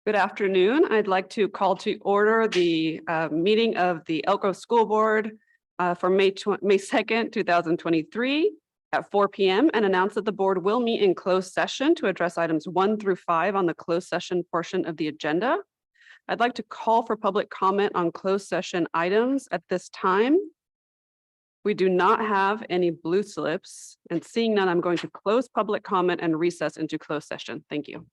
Good afternoon. I'd like to call to order the meeting of the Elk Grove School Board for May 2nd, 2023 at 4 p.m. and announce that the board will meet in closed session to address items 1 through 5 on the closed session portion of the agenda. I'd like to call for public comment on closed session items at this time. We do not have any blue slips, and seeing none, I'm going to close public comment and recess into closed session. Thank you.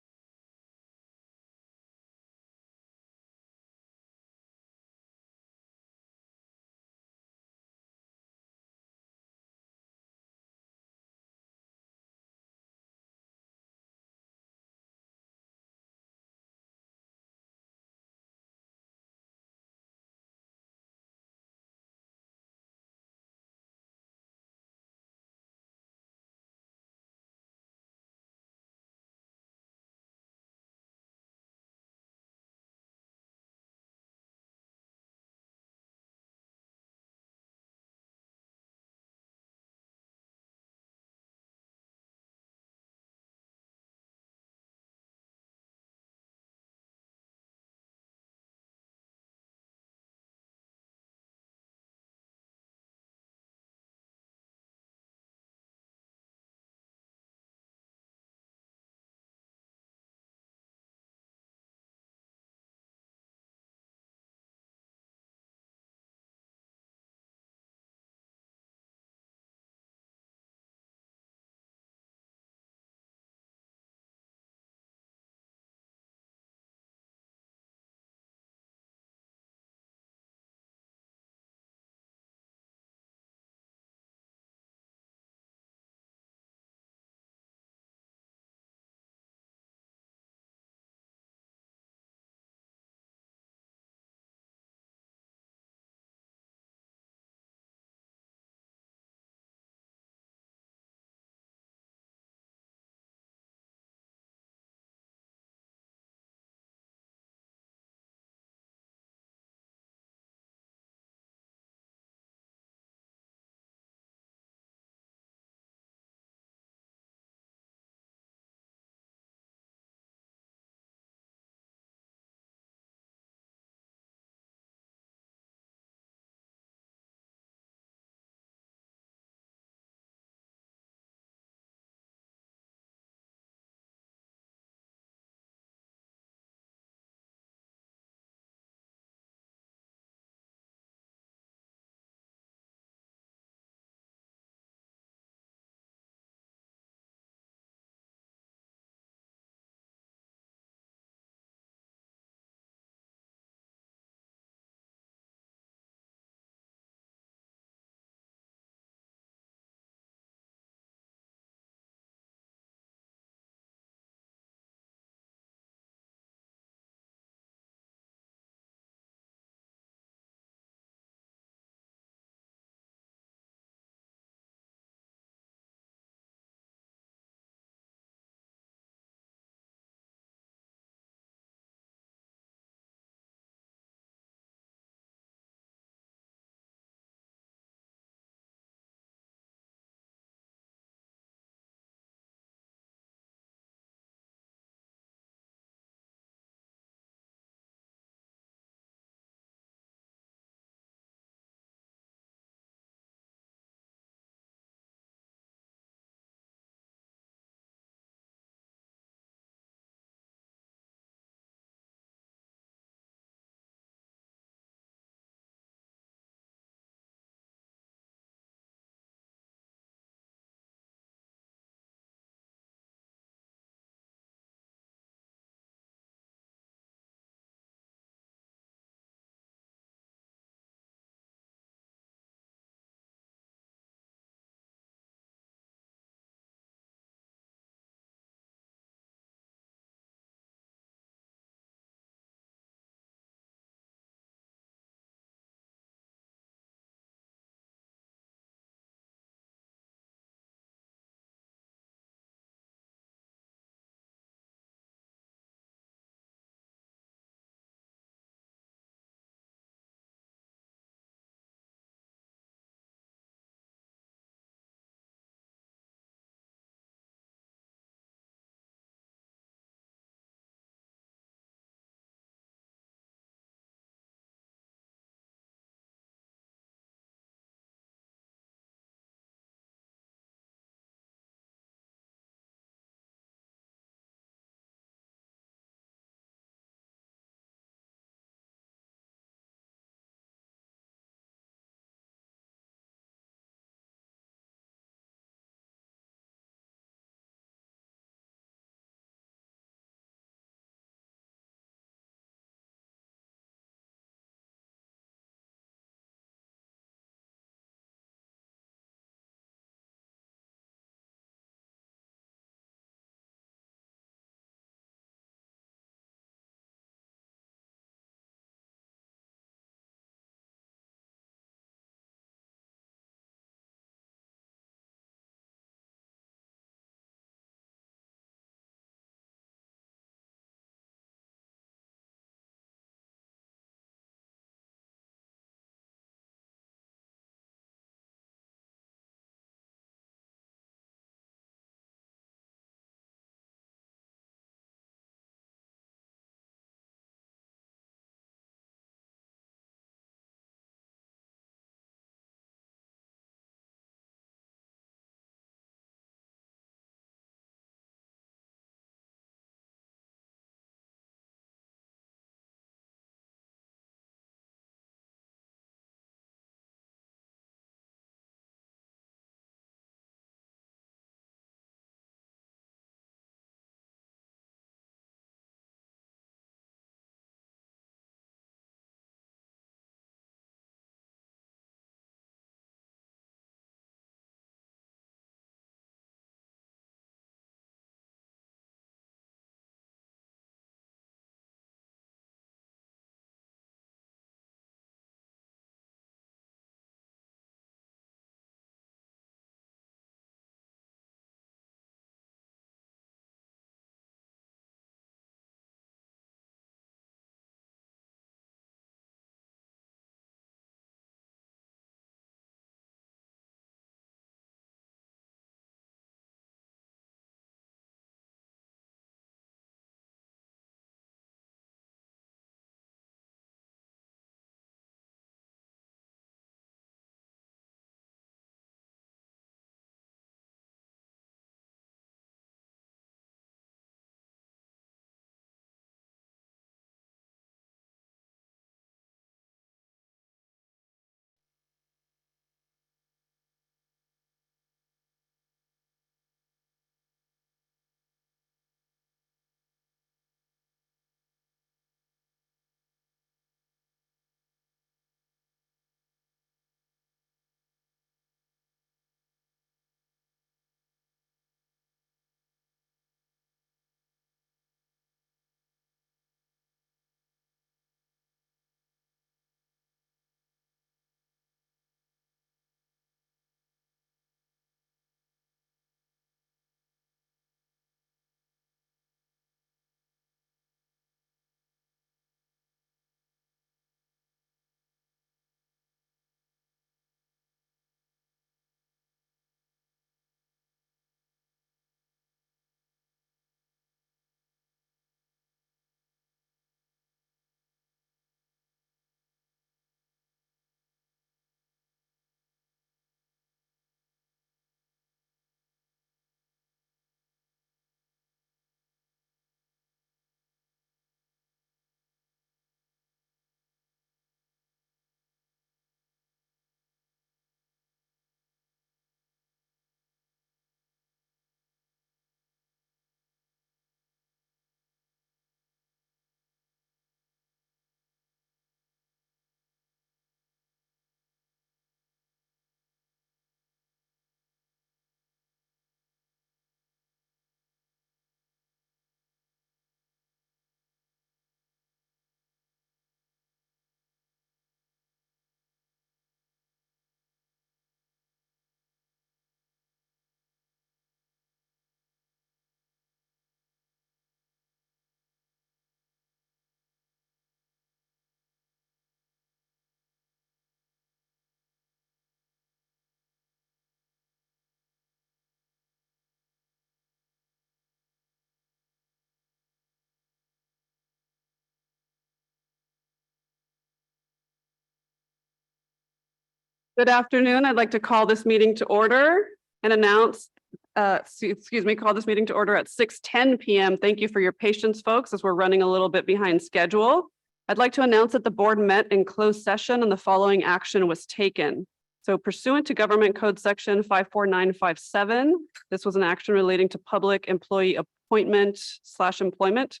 Good afternoon. I'd like to call this meeting to order and announce, call this meeting to order at 6:10 p.m. Thank you for your patience, folks, as we're running a little bit behind schedule. I'd like to announce that the board met in closed session and the following action was taken. So pursuant to Government Code Section 54957, this was an action relating to public employee appointment/employment.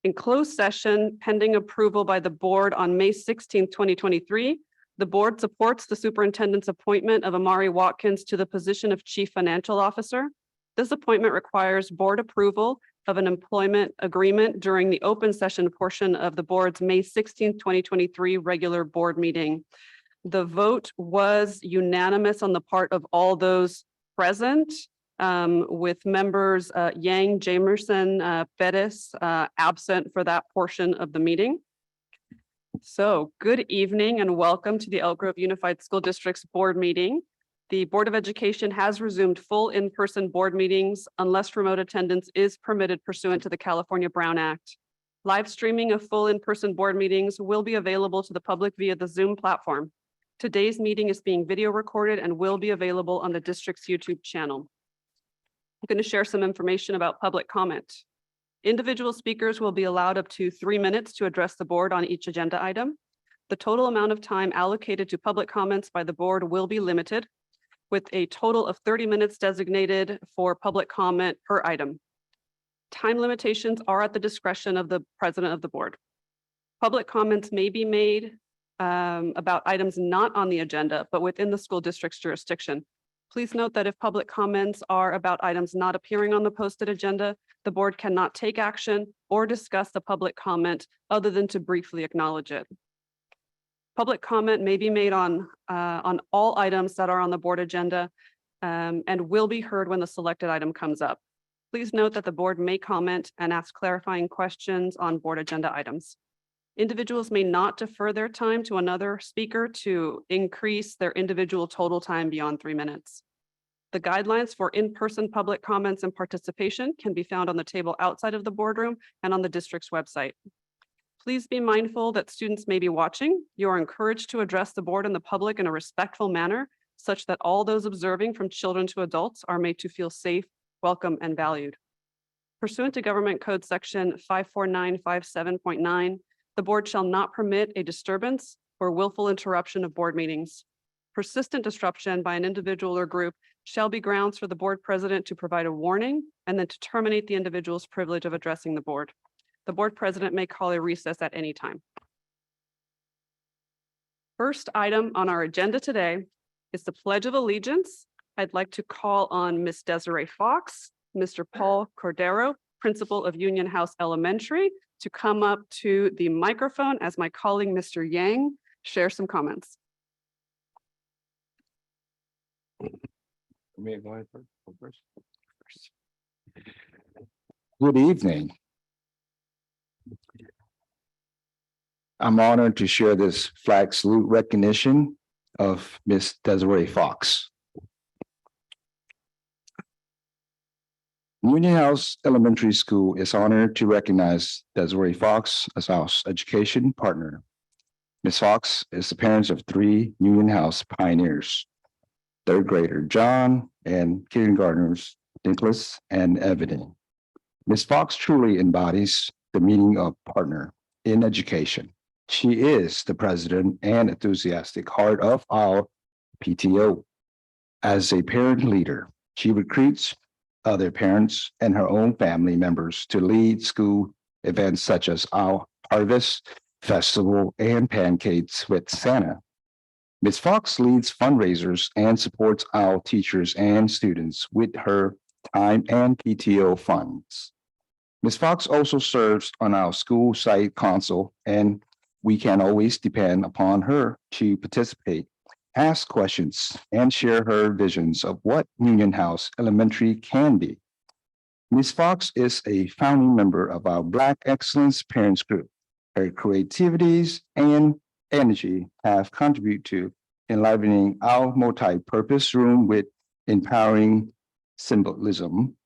In closed session, pending approval by the board on May 16th, 2023, the board supports the superintendent's appointment of Amari Watkins to the position of Chief Financial Officer. This appointment requires board approval of an employment agreement during the open session portion of the board's May 16th, 2023 regular board meeting. The vote was unanimous on the part of all those present, with members Yang, Jamerson, Bettis absent for that portion of the meeting. So good evening and welcome to the Elk Grove Unified School District's board meeting. The Board of Education has resumed full in-person board meetings unless remote attendance is permitted pursuant to the California Brown Act. Live streaming of full in-person board meetings will be available to the public via the Zoom platform. Today's meeting is being video recorded and will be available on the district's YouTube channel. I'm going to share some information about public comment. Individual speakers will be allowed up to 3 minutes to address the board on each agenda item. The total amount of time allocated to public comments by the board will be limited, with a total of 30 minutes designated for public comment per item. Time limitations are at the discretion of the president of the board. Public comments may be made about items not on the agenda, but within the school district's jurisdiction. Please note that if public comments are about items not appearing on the posted agenda, the board cannot take action or discuss the public comment other than to briefly acknowledge it. Public comment may be made on all items that are on the board agenda and will be heard when the selected item comes up. Please note that the board may comment and ask clarifying questions on board agenda items. Individuals may not defer their time to another speaker to increase their individual total time beyond 3 minutes. The guidelines for in-person public comments and participation can be found on the table outside of the boardroom and on the district's website. Please be mindful that students may be watching. You are encouraged to address the board and the public in a respectful manner, such that all those observing from children to adults are made to feel safe, welcome, and valued. Pursuant to Government Code Section 54957.9, the board shall not permit a disturbance or willful interruption of board meetings. Persistent disruption by an individual or group shall be grounds for the board president to provide a warning and then to terminate the individual's privilege of addressing the board. The board president may call a recess at any time. First item on our agenda today is the Pledge of Allegiance. I'd like to call on Ms. Desiree Fox, Mr. Paul Cordero, principal of Union House Elementary, to come up to the microphone as my colleague, Mr. Yang, share some comments. Good evening. I'm honored to share this flag salute recognition of Ms. Desiree Fox. Union House Elementary School is honored to recognize Desiree Fox as our education partner. Ms. Fox is the parent of 3 Union House pioneers, 3rd grader John and kindergartners Nicholas and Ebony. Ms. Fox truly embodies the meaning of partner in education. She is the president and enthusiastic heart of our PTO. As a parent leader, she recruits other parents and her own family members to lead school events such as our Harvest Festival and Pancakes with Santa. Ms. Fox leads fundraisers and supports our teachers and students with her time and PTO funds. Ms. Fox also serves on our school site council, and we can always depend upon her to participate, ask questions, and share her visions of what Union House Elementary can be. Ms. Fox is a founding member of our Black Excellence Parents Group. Her creativities and energy have contributed to enlivening our multi-purpose room with empowering symbolism.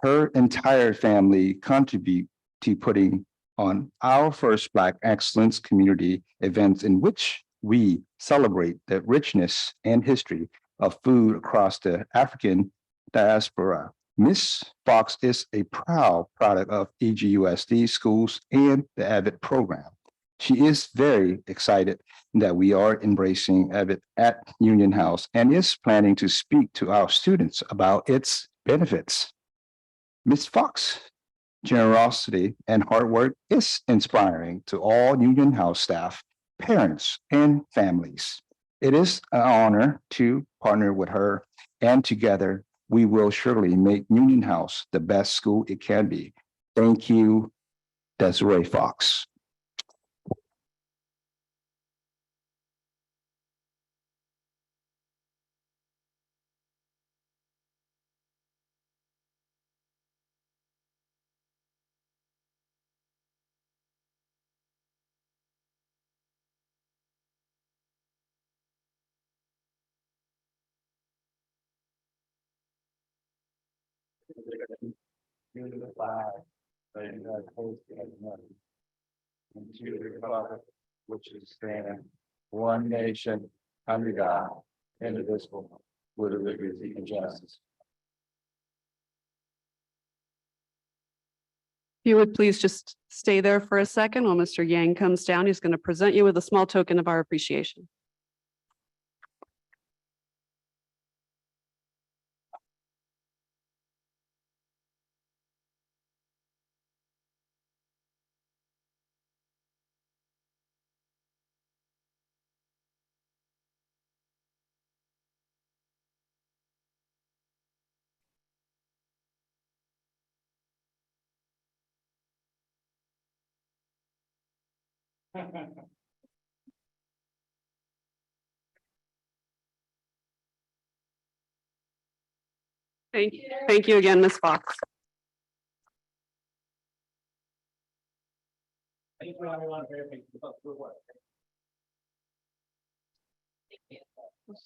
Her entire family contribute to putting on our first Black Excellence community events in which we celebrate the richness and history of food across the African diaspora. Ms. Fox is a proud product of EGUSD schools and the AVID program. She is very excited that we are embracing AVID at Union House and is planning to speak to our students about its benefits. Ms. Fox generosity and hard work is inspiring to all Union House staff, parents, and families. It is an honor to partner with her, and together we will surely make Union House the best school it can be. Thank you, Desiree Fox. And to the republic which is standing, one nation, under God, indivisible, with liberty and justice. If you would please just stay there for a second while Mr. Yang comes down. He's going to present you with a small token of our appreciation. Thank you again, Ms. Fox. Thank you, everyone. Oh,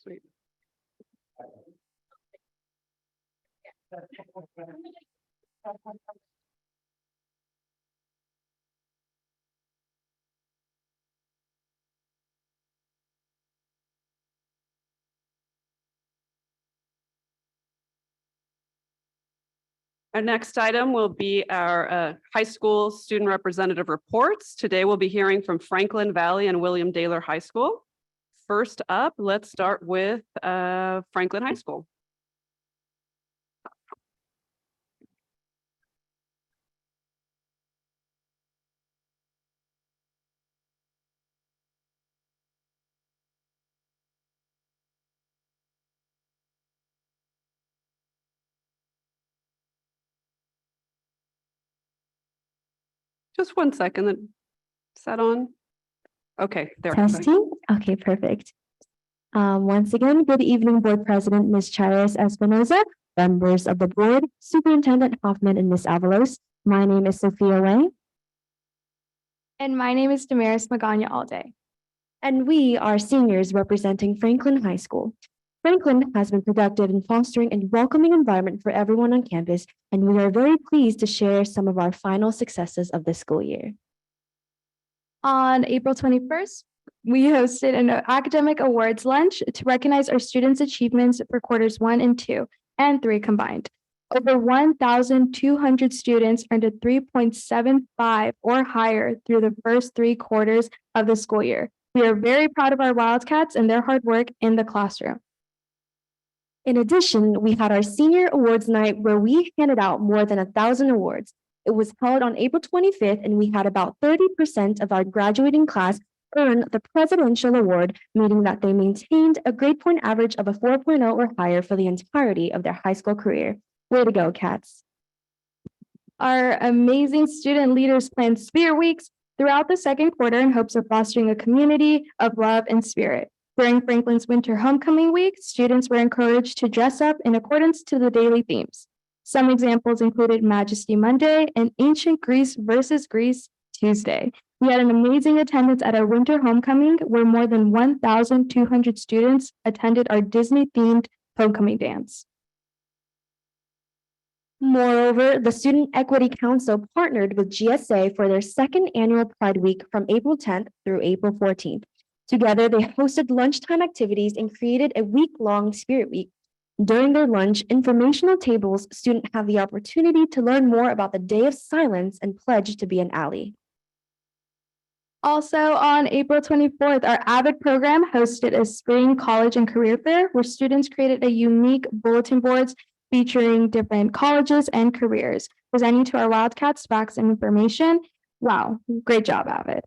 sweet. Our next item will be our high school student representative reports. Today we'll be hearing from Franklin Valley and William Daylor High School. First up, let's start with Franklin High School. Just 1 second. Is that on? Okay, there. Testing. Okay, perfect. Once again, good evening, Board President, Ms. Charis Espinoza, members of the board, Superintendent Hoffman, and Ms. Avalos. My name is Sophia Wang. And my name is Damaris Magana Alday. And we are seniors representing Franklin High School. Franklin has been productive in fostering a welcoming environment for everyone on campus, and we are very pleased to share some of our final successes of the school year. On April 21st, we hosted an academic awards lunch to recognize our students' achievements for quarters 1 and 2 and 3 combined. Over 1,200 students earned a 3.75 or higher through the first 3 quarters of the school year. We are very proud of our Wildcats and their hard work in the classroom. In addition, we had our senior awards night where we handed out more than 1,000 awards. It was held on April 25th, and we had about 30% of our graduating class earn the Presidential Award, meaning that they maintained a grade point average of a 4.0 or higher for the entirety of their high school career. Way to go, Cats. Our amazing student leaders planned Spirit Weeks throughout the second quarter in hopes of fostering a community of love and spirit. During Franklin's Winter Homecoming Week, students were encouraged to dress up in accordance to the daily themes. Some examples included Majesty Monday and Ancient Greece versus Greece Tuesday. We had an amazing attendance at our winter homecoming where more than 1,200 students attended our Disney-themed homecoming dance. Moreover, the Student Equity Council partnered with GSA for their second annual Pride Week from April 10th through April 14th. Together, they hosted lunchtime activities and created a week-long Spirit Week. During their lunch informational tables, students have the opportunity to learn more about the Day of Silence and pledge to be an ally. Also, on April 24th, our AVID program hosted a spring college and career fair where students created a unique bulletin boards featuring different colleges and careers, presenting to our Wildcats facts and information. Wow, great job, AVID.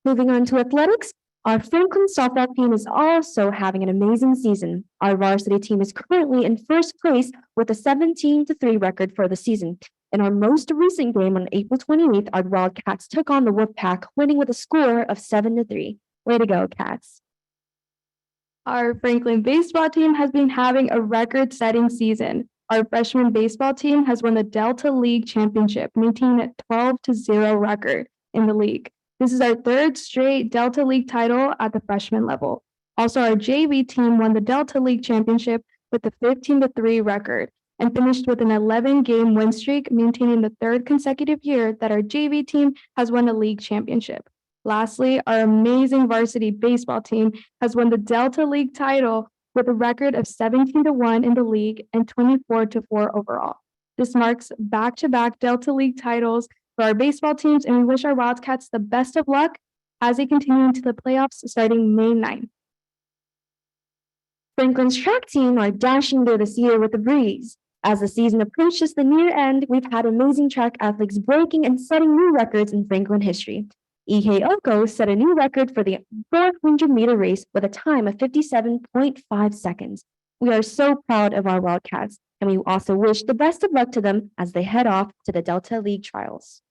Moving on to athletics, our Franklin softball team is also having an amazing season. Our varsity team is currently in first place with a 17-3 record for the season. In our most recent game on April 28th, our Wildcats took on the Wolfpack, winning with a score of 7-3. Way to go, Cats. Our Franklin baseball team has been having a record-setting season. Our freshman baseball team has won the Delta League Championship, maintaining a 12-0 record in the league. This is our third straight Delta League title at the freshman level. Also, our JV team won the Delta League Championship with a 15-3 record and finished with an 11-game win streak, maintaining the third consecutive year that our JV team has won a league championship. Lastly, our amazing varsity baseball team has won the Delta League title with a record of 17-1 in the league and 24-4 overall. This marks back-to-back Delta League titles for our baseball teams, and we wish our Wildcats the best of luck as they continue into the playoffs starting May 9th. Franklin's track team are dashing through this year with a breeze. As the season approaches the near end, we've had amazing track athletes breaking and setting new records in Franklin history. EGTEAMS set a new record for the 400-meter race with a time of 57.5 seconds. We are so proud of our Wildcats, and we also wish the best of luck to them as they head off to the Delta League trials.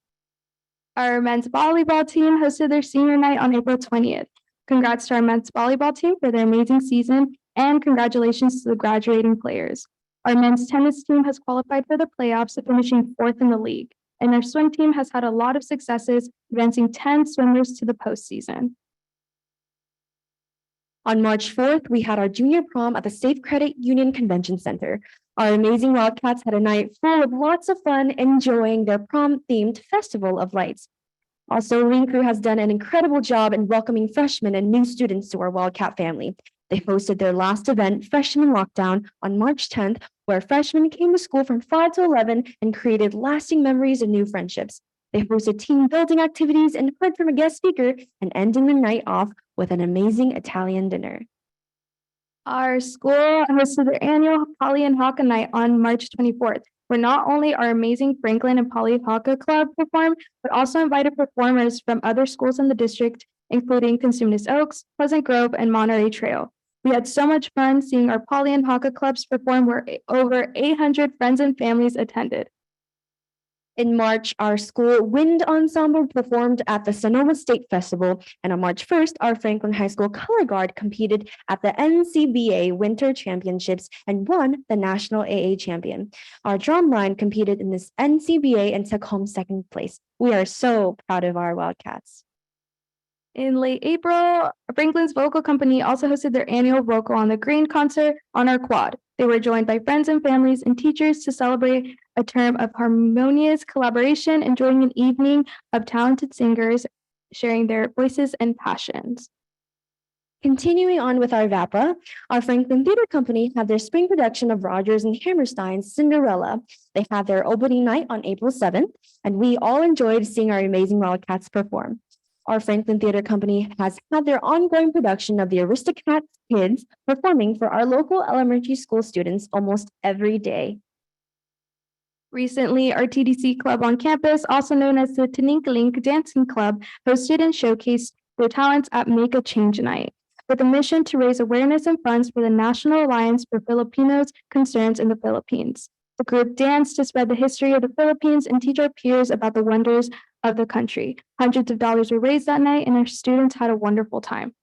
Our men's volleyball team hosted their senior night on April 20th. Congrats to our men's volleyball team for their amazing season, and congratulations to the graduating players. Our men's tennis team has qualified for the playoffs, finishing fourth in the league, and our swim team has had a lot of successes, advancing 10 swimmers to the postseason. On March 4th, we had our junior prom at the Safe Credit Union Convention Center. Our amazing Wildcats had a night full of lots of fun, enjoying their prom-themed Festival of Lights. Also, Lean Crew has done an incredible job in welcoming freshmen and new students to our Wildcat family. They hosted their last event, Freshman Lockdown, on March 10th, where freshmen came to school from 5 to 11 and created lasting memories and new friendships. They hosted team building activities and heard from a guest speaker, and ending the night off with an amazing Italian dinner. Our school hosted their annual Polly and Haka night on March 24th, where not only our amazing Franklin and Polly Haka Club performed, but also invited performers from other schools in the district, including Cosumnes Oaks, Pleasant Grove, and Monterey Trail. We had so much fun seeing our Polly and Haka clubs perform, where over 800 friends and families attended. In March, our school wind ensemble performed at the Sonoma State Festival, and on March 1st, our Franklin High School Color Guard competed at the NCBA Winter Championships and won the National AA Champion. Our drumline competed in this NCBA and took home second place. We are so proud of our Wildcats. In late April, Franklin's Vocal Company also hosted their annual Vocal on the Green concert on our quad. They were joined by friends and families and teachers to celebrate a term of harmonious collaboration, enjoying an evening of talented singers sharing their voices and passions. Continuing on with our VAPA, our Franklin Theater Company had their spring production of Rodgers and Hammerstein's Cinderella. They had their opening night on April 7th, and we all enjoyed seeing our amazing Wildcats perform. Our Franklin Theater Company has had their ongoing production of the Aristocats Kids performing for our local elementary school students almost every day. Recently, our TDC club on campus, also known as the Tininkalink Dancing Club, hosted and showcased their talents at Make a Change Night, with a mission to raise awareness and funds for the National Alliance for Filipinos Concerns in the Philippines. The group danced to spread the history of the Philippines and teach our peers about the wonders of the country. Hundreds of dollars were raised that night, and our students had a wonderful time.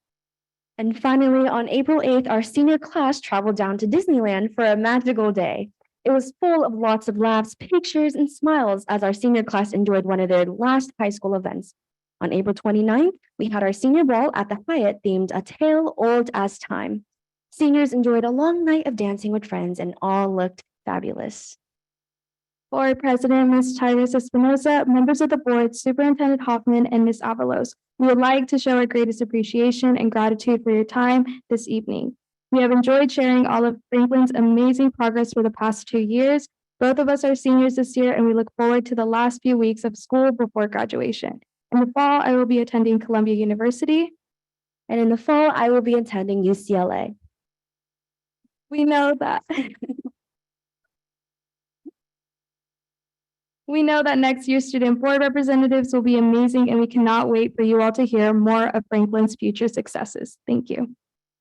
And finally, on April 8th, our senior class traveled down to Disneyland for a magical day. It was full of lots of laughs, pictures, and smiles as our senior class enjoyed one of their last high school events. On April 29th, we had our senior ball at the Hyatt themed A Tale Old as Time. Seniors enjoyed a long night of dancing with friends and all looked fabulous. For President Ms. Tyrus Espinosa, members of the board, Superintendent Hoffman, and Ms. Avalos, We would like to show our greatest appreciation and gratitude for your time this evening. We have enjoyed sharing all of Franklin's amazing progress for the past 2 years. Both of us are seniors this year, and we look forward to the last few weeks of school before graduation. In the fall, I will be attending Columbia University. And in the fall, I will be attending UCLA. We know that. We know that next year's student board representatives will be amazing, and we cannot wait for you all to hear more of Franklin's future successes. Thank you.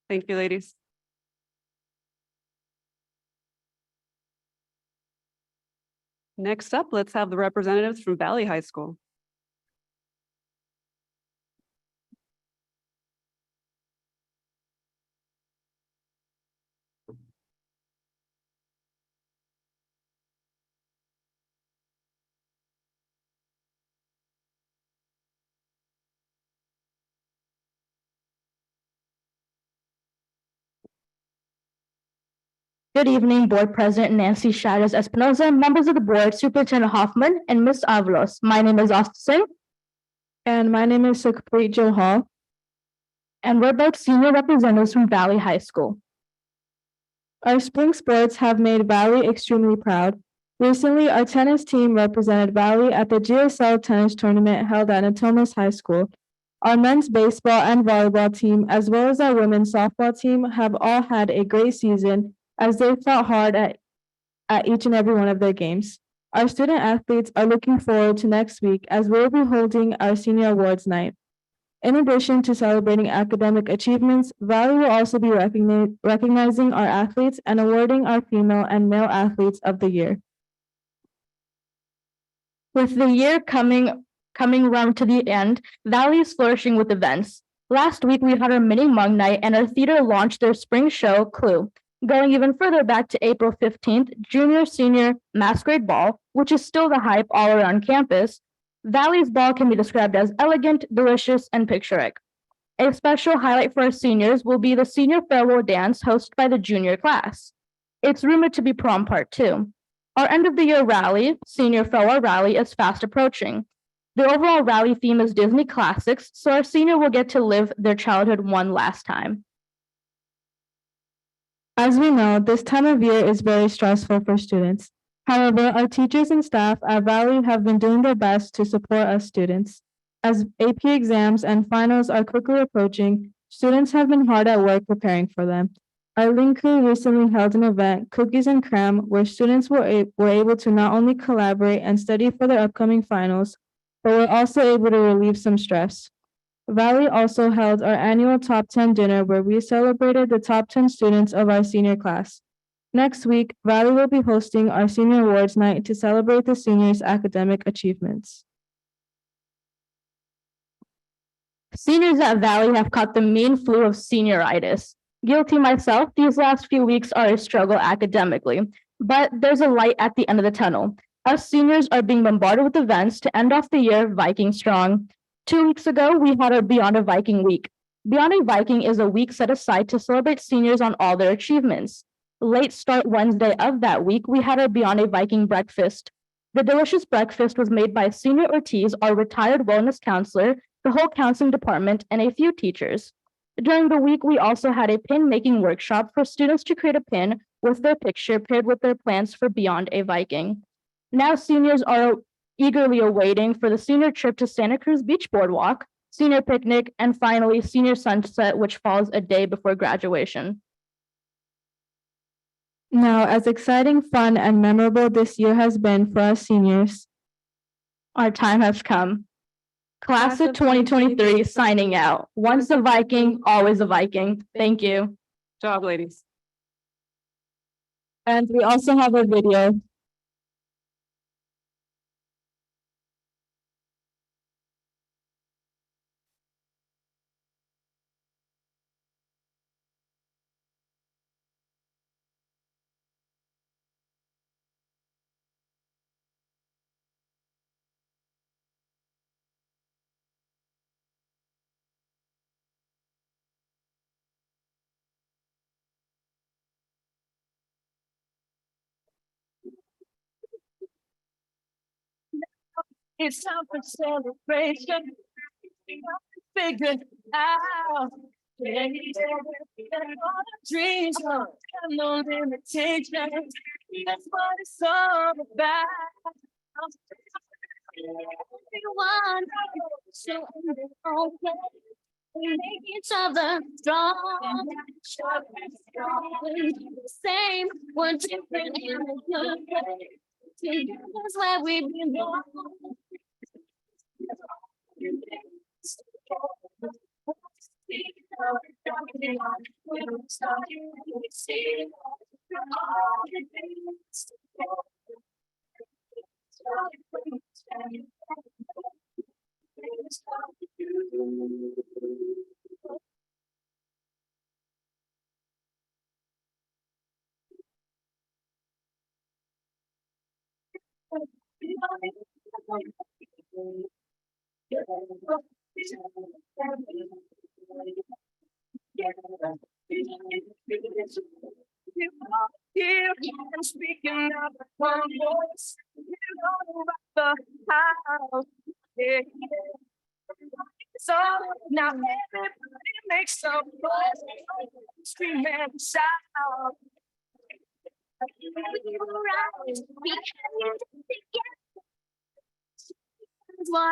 Thank you, ladies. Next up, let's have the representatives from Valley High School. Good evening, Board President Nancy Chavez Espinoza, members of the board, Superintendent Hoffman, and Ms. Avalos. My name is Austin. And my name is Sukhpreet Johal. And we're both senior representatives from Valley High School. Our spring sports have made Valley extremely proud. Recently, our tennis team represented Valley at the GSL tennis tournament held at Natomas High School. Our men's baseball and volleyball team, as well as our women's softball team, have all had a great season as they fought hard at each and every one of their games. Our student athletes are looking forward to next week as we'll be holding our senior awards night. In addition to celebrating academic achievements, Valley will also be recognizing our athletes and awarding our female and male athletes of the year. With the year coming around to the end, Valley is flourishing with events. Last week, we had our mini Hmong night and our theater launched their spring show, Clue. Going even further back to April 15th, junior-senior masquerade ball, which is still the hype all around campus. Valley's ball can be described as elegant, delicious, and picturesque. A special highlight for our seniors will be the senior farewell dance hosted by the junior class. It's rumored to be prom part 2. Our end of the year rally, senior farewell rally, is fast approaching. The overall rally theme is Disney classics, so our senior will get to live their childhood one last time. As we know, this time of year is very stressful for students. However, our teachers and staff at Valley have been doing their best to support us students. As AP exams and finals are quickly approaching, students have been hard at work preparing for them. Our Link crew recently held an event, Cookies and Cram, where students were able to not only collaborate and study for their upcoming finals, but were also able to relieve some stress. Valley also held our annual Top 10 dinner where we celebrated the top 10 students of our senior class. Next week, Valley will be hosting our senior awards night to celebrate the seniors' academic achievements. Seniors at Valley have caught the mean flu of senioritis. Guilty myself, these last few weeks are a struggle academically, but there's a light at the end of the tunnel. Us seniors are being bombarded with events to end off the year Viking strong. 2 weeks ago, we had our Beyond a Viking week. Beyond a Viking is a week set aside to celebrate seniors on all their achievements. Late start Wednesday of that week, we had our Beyond a Viking breakfast. The delicious breakfast was made by Senior Ortiz, our retired wellness counselor, the whole counseling department, and a few teachers. During the week, we also had a pin making workshop for students to create a pin with their picture paired with their plans for Beyond a Viking. Now seniors are eagerly awaiting for the senior trip to Santa Cruz Beach Boardwalk, senior picnic, and finally senior sunset, which falls a day before graduation. Now, as exciting, fun, and memorable this year has been for us seniors, Our time has come. Class of 2023 signing out. Once a Viking, always a Viking. Thank you. Good job, ladies. and we also have a video. It's time for celebration. figure it out. Dreams, no limitations. That's what it's all about. Everyone, so in their own way, we make each other strong. Same, we're different in a good way. Together's where we belong. Here I'm speaking up one voice. You know about the house. Yeah. So now everybody makes some noise. Scream and shout. What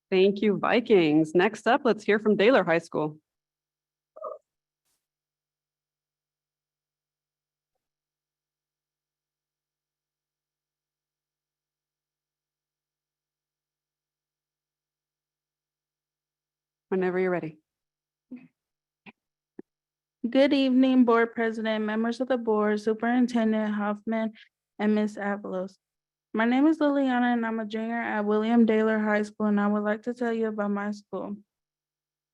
Thank you, Vikings. Next up, let's hear from Daylor High School. Whenever you're ready. Good evening, Board President, members of the board, Superintendent Hoffman, and Ms. Avalos. My name is Liliana and I'm a junior at William Daylor High School, and I would like to tell you about my school.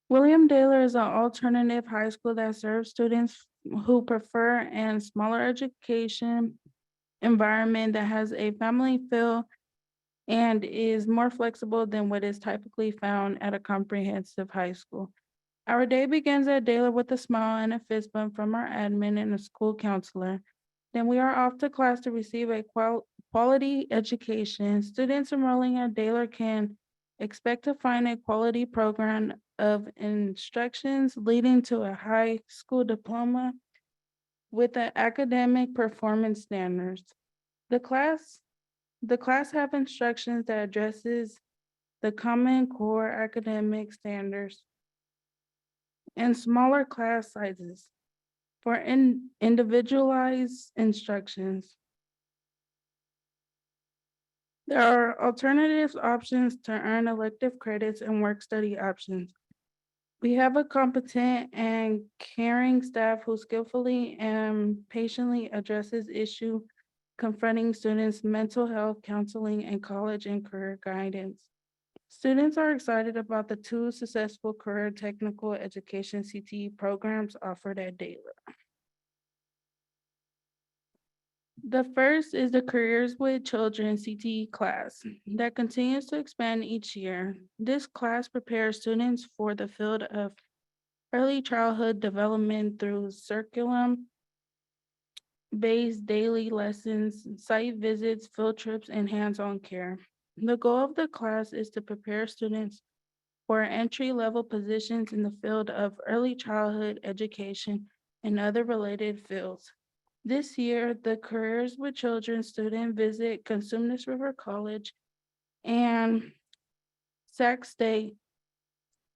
William Daylor is an alternative high school that serves students who prefer a smaller education environment that has a family feel and is more flexible than what is typically found at a comprehensive high school. Our day begins at Daylor with a smile and a fist bump from our admin and a school counselor. Then we are off to class to receive a quality education. Students enrolling at Daylor can expect to find a quality program of instructions leading to a high school diploma with the academic performance standards. The class have instructions that addresses the Common Core academic standards and smaller class sizes for individualized instructions. There are alternative options to earn elective credits and work study options. We have a competent and caring staff who skillfully and patiently addresses issues confronting students' mental health counseling and college and career guidance. Students are excited about the 2 successful career technical education CTE programs offered at Daylor. The first is the Careers with Children CTE class that continues to expand each year. This class prepares students for the field of early childhood development through curriculum-based daily lessons, site visits, field trips, and hands-on care. The goal of the class is to prepare students for entry-level positions in the field of early childhood education and other related fields. This year, the Careers with Children student visit Consumnes River College and Sac State.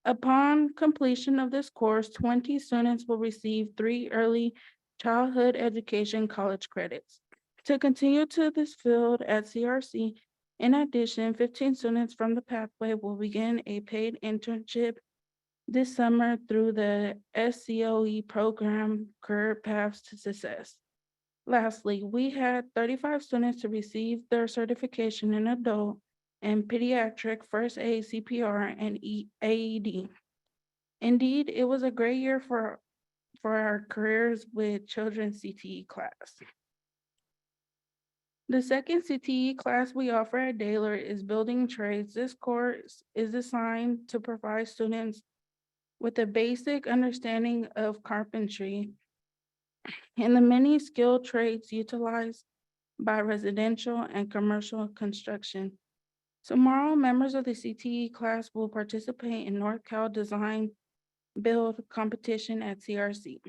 Upon completion of this course, 20 students will receive 3 early childhood education college credits. To continue to this field at CRC, in addition, 15 students from the pathway will begin a paid internship this summer through the SCOE program, Career Paths to Success. Lastly, we had 35 students to receive their certification in adult and pediatric first aid, CPR, and AED. Indeed, it was a great year for our careers with children's CTE class. The second CTE class we offer at Daylor is Building Trades. This course is designed to provide students with a basic understanding of carpentry and the many skilled trades utilized by residential and commercial construction. Tomorrow, members of the CTE class will participate in North Cal Design Build competition at CRC.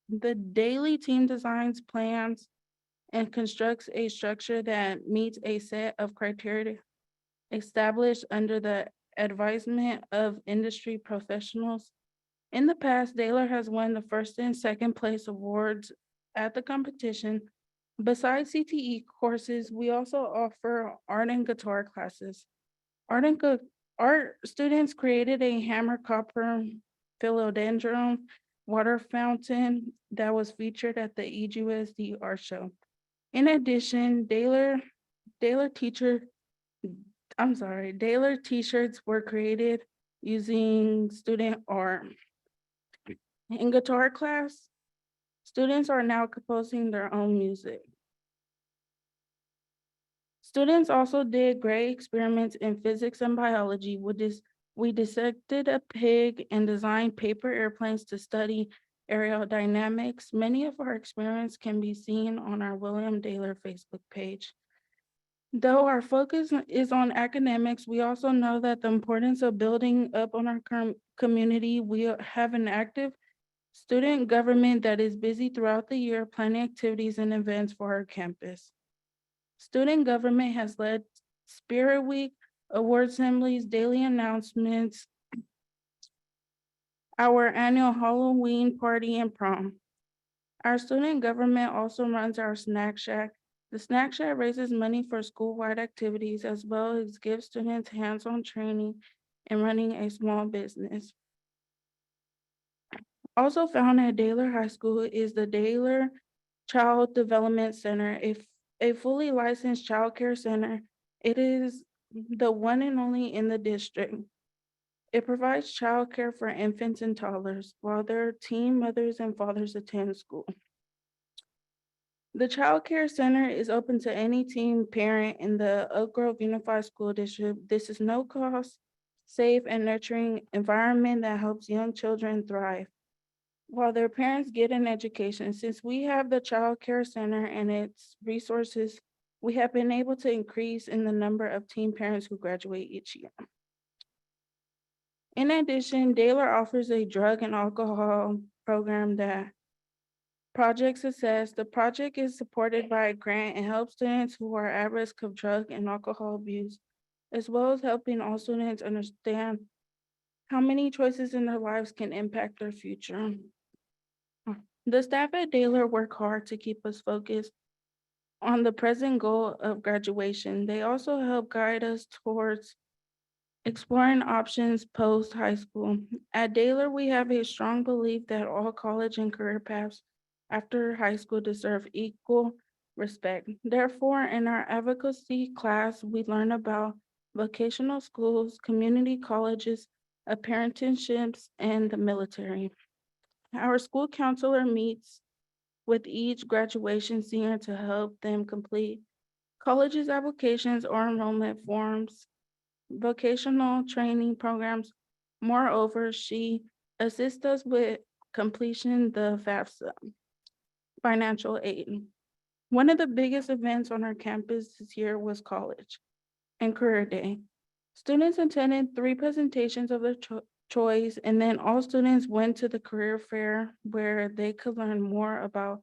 The daily team designs, plans, and constructs a structure that meets a set of criteria established under the advisement of industry professionals. In the past, Daylor has won the first and second place awards at the competition. Besides CTE courses, we also offer art and guitar classes. Art students created a hammer copper philodendron water fountain that was featured at the EGTEAMS art show. In addition, Daylor t-shirts were created using student art. In guitar class, students are now composing their own music. Students also did great experiments in physics and biology. We dissected a pig and designed paper airplanes to study aerodynamics. Many of our experiments can be seen on our William Daylor Facebook page. Though our focus is on academics, we also know that the importance of building up on our community. We have an active student government that is busy throughout the year planning activities and events for our campus. Student government has led Spirit Week, award assemblies, daily announcements, our annual Halloween party, and prom. Our student government also runs our snack shack. The snack shack raises money for school-wide activities as well as gives students hands-on training in running a small business. Also found at Daylor High School is the Daylor Child Development Center, a fully licensed child care center. It is the one and only in the district. It provides child care for infants and toddlers while their teen mothers and fathers attend school. The child care center is open to any teen parent in the Oak Grove Unified School District. This is no cost, safe, and nurturing environment that helps young children thrive while their parents get an education. Since we have the child care center and its resources, we have been able to increase in the number of teen parents who graduate each year. In addition, Daylor offers a drug and alcohol program that Project Success. The project is supported by a grant and helps students who are at risk of drug and alcohol abuse, as well as helping all students understand how many choices in their lives can impact their future. The staff at Daylor work hard to keep us focused on the present goal of graduation. They also help guide us towards exploring options post-high school. At Daylor, we have a strong belief that all college and career paths after high school deserve equal respect. Therefore, in our advocacy class, we learn about vocational schools, community colleges, apprenticeships, and the military. Our school counselor meets with each graduation senior to help them complete colleges applications or enrollment forms, vocational training programs. Moreover, she assists us with completion the FAFSA financial aid. One of the biggest events on our campus this year was college and career day. Students attended 3 presentations of their choice, and then all students went to the career fair where they could learn more about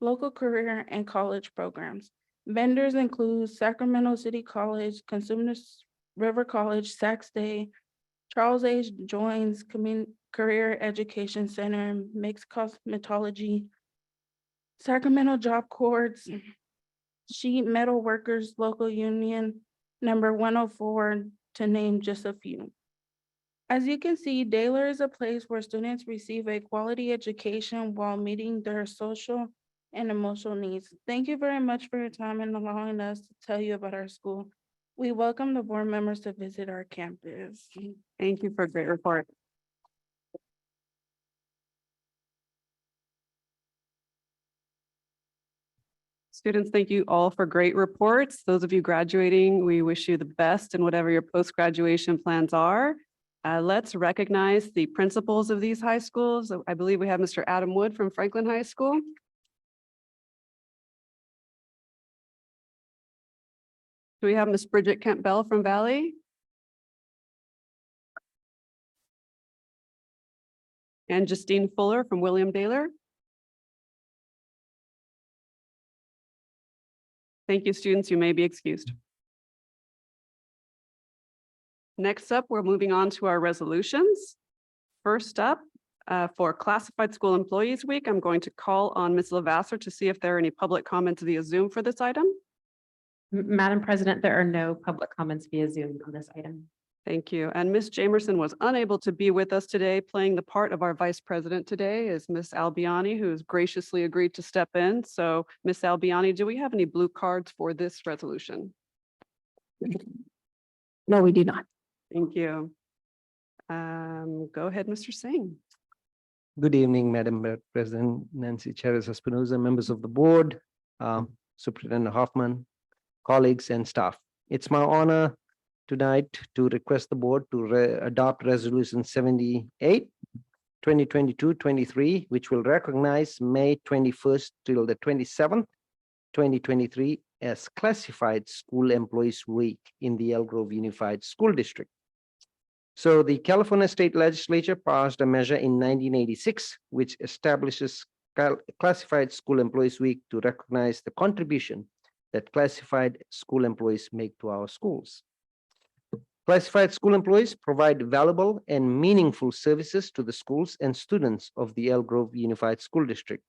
local career and college programs. Vendors include Sacramento City College, Consumers River College, Sac State, Charles H. Joines Career Education Center, Mixed Cosmetology, Sacramento Job Corps, Sheet Metal Workers Local Union number 104, to name just a few. As you can see, Daylor is a place where students receive a quality education while meeting their social and emotional needs. Thank you very much for your time and allowing us to tell you about our school. We welcome the board members to visit our campus. Thank you for a great report. Students, thank you all for great reports. Those of you graduating, we wish you the best in whatever your post-graduation plans are. Let's recognize the principals of these high schools. I believe we have Mr. Adam Wood from Franklin High School. Do we have Miss Bridget Campbell from Valley? And Justine Fuller from William Daylor? Thank you, students. You may be excused. Next up, we're moving on to our resolutions. First up, for Classified School Employees Week, I'm going to call on Ms. Lavasser to see if there are any public comments via Zoom for this item. Madam President, there are no public comments via Zoom on this item. Thank you. And Ms. Jamerson was unable to be with us today. Playing the part of our vice president today is Ms. Albiani, who has graciously agreed to step in. So Ms. Albiani, do we have any blue cards for this resolution? No, we do not. Thank you. Go ahead, Mr. Singh. Good evening, Madam President, Nancy Chavez Espinoza, members of the board, Superintendent Hoffman, colleagues and staff. It's my honor tonight to request the board to adopt Resolution 78, 2022-23, which will recognize May 21st till the 27th, 2023 as Classified School Employees Week in the Elk Grove Unified School District. So the California State Legislature passed a measure in 1986, which establishes Classified School Employees Week to recognize the contribution that classified school employees make to our schools. Classified school employees provide valuable and meaningful services to the schools and students of the Elk Grove Unified School District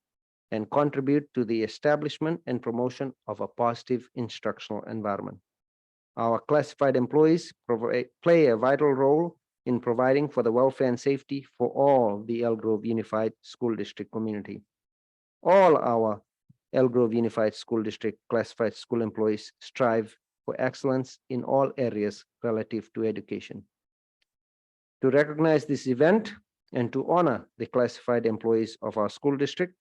and contribute to the establishment and promotion of a positive instructional environment. Our classified employees play a vital role in providing for the welfare and safety for all the Elk Grove Unified School District community. All our Elk Grove Unified School District classified school employees strive for excellence in all areas relative to education. To recognize this event and to honor the classified employees of our school district,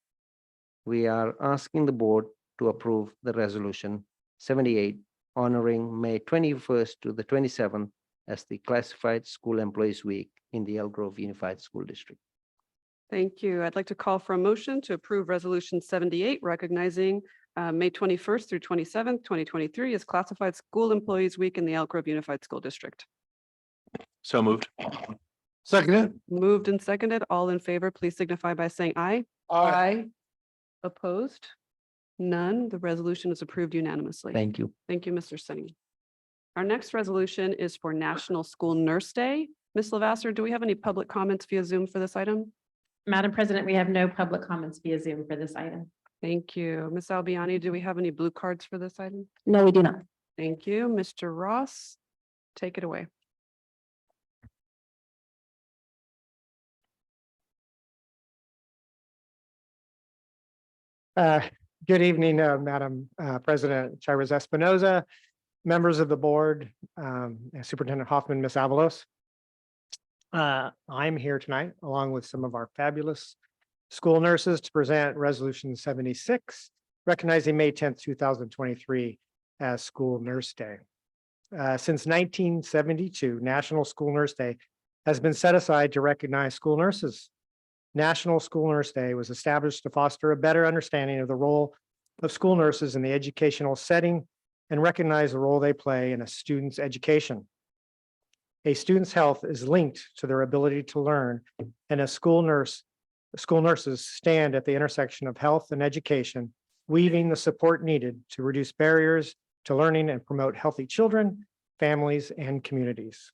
we are asking the board to approve the resolution 78, honoring May 21st to the 27th as the Classified School Employees Week in the Elk Grove Unified School District. Thank you. I'd like to call for a motion to approve Resolution 78, recognizing May 21st through 27th, 2023 as Classified School Employees Week in the Elk Grove Unified School District. So moved. Second. Moved and seconded. All in favor, please signify by saying aye. Aye. Opposed? None. The resolution is approved unanimously. Thank you. Thank you, Mr. Singh. Our next resolution is for National School Nurse Day. Ms. Lavasser, do we have any public comments via Zoom for this item? Madam President, we have no public comments via Zoom for this item. Thank you. Ms. Albiani, do we have any blue cards for this item? No, we do not. Thank you. Mr. Ross, take it away. Good evening, Madam President Chavez Espinoza, members of the board, Superintendent Hoffman, Ms. Avalos. I'm here tonight along with some of our fabulous school nurses to present Resolution 76, recognizing May 10th, 2023 as School Nurse Day. Since 1972, National School Nurse Day has been set aside to recognize school nurses. National School Nurse Day was established to foster a better understanding of the role of school nurses in the educational setting and recognize the role they play in a student's education. A student's health is linked to their ability to learn, and school nurses stand at the intersection of health and education, weaving the support needed to reduce barriers to learning and promote healthy children, families, and communities.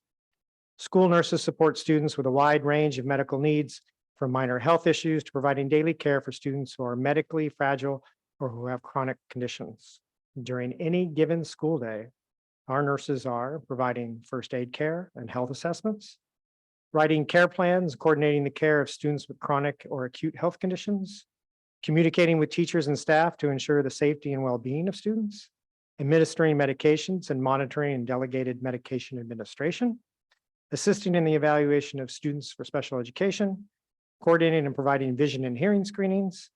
School nurses support students with a wide range of medical needs, from minor health issues to providing daily care for students who are medically fragile or who have chronic conditions. During any given school day, our nurses are providing first aid care and health assessments, writing care plans, coordinating the care of students with chronic or acute health conditions, communicating with teachers and staff to ensure the safety and well-being of students, administering medications and monitoring and delegated medication administration, assisting in the evaluation of students for special education, coordinating and providing vision and hearing screenings,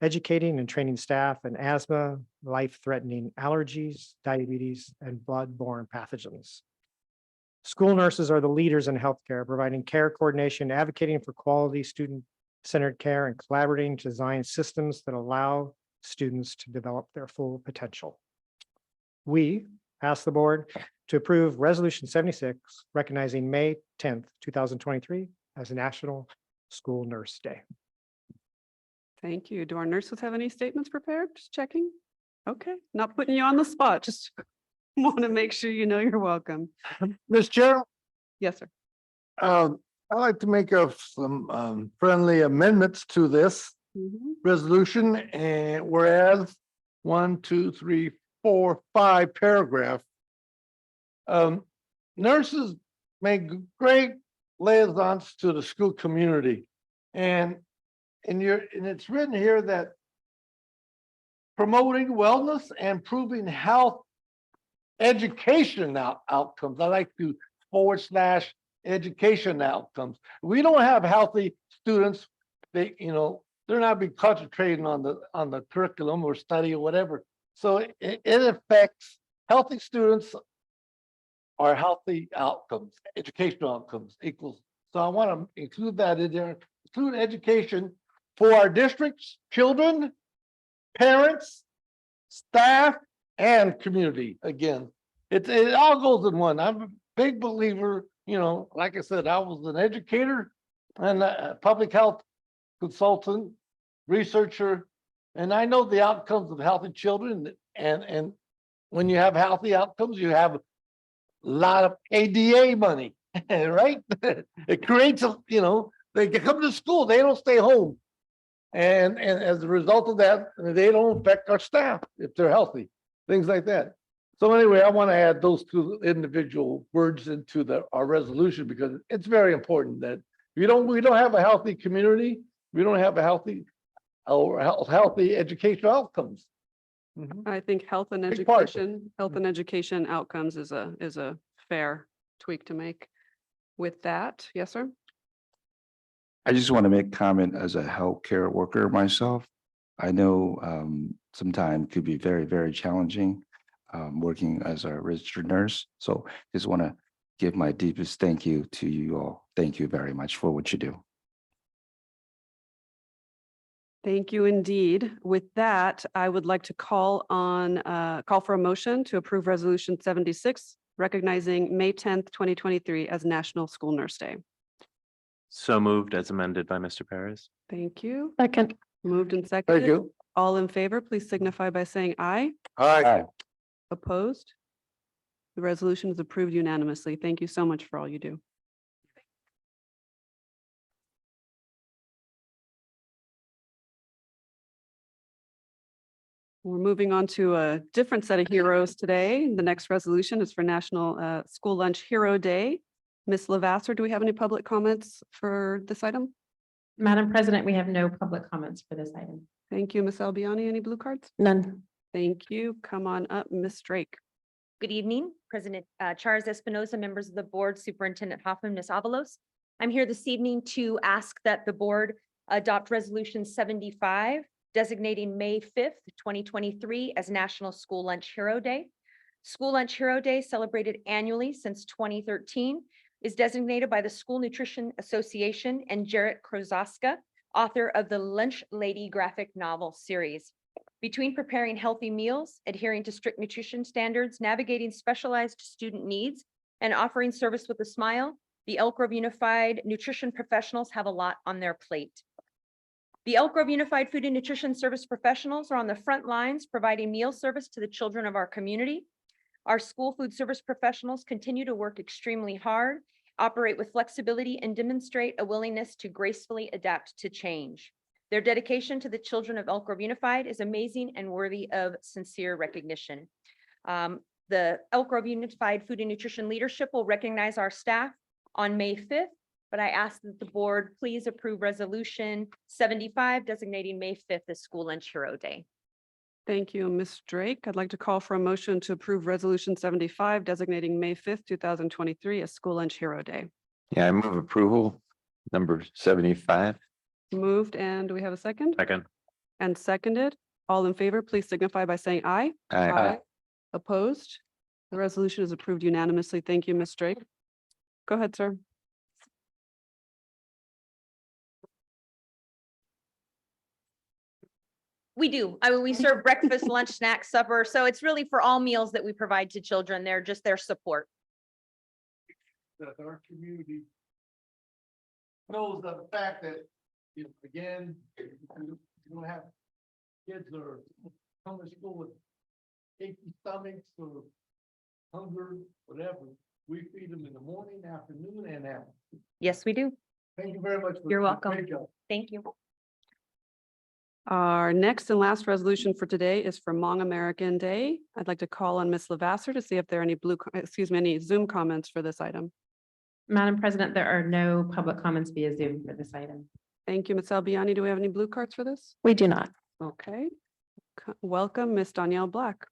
educating and training staff in asthma, life-threatening allergies, diabetes, and blood-borne pathogens. School nurses are the leaders in healthcare, providing care coordination, advocating for quality student-centered care, and collaborating to design systems that allow students to develop their full potential. We ask the board to approve Resolution 76, recognizing May 10th, 2023 as National School Nurse Day. Thank you. Do our nurses have any statements prepared? Just checking. Okay, not putting you on the spot. Just want to make sure you know you're welcome. Mr. Chair, Yes, sir. I'd like to make some friendly amendments to this Mhm. resolution, and whereas 1, 2, 3, 4, 5 paragraph. Nurses make great liaisons to the school community, and it's written here that promoting wellness and improving health education outcomes. I like to / education outcomes. We don't have healthy students. They're not be concentrating on the curriculum or study or whatever. So it affects healthy students are healthy outcomes, educational outcomes equals. So I want to include that in there, include education for our districts, children, parents, staff, and community. Again, it all goes in one. I'm a big believer, like I said, I was an educator and a public health consultant, researcher, and I know the outcomes of healthy children. And when you have healthy outcomes, you have a lot of ADA money, right? It creates they can come to school, they don't stay home. And as a result of that, they don't affect our staff if they're healthy, things like that. So anyway, I want to add those two individual words into our resolution because it's very important that we don't have a healthy community, we don't have a healthy educational outcomes. I think health and Big part. education outcomes is a fair tweak to make. With that, yes, sir. I just want to make comment as a healthcare worker myself. I know sometimes could be very, very challenging working as a registered nurse. So just want to give my deepest thank you to you all. Thank you very much for what you do. Thank you indeed. With that, I would like to call for a motion to approve Resolution 76, recognizing May 10th, 2023 as National School Nurse Day. So moved as amended by Mr. Perez. Thank you. Second. Moved and Thank seconded. you. All in favor, please signify by saying aye. All right. Opposed? The resolution is approved unanimously. Thank you so much for all you do. We're moving on to a different set of heroes today. The next resolution is for National School Lunch Hero Day. Ms. Lavasser, do we have any public comments for this item? Madam President, we have no public comments for this item. Thank you, Ms. Albiani. Any blue cards? None. Thank you. Come on up, Ms. Drake. Good evening, President Charles Espinoza, members of the board, Superintendent Hoffman, Ms. Avalos. I'm here this evening to ask that the board adopt Resolution 75, designating May 5th, 2023 as National School Lunch Hero Day. School Lunch Hero Day, celebrated annually since 2013, is designated by the School Nutrition Association and Jarrett Krozoska, author of the Lunch Lady graphic novel series. Between preparing healthy meals, adhering to strict nutrition standards, navigating specialized student needs, and offering service with a smile, the Elk Grove Unified nutrition professionals have a lot on their plate. The Elk Grove Unified Food and Nutrition Service professionals are on the front lines providing meal service to the children of our community. Our school food service professionals continue to work extremely hard, operate with flexibility, and demonstrate a willingness to gracefully adapt to change. Their dedication to the children of Elk Grove Unified is amazing and worthy of sincere recognition. The Elk Grove Unified Food and Nutrition leadership will recognize our staff on May 5th, but I ask that the board please approve Resolution 75, designating May 5th as School Lunch Hero Day. Thank you, Ms. Drake. I'd like to call for a motion to approve Resolution 75 designating May 5th, 2023 as School Lunch Hero Day. Yeah, I move approval, number 75. Moved, and do we have a second? Second. And seconded. All in favor, please signify by saying aye. Aye. Opposed? The resolution is approved unanimously. Thank you, Ms. Drake. Go ahead, sir. We do. I mean, we serve breakfast, lunch, snack, supper. So it's really for all meals that we provide to children. They're just their support. That our community knows the fact that, you know, again, you don't have kids that are coming to school with achy stomachs or hunger, whatever. We feed them in the morning, afternoon, and night. Yes, we do. Thank you very much. You're welcome. Great job. Thank you. Our next and last resolution for today is for Hmong American Day. I'd like to call on Ms. Lavasser to see if there are any Zoom comments for this item. Madam President, there are no public comments via Zoom for this item. Thank you, Ms. Albiani. Do we have any blue cards for this? We do not. Okay. Welcome, Ms. Danielle Black.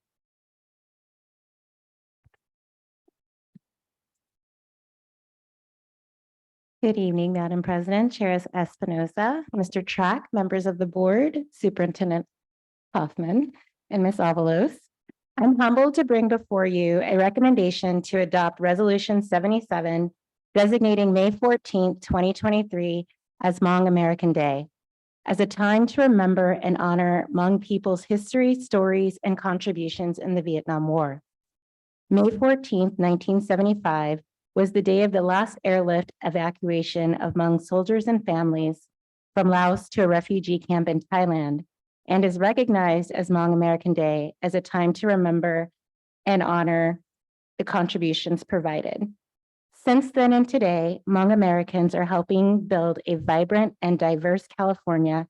Good evening, Madam President, Chair Espinoza, Mr. Track, members of the board, Superintendent Hoffman, and Ms. Avalos. I'm humbled to bring before you a recommendation to adopt Resolution 77, designating May 14th, 2023 as Hmong American Day, as a time to remember and honor Hmong people's history, stories, and contributions in the Vietnam War. May 14th, 1975, was the day of the last airlift evacuation of Hmong soldiers and families from Laos to a refugee camp in Thailand, and is recognized as Hmong American Day as a time to remember and honor the contributions provided. Since then and today, Hmong Americans are helping build a vibrant and diverse California,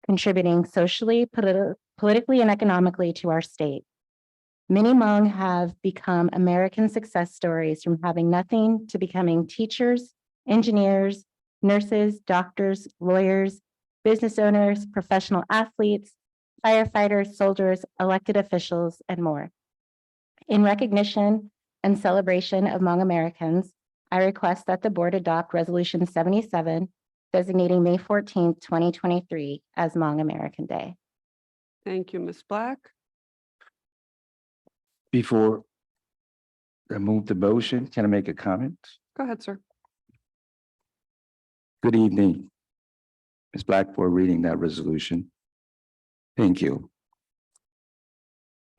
contributing socially, politically, and economically to our state. Many Hmong have become American success stories, from having nothing to becoming teachers, engineers, nurses, doctors, lawyers, business owners, professional athletes, firefighters, soldiers, elected officials, and more. In recognition and celebration of Hmong Americans, I request that the board adopt Resolution 77, designating May 14th, 2023 as Hmong American Day. Thank you, Ms. Black. Before I move the motion, can I make a comment? Go ahead, sir. Good evening, Ms. Black, for reading that resolution. Thank you.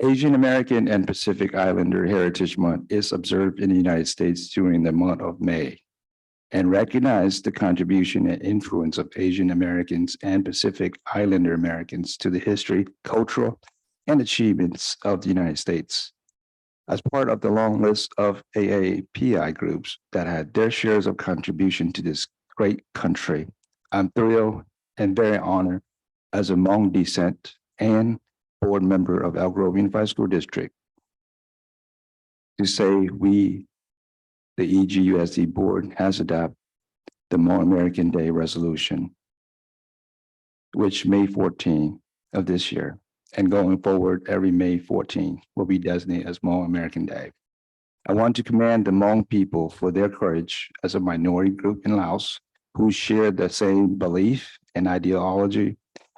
Asian American and Pacific Islander Heritage Month is observed in the United States during the month of May, and recognize the contribution and influence of Asian Americans and Pacific Islander Americans to the history, cultural, and achievements of the United States. As part of the long list of AAPI groups that had their shares of contribution to this great country, I'm thrilled and very honored as a Hmong descent and board member of Elk Grove Unified School District to say we, the EGUSD board, has adopted the Hmong American Day resolution, which May 14 of this year, and going forward, every May 14 will be designated as Hmong American Day. I want to commend the Hmong people for their courage as a minority group in Laos who share the same belief and ideology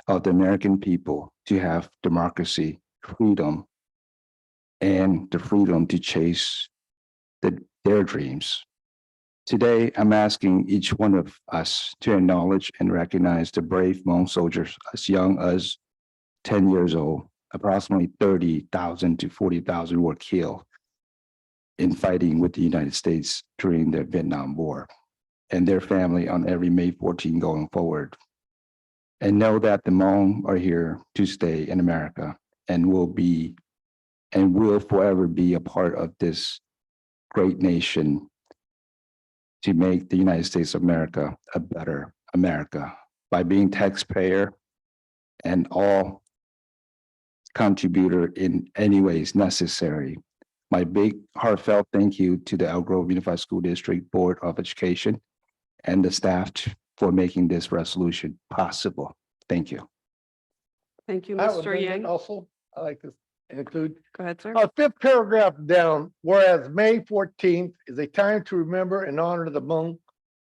of the American people to have democracy, freedom, and the freedom to chase their dreams. Today, I'm asking each one of us to acknowledge and recognize the brave Hmong soldiers as young as 10 years old. Approximately 30,000 to 40,000 were killed in fighting with the United States during the Vietnam War, and their family on every May 14 going forward. And know that the Hmong are here to stay in America and will forever be a part of this great nation to make the United States of America a better America by being taxpayer and all contributor in any ways necessary. My big heartfelt thank you to the Elk Grove Unified School District Board of Education and the staff for making this resolution possible. Thank you. Thank you, I would Mr. make it Yang. Also, I like to include. Go ahead, sir. Fifth paragraph down, whereas May 14th is a time to remember and honor the Hmong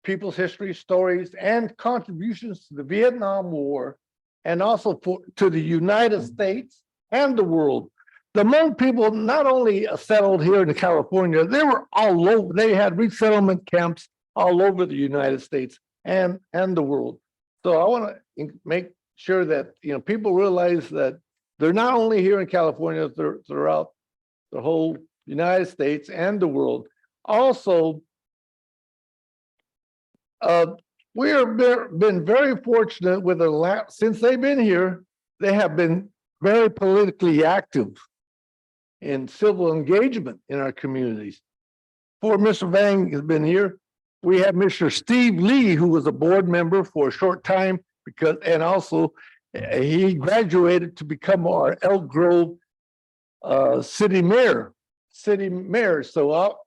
people's history, stories, and contributions to the Vietnam War, and also to the United States and the world. The Hmong people not only settled here in California, they were all over. They had resettlement camps all over the United States and the world. So I want to make sure that, you know, people realize that they're not only here in California, they're throughout the whole United States and the world. Also, we have been very fortunate with since they've been here, they have been very politically active in civil engagement in our communities. Before Mr. Vang has been here, we have Mr. Steve Lee, who was a board member for a short time and also he graduated to become our Elk Grove city mayor. So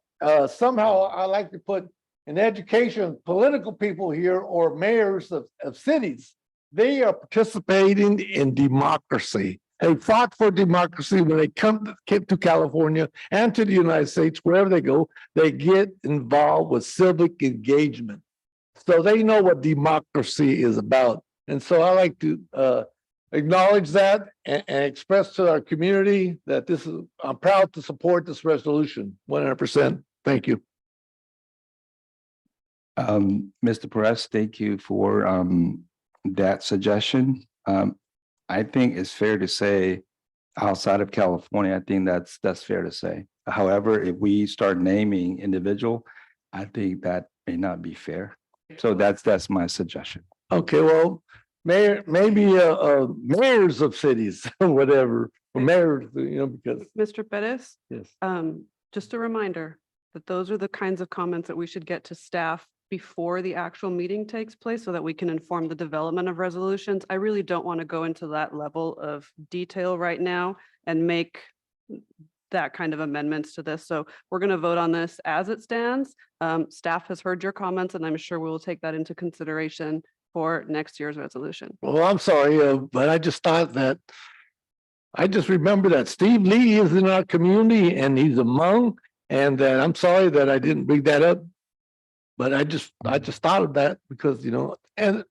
somehow I like to put an education, political people here or mayors of cities. They are participating in democracy. They fought for democracy when they came to California and to the United States, wherever they go, they get involved with civic engagement. So they know what democracy is about. And so I like to acknowledge that and express to our community that I'm proud to support this resolution 100%. Thank you. Mr. Perez, thank you for that suggestion. I think it's fair to say outside of California, I think that's fair to say. However, if we start naming individual, I think that may not be fair. So that's my suggestion. Okay, well, maybe mayors of cities or whatever, or mayors, you know, because. Mr. Perez, Yes. just a reminder that those are the kinds of comments that we should get to staff before the actual meeting takes place so that we can inform the development of resolutions. I really don't want to go into that level of detail right now and make that kind of amendments to this. So we're going to vote on this as it stands. Staff has heard your comments and I'm sure we will take that into consideration for next year's resolution. Well, I'm sorry, but I just remember that Steve Lee is in our community and he's a Hmong, and that I'm sorry that I didn't bring that up. But I just thought of that because, you know, and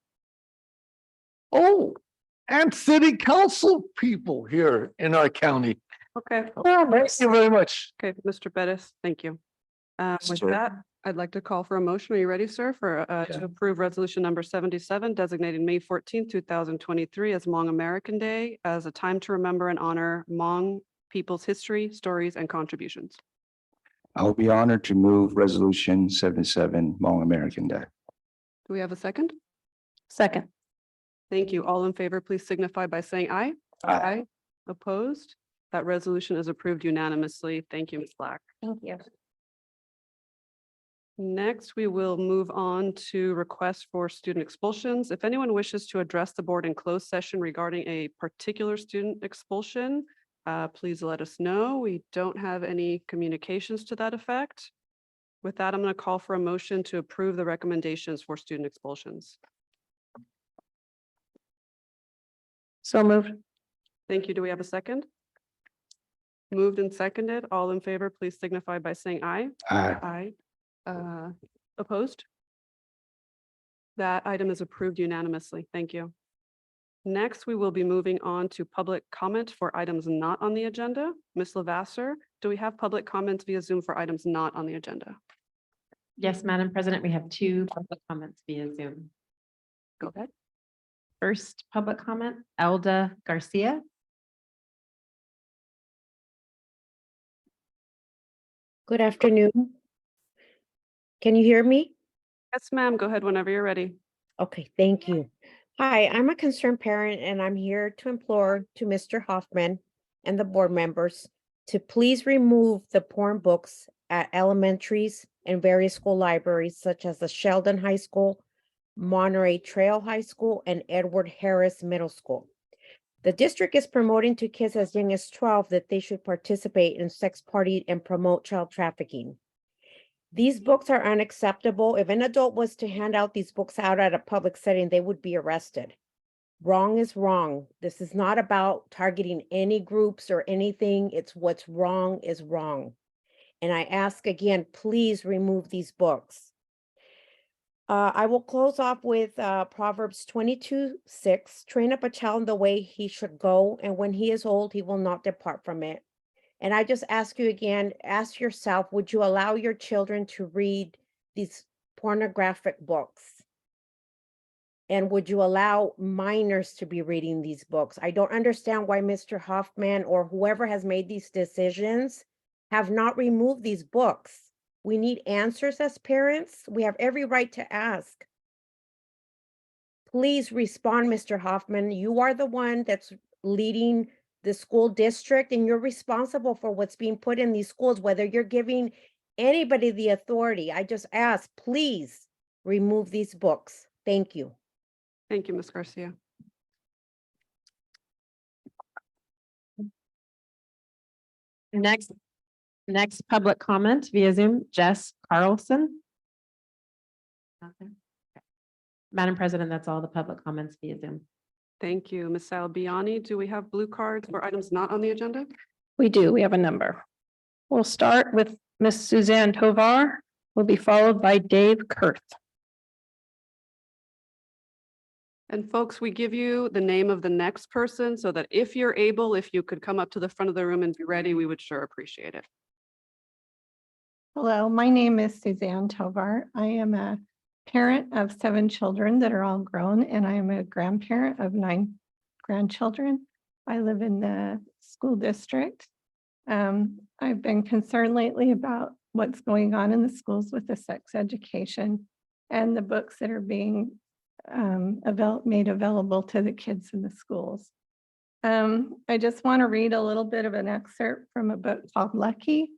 city council people here in our county. Okay. Oh, thank you very much. Okay, Mr. Bettis, thank you. With Sure. that, I'd like to call for a motion. Are you ready, sir, for to approve resolution number 77, designating May 14th, 2023 as Hmong American Day as a time to remember and honor Hmong people's history, stories, and contributions? I will be honored to move resolution 77, Hmong American Day. Do we have a second? Second. Thank you. All in favor, please signify by saying aye. Aye. Opposed? That resolution is approved unanimously. Thank you, Ms. Black. Thank you. Next, we will move on to requests for student expulsions. If anyone wishes to address the board in closed session regarding a particular student expulsion, please let us know. We don't have any communications to that effect. With that, I'm going to call for a motion to approve the recommendations for student expulsions. So moved. Thank you. Do we have a second? Moved and seconded. All in favor, please signify by saying aye. Aye. Aye. Opposed? That item is approved unanimously. Thank you. Next, we will be moving on to public comment for items not on the agenda. Ms. Lavasser, do we have public comments via Zoom for items not on the agenda? Yes, Madam President, we have 2 public comments via Zoom. Go ahead. First public comment, Elda Garcia. Good afternoon. Can you hear me? Yes, ma'am. Go ahead whenever you're ready. Okay, thank you. Hi, I'm a concerned parent and I'm here to implore to Mr. Hoffman and the board members to please remove the porn books at elementaries and various school libraries such as the Sheldon High School, Monterey Trail High School, and Edward Harris Middle School. The district is promoting to kids as young as 12 that they should participate in sex party and promote child trafficking. These books are unacceptable. If an adult was to hand out these books out at a public setting, they would be arrested. Wrong is wrong. This is not about targeting any groups or anything. It's what's wrong is wrong. And I ask again, please remove these books. I will close off with Proverbs 22:6. Train up a child in the way he should go, and when he is old, he will not depart from it. And I just ask you again, ask yourself, would you allow your children to read these pornographic books? And would you allow minors to be reading these books? I don't understand why Mr. Hoffman or whoever has made these decisions have not removed these books. We need answers as parents. We have every right to ask. Please respond, Mr. Hoffman. You are the one that's leading the school district, and you're responsible for what's being put in these schools, whether you're giving anybody the authority. I just ask, please remove these books. Thank you. Thank you, Ms. Garcia. Next public comment via Zoom, Jess Carlson. Not there? Okay. Madam President, that's all the public comments via Zoom. Thank you, Ms. Salbiani. Do we have blue cards for items not on the agenda? We do. We have a number. We'll start with Miss Suzanne Tovar, will be followed by Dave Kurth. And folks, we give you the name of the next person so that if you're able, if you could come up to the front of the room and be ready, we would sure appreciate it. Hello, my name is Suzanne Tovar. I am a parent of 7 children that are all grown, and I am a grandparent of 9 grandchildren. I live in the school district. I've been concerned lately about what's going on in the schools with the sex education and the books that are being made available to the kids in the schools. I just want to read a little bit of an excerpt from a book called Lucky,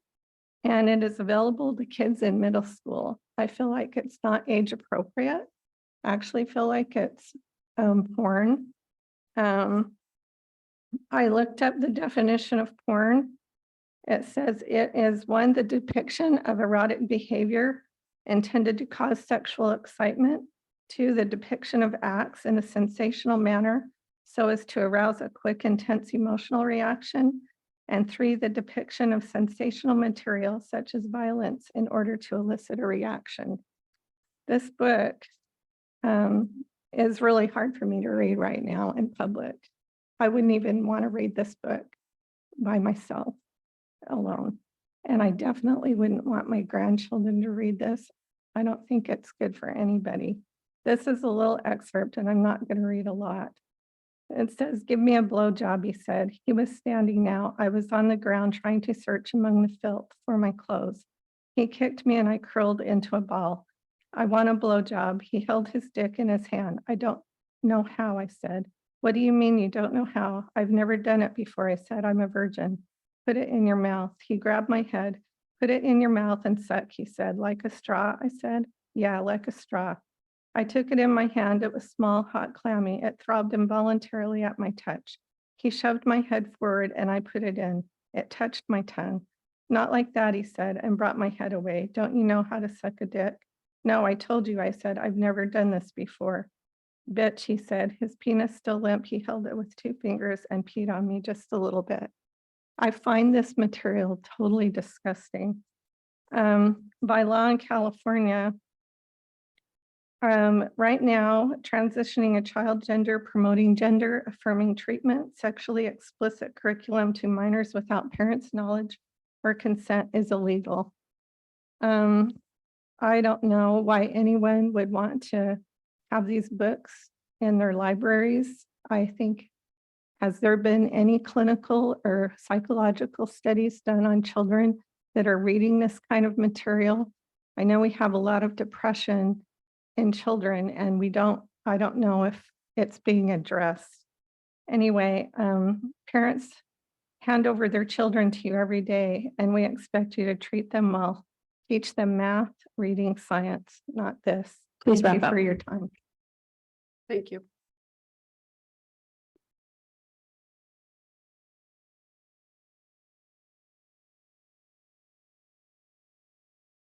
and it is available to kids in middle school. I feel like it's not age appropriate. I actually feel like it's porn. I looked up the definition of porn. It says it is one, the depiction of erotic behavior intended to cause sexual excitement. 2, the depiction of acts in a sensational manner so as to arouse a quick, intense emotional reaction. And 3, the depiction of sensational material such as violence in order to elicit a reaction. This book is really hard for me to read right now in public. I wouldn't even want to read this book by myself alone. And I definitely wouldn't want my grandchildren to read this. I don't think it's good for anybody. This is a little excerpt, and I'm not going to read a lot. It says, "Give me a blowjob," he said. He was standing now. I was on the ground trying to search among the filth for my clothes. He kicked me and I curled into a ball. "I want a blowjob." He held his dick in his hand. "I don't know how," I said. "What do you mean you don't know how?" "I've never done it before," I said. "I'm a virgin." "Put it in your mouth." He grabbed my head. "Put it in your mouth and suck," he said. "Like a straw?" I said. "Yeah, like a straw." I took it in my hand. It was small, hot, clammy. It throbbed involuntarily at my touch. He shoved my head forward and I put it in. It touched my tongue. "Not like that," he said, and brought my head away. "Don't you know how to suck a dick?" "No, I told you," I said. "I've never done this before." "Bitch," he said, his penis still limp. He held it with 2 fingers and peed on me just a little bit. I find this material totally disgusting. By law in California, right now, transitioning a child gender, promoting gender affirming treatment, sexually explicit curriculum to minors without parents' knowledge or consent is illegal. I don't know why anyone would want to have these books in their libraries. I think, has there been any clinical or psychological studies done on children that are reading this kind of material? I know we have a lot of depression in children, and I don't know if it's being addressed. Anyway, parents hand over their children to you every day, and we expect you to treat them well, teach them math, reading, science, not this. Please Thank you wrap up. for your time. Thank you.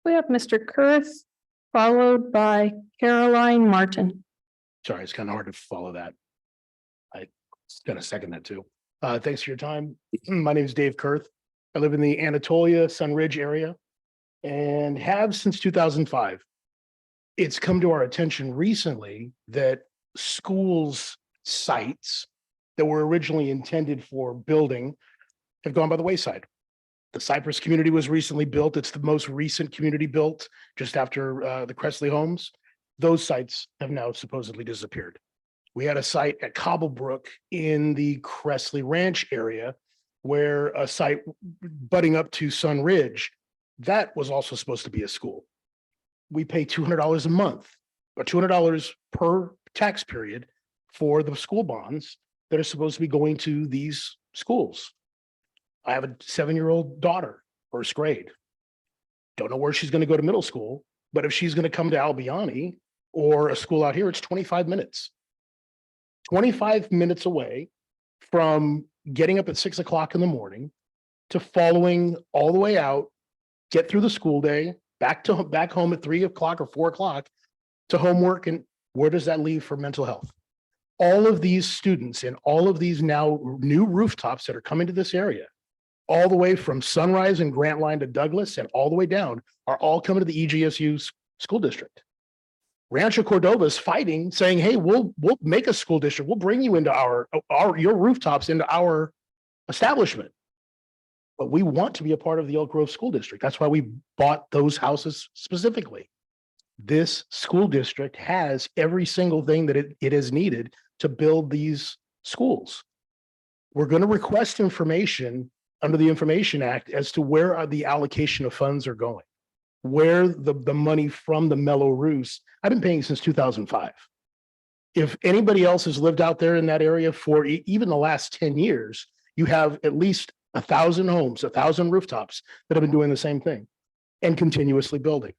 We have Mr. Kurth, followed by Caroline Martin. Sorry, it's kind of hard to follow that. Gonna second that too. Thanks for your time. My name is Dave Kurth. I live in the Anatolia Sunridge area and have since 2005. It's come to our attention recently that schools' sites that were originally intended for building have gone by the wayside. The Cypress community was recently built. It's the most recent community built just after the Cressley homes. Those sites have now supposedly disappeared. We had a site at Cobblebrook in the Cressley Ranch area where a site butting up to Sun Ridge, that was also supposed to be a school. We pay $200 a month or $200 per tax period for the school bonds that are supposed to be going to these schools. I have a 7-year-old daughter, first grade. Don't know where she's going to go to middle school, but if she's going to come to Albiani or a school out here, it's 25 minutes. 25 minutes away from getting up at 6 o'clock in the morning to following all the way out, get through the school day, back home at 3 o'clock or 4 o'clock to homework. And where does that leave for mental health? All of these students and all of these now new rooftops that are coming to this area, all the way from Sunrise and Grant Line to Douglas and all the way down, are all coming to the EGSU school district. Rancho Cordova is fighting, saying, hey, we'll make a school district. We'll bring you into your rooftops into our establishment. But we want to be a part of the Elk Grove School District. That's why we bought those houses specifically. This school district has every single thing that it is needed to build these schools. We're going to request information under the Information Act as to where the allocation of funds are going, where the money from the Mello-Roos. I've been paying since 2005. If anybody else has lived out there in that area for even the last 10 years, you have at least 1,000 homes, 1,000 rooftops that have been doing the same thing and continuously building.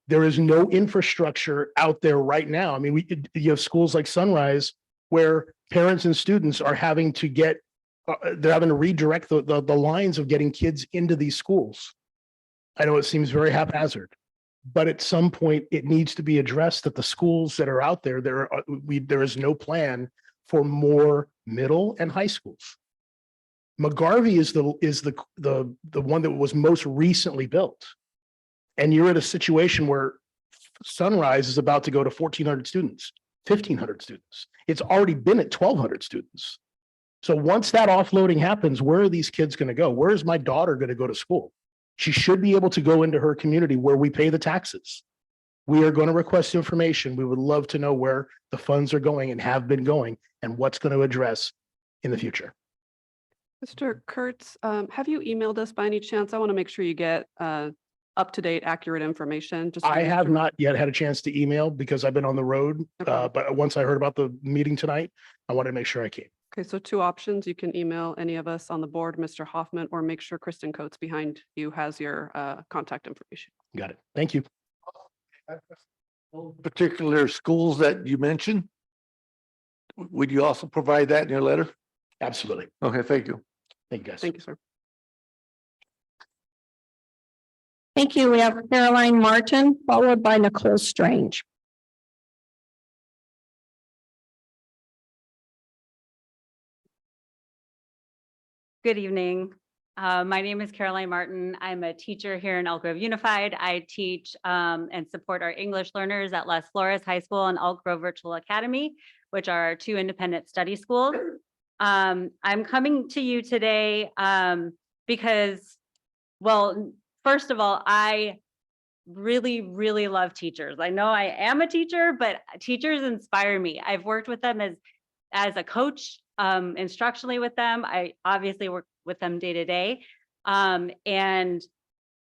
There is no infrastructure out there right now. I mean, you have schools like Sunrise where parents and students are having to they're having to redirect the lines of getting kids into these schools. I know it seems very haphazard, but at some point it needs to be addressed that the schools that are out there, there is no plan for more middle and high schools. McGarvey is the one that was most recently built. And you're in a situation where Sunrise is about to go to 1,400 students, 1,500 students. It's already been at 1,200 students. So once that offloading happens, where are these kids going to go? Where is my daughter going to go to school? She should be able to go into her community where we pay the taxes. We are going to request information. We would love to know where the funds are going and have been going and what's going to address in the future. Mr. Kurtz, have you emailed us by any chance? I want to make sure you get up-to-date, accurate information. I have not yet had a chance to email because I've been on the road. Okay. But once I heard about the meeting tonight, I wanted to make sure I came. Okay, so 2 options. You can email any of us on the board, Mr. Hoffman, or make sure Kristen Coates behind you has your contact information. Got it. Thank you. Particular schools that you mentioned, would you also provide that in your letter? Absolutely. Okay, thank you. Thank you, guys. Thank you, sir. Thank you. We have Caroline Martin, followed by Nicole Strange. Good evening. My name is Caroline Martin. I'm a teacher here in Elk Grove Unified. I teach and support our English learners at Las Flores High School and Elk Grove Virtual Academy, which are 2 independent study schools. I'm coming to you today because, well, first of all, I really, really love teachers. I know I am a teacher, but teachers inspire me. I've worked with them as a coach, instructionally with them. I obviously work with them day to day. And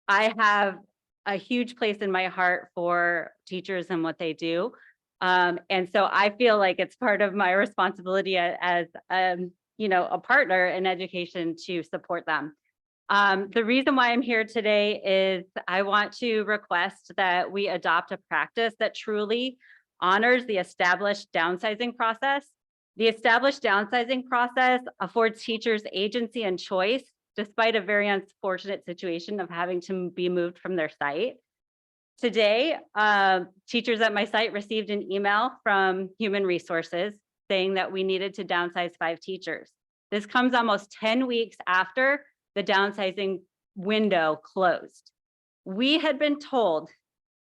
I have a huge place in my heart for teachers and what they do. And so I feel like it's part of my responsibility as a partner in education to support them. The reason why I'm here today is I want to request that we adopt a practice that truly honors the established downsizing process. The established downsizing process affords teachers agency and choice, despite a very unfortunate situation of having to be moved from their site. Today, teachers at my site received an email from Human Resources saying that we needed to downsize 5 teachers. This comes almost 10 weeks after the downsizing window closed. We had been told,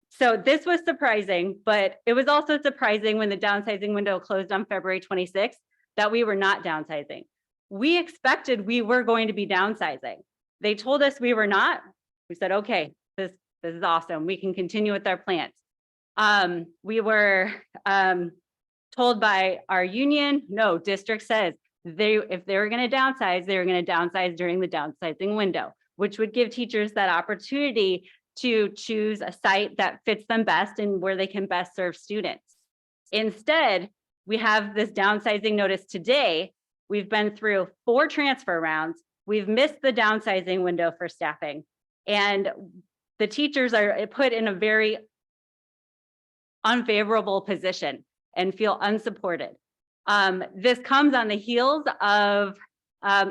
so this was surprising, but it was also surprising when the downsizing window closed on February 26th that we were not downsizing. We expected we were going to be downsizing. They told us we were not. We said, okay, this is awesome. We can continue with our plans. We were told by our union, no, district says if they were going to downsize, they were going to downsize during the downsizing window, which would give teachers that opportunity to choose a site that fits them best and where they can best serve students. Instead, we have this downsizing notice today. We've been through 4 transfer rounds. We've missed the downsizing window for staffing, and the teachers are put in a very unfavorable position and feel unsupported. This comes on the heels of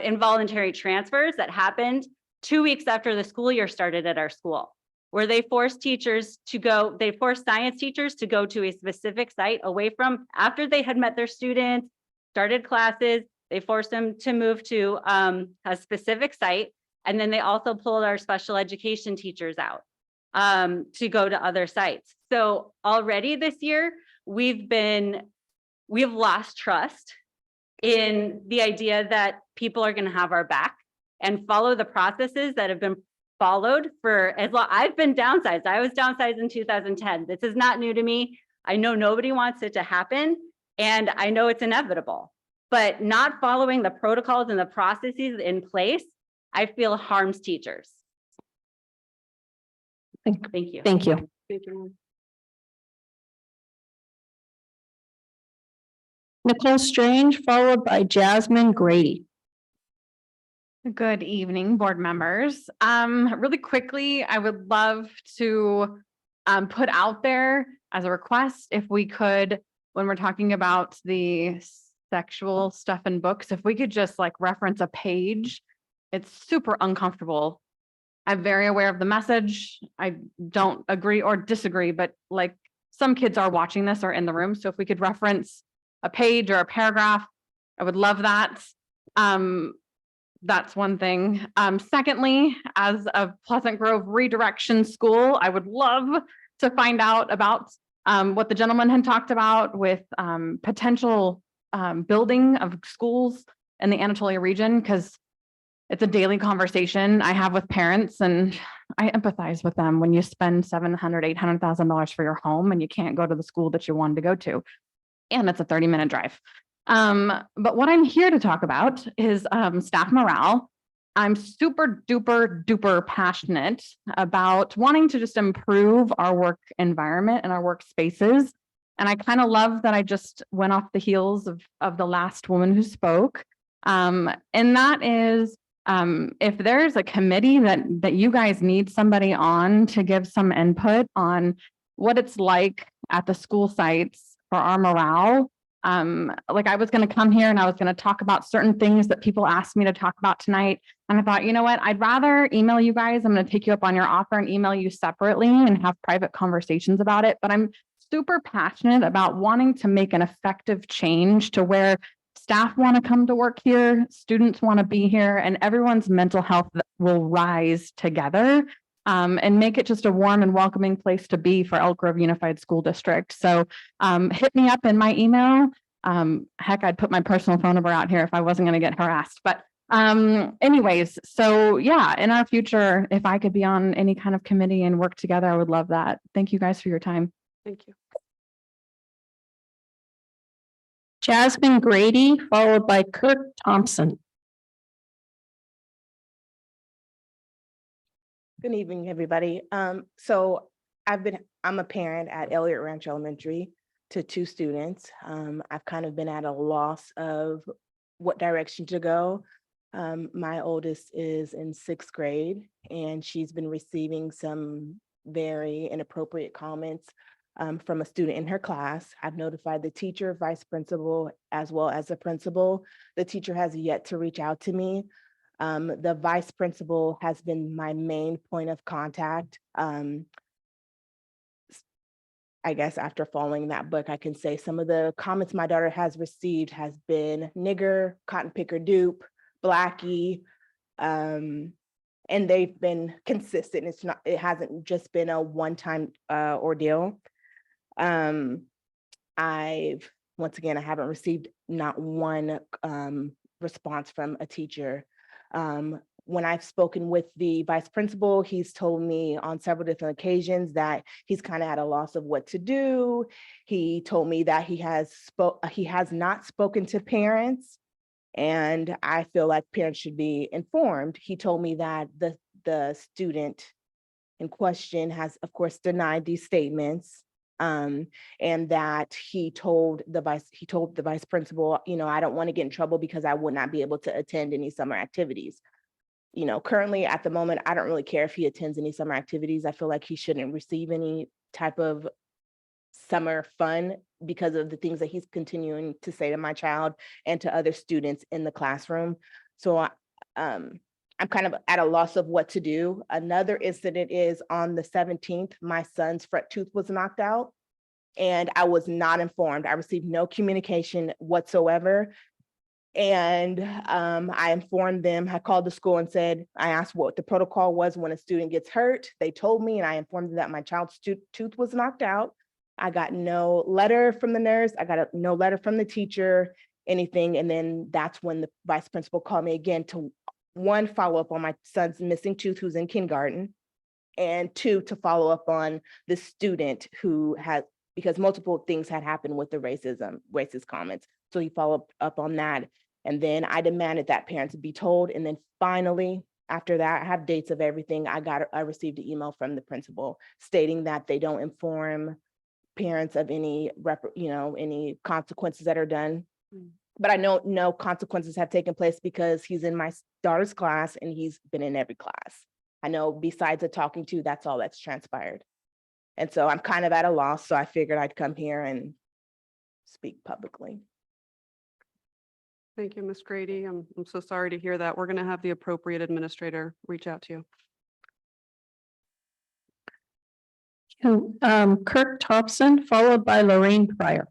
involuntary transfers that happened 2 weeks after the school year started at our school, where they forced teachers to go, they forced science teachers to go to a specific site away from, after they had met their students, started classes, they forced them to move to a specific site. And then they also pulled our special education teachers out to go to other sites. So already this year, we've lost trust in the idea that people are going to have our back and follow the processes that have been followed for as long. I've been downsized. I was downsized in 2010. This is not new to me. I know nobody wants it to happen, and I know it's inevitable, but not following the protocols and the processes in place, I feel harms teachers. Thank you. Thank you. Nicole Strange, followed by Jasmine Grady. Good evening, board members. Really quickly, I would love to put out there as a request, if we could, when we're talking about the sexual stuff in books, if we could just like reference a page. It's super uncomfortable. I'm very aware of the message. I don't agree or disagree, but like some kids are watching this or in the room. So if we could reference a page or a paragraph, I would love that. That's one thing. Secondly, as a Pleasant Grove redirection school, I would love to find out about what the gentleman had talked about with potential building of schools in the Anatolia region, because it's a daily conversation I have with parents, and I empathize with them when you spend $700,000, $800,000 for your home and you can't go to the school that you wanted to go to, and it's a 30-minute drive. But what I'm here to talk about is staff morale. I'm super duper passionate about wanting to just improve our work environment and our work spaces. And I kind of love that I just went off the heels of the last woman who spoke. And that is, if there's a committee that you guys need somebody on to give some input on what it's like at the school sites for our morale. Like I was going to come here and I was going to talk about certain things that people asked me to talk about tonight. And I thought, you know what, I'd rather email you guys. I'm going to take you up on your offer and email you separately and have private conversations about it. But I'm super passionate about wanting to make an effective change to where staff want to come to work here, students want to be here, and everyone's mental health will rise together. And make it just a warm and welcoming place to be for Elk Grove Unified School District. So hit me up in my email. Heck, I'd put my personal phone number out here if I wasn't going to get harassed. But anyways, so yeah, in our future, if I could be on any kind of committee and work together, I would love that. Thank you guys for your time. Thank you. Jasmine Grady, followed by Kirk Thompson. Good evening, everybody. So I'm a parent at Elliott Ranch Elementary to 2 students. I've kind of been at a loss of what direction to go. My oldest is in 6th grade, and she's been receiving some very inappropriate comments from a student in her class. I've notified the teacher, vice principal, as well as the principal. The teacher has yet to reach out to me. The vice principal has been my main point of contact. I guess after following that book, I can say some of the comments my daughter has received has been nigger, cotton picker dupe, blackie, and they've been consistent. It hasn't just been a one-time ordeal. Once again, I haven't received not one response from a teacher. When I've spoken with the vice principal, he's told me on several different occasions that he's kind of at a loss of what to do. He told me that he has not spoken to parents, and I feel like parents should be informed. He told me that the student in question has, of course, denied these statements. And that he told the vice principal, I don't want to get in trouble because I would not be able to attend any summer activities. Currently at the moment, I don't really care if he attends any summer activities. I feel like he shouldn't receive any type of summer fun because of the things that he's continuing to say to my child and to other students in the classroom. So I'm kind of at a loss of what to do. Another incident is on the 17th, my son's front tooth was knocked out and I was not informed. I received no communication whatsoever. And I informed them, I called the school and said, I asked what the protocol was when a student gets hurt. They told me, and I informed them that my child's tooth was knocked out. I got no letter from the nurse. I got no letter from the teacher, anything. And then that's when the vice principal called me again to, one, follow up on my son's missing tooth who's in kindergarten, and two, to follow up on the student who had, because multiple things had happened with the racist comments. So he followed up on that. And then I demanded that parents be told. And then finally, after that, I have dates of everything. I received an email from the principal stating that they don't inform parents of any consequences that are done. But I know no consequences have taken place because he's in my daughter's class and he's been in every class. I know besides the talking to, that's all that's transpired. And so I'm kind of at a loss. So I figured I'd come here and speak publicly. Thank you, Ms. Grady. I'm so sorry to hear that. We're going to have the appropriate administrator reach out to you. Kirk Thompson, followed by Lorraine Pryor.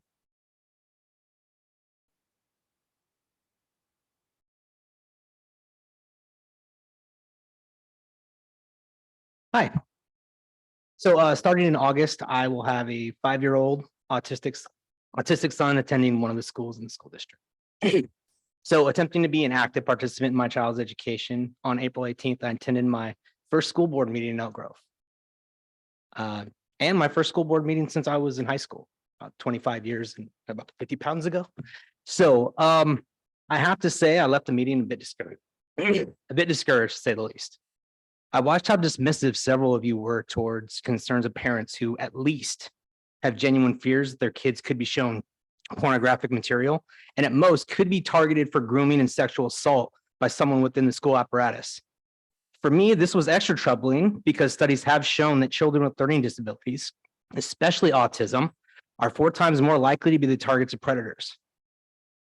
Hi. So starting in August, I will have a 5-year-old autistic son attending one of the schools in the school district. So attempting to be an active participant in my child's education, on April 18th, I attended my first school board meeting in Elk Grove. And my first school board meeting since I was in high school, about 25 years and about 50 pounds ago. So I have to say I left the meeting a bit discouraged, to say the least. I watched how dismissive several of you were towards concerns of parents who at least have genuine fears that their kids could be shown pornographic material, and at most could be targeted for grooming and sexual assault by someone within the school apparatus. For me, this was extra troubling because studies have shown that children with learning disabilities, especially autism, are 4 times more likely to be the targets of predators.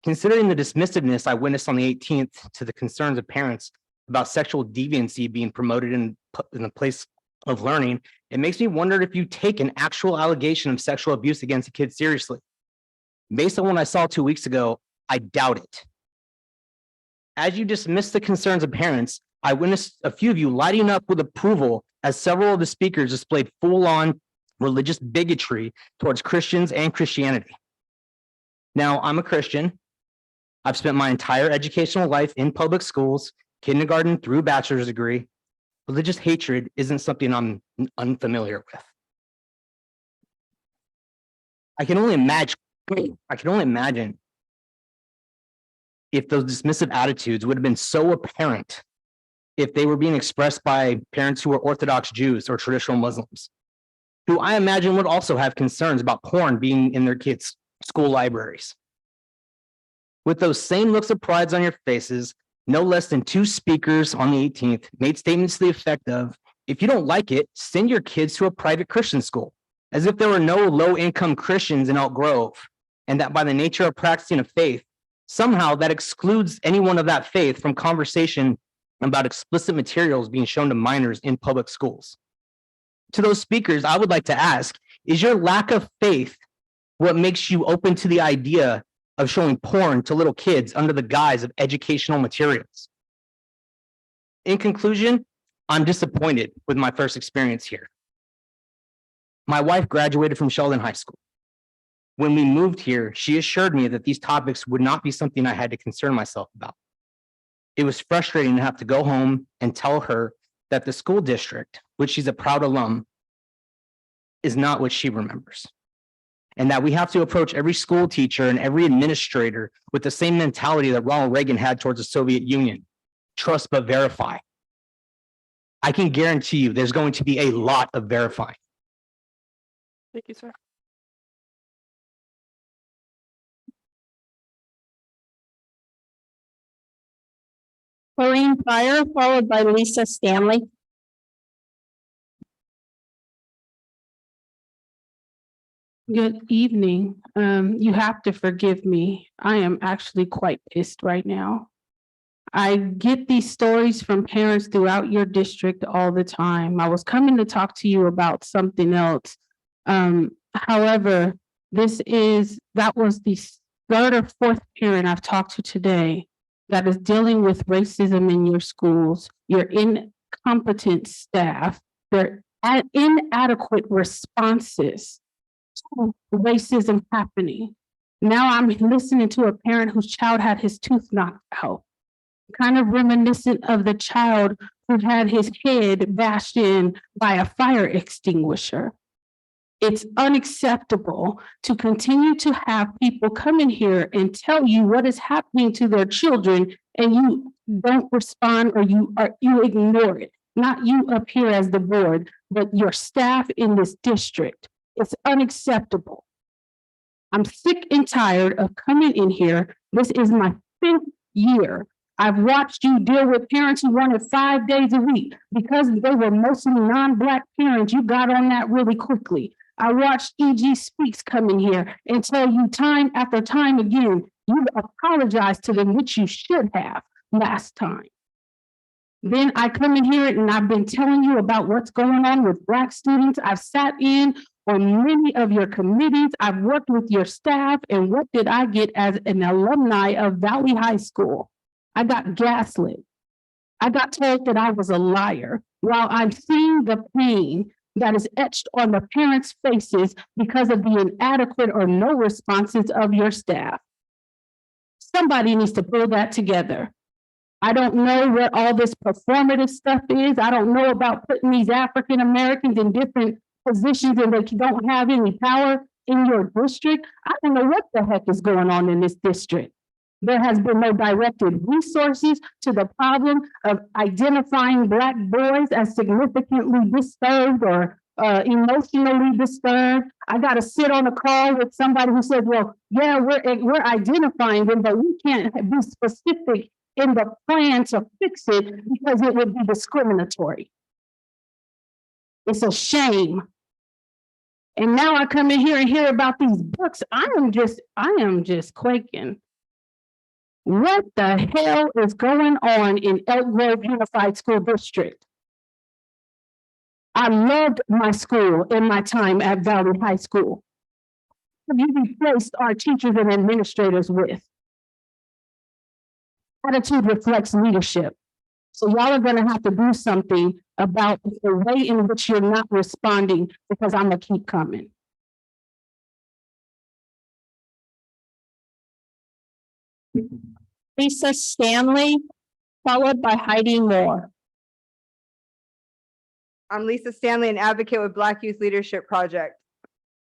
Considering the dismissiveness I witnessed on the 18th to the concerns of parents about sexual deviancy being promoted in the place of learning, it makes me wonder if you take an actual allegation of sexual abuse against a kid seriously. Based on what I saw 2 weeks ago, I doubt it. As you dismiss the concerns of parents, I witnessed a few of you lighting up with approval as several of the speakers displayed full-on religious bigotry towards Christians and Christianity. Now, I'm a Christian. I've spent my entire educational life in public schools, kindergarten through bachelor's degree. Religious hatred isn't something I'm unfamiliar with. I can only imagine if those dismissive attitudes would have been so apparent if they were being expressed by parents who are Orthodox Jews or traditional Muslims, who I imagine would also have concerns about porn being in their kids' school libraries. With those same looks of pride on your faces, no less than 2 speakers on the 18th made statements to the effect of, if you don't like it, send your kids to a private Christian school, as if there were no low-income Christians in Elk Grove, and that by the nature of practicing a faith, somehow that excludes anyone of that faith from conversation about explicit materials being shown to minors in public schools. To those speakers, I would like to ask, Is your lack of faith what makes you open to the idea of showing porn to little kids under the guise of educational materials? In conclusion, I'm disappointed with my first experience here. My wife graduated from Sheldon High School. When we moved here, she assured me that these topics would not be something I had to concern myself about. It was frustrating to have to go home and tell her that the school district, which she's a proud alum, is not what she remembers. And that we have to approach every school teacher and every administrator with the same mentality that Ronald Reagan had towards the Soviet Union: trust but verify. I can guarantee you there's going to be a lot of verifying. Thank you, sir. Maureen Pryor, followed by Lisa Stanley. Good evening. You have to forgive me. I am actually quite pissed right now. I get these stories from parents throughout your district all the time. I was coming to talk to you about something else. However, that was the third or fourth parent I've talked to today that is dealing with racism in your schools, your incompetent staff, their inadequate responses to racism happening. Now I'm listening to a parent whose child had his tooth knocked out, kind of reminiscent of the child who had his head bashed in by a fire extinguisher. It's unacceptable to continue to have people come in here and tell you what is happening to their children, and you don't respond, or you ignore it. Not you up here as the board, but your staff in this district. It's unacceptable. I'm sick and tired of coming in here. This is my 5th year. I've watched you deal with parents who wanted 5 days a week. Because they were mostly non-Black parents, you got on that really quickly. I watched EG Speaks come in here and tell you time after time again, you apologized to them, which you should have last time. Then I come in here and I've been telling you about what's going on with Black students. I've sat in on many of your committees. I've worked with your staff. And what did I get as an alumni of Valley High School? I got gaslit. I got told that I was a liar while I'm seeing the pain that is etched on the parents' faces because of the inadequate or no responses of your staff. Somebody needs to pull that together. I don't know what all this performative stuff is. I don't know about putting these African Americans in different positions and they don't have any power in your district. I don't know what the heck is going on in this district. There has been no directed resources to the problem of identifying Black boys as significantly disturbed or emotionally disturbed. I got to sit on a call with somebody who said, well, yeah, we're identifying them, but we can't be specific in the plan to fix it because it would be discriminatory. It's a shame. And now I come in here and hear about these books. I am just quaking. What the hell is going on in Elk Grove Unified School District? I loved my school in my time at Valley High School. What have you replaced our teachers and administrators with? Attitude reflects leadership. So y'all are gonna have to do something about the way in which you're not responding, because I'm gonna keep coming. Lisa Stanley, followed by Heidi Moore. I'm Lisa Stanley, an advocate with Black Youth Leadership Project.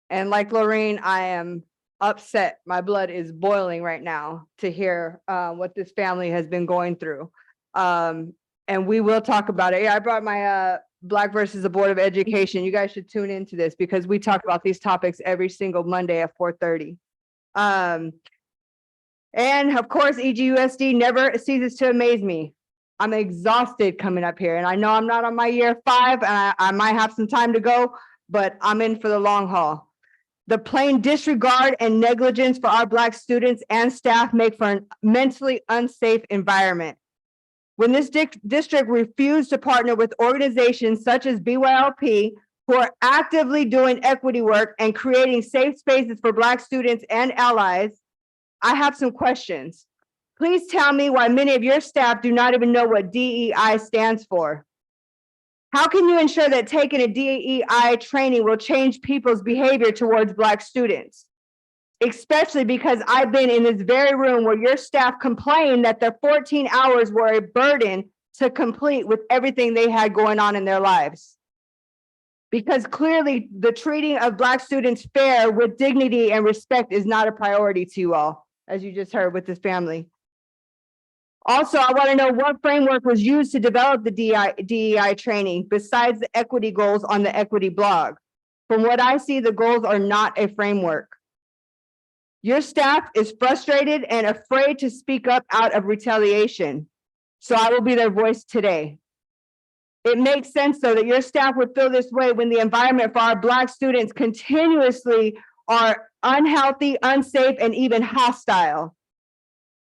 And like Lorraine, I am upset. My blood is boiling right now to hear what this family has been going through. And we will talk about it. Yeah, I brought my Black versus the Board of Education. You guys should tune into this because we talk about these topics every single Monday at 4:30. And of course, EGUSD never ceases to amaze me. I'm exhausted coming up here, and I know I'm not on my year 5 and I might have some time to go, but I'm in for the long haul. The plain disregard and negligence for our Black students and staff make for a mentally unsafe environment. When this district refused to partner with organizations such as BYLP, who are actively doing equity work and creating safe spaces for Black students and allies, I have some questions. Please tell me why many of your staff do not even know what DEI stands for. How can you ensure that taking a DEI training will change people's behavior towards Black students? Especially because I've been in this very room where your staff complained that their 14 hours were a burden to complete with everything they had going on in their lives. Because clearly the treating of Black students fair with dignity and respect is not a priority to you all, as you just heard with this family. Also, I want to know what framework was used to develop the DEI training besides the equity goals on the equity blog. From what I see, the goals are not a framework. Your staff is frustrated and afraid to speak up out of retaliation. So I will be their voice today. It makes sense, though, that your staff would feel this way when the environment for our Black students continuously are unhealthy, unsafe, and even hostile.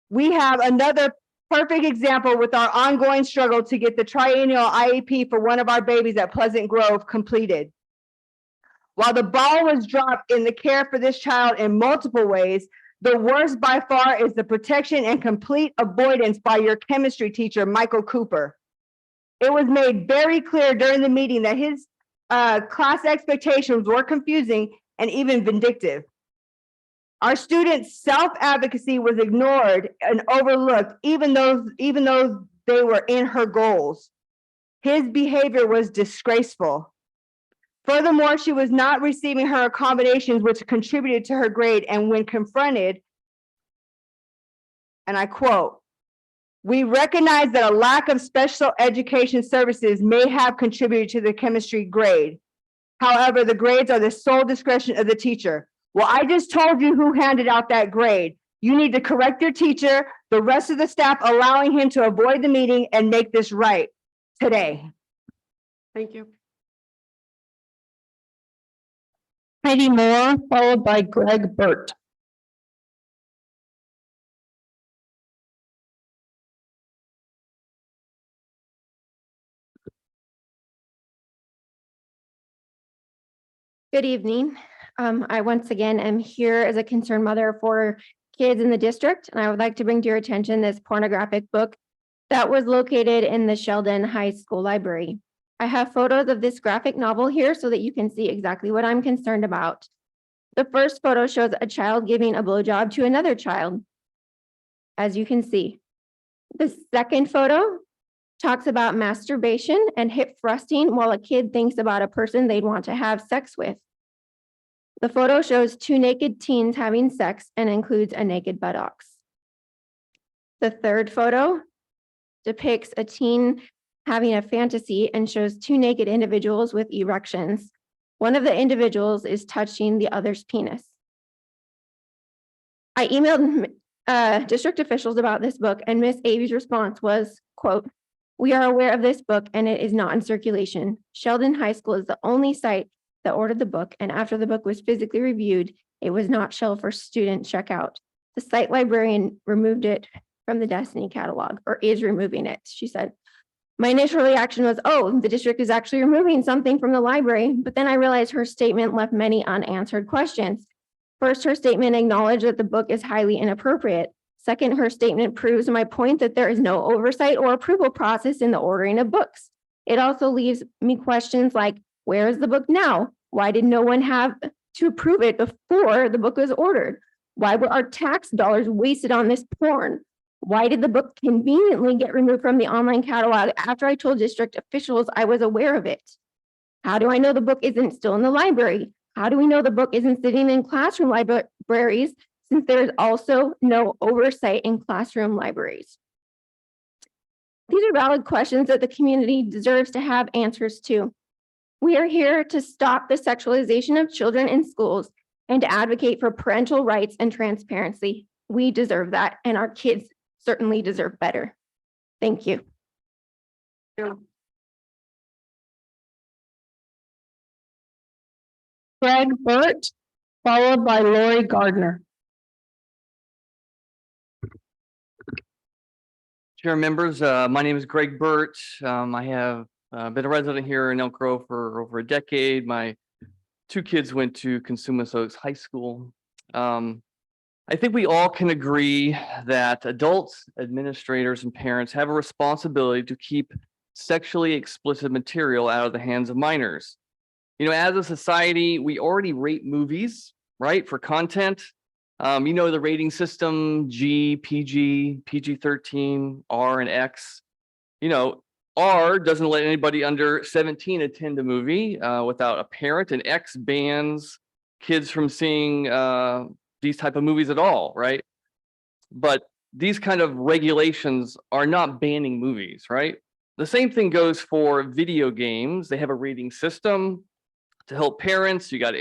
We have another perfect example with our ongoing struggle to get the triennial IEP for one of our babies at Pleasant Grove completed. While the ball was dropped in the care for this child in multiple ways, the worst by far is the protection and complete avoidance by your chemistry teacher, Michael Cooper. It was made very clear during the meeting that his class expectations were confusing and even vindictive. Our students' self-advocacy was ignored and overlooked, even though they were in her goals. His behavior was disgraceful. Furthermore, she was not receiving her accommodations, which contributed to her grade. And when confronted, and I quote, "We recognize that a lack of special education services may have contributed to the chemistry grade. However, the grades are the sole discretion of the teacher." Well, I just told you who handed out that grade. You need to correct your teacher, the rest of the staff allowing him to avoid the meeting and make this right today. Thank you. Heidi Moore, followed by Greg Burt. Good evening. I once again am here as a concerned mother for kids in the district, and I would like to bring to your attention this pornographic book that was located in the Sheldon High School Library. I have photos of this graphic novel here so that you can see exactly what I'm concerned about. The first photo shows a child giving a blowjob to another child, as you can see. The second photo talks about masturbation and hip thrusting while a kid thinks about a person they'd want to have sex with. The photo shows two naked teens having sex and includes a naked buttocks. The third photo depicts a teen having a fantasy and shows two naked individuals with erections. One of the individuals is touching the other's penis. I emailed district officials about this book, and Miss Avy's response was, quote, "We are aware of this book and it is not in circulation. Sheldon High School is the only site that ordered the book, and after the book was physically reviewed, it was not shelved for student checkout. The site librarian removed it from the Destiny catalog, or is removing it," she said. My initial reaction was, oh, the district is actually removing something from the library, but then I realized her statement left many unanswered questions. First, her statement acknowledged that the book is highly inappropriate. Second, her statement proves my point that there is no oversight or approval process in the ordering of books. It also leaves me questions like, where is the book now? Why did no one have to approve it before the book was ordered? Why were our tax dollars wasted on this porn? Why did the book conveniently get removed from the online catalog after I told district officials I was aware of it? How do I know the book isn't still in the library? How do we know the book isn't sitting in classroom libraries, since there is also no oversight in classroom libraries? These are valid questions that the community deserves to have answers to. We are here to stop the sexualization of children in schools and to advocate for parental rights and transparency. We deserve that, and our kids certainly deserve better. Thank you. Greg Burt, followed by Lori Gardner. Chair members, my name is Greg Burt. I have Been a resident here in Elk Grove for over a decade. My two kids went to Consumnes Oaks High School. I think we all can agree that adults, administrators, and parents have a responsibility to keep sexually explicit material out of the hands of minors. You know, as a society, we already rate movies, right, for content. You know, the rating system, G, PG, PG-13, R, and X. You know, R doesn't let anybody under 17 attend a movie without a parent, and X bans kids from seeing these type of movies at all, right? But these kind of regulations are not banning movies, right? The same thing goes for video games. They have a rating system to help parents. You got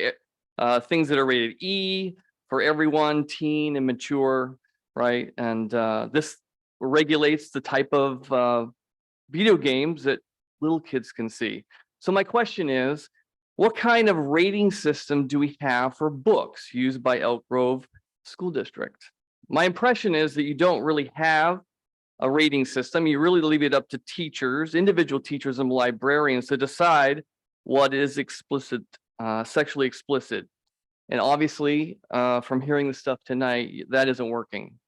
things that are rated E for everyone, teen and mature, right? And this regulates the type of video games that little kids can see. So my question is, what kind of rating system do we have for books used by Elk Grove School District? My impression is that you don't really have a rating system. You really leave it up to teachers, individual teachers and librarians to decide what is explicit, sexually explicit. And obviously, from hearing the stuff tonight, that isn't working.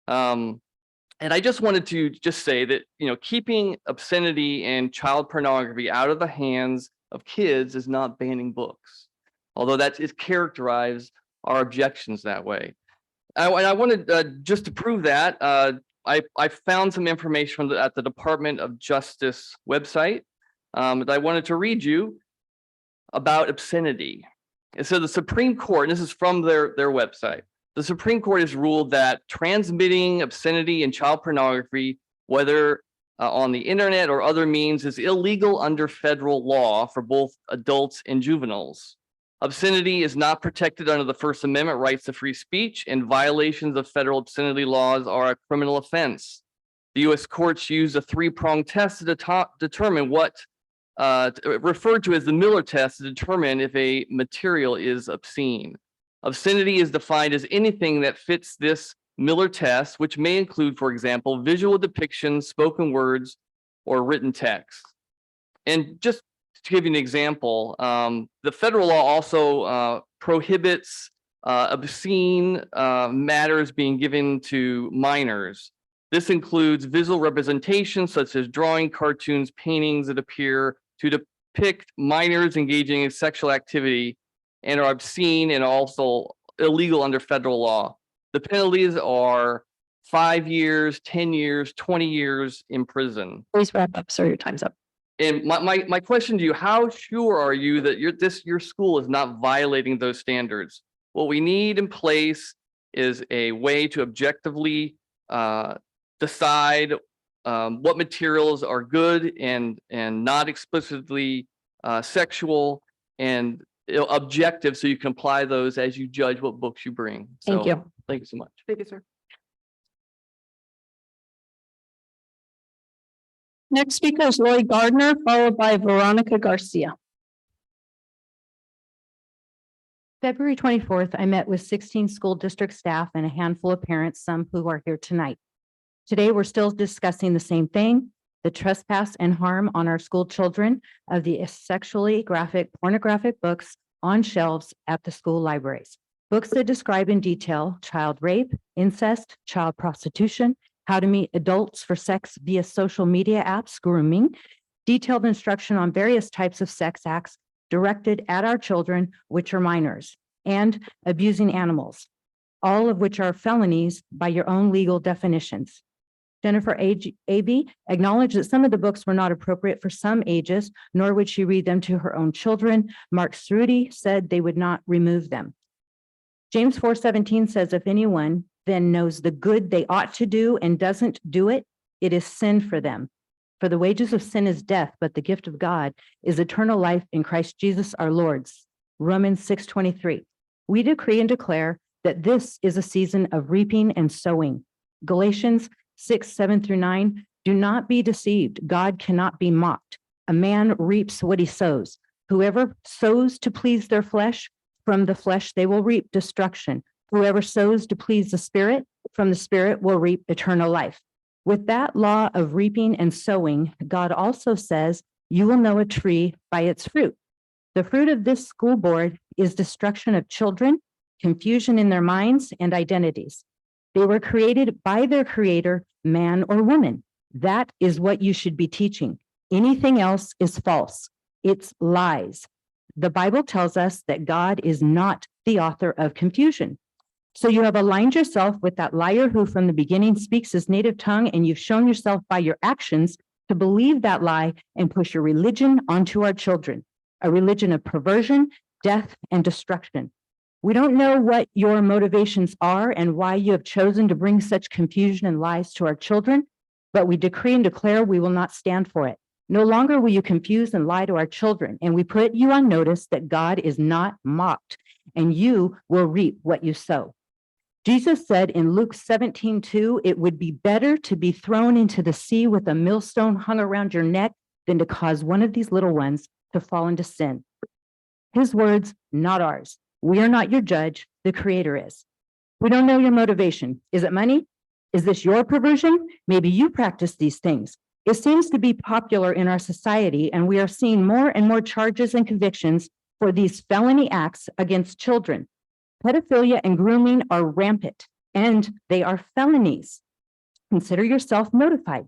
And I just wanted to just say that, you know, keeping obscenity and child pornography out of the hands of kids is not banning books, although that is characterized our objections that way. And I wanted just to prove that, I found some information at the Department of Justice website that I wanted to read you about obscenity. And so the Supreme Court, and this is from their website, the Supreme Court has ruled that transmitting obscenity and child pornography, whether on the internet or other means, is illegal under federal law for both adults and juveniles. Obscenity is not protected under the First Amendment rights to free speech, and violations of federal obscenity laws are a criminal offense. The U.S. courts use a three-pronged test to determine what referred to as the Miller test to determine if a material is obscene. Obscenity is defined as anything that fits this Miller test, which may include, for example, visual depictions, spoken words, or written text. And just to give you an example, the federal law also prohibits obscene matters being given to minors. This includes visual representations such as drawing, cartoons, paintings that appear to depict minors engaging in sexual activity and are obscene and also illegal under federal law. The penalties are 5 years, 10 years, 20 years in prison. Please wrap up, sir. Your time's up. And my question to you, how sure are you that your school is not violating those standards? What we need in place is a way to objectively decide what materials are good and not explicitly sexual, and objective, so you can apply those as you judge what books you bring. Thank So, you. thank you so much. Thank you, sir. Next speaker is Lori Gardner, followed by Veronica Garcia. February 24th, I met with 16 school district staff and a handful of parents, some who are here tonight. Today, we're still discussing the same thing, the trespass and harm on our school children of the sexually graphic, pornographic books on shelves at the school libraries. Books that describe in detail child rape, incest, child prostitution, how to meet adults for sex via social media apps, grooming, detailed instruction on various types of sex acts directed at our children, which are minors, and abusing animals, all of which are felonies by your own legal definitions. Jennifer Aby acknowledged that some of the books were not appropriate for some ages, nor would she read them to her own children. Mark Cerruti said they would not remove them. James 4:17 says, if anyone then knows the good they ought to do and doesn't do it, it is sin for them. For the wages of sin is death, but the gift of God is eternal life in Christ Jesus our Lord. Romans 6:23. We decree and declare that this is a season of reaping and sowing. Galatians 6:7-9. Do not be deceived. God cannot be mocked. A man reaps what he sows. Whoever sows to please their flesh, from the flesh they will reap destruction. Whoever sows to please the Spirit, from the Spirit will reap eternal life. With that law of reaping and sowing, God also says You will know a tree by its fruit. The fruit of this school board is destruction of children, confusion in their minds and identities. They were created by their creator, man or woman. That is what you should be teaching. Anything else is false. It's lies. The Bible tells us that God is not the author of confusion. So you have aligned yourself with that liar who from the beginning speaks his native tongue, and you've shown yourself by your actions to believe that lie and push your religion onto our children, a religion of perversion, death, and destruction. We don't know what your motivations are and why you have chosen to bring such confusion and lies to our children, but we decree and declare we will not stand for it. No longer will you confuse and lie to our children, and we put you on notice that God is not mocked, and you will reap what you sow. Jesus said in Luke 17:2, it would be better to be thrown into the sea with a millstone hung around your neck than to cause one of these little ones to fall into sin. His words, not ours. We are not your judge, the Creator is. We don't know your motivation. Is it money? Is this your perversion? Maybe you practice these things. It seems to be popular in our society, and we are seeing more and more charges and convictions for these felony acts against children. Pedophilia and grooming are rampant, and they are felonies. Consider yourself notified.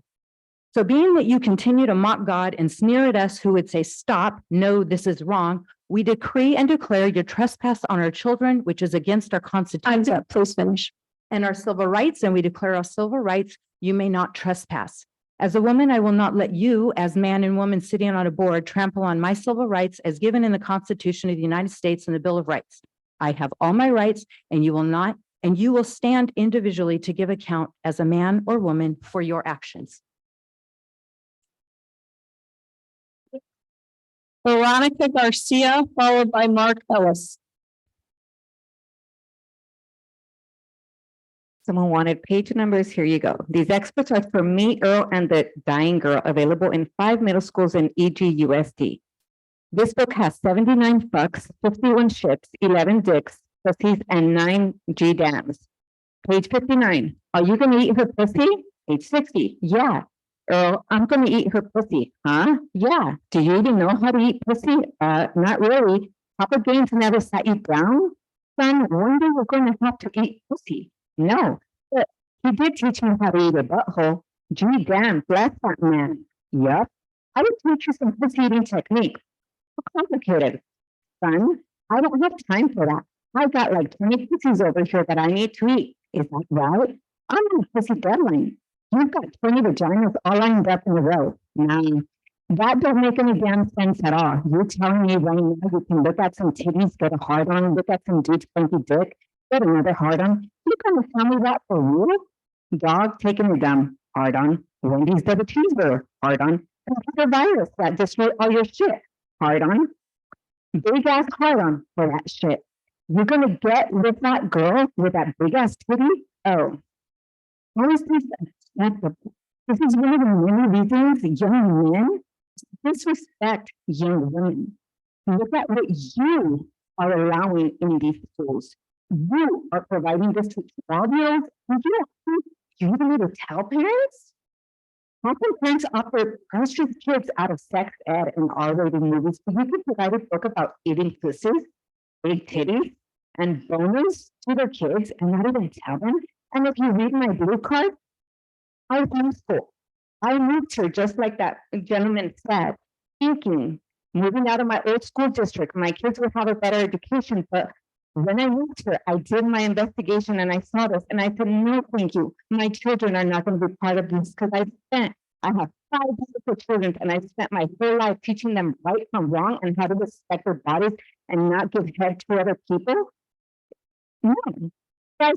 So being that you continue to mock God and sneer at us who would say, stop, no, this is wrong, we decree and declare your trespass on our children, which is against our Constitution. Please finish. And our civil rights, and we declare our civil rights, you may not trespass. As a woman, I will not let you, as man and woman sitting on a board, trample on my civil rights as given in the Constitution of the United States and the Bill of Rights. I have all my rights, and you will not, and you will stand individually to give account as a man or woman for your actions. Veronica Garcia, followed by Mark Ellis. Someone wanted page numbers. Here you go. These experts are for Me, Earl, and the Dying Girl, available in 5 middle schools in EGUSD. This book has 79 fucks, 51 ships, 11 dicks, pussies, and 9 G-dams. Page 59. Are you gonna eat her pussy? Page 60. Yeah. Earl, I'm gonna eat her pussy. Huh? Yeah. Do you even know how to eat pussy? Not really. Papa Gaines never sat you down? Son, one day we're gonna have to eat pussy. No, but he did teach me how to eat a butthole. Gee, damn, bless that man. Yup. I would teach you some pussy eating technique. How complicated. Son, I don't have time for that. I've got like 20 pussies over here that I need to eat. Is that right? I'm on a pussy deadline. You've got 20 vaginas all lined up in a row. Nah, that don't make any damn sense at all. You're telling me right now you can look at some titties, get a hard on, look at some dude's funky dick, get another hard on. You gonna tell me that for real? Dog taking a dumb hard on. Wendy's double cheeseburger hard on. Computer virus that destroyed all your shit hard on. Big ass hard on for that shit. You're gonna get with that girl with that big ass titty? Oh, how is this acceptable? This is one of the many reasons young men disrespect young women. Look at what you are allowing in these schools. You are providing this to 12-year-olds. You don't need to tell parents? How can parents offer precious kids out of sex ed and R-rated movies, but you can provide a book about eating pussies, big titties, and boners to their kids and not even tell them? And if you read my blue card, I homeschool. I moved here just like that gentleman said, thinking, moving out of my old school district, my kids would have a better education. But when I moved here, I did my investigation and I saw this and I said, no, thank you. My children are not going to be part of this because I have 5 beautiful children and I spent my whole life teaching them right from wrong and how to respect their bodies and not give head to other people. No, guys,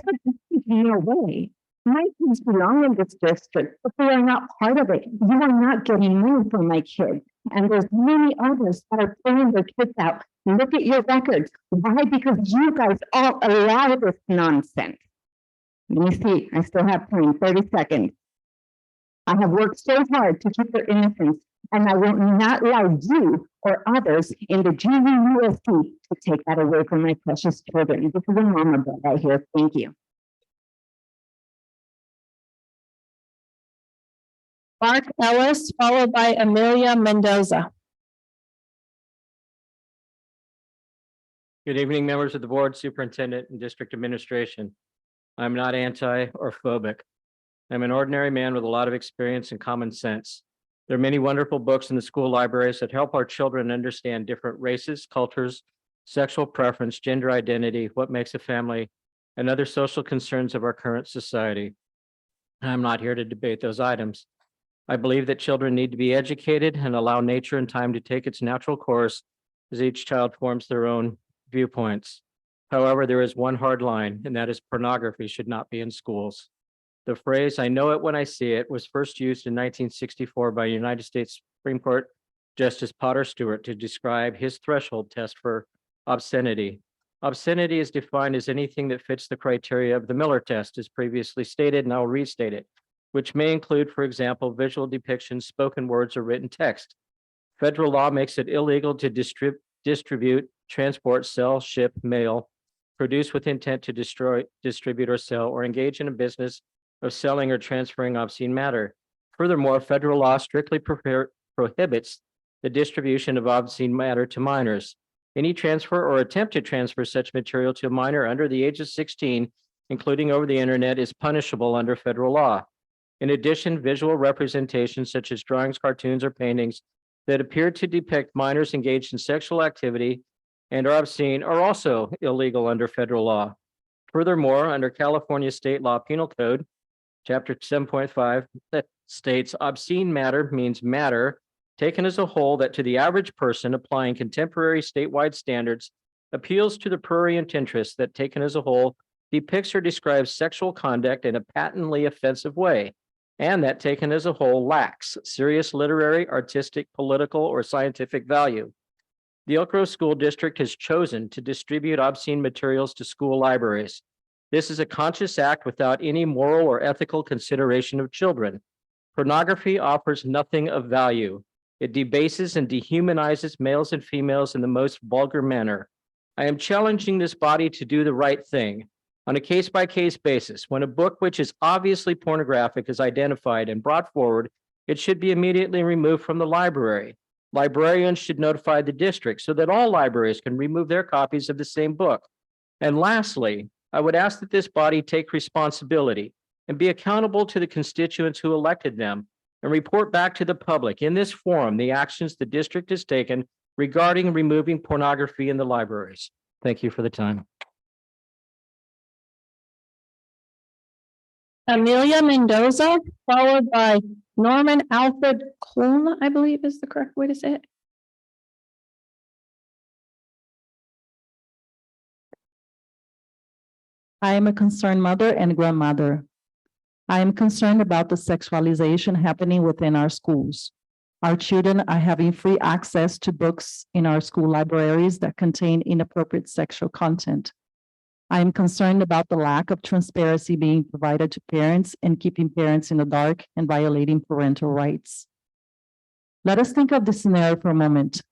no way. My kids belong in this district, but they are not part of it. You are not getting money from my kids. And there's many others that are pulling their kids out. Look at your records. Why? Because you guys all allow this nonsense. Let me see. I still have time, 30 seconds. I have worked so hard to keep their innocence, and I will not allow you or others in the GUSD to take that away from my precious children. This is a mama bear right here. Thank you. Mark Ellis, followed by Amelia Mendoza. Good evening, members of the board, superintendent, and district administration. I'm not anti or phobic. I'm an ordinary man with a lot of experience and common sense. There are many wonderful books in the school libraries that help our children understand different races, cultures, sexual preference, gender identity, what makes a family, and other social concerns of our current society. I'm not here to debate those items. I believe that children need to be educated and allow nature and time to take its natural course as each child forms their own viewpoints. However, there is one hard line, and that is pornography should not be in schools. The phrase, "I know it when I see it," was first used in 1964 by United States Supreme Court Justice Potter Stewart to describe his threshold test for obscenity. Obscenity is defined as anything that fits the criteria of the Miller test, as previously stated, and I'll restate it, which may include, for example, visual depictions, spoken words, or written text. Federal law makes it illegal to distribute, transport, sell, ship, mail, produce with intent to destroy, distribute, or sell, or engage in a business of selling or transferring obscene matter. Furthermore, federal law strictly prohibits the distribution of obscene matter to minors. Any transfer or attempt to transfer such material to a minor under the age of 16, including over the internet, is punishable under federal law. In addition, visual representations such as drawings, cartoons, or paintings that appear to depict minors engaged in sexual activity and are obscene are also illegal under federal law. Furthermore, under California State Law Penal Code, Chapter 7.5, that states obscene matter means matter taken as a whole that to the average person applying contemporary statewide standards appeals to the prurient interest that taken as a whole depicts or describes sexual conduct in a patently offensive way, and that taken as a whole lacks serious literary, artistic, political, or scientific value. The Elk Grove School District has chosen to distribute obscene materials to school libraries. This is a conscious act without any moral or ethical consideration of children. Pornography offers nothing of value. It debases and dehumanizes males and females in the most vulgar manner. I am challenging this body to do the right thing. On a case-by-case basis, when a book which is obviously pornographic is identified and brought forward, it should be immediately removed from the library. Librarians should notify the district so that all libraries can remove their copies of the same book. And lastly, I would ask that this body take responsibility and be accountable to the constituents who elected them and report back to the public in this forum the actions the district has taken regarding removing pornography in the libraries. Thank you for the time. Amelia Mendoza, followed by Norman Alfred Klum, I believe is the correct way to say it. I am a concerned mother and grandmother. I am concerned about the sexualization happening within our schools. Our children are having free access to books in our school libraries that contain inappropriate sexual content. I am concerned about the lack of transparency being provided to parents and keeping parents in the dark and violating parental rights. Let us think of this scenario for a moment.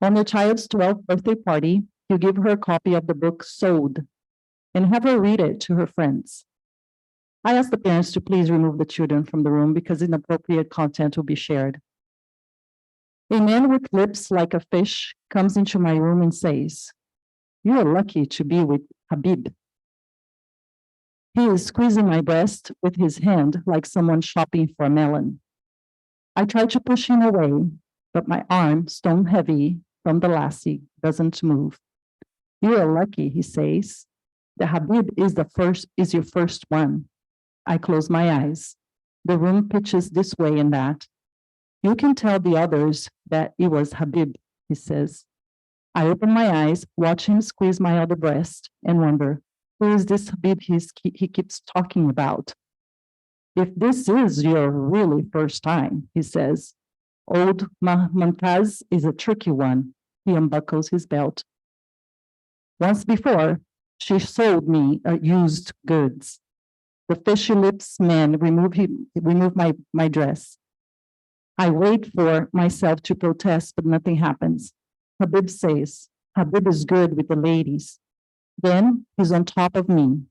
On your child's 12th birthday party, you give her a copy of the book Sold and have her read it to her friends. I ask the parents to please remove the children from the room because inappropriate content will be shared. A man with lips like a fish comes into my room and says, "You are lucky to be with Habib." He is squeezing my breast with his hand like someone shopping for a melon. I try to push him away, but my arm, stone heavy from the lassie, doesn't move. "You are lucky," he says. "The Habib is your first one." I close my eyes. The room pitches this way and that. "You can tell the others that it was Habib," he says. I open my eyes, watch him squeeze my other breast, and wonder, who is this Habib he keeps talking about? "If this is your really first time," he says, "Old Mumtaz is a tricky one." He unbuckles his belt. "Once before, she sold me used goods." The fishy lips man remove my dress. I wait for myself to protest, but nothing happens. Habib says, "Habib is good with the ladies." Then he's on top of me,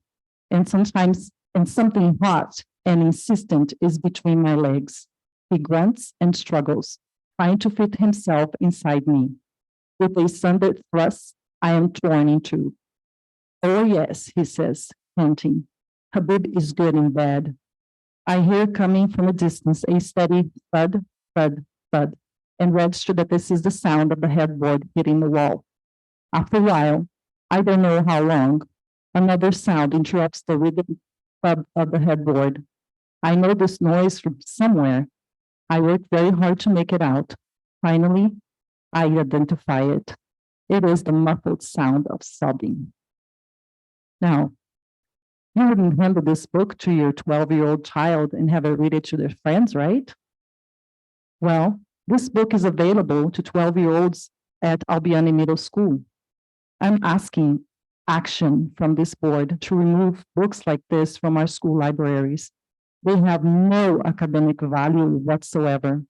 and something hot and insistent is between my legs. He grunts and struggles, trying to fit himself inside me. With a sundered thrust, I am torn in two. Oh yes, he says, panting. Habib is good in bed. I hear coming from a distance a steady thud, thud, thud, and register that this is the sound of the headboard hitting the wall. After a while, I don't know how long, another sound interrupts the rhythm thud of the headboard. I know this noise from somewhere. I work very hard to make it out. Finally, I identify it. It is the muffled sound of sobbing. Now, you wouldn't hand this book to your 12-year-old child and have it read it to their friends, right? Well, this book is available to 12-year-olds at Albiani Middle School. I'm asking action from this board to remove books like this from our school libraries. They have no academic value whatsoever.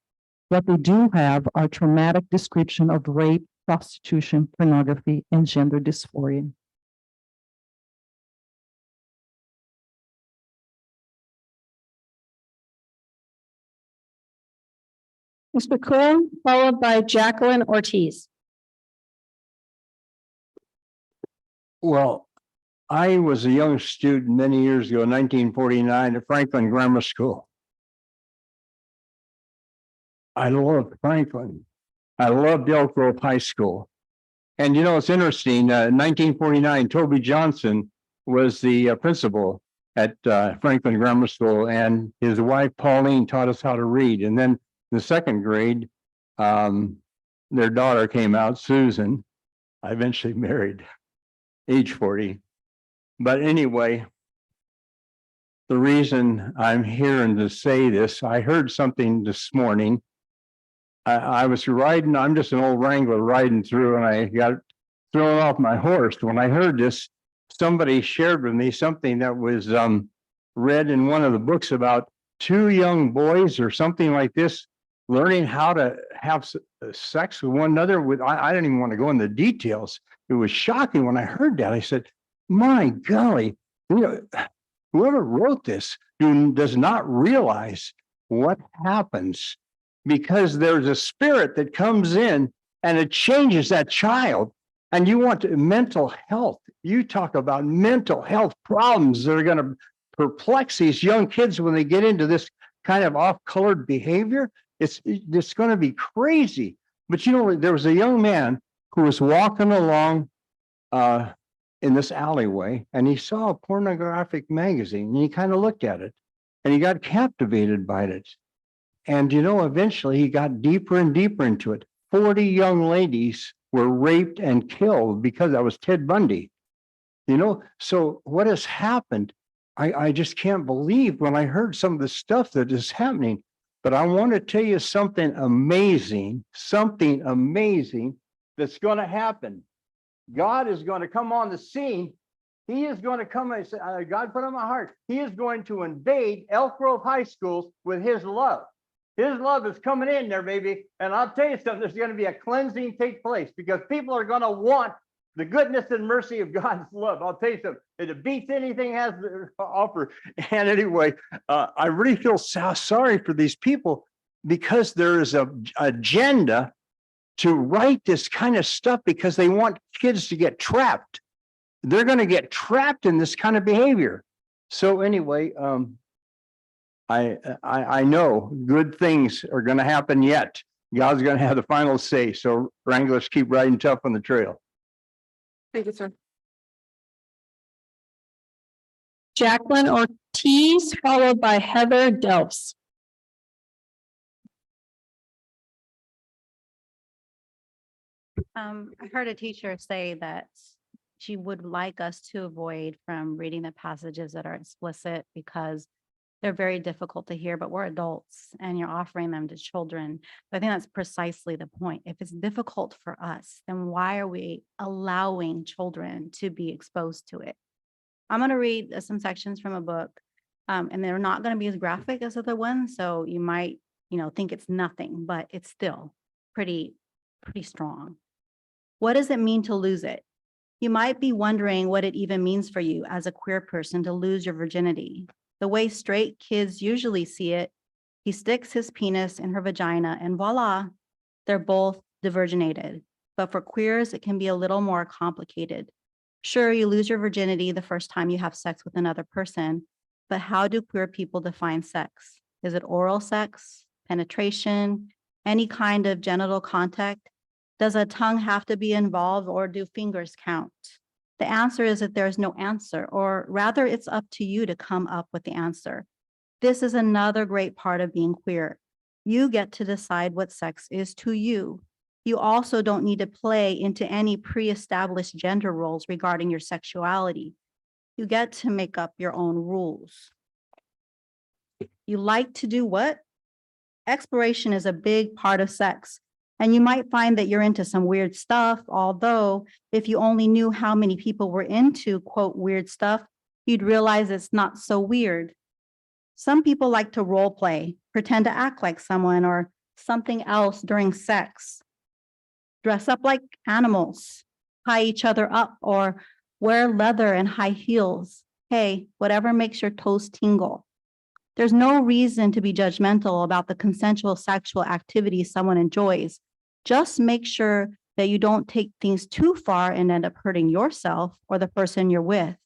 What they do have are traumatic description of rape, prostitution, pornography, and gender dysphoria. Mr. Coon, followed by Jacqueline Ortiz. Well, I was a young student many years ago, 1949, at Franklin Grammar School. I loved Franklin. I loved Elk Grove High School. And you know, it's interesting, 1949, Toby Johnson was the principal at Franklin Grammar School, and his wife Pauline taught us how to read. And then in the second grade, their daughter came out, Susan. I eventually married, age 40. But anyway, the reason I'm hearing to say this, I heard something this morning. I was riding, I'm just an old Wrangler riding through, and I got thrown off my horse. When I heard this, somebody shared with me something that was read in one of the books about two young boys or something like this, learning how to have sex with one another. I didn't even want to go into the details. It was shocking when I heard that. I said, my golly, whoever wrote this does not realize what happens, because there's a spirit that comes in and it changes that child. And you want mental health. You talk about mental health problems that are going to perplex these young kids when they get into this kind of off-colored behavior. It's going to be crazy. But you know, there was a young man who was walking along in this alleyway, and he saw a pornographic magazine, and he kind of looked at it, and he got captivated by it. And you know, eventually he got deeper and deeper into it. 40 young ladies were raped and killed because that was Ted Bundy. You know, so what has happened? I just can't believe when I heard some of the stuff that is happening. But I want to tell you something amazing that's going to happen. God is going to come on the scene. He is going to come, God put on my heart, he is going to invade Elk Grove High Schools with his love. His love is coming in there, baby. And I'll tell you something, there's going to be a cleansing take place, because people are going to want the goodness and mercy of God's love. I'll tell you something, it beats anything has to offer. And anyway, I really feel sorry for these people, because there is an agenda to write this kind of stuff because they want kids to get trapped. They're going to get trapped in this kind of behavior. So anyway, I know good things are going to happen yet. God's going to have the final say. So Wranglers, keep riding tough on the trail. Thank you, sir. Jacqueline Ortiz, followed by Heather Delps. I heard a teacher say that she would like us to avoid from reading the passages that are explicit because they're very difficult to hear, but we're adults and you're offering them to children. But I think that's precisely the point. If it's difficult for us, then why are we allowing children to be exposed to it? I'm going to read some sections from a book, and they're not going to be as graphic as other ones. So you might, think it's nothing, but it's still pretty strong. What does it mean to lose it? You might be wondering what it even means for you as a queer person to lose your virginity. The way straight kids usually see it, he sticks his penis in her vagina and voila, they're both diverginated. But for queers, it can be a little more complicated. Sure, you lose your virginity the first time you have sex with another person, but how do queer people define sex? Is it oral sex, penetration, any kind of genital contact? Does a tongue have to be involved or do fingers count? The answer is that there's no answer, or rather it's up to you to come up with the answer. This is another great part of being queer. You get to decide what sex is to you. You also don't need to play into any pre-established gender roles regarding your sexuality. You get to make up your own rules. You like to do what? Exploration is a big part of sex, and you might find that you're into some weird stuff, although if you only knew how many people were into, quote, weird stuff, you'd realize it's not so weird. Some people like to role play, pretend to act like someone or something else during sex. Dress up like animals, tie each other up, or wear leather and high heels. Hey, whatever makes your toes tingle. There's no reason to be judgmental about the consensual sexual activity someone enjoys. Just make sure that you don't take things too far and end up hurting yourself or the person you're with.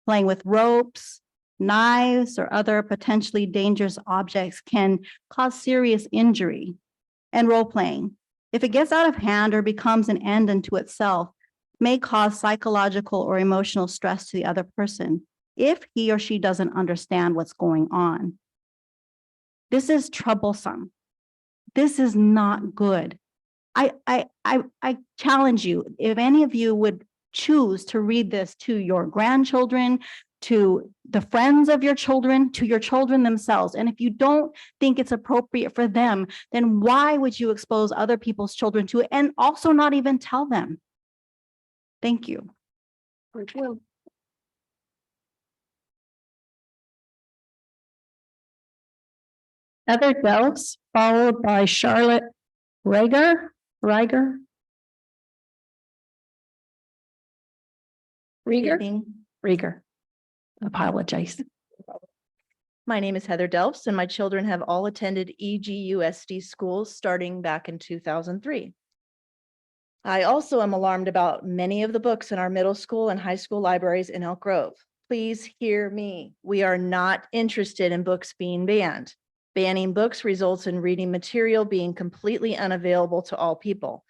Playing with ropes, knives, or other potentially dangerous objects can cause serious injury. And role-playing, if it gets out of hand or becomes an end unto itself, may cause psychological or emotional stress to the other person if he or she doesn't understand what's going on. This is troublesome. This is not good. I challenge you, if any of you would choose to read this to your grandchildren, to the friends of your children, to your children themselves. And if you don't think it's appropriate for them, then why would you expose other people's children to it and also not even tell them? Thank you. Heather Delps, followed by Charlotte Rieger. Apologize. My name is Heather Delps, and my children have all attended EGUSD schools starting back in 2003. I also am alarmed about many of the books in our middle school and high school libraries in Elk Grove. Please hear me. We are not interested in books being banned. Banning books results in reading material being completely unavailable to all people.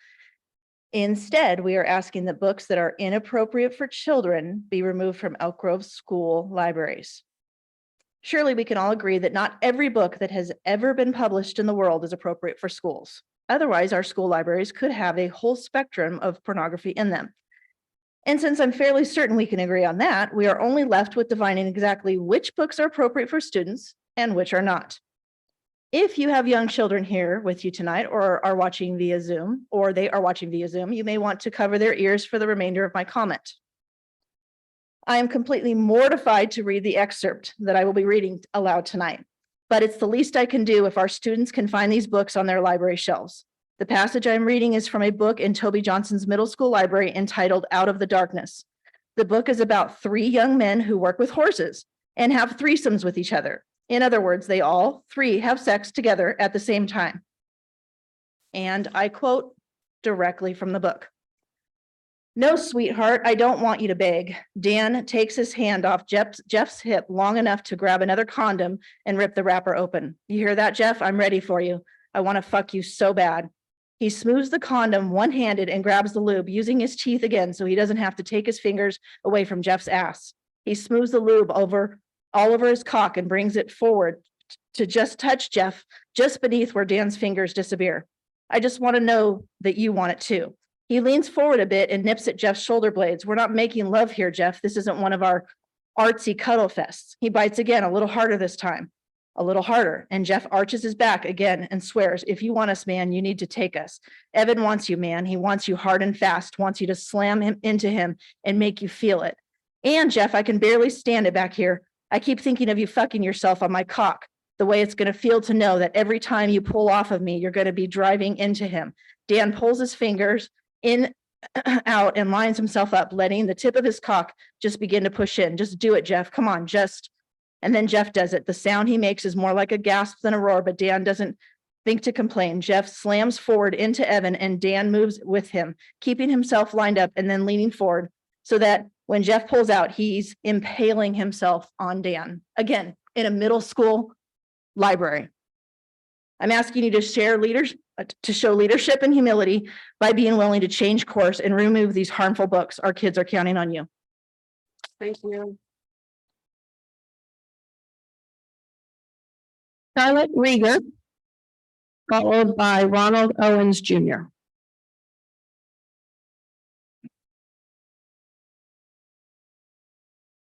Instead, we are asking that books that are inappropriate for children be removed from Elk Grove school libraries. Surely we can all agree that not every book that has ever been published in the world is appropriate for schools. Otherwise, our school libraries could have a whole spectrum of pornography in them. And since I'm fairly certain we can agree on that, we are only left with defining exactly which books are appropriate for students and which are not. If you have young children here with you tonight or are watching via Zoom, or they are watching via Zoom, you may want to cover their ears for the remainder of my comment. I am completely mortified to read the excerpt that I will be reading aloud tonight, but it's the least I can do if our students can find these books on their library shelves. The passage I'm reading is from a book in Toby Johnson's middle school library entitled Out of the Darkness. The book is about 3 young men who work with horses and have threesomes with each other. In other words, they all 3 have sex together at the same time. And I quote directly from the book. "No, sweetheart, I don't want you to beg." Dan takes his hand off Jeff's hip long enough to grab another condom and rip the wrapper open. "You hear that, Jeff? I'm ready for you. I want to fuck you so bad." He smooths the condom one-handed and grabs the lube, using his teeth again so he doesn't have to take his fingers away from Jeff's ass. He smooths the lube all over his cock and brings it forward to just touch Jeff, just beneath where Dan's fingers disappear. "I just want to know that you want it too." He leans forward a bit and nips at Jeff's shoulder blades. "We're not making love here, Jeff. This isn't one of our artsy cuddle fests." He bites again, a little harder this time, a little harder. And Jeff arches his back again and swears, "If you want us, man, you need to take us. Evan wants you, man. He wants you hard and fast, wants you to slam him into him and make you feel it. And Jeff, I can barely stand it back here. I keep thinking of you fucking yourself on my cock, the way it's going to feel to know that every time you pull off of me, you're going to be driving into him." Dan pulls his fingers in, out, and lines himself up, letting the tip of his cock just begin to push in. "Just do it, Jeff. Come on, just." And then Jeff does it. The sound he makes is more like a gasp than a roar, but Dan doesn't think to complain. Jeff slams forward into Evan and Dan moves with him, keeping himself lined up and then leaning forward so that when Jeff pulls out, he's impaling himself on Dan. Again, in a middle school library. I'm asking you to show leadership and humility by being willing to change course and remove these harmful books. Our kids are counting on you. Thank you. Charlotte Rieger, followed by Ronald Owens Jr.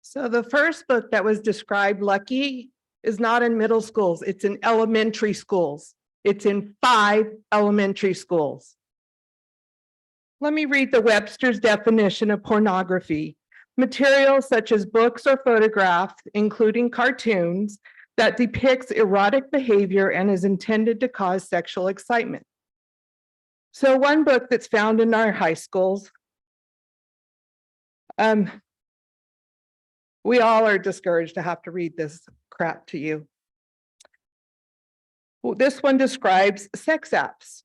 So the first book that was described, Lucky, is not in middle schools. It's in elementary schools. It's in 5 elementary schools. Let me read the Webster's definition of pornography. Material such as books or photographs, including cartoons, that depicts erotic behavior and is intended to cause sexual excitement. So one book that's found in our high schools, we all are discouraged to have to read this crap to you. Well, this one describes sex apps.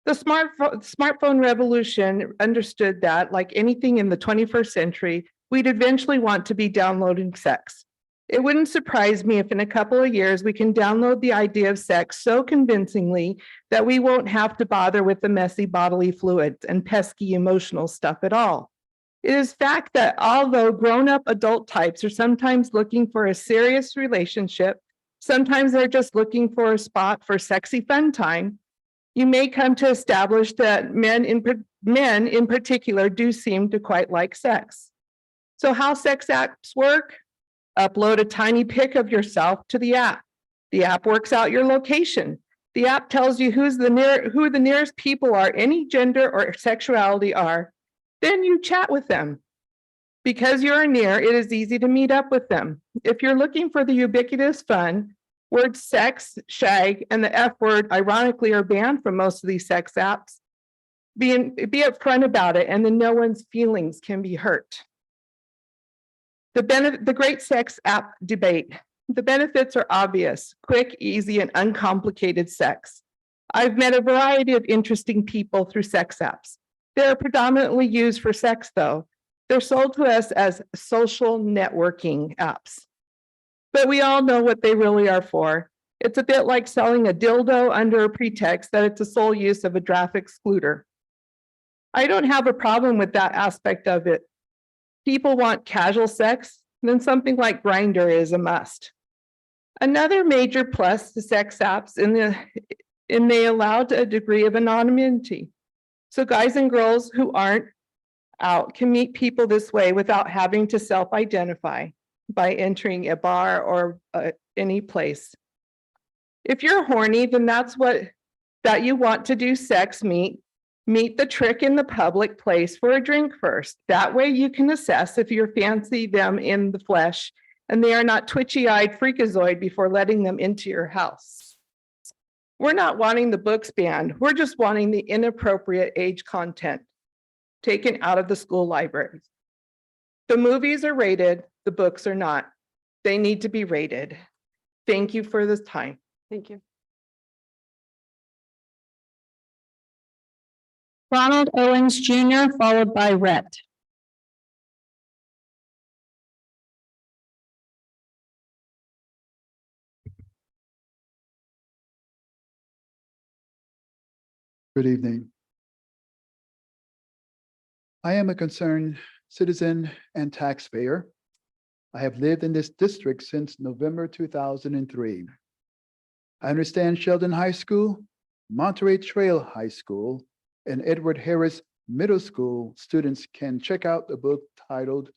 The smartphone revolution understood that, like anything in the 21st century, we'd eventually want to be downloading sex. It wouldn't surprise me if in a couple of years we can download the idea of sex so convincingly that we won't have to bother with the messy bodily fluids and pesky emotional stuff at all. It is fact that although grown-up adult types are sometimes looking for a serious relationship, sometimes they're just looking for a spot for sexy fun time, you may come to establish that men in particular do seem to quite like sex. So how sex apps work? Upload a tiny pic of yourself to the app. The app works out your location. The app tells you who the nearest people are, any gender or sexuality are. Then you chat with them. Because you're near, it is easy to meet up with them. If you're looking for the ubiquitous fun, words sex, shag, and the F word, ironically, are banned from most of these sex apps. Be upfront about it, and then no one's feelings can be hurt. The great sex app debate. The benefits are obvious: quick, easy, and uncomplicated sex. I've met a variety of interesting people through sex apps. They're predominantly used for sex, though. They're sold to us as social networking apps. But we all know what they really are for. It's a bit like selling a dildo under a pretext that it's a sole use of a draft excluder. I don't have a problem with that aspect of it. People want casual sex, then something like Grindr is a must. Another major plus to sex apps in they allow a degree of anonymity. So guys and girls who aren't out can meet people this way without having to self-identify by entering a bar or any place. If you're horny, then that's that you want to do sex meet the trick in the public place for a drink first. That way you can assess if you fancy them in the flesh and they are not twitchy-eyed freakazoid before letting them into your house. We're not wanting the books banned. We're just wanting the inappropriate age content taken out of the school libraries. The movies are rated, the books are not. They need to be rated. Thank you for this time. Thank you. Ronald Owens Jr., followed by Rhett. Good evening. I am a concerned citizen and taxpayer. I have lived in this district since November 2003. I understand Sheldon High School, Monterey Trail High School, and Edward Harris Middle School students can check out the book titled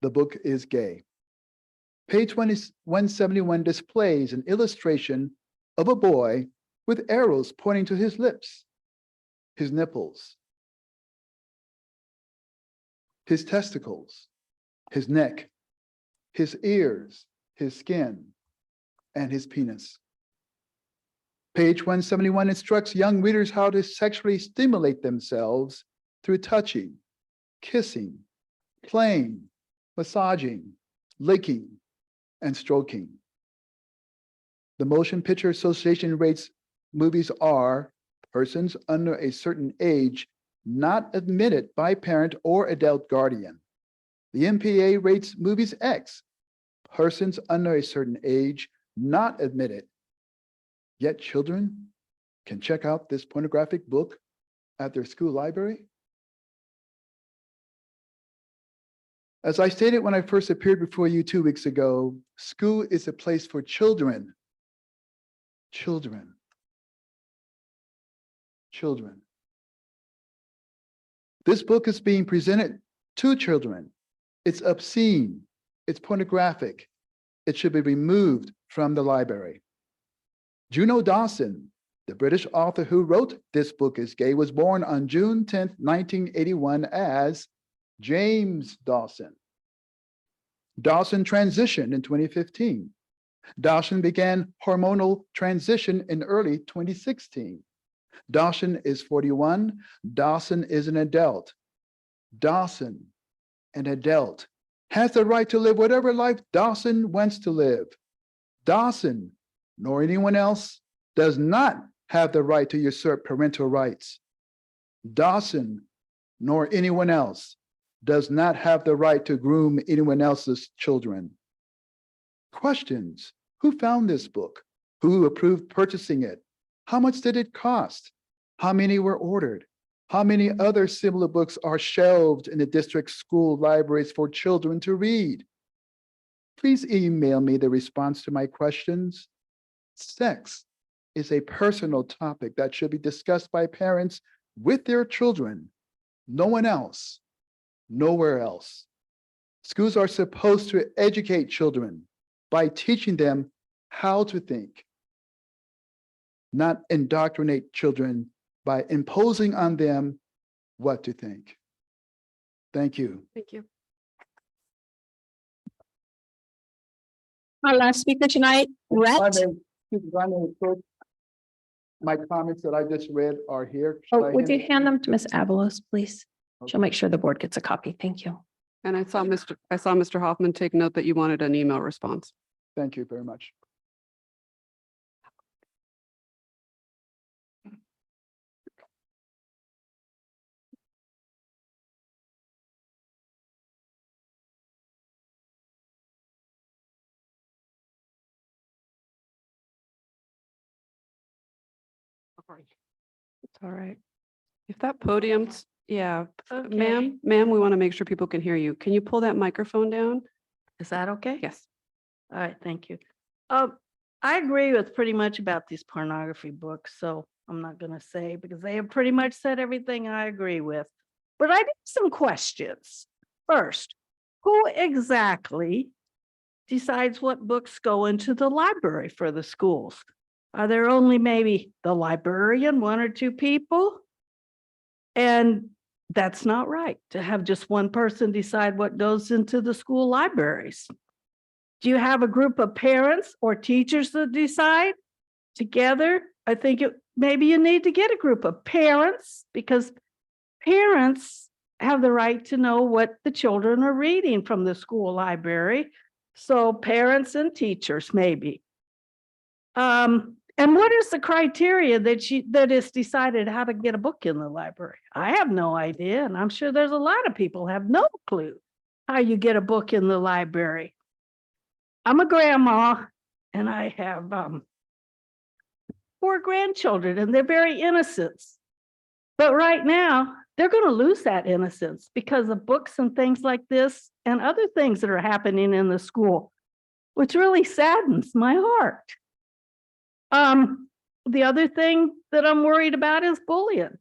"The Book is Gay." Page 171 displays an illustration of a boy with arrows pointing to his lips, his nipples, his testicles, his neck, his ears, his skin, and his penis. Page 171 instructs young readers how to sexually stimulate themselves through touching, kissing, playing, massaging, licking, and stroking. The Motion Picture Association rates movies R, persons under a certain age not admitted by parent or adult guardian. The MPA rates movies X, persons under a certain age not admitted. Yet children can check out this pornographic book at their school library? As I stated when I first appeared before you 2 weeks ago, school is a place for children. Children. Children. This book is being presented to children. It's obscene. It's pornographic. It should be removed from the library. Juno Dawson, the British author who wrote This Book is Gay, was born on June 10th, 1981 as James Dawson. Dawson transitioned in 2015. Dawson began hormonal transition in early 2016. Dawson is 41. Dawson is an adult. Dawson, an adult, has the right to live whatever life Dawson wants to live. Dawson, nor anyone else, does not have the right to usurp parental rights. Dawson, nor anyone else, does not have the right to groom anyone else's children. Questions: who found this book? Who approved purchasing it? How much did it cost? How many were ordered? How many other similar books are shelved in the district school libraries for children to read? Please email me the response to my questions. Sex is a personal topic that should be discussed by parents with their children. No one else, nowhere else. Schools are supposed to educate children by teaching them how to think, not indoctrinate children by imposing on them what to think. Thank you. Thank you. Our last speaker tonight, Rhett. My comments that I just read are here. Oh, Should I would you it? hand them to Ms. Avalos, please? She'll make sure the board gets a copy. Thank you. And I saw Mr. Hoffman take note that you wanted an email response. Thank you very much. It's all right. If that podium's, yeah, Okay. ma'am, we want to make sure people can hear you. Can you pull that microphone down? Is that okay? Yes. All right, thank you. I agree with pretty much about these pornography books, so I'm not gonna say because they have pretty much said everything I agree with. But I have some questions. First, who exactly decides what books go into the library for the schools? Are there only maybe the librarian, one or two people? And that's not right to have just one person decide what goes into the school libraries. Do you have a group of parents or teachers that decide together? I think maybe you need to get a group of parents because parents have the right to know what the children are reading from the school library. So parents and teachers maybe. And what is the criteria that is decided how to get a book in the library? I have no idea, and I'm sure there's a lot of people have no clue how you get a book in the library. I'm a grandma, and I have 4 grandchildren, and they're very innocent. But right now, they're going to lose that innocence because of books and things like this and other things that are happening in the school, which really saddens my heart. The other thing that I'm worried about is bullying.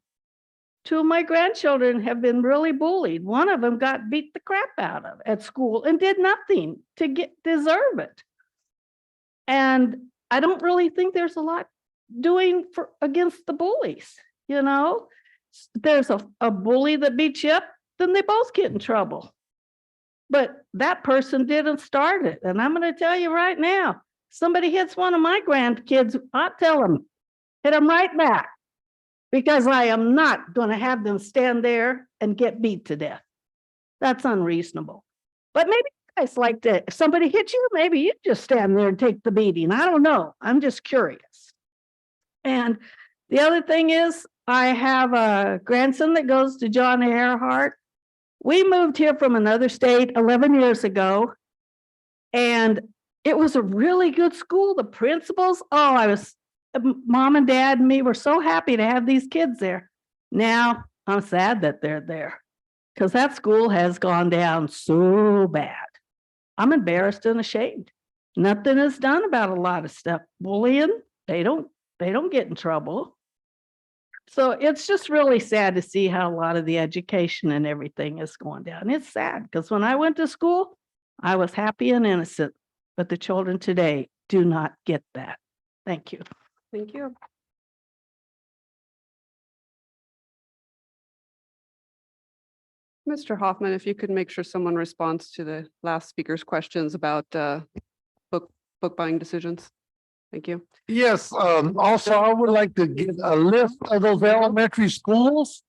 2 of my grandchildren have been really bullied. One of them got beat the crap out of at school and did nothing to deserve it. And I don't really think there's a lot doing against the bullies. You know, there's a bully that beats you up, then they both get in trouble. But that person didn't start it. And I'm going to tell you right now, somebody hits one of my grandkids, I'll tell them, hit them right back, because I am not going to have them stand there and get beat to death. That's unreasonable. But maybe guys like to, if somebody hits you, maybe you just stand there and take the beating. I don't know. I'm just curious. And the other thing is, I have a grandson that goes to John Earhart. We moved here from another state 11 years ago. And it was a really good school. The principals, mom and dad and me were so happy to have these kids there. Now I'm sad that they're there because that school has gone down so bad. I'm embarrassed and ashamed. Nothing is done about a lot of stuff. Bullying, they don't get in trouble. So it's just really sad to see how a lot of the education and everything is going down. It's sad because when I went to school, I was happy and innocent, but the children today do not get that. Thank you. Thank you. Mr. Hoffman, if you could make sure someone responds to the last speaker's questions about book buying decisions. Thank you. Yes, also, I would like to get a list of those elementary schools.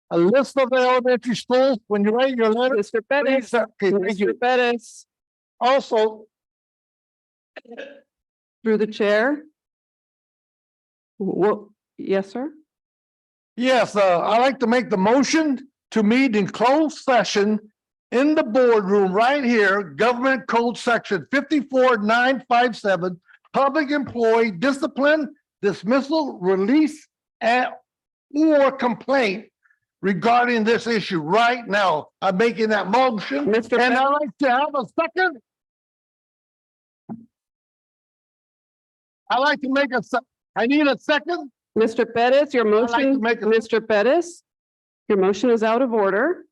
A list of the elementary schools, when you write your letter. Mr. Pettis, please, okay, thank you. Mr. Pettis, Also, through the chair. Well, yes, sir. yes, I'd like to make the motion to meet in closed session in the boardroom right here, Government Code Section 54957, public employee discipline, dismissal, release, or complaint regarding this issue right now. I'm making that motion. Mr. And I'd like to have a second. I'd like to make I need a second. Mr. Pettis, your like to motion, make a- Mr. Pettis, your motion is out of order.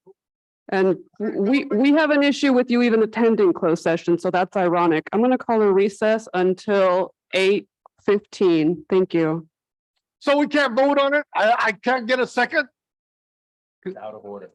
And we have an issue with you even attending closed session, so that's ironic. I'm going to call a recess until 8:15. Thank you. So we can't vote on it? I can't get a second? Out of order.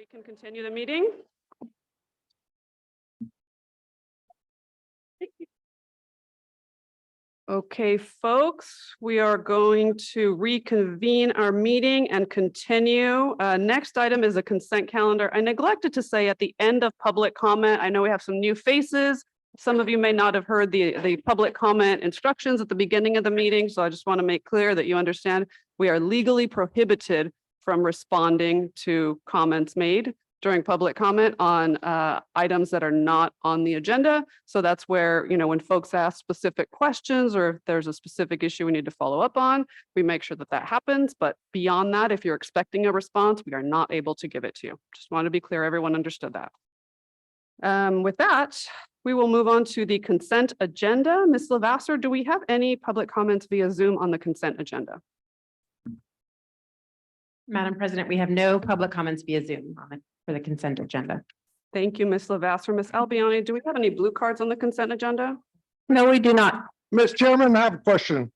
We can continue the meeting. Okay, folks, we are going to reconvene our meeting and continue. Next item is a consent calendar. I neglected to say at the end of public comment, I know we have some new faces. Some of you may not have heard the public comment instructions at the beginning of the meeting, so I just want to make clear that you understand we are legally prohibited from responding to comments made during public comment on items that are not on the agenda. So that's where, you know, when folks ask specific questions or if there's a specific issue we need to follow up on, we make sure that that happens. But beyond that, if you're expecting a response, we are not able to give it to you. Just want to be clear, everyone understood that. With that, we will move on to the consent agenda. Ms. Lavasser, do we have any public comments via Zoom on the consent agenda? Madam President, we have no public comments via Zoom for the consent agenda. Thank you, Ms. Lavasser. Ms. Albiani, do we have any blue cards on the consent agenda? No, we do not. Mr. Chairman, I have a question.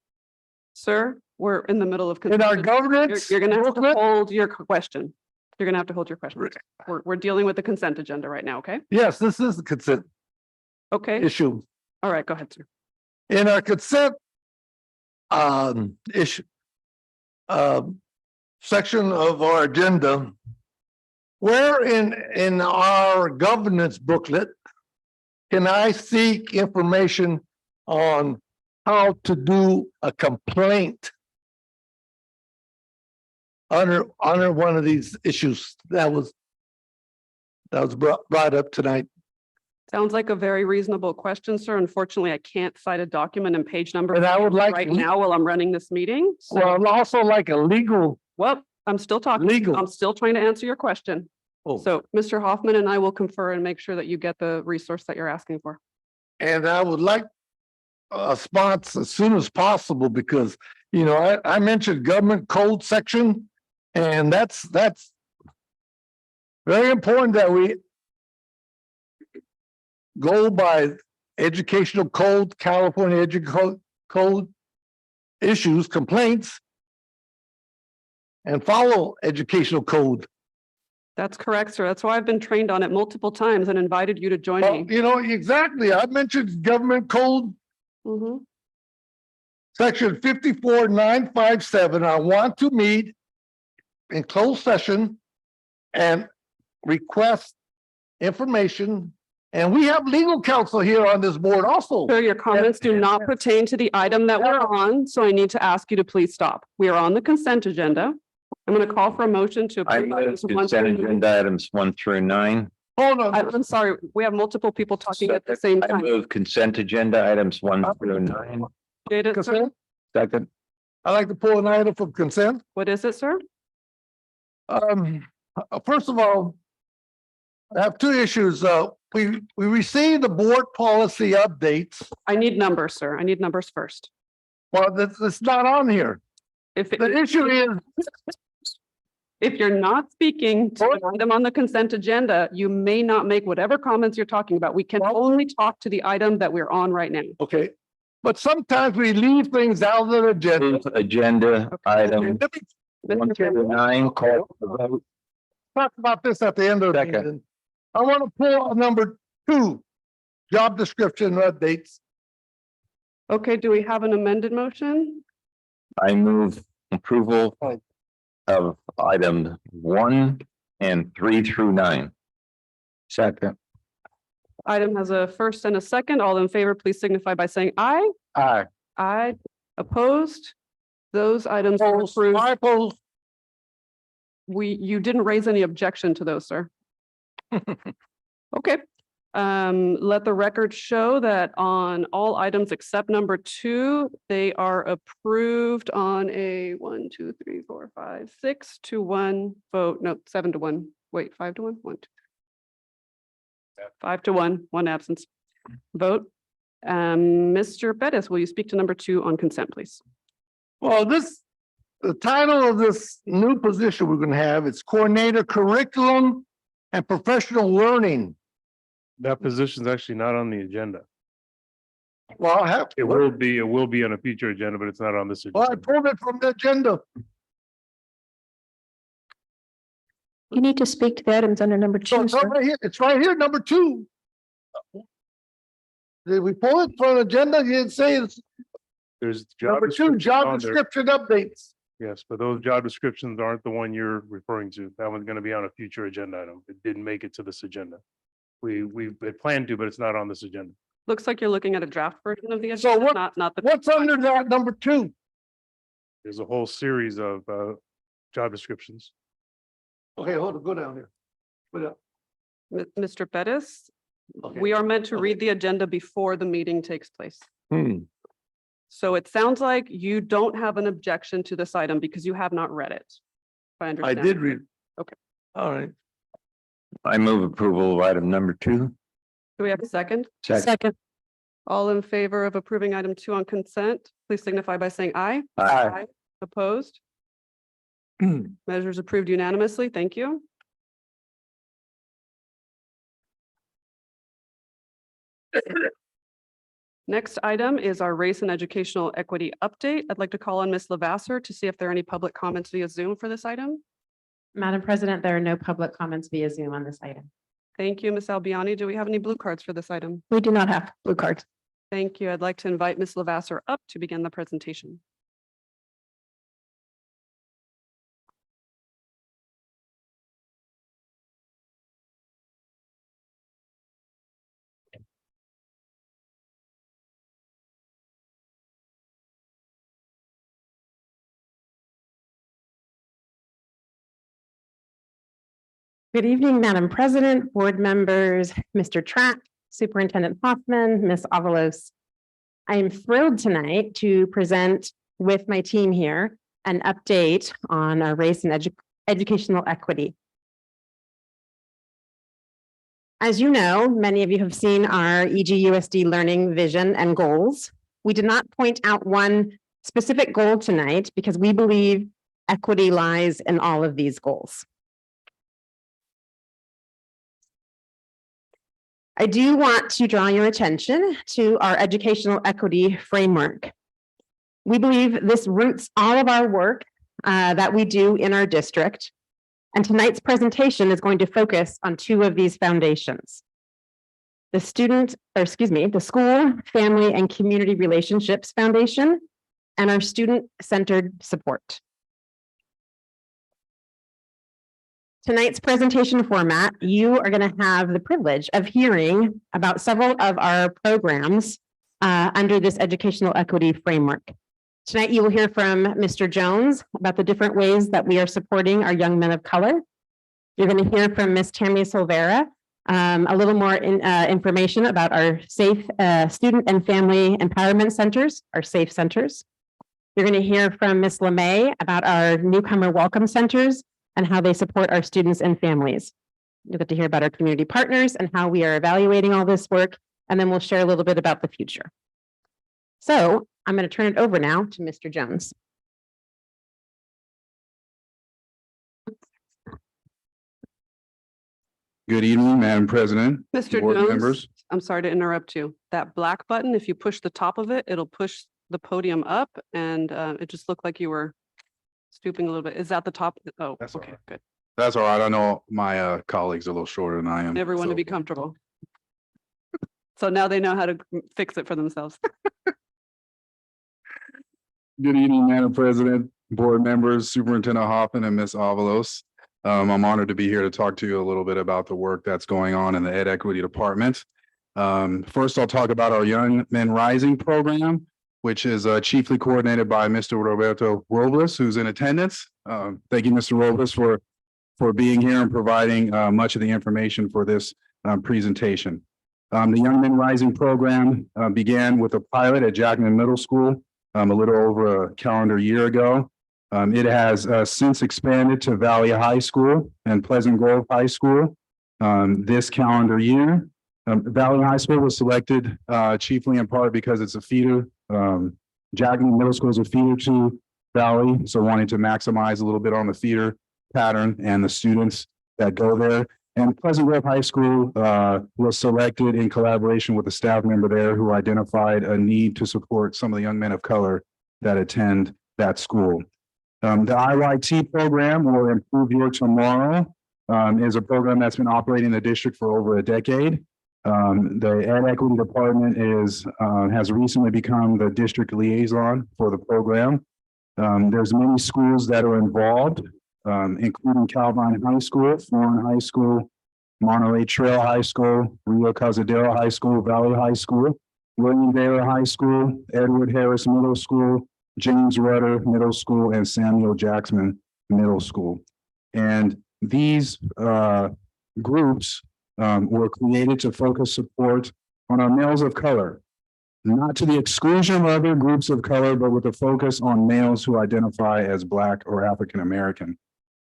Sir, we're in the middle of. In our consent. governance. You're gonna have to hold your question. You're gonna have to hold your question. We're dealing with the consent agenda right now, okay? Yes, this is the consent Okay, issue. all right, go ahead, sir. In our consent issue section of our agenda, where in our governance booklet can I seek information on how to do a complaint under one of these issues that was brought up tonight? Sounds like a very reasonable question, sir. Unfortunately, I can't cite a document and page number. And I would like right now while I'm running this meeting. So, Well, I'd also like a legal. well, I'm still talking. Legal. I'm still trying to answer your question. Oh. So Mr. Hoffman and I will confer and make sure that you get the resource that you're asking for. And I would like a response as soon as possible because, you know, I mentioned government code section and that's very important that we go by educational code, California education code issues, complaints, and follow educational code. That's correct, sir. That's why I've been trained on it multiple times and invited you to join Well, me. you know, exactly. I mentioned government code Mhm. section 54957. I want to meet in closed session and request information. And we have legal counsel here on this board also. Sir, your comments do not pertain to the item that we're on, so I need to ask you to please stop. We are on the consent agenda. I'm going to call for a motion to. I approve move items 1 consent through- agenda items 1 through 9. Hold on. I'm sorry, we have multiple people talking at the same I time. move consent agenda items 1 through 9. Did it, sir? Consent? Second. I'd like to pull an item from consent. What is it, sir? First of all, I have two issues. We received the board policy updates. I need numbers, sir. I need numbers first. Well, that's not on here. If it- The issue is, If you're not speaking to an item on the consent agenda, you may not make whatever comments you're talking about. We can only talk to the item that we're on right now. okay, but sometimes we leave things out of the agenda. Move agenda item Let me 1 through 9. Call for the vote. talk about this at the end of the Second. meeting. I want to pull number 2, job description updates. Okay, do we have an amended motion? I move approval of item 1 and 3 through 9. Second. Item has a first and a second. All in favor, please signify by saying aye. Aye. Aye. Opposed? Those items are approved. I oppose. You didn't raise any objection to those, sir. Okay. Let the record show that on all items except number 2, they are approved on a 1, 2, 3, 4, 5, 6 to 1 vote. No, 7 to 1. Wait, 5 to 1? 1, 2. 5 to 1, 1 absence. Vote. Mr. Bettis, will you speak to number 2 on consent, please? Well, the title of this new position we're gonna have, it's Coordinator Curriculum and Professional Learning. That position is actually not on the agenda. Well, I have. It will be on a future agenda, but it's not on this. Well, I agenda. pulled it from the agenda. You need to speak to the items under number So two, it's sir. right here, it's right here, number 2. Did we pull it for an agenda? You didn't say it's There's job number 2, descriptions job on there. description updates. Yes, but those job descriptions aren't the one you're referring to. That one's gonna be on a future agenda item. It didn't make it to this agenda. We had planned to, but it's not on this agenda. Looks like you're looking at a draft version of the So agenda, what- not the. What's under that number 2? There's a whole series of job descriptions. Okay, hold on, go down here. Put it up. Mr. Bettis, Okay. we are meant to read the agenda before the meeting takes place. Hmm. So it sounds like you don't have an objection to this item because you have not read it. If I I understand. did read. Okay. All right. I move approval of item number 2. Do we have a second? Second. All in favor of approving item 2 on consent, please signify by saying aye. Aye. Opposed? Measures approved unanimously. Thank you. Next item is our race and educational equity update. I'd like to call on Ms. Lavasser to see if there are any public comments via Zoom for this item. Madam President, there are no public comments via Zoom on this item. Thank you, Ms. Albiani. Do we have any blue cards for this item? We do not have blue cards. Thank you. I'd like to invite Ms. Lavasser up to begin the presentation. Good evening, Madam President, board members, Mr. Track, Superintendent Hoffman, Ms. Avalos. I am thrilled tonight to present with my team here an update on our race and educational equity. As you know, many of you have seen our EGUSD learning vision and goals. We did not point out one specific goal tonight because we believe equity lies in all of these goals. I do want to draw your attention to our educational equity framework. We believe this roots all of our work that we do in our district. And tonight's presentation is going to focus on 2 of these foundations. The School, Family, and Community Relationships Foundation, and our student-centered support. Tonight's presentation format, you are going to have the privilege of hearing about several of our programs under this educational equity framework. Tonight, you will hear from Mr. Jones about the different ways that we are supporting our young men of color. You're going to hear from Ms. Tammy Silvera a little more information about our safe student and family empowerment centers, our SAFE centers. You're going to hear from Ms. LeMay about our newcomer welcome centers and how they support our students and families. You'll get to hear about our community partners and how we are evaluating all this work, and then we'll share a little bit about the future. So I'm going to turn it over now to Mr. Jones. Good evening, Madam President. Mr. board Jones, members. I'm sorry to interrupt you. That black button, if you push the top of it, it'll push the podium up, and it just looked like you were stooping a little bit. Is that the top? Oh, That's all okay, right. good. That's all right. I know my colleagues are a little shorter than I am. Everyone to so- be comfortable. So now they know how to fix it for themselves. Good evening, Madam President, board members, Superintendent Hoffman, and Ms. Avalos. I'm honored to be here to talk to you a little bit about the work that's going on in the Ed Equity Department. First, I'll talk about our Young Men Rising program, which is chiefly coordinated by Mr. Roberto Robles, who's in attendance. Thank you, Mr. Robles, for being here and providing much of the information for this presentation. The Young Men Rising program began with a pilot at Jackman Middle School a little over a calendar year ago. It has since expanded to Valley High School and Pleasant Grove High School this calendar year. Valley High School was selected chiefly in part because it's a feeder. Jackman Middle School is a feeder to Valley, so wanting to maximize a little bit on the feeder pattern and the students that go there. And Pleasant Grove High School was selected in collaboration with a staff member there who identified a need to support some of the young men of color that attend that school. The IYT program will improve your tomorrow. is a program that's been operating in the district for over a decade. The Ed Equity Department has recently become the district liaison for the program. There's many schools that are involved, including Calvine High School, Florin High School, Monterey Trail High School, Rio Cazadero High School, Valley High School, William Daylor High School, Edward Harris Middle School, James Rudder Middle School, and Samuel Jackson Middle School. And these groups were created to focus support on our males of color, not to the exclusion of other groups of color, but with a focus on males who identify as Black or African American.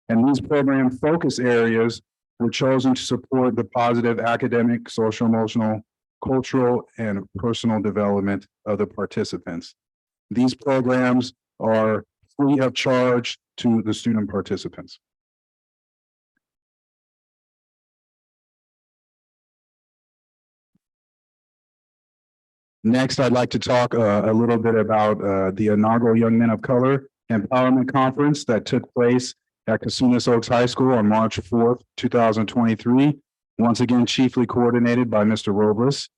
And these program focus areas were chosen to support the positive academic, social, emotional, cultural, and personal development of the participants. These programs are free of charge to the student participants. Next, I'd like to talk a little bit about the inaugural Young Men of Color Empowerment Conference that took place at Casunas Oaks High School on March 4th, 2023, once again chiefly coordinated by Mr. Robles.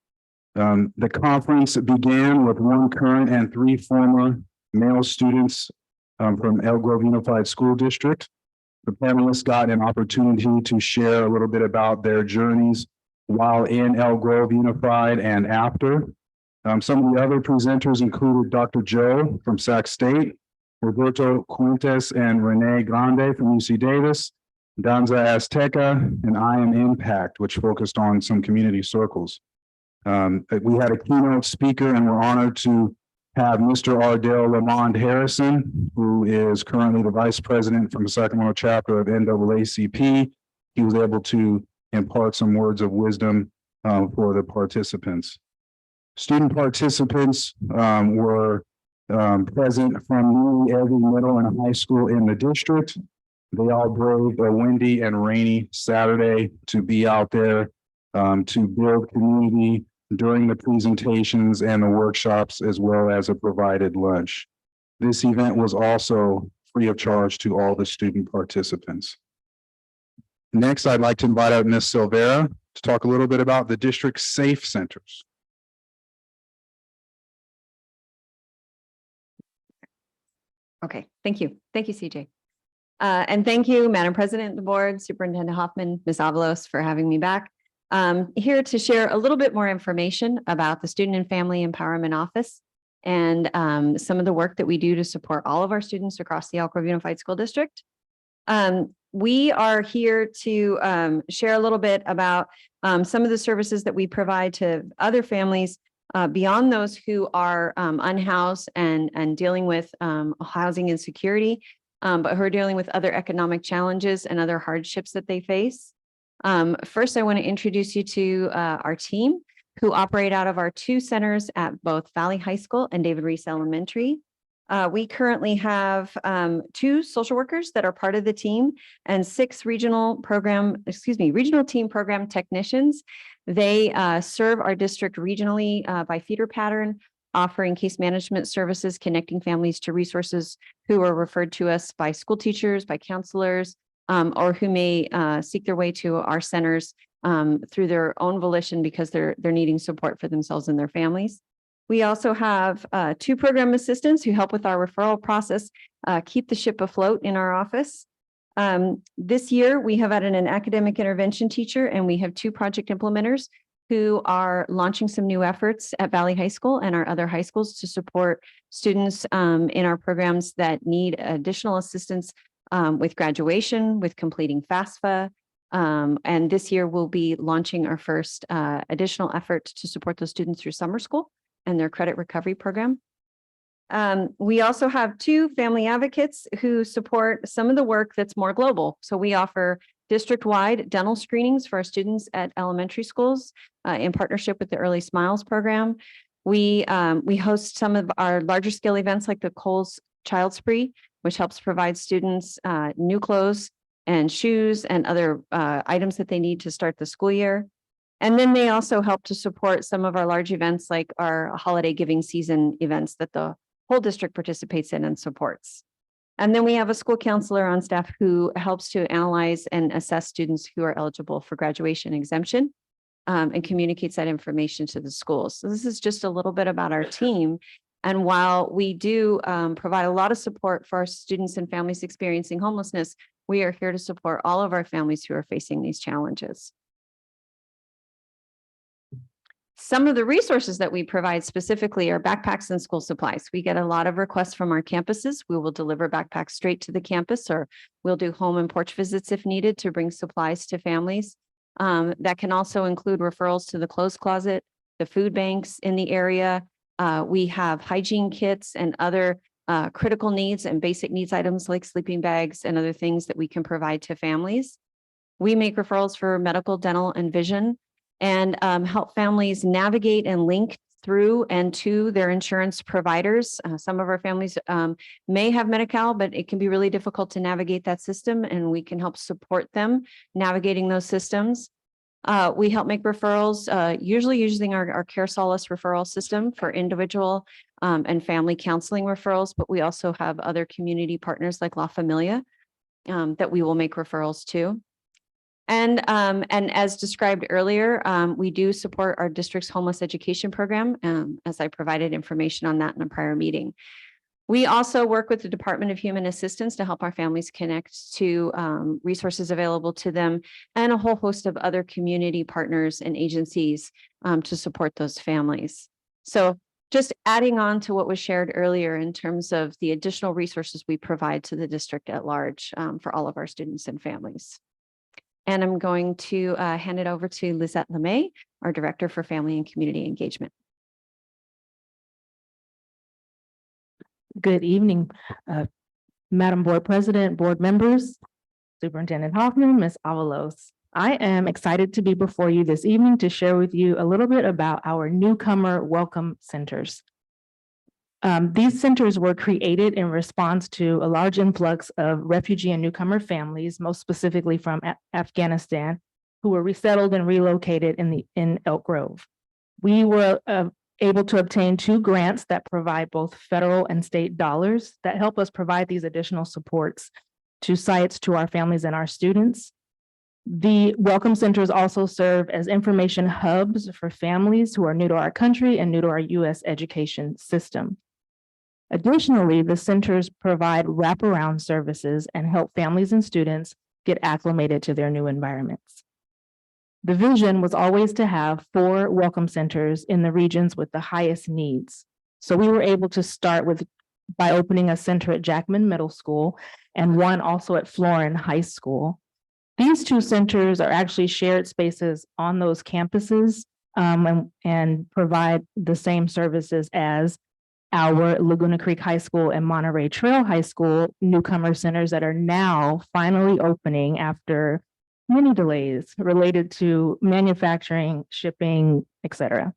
The conference began with 1 current and 3 former male students from Elk Grove Unified School District. The panelists got an opportunity to share a little bit about their journeys while in Elk Grove Unified and after. Some of the other presenters included Dr. Joe from Sac State, Roberto Cuentes and Renee Grande from UC Davis, Danza Azteca, and I Am Impact, which focused on some community circles. We had a keynote speaker and we're honored to have Mr. Ardell Lamond Harrison, who is currently the vice president from the Sacramento chapter of NAACP. He was able to impart some words of wisdom for the participants. Student participants were present from nearly every middle and high school in the district. They all braved a windy and rainy Saturday to be out there to build community during the presentations and the workshops, as well as a provided lunch. This event was also free of charge to all the student participants. Next, I'd like to invite out Ms. Silvera to talk a little bit about the district safe centers. Okay, thank you. Thank you, CJ. And thank you, Madam President, the board, Superintendent Hoffman, Ms. Avalos, for having me back. Here to share a little bit more information about the Student and Family Empowerment Office and some of the work that we do to support all of our students across the Elk Grove Unified School District. We are here to share a little bit about some of the services that we provide to other families beyond those who are unhoused and dealing with housing insecurity, but who are dealing with other economic challenges and other hardships that they face. First, I want to introduce you to our team who operate out of our 2 centers at both Valley High School and David Reese Elementary. We currently have 2 social workers that are part of the team and 6 regional team program technicians. They serve our district regionally by feeder pattern, offering case management services, connecting families to resources who are referred to us by school teachers, by counselors, or who may seek their way to our centers through their own volition because they're needing support for themselves and their families. We also have 2 program assistants who help with our referral process, keep the ship afloat in our office. This year, we have added an academic intervention teacher and we have 2 project implementers who are launching some new efforts at Valley High School and our other high schools to support students in our programs that need additional assistance with graduation, with completing FAFSA. And this year, we'll be launching our first additional effort to support those students through summer school and their credit recovery program. We also have 2 family advocates who support some of the work that's more global. So we offer district-wide dental screenings for our students at elementary schools in partnership with the Early Smiles program. We host some of our larger scale events like the Kohl's Child Spree, which helps provide students new clothes and shoes and other items that they need to start the school year. And then they also help to support some of our large events like our holiday giving season events that the whole district participates in and supports. And then we have a school counselor on staff who helps to analyze and assess students who are eligible for graduation exemption and communicates that information to the schools. So this is just a little bit about our team. And while we do provide a lot of support for our students and families experiencing homelessness, we are here to support all of our families who are facing these challenges. Some of the resources that we provide specifically are backpacks and school supplies. We get a lot of requests from our campuses. We will deliver backpacks straight to the campus, or we'll do home and porch visits if needed to bring supplies to families. That can also include referrals to the clothes closet, the food banks in the area. We have hygiene kits and other critical needs and basic needs items like sleeping bags and other things that we can provide to families. We make referrals for medical, dental, and vision, and help families navigate and link through and to their insurance providers. Some of our families may have Medi-Cal, but it can be really difficult to navigate that system, and we can help support them navigating those systems. We help make referrals, usually using our Care Solace referral system for individual and family counseling referrals, but we also have other community partners like La Familia that we will make referrals to. And as described earlier, we do support our district's homeless education program, as I provided information on that in a prior meeting. We also work with the Department of Human Assistance to help our families connect to resources available to them, and a whole host of other community partners and agencies to support those families. So just adding on to what was shared earlier in terms of the additional resources we provide to the district at large for all of our students and families. And I'm going to hand it over to Lizette LeMay, our Director for Family and Community Engagement. Good evening, Madam Board President, board members, Superintendent Hoffman, Ms. Avalos. I am excited to be before you this evening to share with you a little bit about our newcomer welcome centers. These centers were created in response to a large influx of refugee and newcomer families, most specifically from Afghanistan, who were resettled and relocated in Elk Grove. We were able to obtain 2 grants that provide both federal and state dollars that help us provide these additional supports to sites, to our families and our students. The welcome centers also serve as information hubs for families who are new to our country and new to our U.S. education system. Additionally, the centers provide wraparound services and help families and students get acclimated to their new environments. The vision was always to have 4 welcome centers in the regions with the highest needs. So we were able to start by opening a center at Jackman Middle School and one also at Florin High School. These 2 centers are actually shared spaces on those campuses and provide the same services as our Laguna Creek High School and Monterey Trail High School newcomer centers that are now finally opening after many delays related to manufacturing, shipping, etc.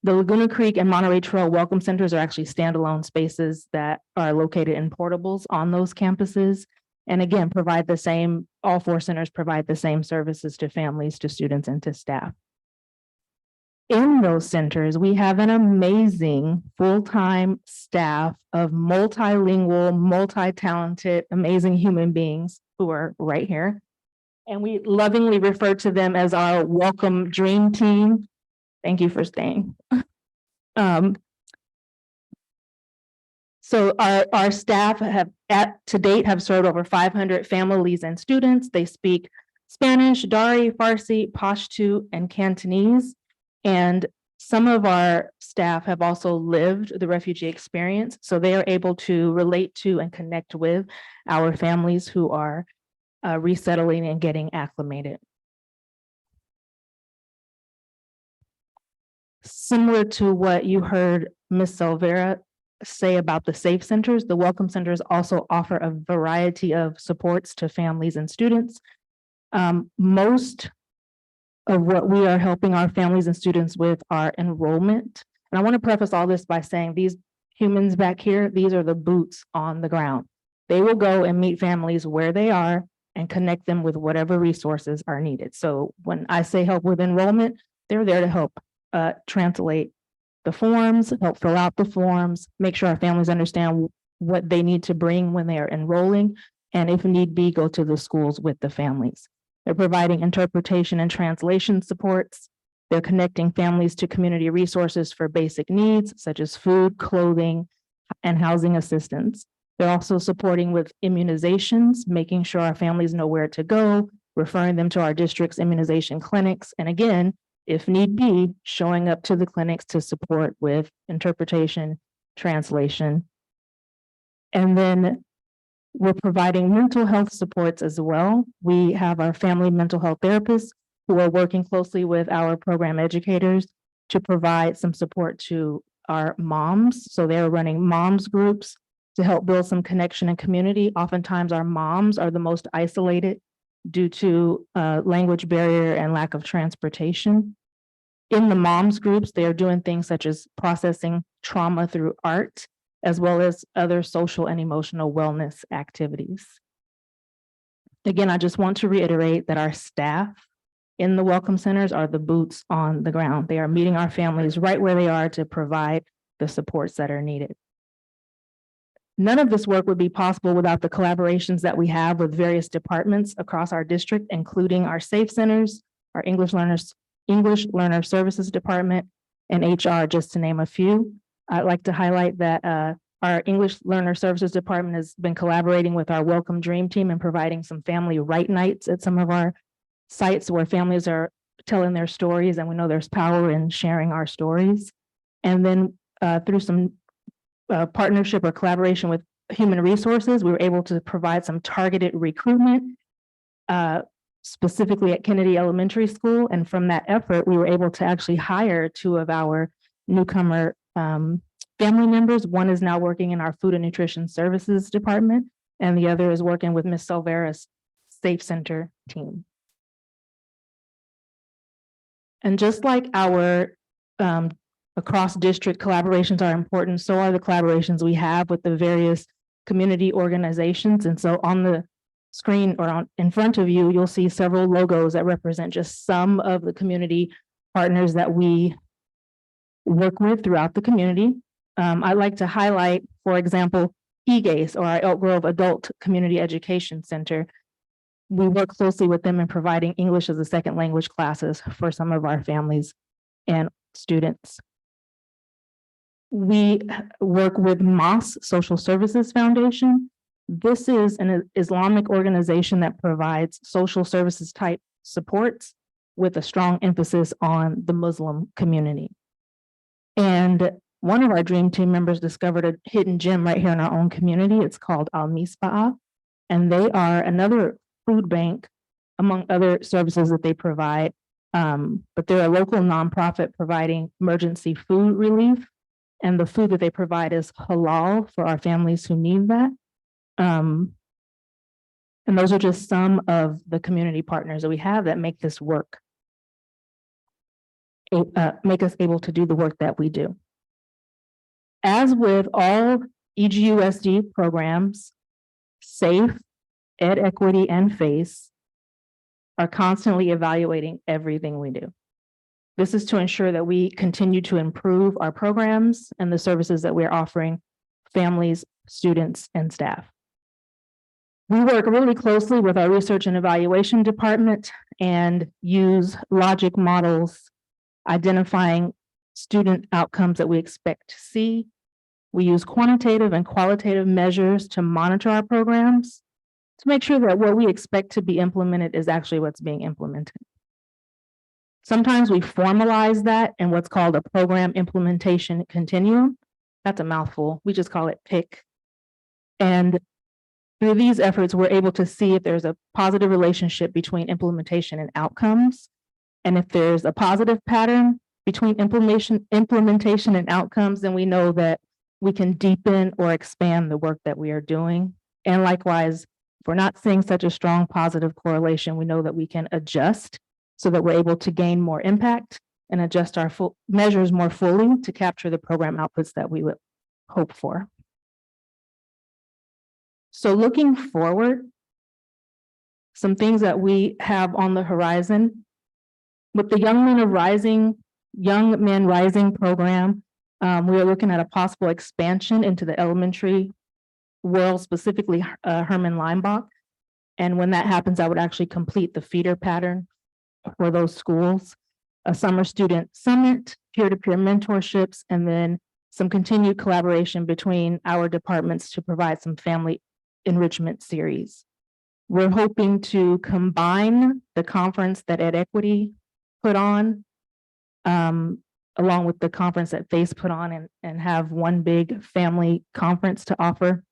The Laguna Creek and Monterey Trail welcome centers are actually standalone spaces that are located in portables on those campuses. And again, provide the same, all 4 centers provide the same services to families, to students, and to staff. In those centers, we have an amazing full-time staff of multilingual, multi-talented, amazing human beings who are right here. And we lovingly refer to them as our welcome dream team. Thank you for staying. So our staff have to date have served over 500 families and students. They speak Spanish, Dari, Farsi, Pashto, and Cantonese. And some of our staff have also lived the refugee experience, so they are able to relate to and connect with our families who are resettling and getting acclimated. Similar to what you heard Ms. Silvera say about the SAFE centers, the welcome centers also offer a variety of supports to families and students. Most of what we are helping our families and students with are enrollment. And I want to preface all this by saying these humans back here, these are the boots on the ground. They will go and meet families where they are and connect them with whatever resources are needed. So when I say help with enrollment, they're there to help translate the forms, help fill out the forms, make sure our families understand what they need to bring when they are enrolling, and if need be, go to the schools with the families. They're providing interpretation and translation supports. They're connecting families to community resources for basic needs such as food, clothing, and housing assistance. They're also supporting with immunizations, making sure our families know where to go, referring them to our district's immunization clinics, and again, if need be, showing up to the clinics to support with interpretation, translation. And then we're providing mental health supports as well. We have our family mental health therapists who are working closely with our program educators to provide some support to our moms. So they're running moms groups to help build some connection and community. Oftentimes our moms are the most isolated due to language barrier and lack of transportation. In the moms groups, they are doing things such as processing trauma through art, as well as other social and emotional wellness activities. Again, I just want to reiterate that our staff in the welcome centers are the boots on the ground. They are meeting our families right where they are to provide the supports that are needed. None of this work would be possible without the collaborations that we have with various departments across our district, including our SAFE centers, our English Learner Services Department, and HR, just to name a few. I'd like to highlight that our English Learner Services Department has been collaborating with our Welcome Dream Team and providing some family right nights at some of our sites where families are telling their stories, and we know there's power in sharing our stories. And then through some partnership or collaboration with Human Resources, we were able to provide some targeted recruitment, specifically at Kennedy Elementary School. And from that effort, we were able to actually hire 2 of our newcomer family members. One is now working in our Food and Nutrition Services Department, and the other is working with Ms. Silvera's Safe Center team. And just like our across district collaborations are important, so are the collaborations we have with the various community organizations. And so on the screen or in front of you, you'll see several logos that represent just some of the community partners that we work with throughout the community. I'd like to highlight, for example, EGACE, or our Elk Grove Adult Community Education Center. We work closely with them in providing English as a second language classes for some of our families and students. We work with MOS Social Services Foundation. This is an Islamic organization that provides social services type supports with a strong emphasis on the Muslim community. And one of our dream team members discovered a hidden gem right here in our own community. It's called Al Misbah, and they are another food bank among other services that they provide. But they're a local nonprofit providing emergency food relief, and the food that they provide is halal for our families who need that. And those are just some of the community partners that we have that make this work, make us able to do the work that we do. As with all EGUSD programs, SAFE, Ed Equity, and FACE are constantly evaluating everything we do. This is to ensure that we continue to improve our programs and the services that we're offering families, students, and staff. We work really closely with our research and evaluation department and use logic models, identifying student outcomes that we expect to see. We use quantitative and qualitative measures to monitor our programs to make sure that what we expect to be implemented is actually what's being implemented. Sometimes we formalize that in what's called a program implementation continuum. That's a mouthful. We just call it PIC. And through these efforts, we're able to see if there's a positive relationship between implementation and outcomes. And if there's a positive pattern between implementation and outcomes, then we know that we can deepen or expand the work that we are doing. And likewise, if we're not seeing such a strong positive correlation, we know that we can adjust so that we're able to gain more impact and adjust our full measures more fully to capture the program outputs that we would hope for. So looking forward, some things that we have on the horizon with the Young Men Rising program, we are looking at a possible expansion into the elementary world, specifically Herman Limbach. And when that happens, I would actually complete the feeder pattern for those schools, a summer student summit, peer-to-peer mentorships, and then some continued collaboration between our departments to provide some family enrichment series. We're hoping to combine the conference that EdEquity put on, along with the conference that FACE put on, and have one big family conference to offer.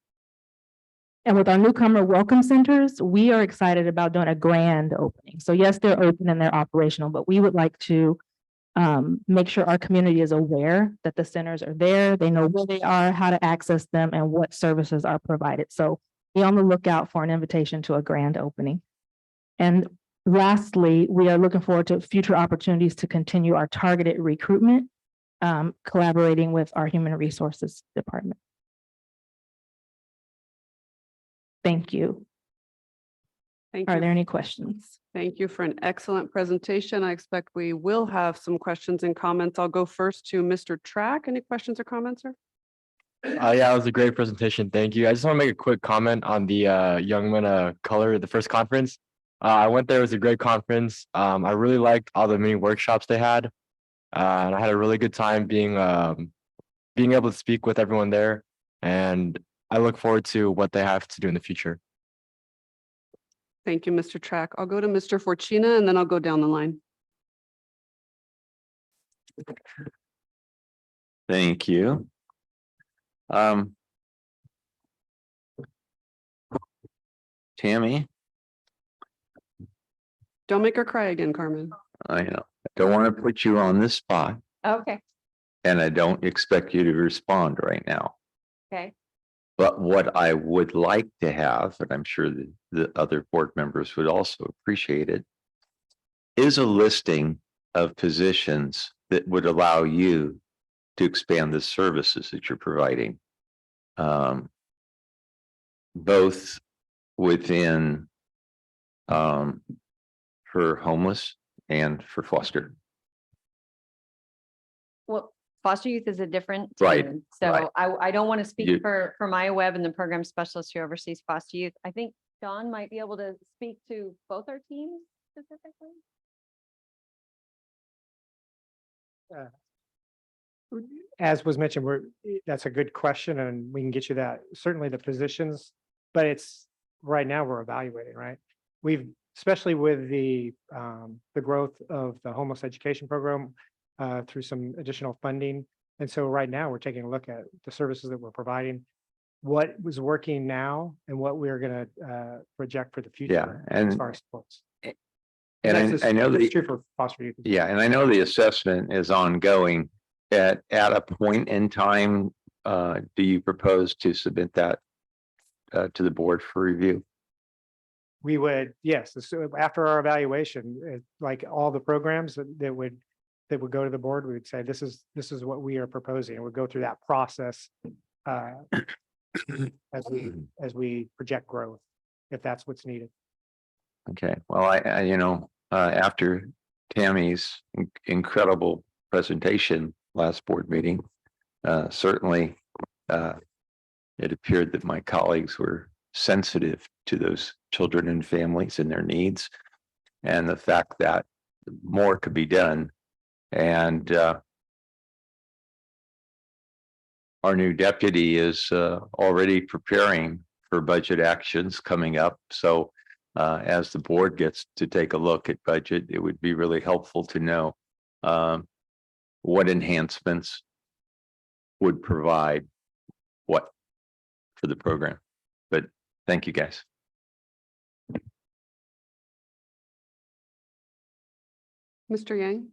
And with our newcomer welcome centers, we are excited about doing a grand opening. So yes, they're open and they're operational, but we would like to make sure our community is aware that the centers are there, they know where they are, how to access them, and what services are provided. So be on the lookout for an invitation to a grand opening. And lastly, we are looking forward to future opportunities to continue our targeted recruitment, collaborating with our human resources department. Thank you. Thank Are you. there any questions? Thank you for an excellent presentation. I expect we will have some questions and comments. I'll go first to Mr. Track. Any questions or comments, sir? Yeah, it was a great presentation. Thank you. I just want to make a quick comment on the Young Men of Color, the first conference. I went there. It was a great conference. I really liked all the mini workshops they had. And I had a really good time being able to speak with everyone there. And I look forward to what they have to do in the future. Thank you, Mr. Track. I'll go to Mr. Fortuna and then I'll go down the line. Thank you. Tammy, Don't make her cry again, Carmen. I know, I don't want to put you on this spot Okay, and I don't expect you to respond right now. okay. But what I would like to have, and I'm sure the other board members would also appreciate it, is a listing of positions that would allow you to expand the services that you're providing. Both within for homeless and for foster. Well, foster youth is a different Right, team. So right. I don't want to speak You- for Maya Webb and the program specialist who oversees foster youth. I think John might be able to speak to both our teams specifically. As was mentioned, that's a good question and we can get you that, certainly the positions, but it's, right now we're evaluating, right? We've, especially with the growth of the homeless education program through some additional funding. And so right now we're taking a look at the services that we're providing, what was working now and what we're going to project for the future. Yeah, and- as far as supports. And I know it's that, true for foster youth. yeah, and I know the assessment is ongoing. At a point in time, do you propose to submit that to the board for review? We would, yes, so after our evaluation, like all the programs that would go to the board, we would say, this is what we are proposing. And we'll go through that process as we project growth, if that's what's needed. Okay, well, I you know, after Tammy's incredible presentation last board meeting, certainly it appeared that my colleagues were sensitive to those children and families and their needs, and the fact that more could be done. And our new deputy is already preparing for budget actions coming up. So as the board gets to take a look at budget, it would be really helpful to know what enhancements would provide what for the program. But thank you, guys. Mr. Yang?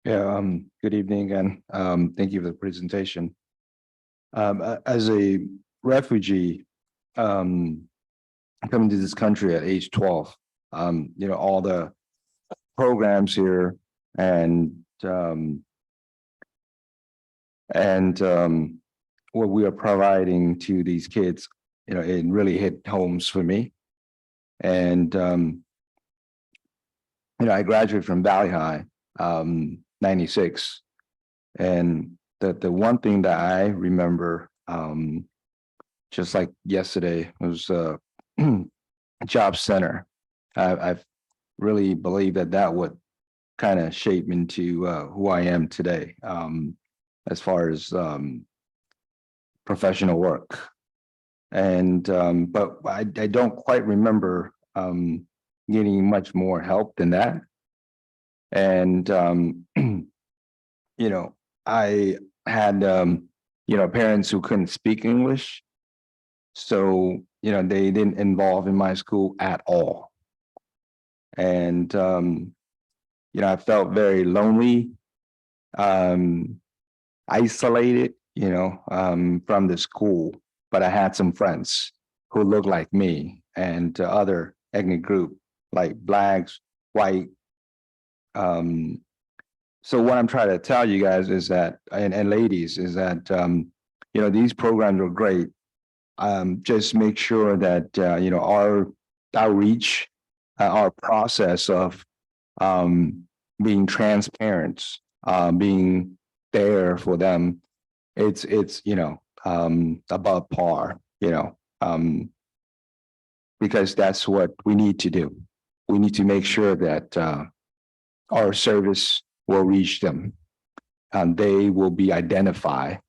Yeah, good evening and thank you for the presentation. As a refugee coming to this country at age 12, you know, all the programs here and what we are providing to these kids, you know, it really hit homes for me. And you know, I graduated from Valley High 96, and the one thing that I remember just like yesterday, it was job center. I've really believed that that would kind of shape into who I am today, as far as professional work. And but I don't quite remember getting much more help than that. And you know, I had parents who couldn't speak English, so they didn't involve in my school at all. And I felt very lonely, isolated, from the school. But I had some friends who looked like me and other ethnic group like blacks, white. So what I'm trying to tell you guys is that, and ladies, is that these programs are great. Just make sure that our outreach, our process of being transparent, being there for them, it's above par, because that's what we need to do. We need to make sure that our service will reach them, and they will be identified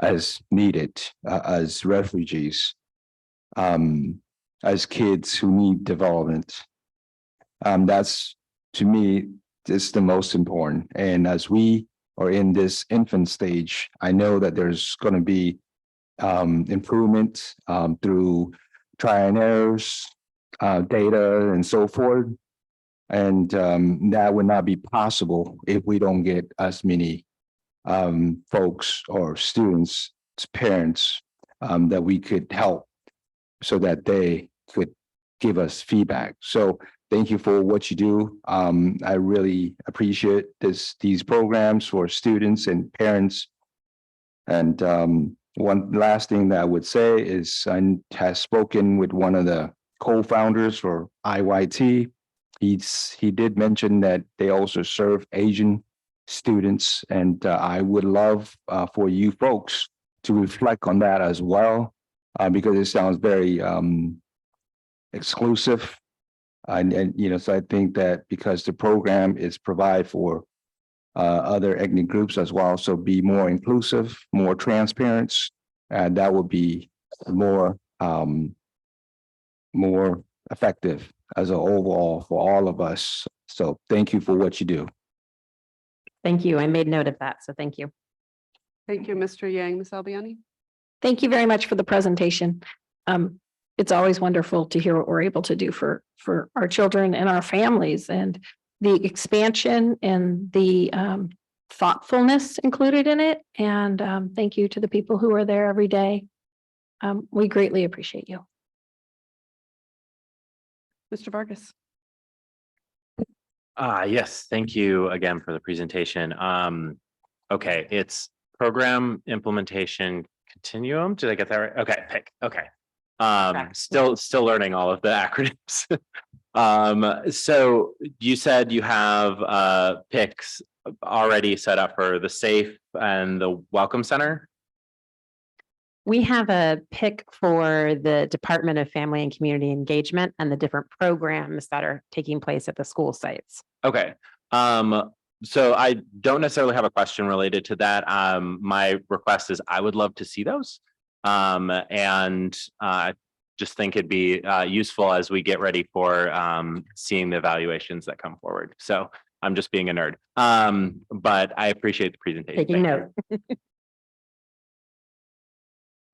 as needed, as refugees, as kids who need development. That's, to me, is the most important. And as we are in this infant stage, I know that there's going to be improvement through trial and errors, data, and so forth. And that would not be possible if we don't get as many folks or students, parents that we could help so that they could give us feedback. So thank you for what you do. I really appreciate these programs for students and parents. And one last thing that I would say is I have spoken with one of the co-founders for IYT. He did mention that they also serve Asian students, and I would love for you folks to reflect on that as well, because it sounds very exclusive. And so I think that because the program is provide for other ethnic groups as well, so be more inclusive, more transparent, and that would be more effective as an overall for all of us. So thank you for what you do. Thank you. I made note of that, so thank you. Thank you, Mr. Yang. Ms. Albiani? Thank you very much for the presentation. It's always wonderful to hear what we're able to do for our children and our families, and the expansion and the thoughtfulness included in it. And thank you to the people who are there every day. We greatly appreciate you. Mr. Vargas? Yes, thank you again for the presentation. Okay, it's program implementation continuum. Did I get that right? Okay, pick. Okay. Still learning all of the acronyms. So you said you have picks already set up for the SAFE and the Welcome Center? We have a pick for the Department of Family and Community Engagement and the different programs that are taking place at the school sites. Okay. So I don't necessarily have a question related to that. My request is I would love to see those. And just think it'd be useful as we get ready for seeing the evaluations that come forward. So I'm just being a nerd. But I appreciate the presentation. Taking note.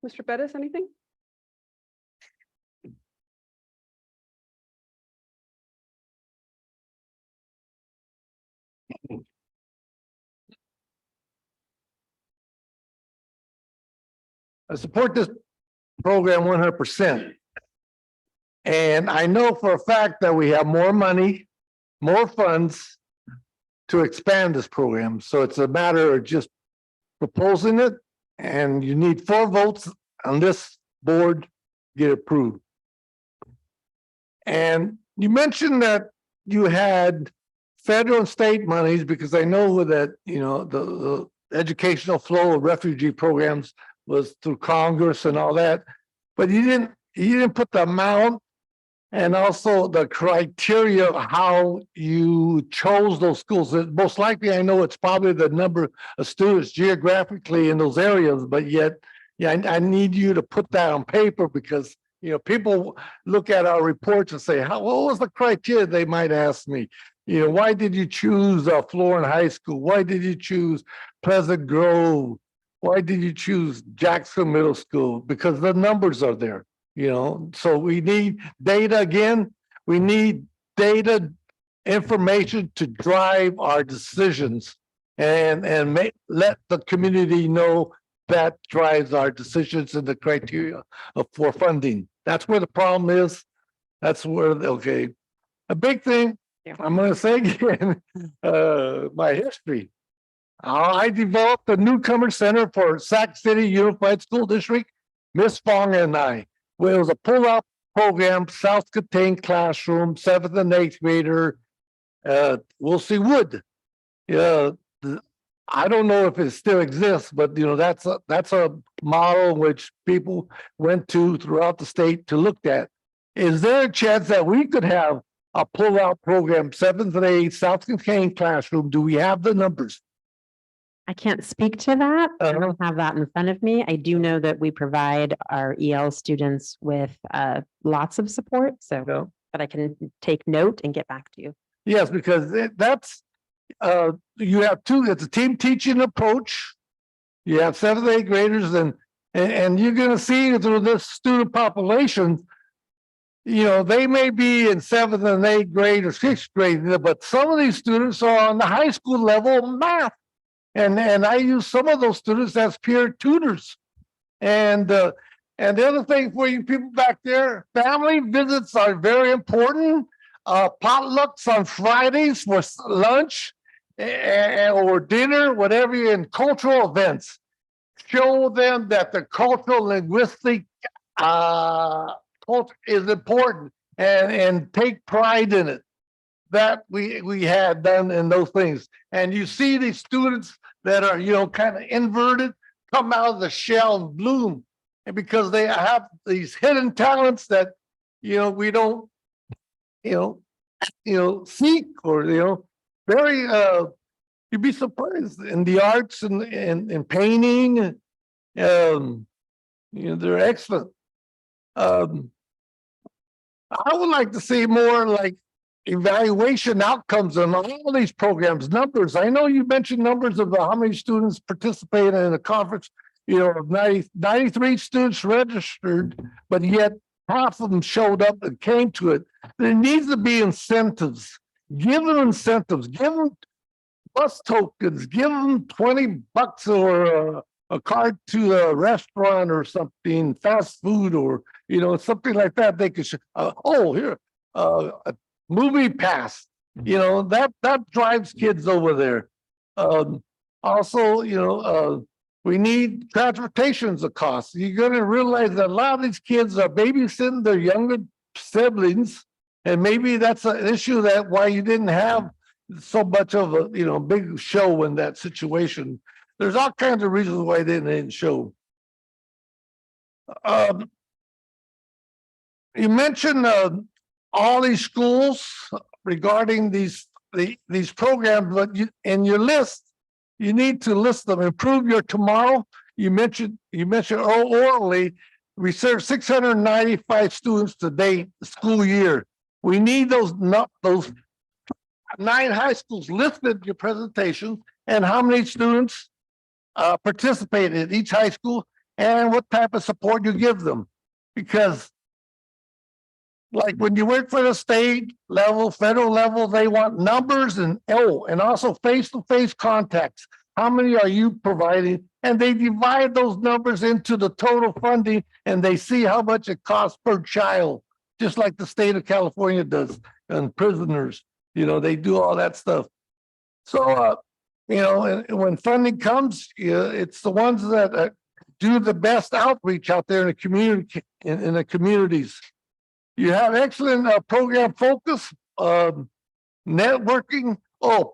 Mr. Bettis, anything? I support this program 100%. And I know for a fact that we have more money, more funds to expand this program. So it's a matter of just proposing it, and you need 4 votes on this board to get approved. And you mentioned that you had federal and state monies, because I know that, the educational flow of refugee programs was through Congress and all that. but you didn't put the amount and also the criteria of how you chose those schools. Most likely, I know it's probably the number of students geographically in those areas, but yet, yeah, I need you to put that on paper because, you know, people look at our reports and say, what was the criteria? They might ask me, you know, why did you choose Florence High School? Why did you choose Pleasant Grove? Why did you choose Jackson Middle School? Because the numbers are there. You know, so we need data again. We need data information to drive our decisions and let the community know that drives our decisions and the criteria for funding. That's where the problem is. That's where, okay, a big thing, I'm going to say again, my history. I developed a newcomer center for Sac City Unified School District, Miss Fong and I. Well, it was a pull-out program, self-contained classroom, 7th and 8th grader. We'll see wood. Yeah, I don't know if it still exists, but you know that's a model which people went to throughout the state to look at. Is there a chance that we could have a pull-out program, 7th and 8th, self-contained classroom? Do we have the numbers? I can't speak to that. I don't have that in front of me. I do know that we provide our EL students with lots of support, so but I can take note and get back to you. Yes, because that's you have two. It's a team teaching approach. You have 7th and 8th graders, and you're going to see through this student population. You know, they may be in 7th and 8th grade or 6th grade, but some of these students are on the high school level math. And I use some of those students as peer tutors. And the other thing for you people back there, family visits are very important. Potlucks on Fridays for lunch or dinner, whatever, in cultural events. Show them that the cultural linguistic culture is important and take pride in it. That we had done in those things. And you see these students that are, you know, kind of inverted, come out of the shell and bloom. And because they have these hidden talents that, you know, we don't, you know, seek or, you know, very, you'd be surprised in the arts and in painting, you know, they're excellent. I would like to see more like evaluation outcomes on all these programs, numbers. I know you mentioned numbers of how many students participated in the conference, you know, 93 students registered, but yet half of them showed up and came to it. There needs to be incentives. Give them incentives, give them bus tokens, give them $20 or a card to a restaurant or something, fast food or, you know, something like that. They could, here, a movie pass, you know, that drives kids over there. Also, you know, we need transportation's a cost. You're going to realize that a lot of these kids are babysitting their younger siblings, and maybe that's an issue that why you didn't have so much of a, you know, big show in that situation. There's all kinds of reasons why they didn't show. You mentioned all these schools regarding these programs, but in your list, you need to list them. Improve your tomorrow. You mentioned orally, we serve 695 students today, school year. We need those 9 high schools listed in your presentation and how many students participate in each high school and what type of support you give them. Because like when you work for the state level, federal level, they want numbers and also face-to-face contacts. How many are you providing? And they divide those numbers into the total funding and they see how much it costs per child, just like the state of California does, and prisoners, you know, they do all that stuff. So, you know, and when funding comes, it's the ones that do the best outreach out there in the community, in the communities. You have excellent program focus, networking.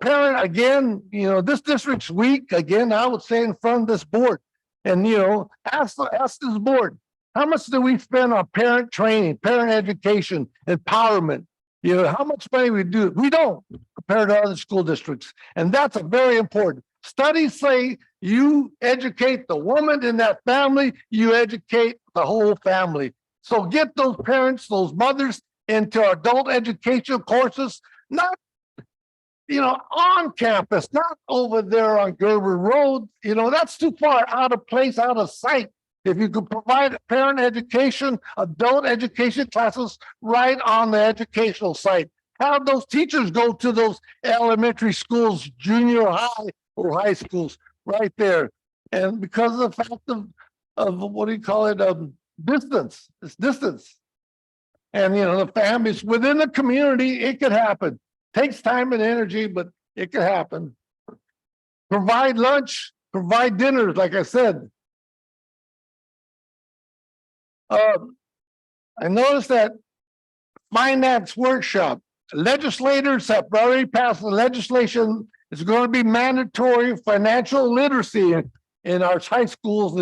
Parent, again, you know, this district's weak. Again, I would say in front of this board. And, you know, ask this board, How much do we spend on parent training, parent education, empowerment? You know, how much money we do? We don't compared to other school districts. And that's a very important. Studies say you educate the woman in that family, you educate the whole family. So get those parents, those mothers into adult education courses, not, you know, on campus, not over there on Gerber Road. You know, that's too far out of place, out of sight. If you could provide parent education, adult education classes right on the educational site, have those teachers go to those elementary schools, junior high or high schools right there. And because of the fact of what do you call it? Distance, it's distance. And, you know, the families within the community, it could happen. Takes time and energy, but it could happen. Provide lunch, provide dinners, like I said. I noticed that finance workshop, legislators have already passed the legislation. It's going to be mandatory financial literacy in our high schools.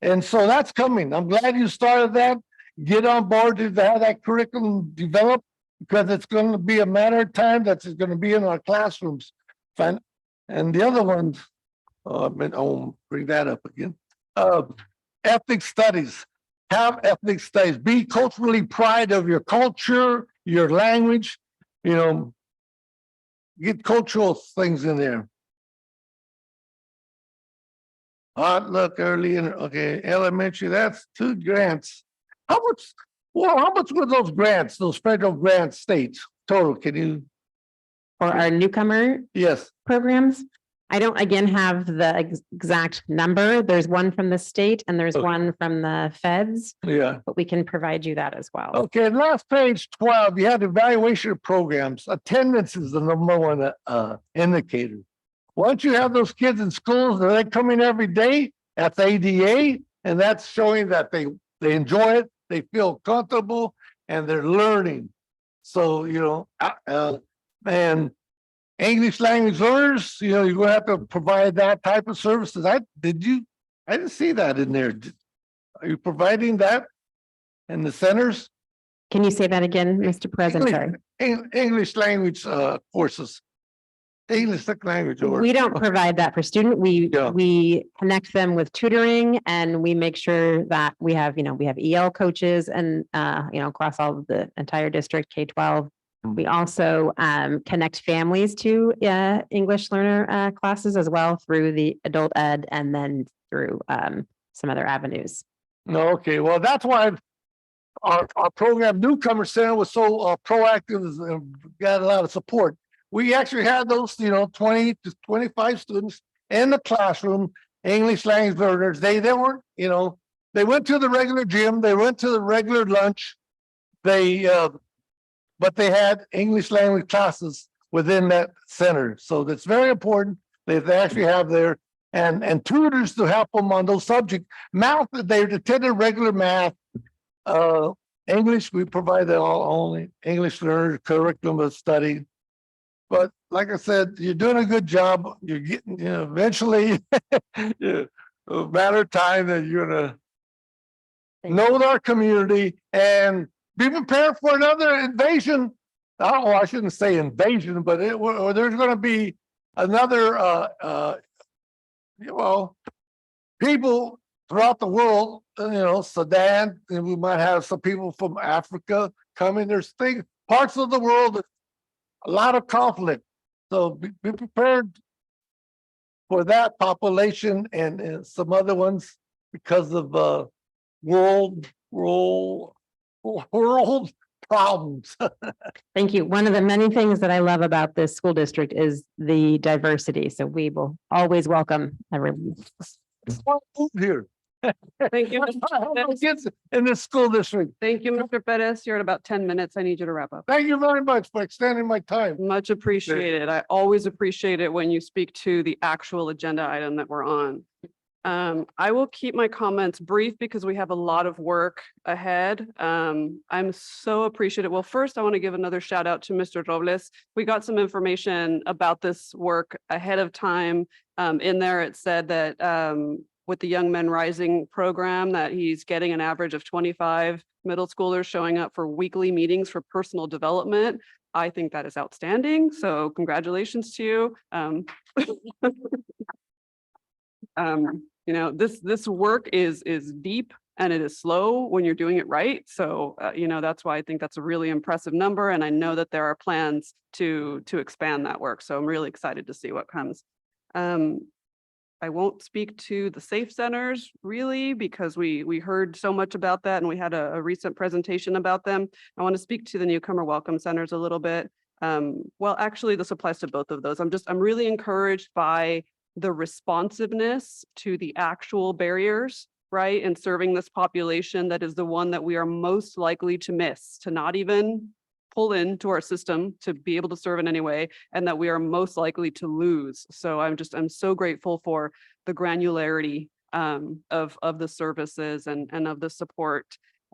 And so that's coming. I'm glad you started that. Get on board to have that curriculum developed because it's going to be a matter of time that's going to be in our classrooms. And the other ones, I'll bring that up again. Ethnic studies. Have ethnic studies, be culturally proud of your culture, your language, you know, get cultural things in there. Look, early in, okay, elementary, that's 2 grants. How much were those grants, those federal grants states total? Can you? For our newcomer Yes. programs. I don't again have the exact number. There's one from the state and there's one from the feds, Yeah. but we can provide you that as well. Okay, last page 12, you had evaluation of programs. Attendance is the number one indicator. Once you have those kids in schools, they're coming every day, that's ADA, and that's showing that they enjoy it, they feel comfortable, and they're learning. So, you know, and English language learners, you know, you're going to have to provide that type of services. I didn't see that in there. Are you providing that in the centers? Can you say that again, Mr. President? Sorry. English language courses. English language. We don't provide that for student. We connect them with tutoring and we make sure that we have EL coaches and, you know, across all of the entire district, K-12. We also connect families to English learner classes as well through the adult ed and then through some other avenues. No, okay, well, that's why our program Newcomer Center was so proactive and got a lot of support. We actually had those, you know, 20 to 25 students in the classroom, English language learners. They weren't, you know, they went to the regular gym, they went to the regular lunch. But they had English language classes within that center. So that's very important. They actually have there and tutors to help them on those subjects. Math, they attended regular math. English, we provide the only English learner curriculum of study. But like I said, you're doing a good job. You're getting, you know, eventually, a matter of time that you're gonna know our community and be prepared for another invasion. Oh, I shouldn't say invasion, but there's going to be another, well, people throughout the world, you know, Sudan, and we might have some people from Africa coming. There's parts of the world, a lot of conflict. So be prepared for that population and some other ones because of world problems. Thank you. One of the many things that I love about this school district is the diversity. So we will always welcome everyone. Here. Thank you. Kids in this school district. Thank you, Mr. Perez. You're at about 10 minutes. I need you to wrap up. Thank you very much for extending my time. Much appreciated. I always appreciate it when you speak to the actual agenda item that we're on. I will keep my comments brief because we have a lot of work ahead. I'm so appreciative. Well, first, I want to give another shout out to Mr. Robles. We got some information about this work ahead of time. In there, it said that with the Young Men Rising program, that he's getting an average of 25 middle schoolers showing up for weekly meetings for personal development. I think that is outstanding. So congratulations to you. You know, this work is deep and it is slow when you're doing it right. So, you know, that's why I think that's a really impressive number. And I know that there are plans to expand that work. So I'm really excited to see what comes. I won't speak to the safe centers really, because we heard so much about that and we had a recent presentation about them. I want to speak to the newcomer welcome centers a little bit. Well, actually, this applies to both of those. I'm really encouraged by the responsiveness to the actual barriers, right? And serving this population that is the one that we are most likely to miss, to not even pull into our system to be able to serve in any way, and that we are most likely to lose. So I'm so grateful for the granularity of the services and of the support.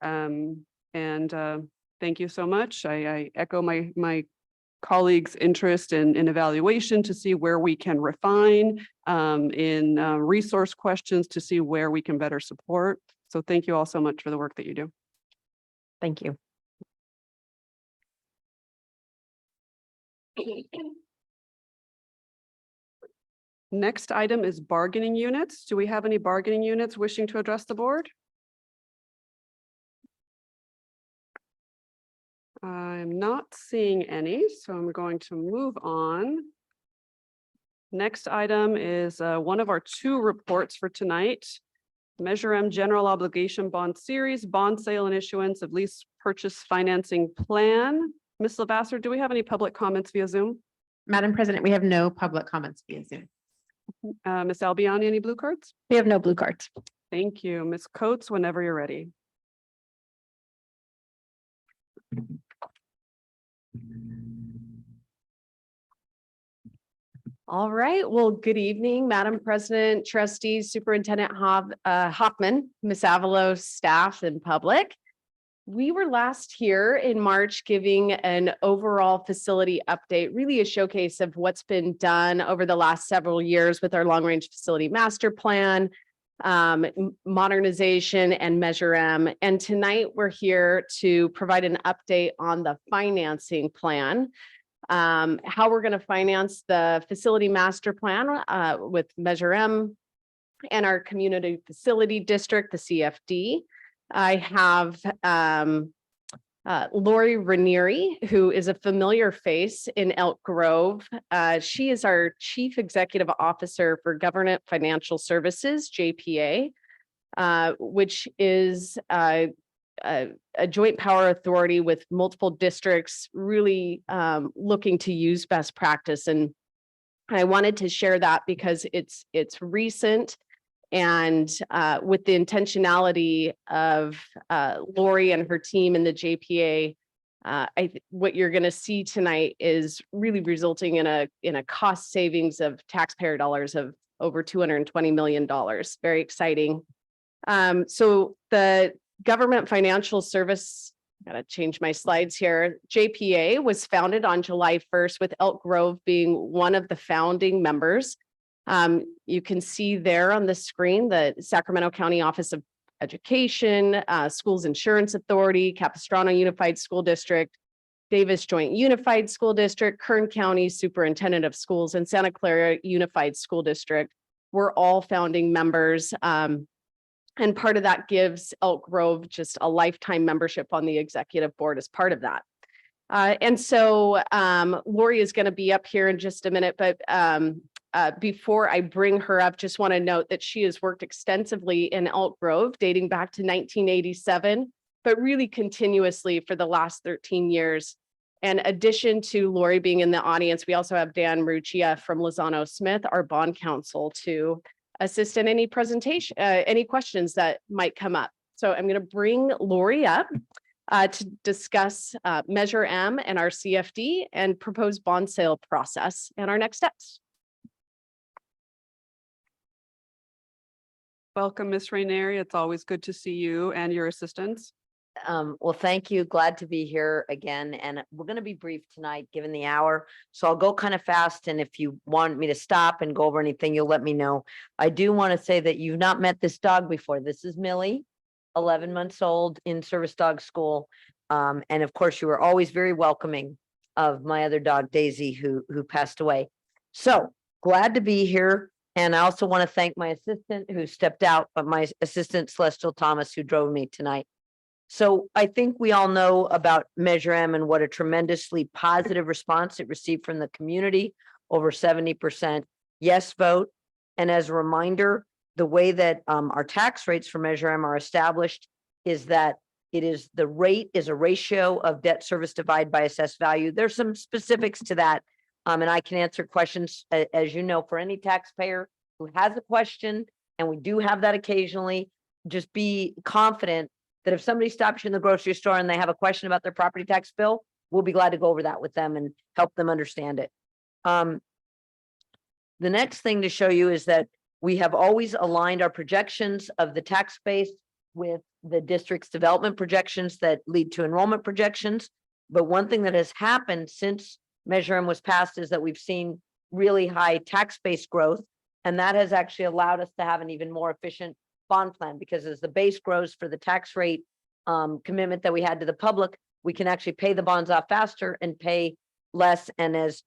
Thank you so much. I echo my colleagues' interest in evaluation to see where we can refine, in resource questions to see where we can better support. So thank you all so much for the work that you do. Thank you. Next item is bargaining units. Do we have any bargaining units wishing to address the board? I'm not seeing any, so I'm going to move on. Next item is one of our two reports for tonight. Measure M General Obligation Bond Series, Bond Sale and Issuance of Lease Purchase Financing Plan. Ms. Lavasser, do we have any public comments via Zoom? Madam President, we have no public comments via Zoom. Ms. Albiani, any blue cards? We have no blue cards. Thank you. Ms. Coates, whenever you're ready. All right. Well, good evening, Madam President, trustees, Superintendent Hoffman, Ms. Avalos, staff, and public. We were last here in March giving an overall facility update, really a showcase of what's been done over the last several years with our long-range facility master plan, modernization, and Measure M. And tonight we're here to provide an update on the financing plan, how we're going to finance the facility master plan with Measure M and our community facility district, the CFD. I have Lori Ranieri, who is a familiar face in Elk Grove. She is our Chief Executive Officer for Government Financial Services, JPA, which is a joint power authority with multiple districts really looking to use best practice. And I wanted to share that because it's recent. And with the intentionality of Lori and her team in the JPA, what you're going to see tonight is really resulting in a cost savings of taxpayer dollars of over $220 million. Very exciting. So the Government Financial Service, got to change my slides here. JPA was founded on July 1st with Elk Grove being one of the founding members. You can see there on the screen the Sacramento County Office of Education, Schools Insurance Authority, Capistrano Unified School District, Davis Joint Unified School District, Kern County Superintendent of Schools, and Santa Clara Unified School District. We're all founding members. And part of that gives Elk Grove just a lifetime membership on the executive board as part of that. And so Lori is going to be up here in just a minute, but before I bring her up, just want to note that she has worked extensively in Elk Grove dating back to 1987, but really continuously for the last 13 years. In addition to Lori being in the audience, we also have Dan Maruccia from Lozano Smith, our bond counsel, to assist in any presentation, any questions that might come up. So I'm going to bring Lori up to discuss Measure M and our CFD and proposed bond sale process and our next steps. Welcome, Ms. Ranieri. It's always good to see you and your assistants. Well, thank you. Glad to be here again. And we're going to be brief tonight, given the hour. So I'll go kind of fast. And if you want me to stop and go over anything, you'll let me know. I do want to say that you've not met this dog before. This is Millie, 11 months old, in service dog school. And of course, you were always very welcoming of my other dog, Daisy, who passed away. So glad to be here. And I also want to thank my assistant who stepped out, but my assistant, Celestial Thomas, who drove me tonight. So I think we all know about Measure M and what a tremendously positive response it received from the community, over 70% yes vote. And as a reminder, the way that our tax rates for Measure M are established is that the rate is a ratio of debt service divided by assessed value. There's some specifics to that. And I can answer questions, as you know, for any taxpayer who has a question, and we do have that occasionally. Just be confident that if somebody stops you in the grocery store and they have a question about their property tax bill, we'll be glad to go over that with them and help them understand it. The next thing to show you is that we have always aligned our projections of the tax base with the district's development projections that lead to enrollment projections. But one thing that has happened since Measure M was passed is that we've seen really high tax base growth. And that has actually allowed us to have an even more efficient bond plan, because as the base grows for the tax rate commitment that we had to the public, we can actually pay the bonds off faster and pay less. And as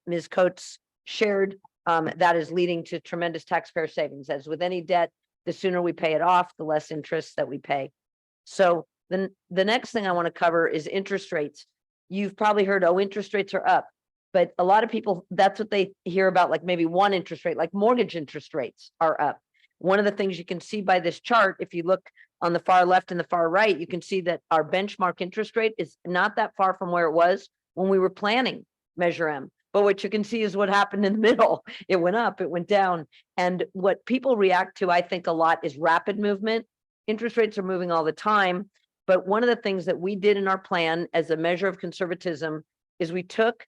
Ms. Coates shared, that is leading to tremendous taxpayer savings. As with any debt, the sooner we pay it off, the less interest that we pay. So then the next thing I want to cover is interest rates. You've probably heard, oh, interest rates are up. But a lot of people, that's what they hear about, like maybe one interest rate, like mortgage interest rates are up. One of the things you can see by this chart, if you look on the far left and the far right, you can see that our benchmark interest rate is not that far from where it was when we were planning Measure M. But what you can see is what happened in the middle. It went up, it went down. And what people react to, I think, a lot is rapid movement. Interest rates are moving all the time. But one of the things that we did in our plan as a measure of conservatism is we took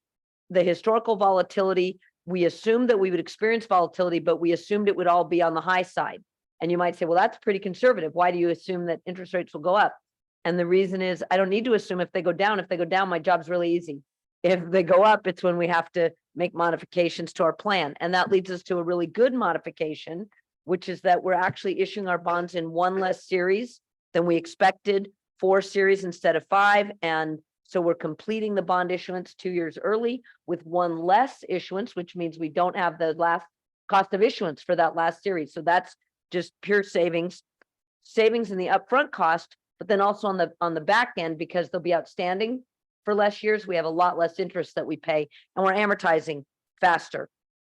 the historical volatility. We assumed that we would experience volatility, but we assumed it would all be on the high side. And you might say, well, that's pretty conservative. Why do you assume that interest rates will go up? And the reason is I don't need to assume if they go down. If they go down, my job's really easy. If they go up, it's when we have to make modifications to our plan. And that leads us to a really good modification, which is that we're actually issuing our bonds in one less series than we expected, 4 series instead of 5. And so we're completing the bond issuance 2 years early with one less issuance, which means we don't have the last cost of issuance for that last series. So that's just pure savings in the upfront cost, but then also on the back end, because they'll be outstanding for less years, we have a lot less interest that we pay, and we're amortizing faster.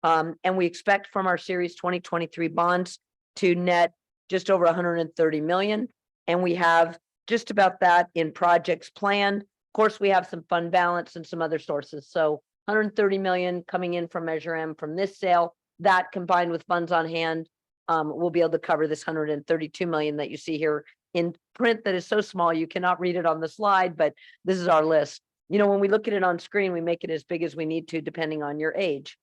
And we expect from our series 2023 bonds to net just over 130 million. And we have just about that in projects planned. Of course, we have some fund balance and some other sources. So 130 million coming in from Measure M from this sale. That combined with funds on hand, we'll be able to cover this 132 million that you see here in print that is so small you cannot read it on the slide, but this is our list. You know, when we look at it on screen, we make it as big as we need to, depending on your age.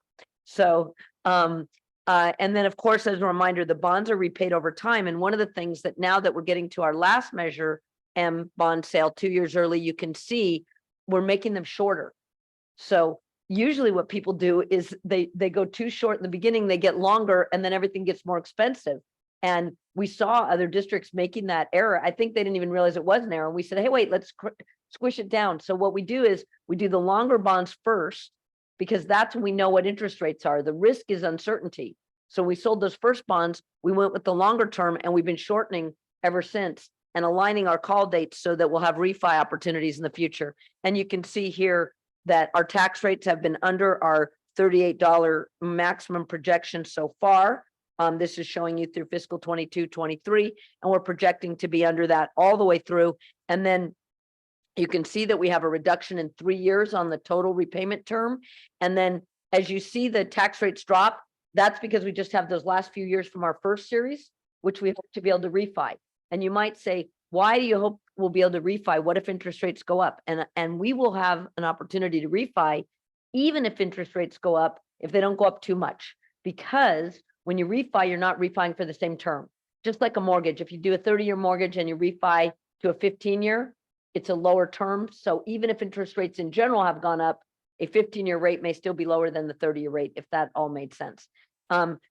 So, and then of course, as a reminder, the bonds are repaid over time. And one of the things that now that we're getting to our last Measure M bond sale 2 years early, you can see we're making them shorter. So usually what people do is they go too short in the beginning, they get longer, and then everything gets more expensive. And we saw other districts making that error. I think they didn't even realize it was an error. And we said, hey, wait, let's squish it down. So what we do is we do the longer bonds first, because that's when we know what interest rates are. The risk is uncertainty. So we sold those first bonds, we went with the longer term, and we've been shortening ever since and aligning our call dates so that we'll have refi opportunities in the future. And you can see here that our tax rates have been under our $38 maximum projection so far. This is showing you through fiscal 22-23, and we're projecting to be under that all the way through. And then you can see that we have a reduction in 3 years on the total repayment term. And then as you see the tax rates drop, that's because we just have those last few years from our first series, which we hope to be able to refi. And you might say, why do you hope we'll be able to refi? What if interest rates go up? And we will have an opportunity to refi, even if interest rates go up, if they don't go up too much, because when you refi, you're not refining for the same term. Just like a mortgage, if you do a 30-year mortgage and you refi to a 15-year, it's a lower term. So even if interest rates in general have gone up, a 15-year rate may still be lower than the 30-year rate, if that all made sense.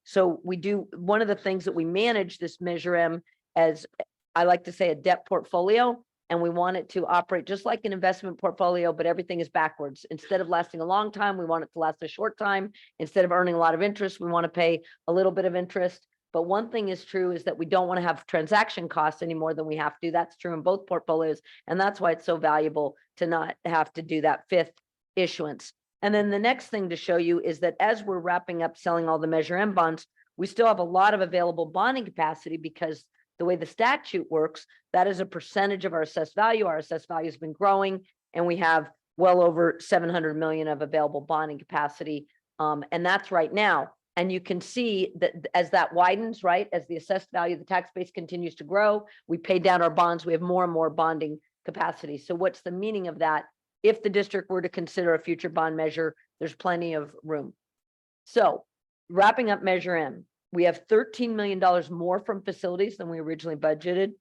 So we do, one of the things that we manage this Measure M as, I like to say, a debt portfolio, and we want it to operate just like an investment portfolio, but everything is backwards. Instead of lasting a long time, we want it to last a short time. Instead of earning a lot of interest, we want to pay a little bit of interest. But one thing is true is that we don't want to have transaction costs any more than we have to. That's true in both portfolios. And that's why it's so valuable to not have to do that fifth issuance. And then the next thing to show you is that as we're wrapping up selling all the Measure M bonds, we still have a lot of available bonding capacity, because the way the statute works, that is a percentage of our assessed value. Our assessed value has been growing, and we have well over 700 million of available bonding capacity. And that's right now. And you can see that as that widens, right, as the assessed value of the tax base continues to grow, we pay down our bonds, we have more and more bonding capacity. So what's the meaning of that? If the district were to consider a future bond measure, there's plenty of room. So wrapping up Measure M, we have $13 million more from facilities than we originally budgeted.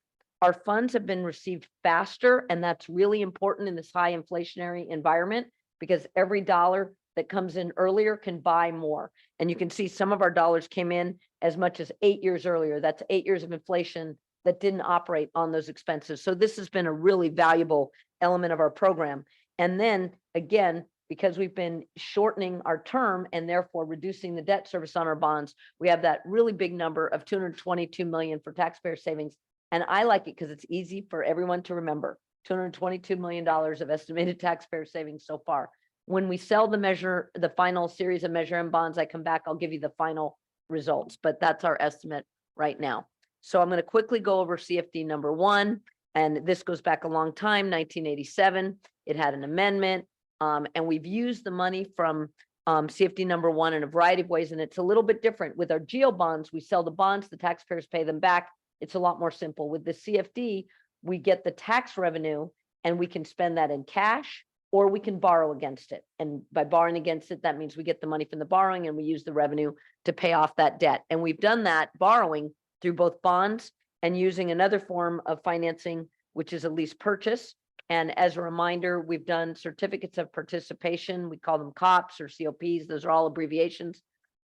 Our funds have been received faster, and that's really important in this high inflationary environment, because every dollar that comes in earlier can buy more. And you can see some of our dollars came in as much as 8 years earlier. That's 8 years of inflation that didn't operate on those expenses. So this has been a really valuable element of our program. And then again, because we've been shortening our term and therefore reducing the debt service on our bonds, we have that really big number of 222 million for taxpayer savings. And I like it because it's easy for everyone to remember. $222 million of estimated taxpayer savings so far. When we sell the final series of Measure M bonds, I come back, I'll give you the final results, but that's our estimate right now. So I'm going to quickly go over CFD number 1, and this goes back a long time, 1987. It had an amendment, and we've used the money from CFD number 1 in a variety of ways, and it's a little bit different. With our GEO bonds, we sell the bonds, the taxpayers pay them back. It's a lot more simple. With the CFD, we get the tax revenue, and we can spend that in cash, or we can borrow against it. And by borrowing against it, that means we get the money from the borrowing and we use the revenue to pay off that debt. And we've done that borrowing through both bonds and using another form of financing, which is a lease purchase. And as a reminder, we've done certificates of participation. We call them COPs or COPs. Those are all abbreviations.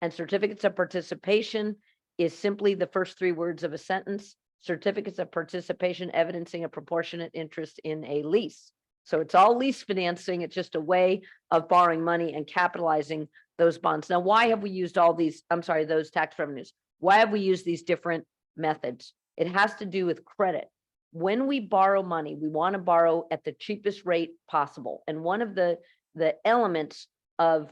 And certificates of participation is simply the first 3 words of a sentence. Certificates of participation evidencing a proportionate interest in a lease. So it's all lease financing. It's just a way of borrowing money and capitalizing those bonds. Now, why have we used all these, those tax revenues? Why have we used these different methods? It has to do with credit. When we borrow money, we want to borrow at the cheapest rate possible. And one of the elements of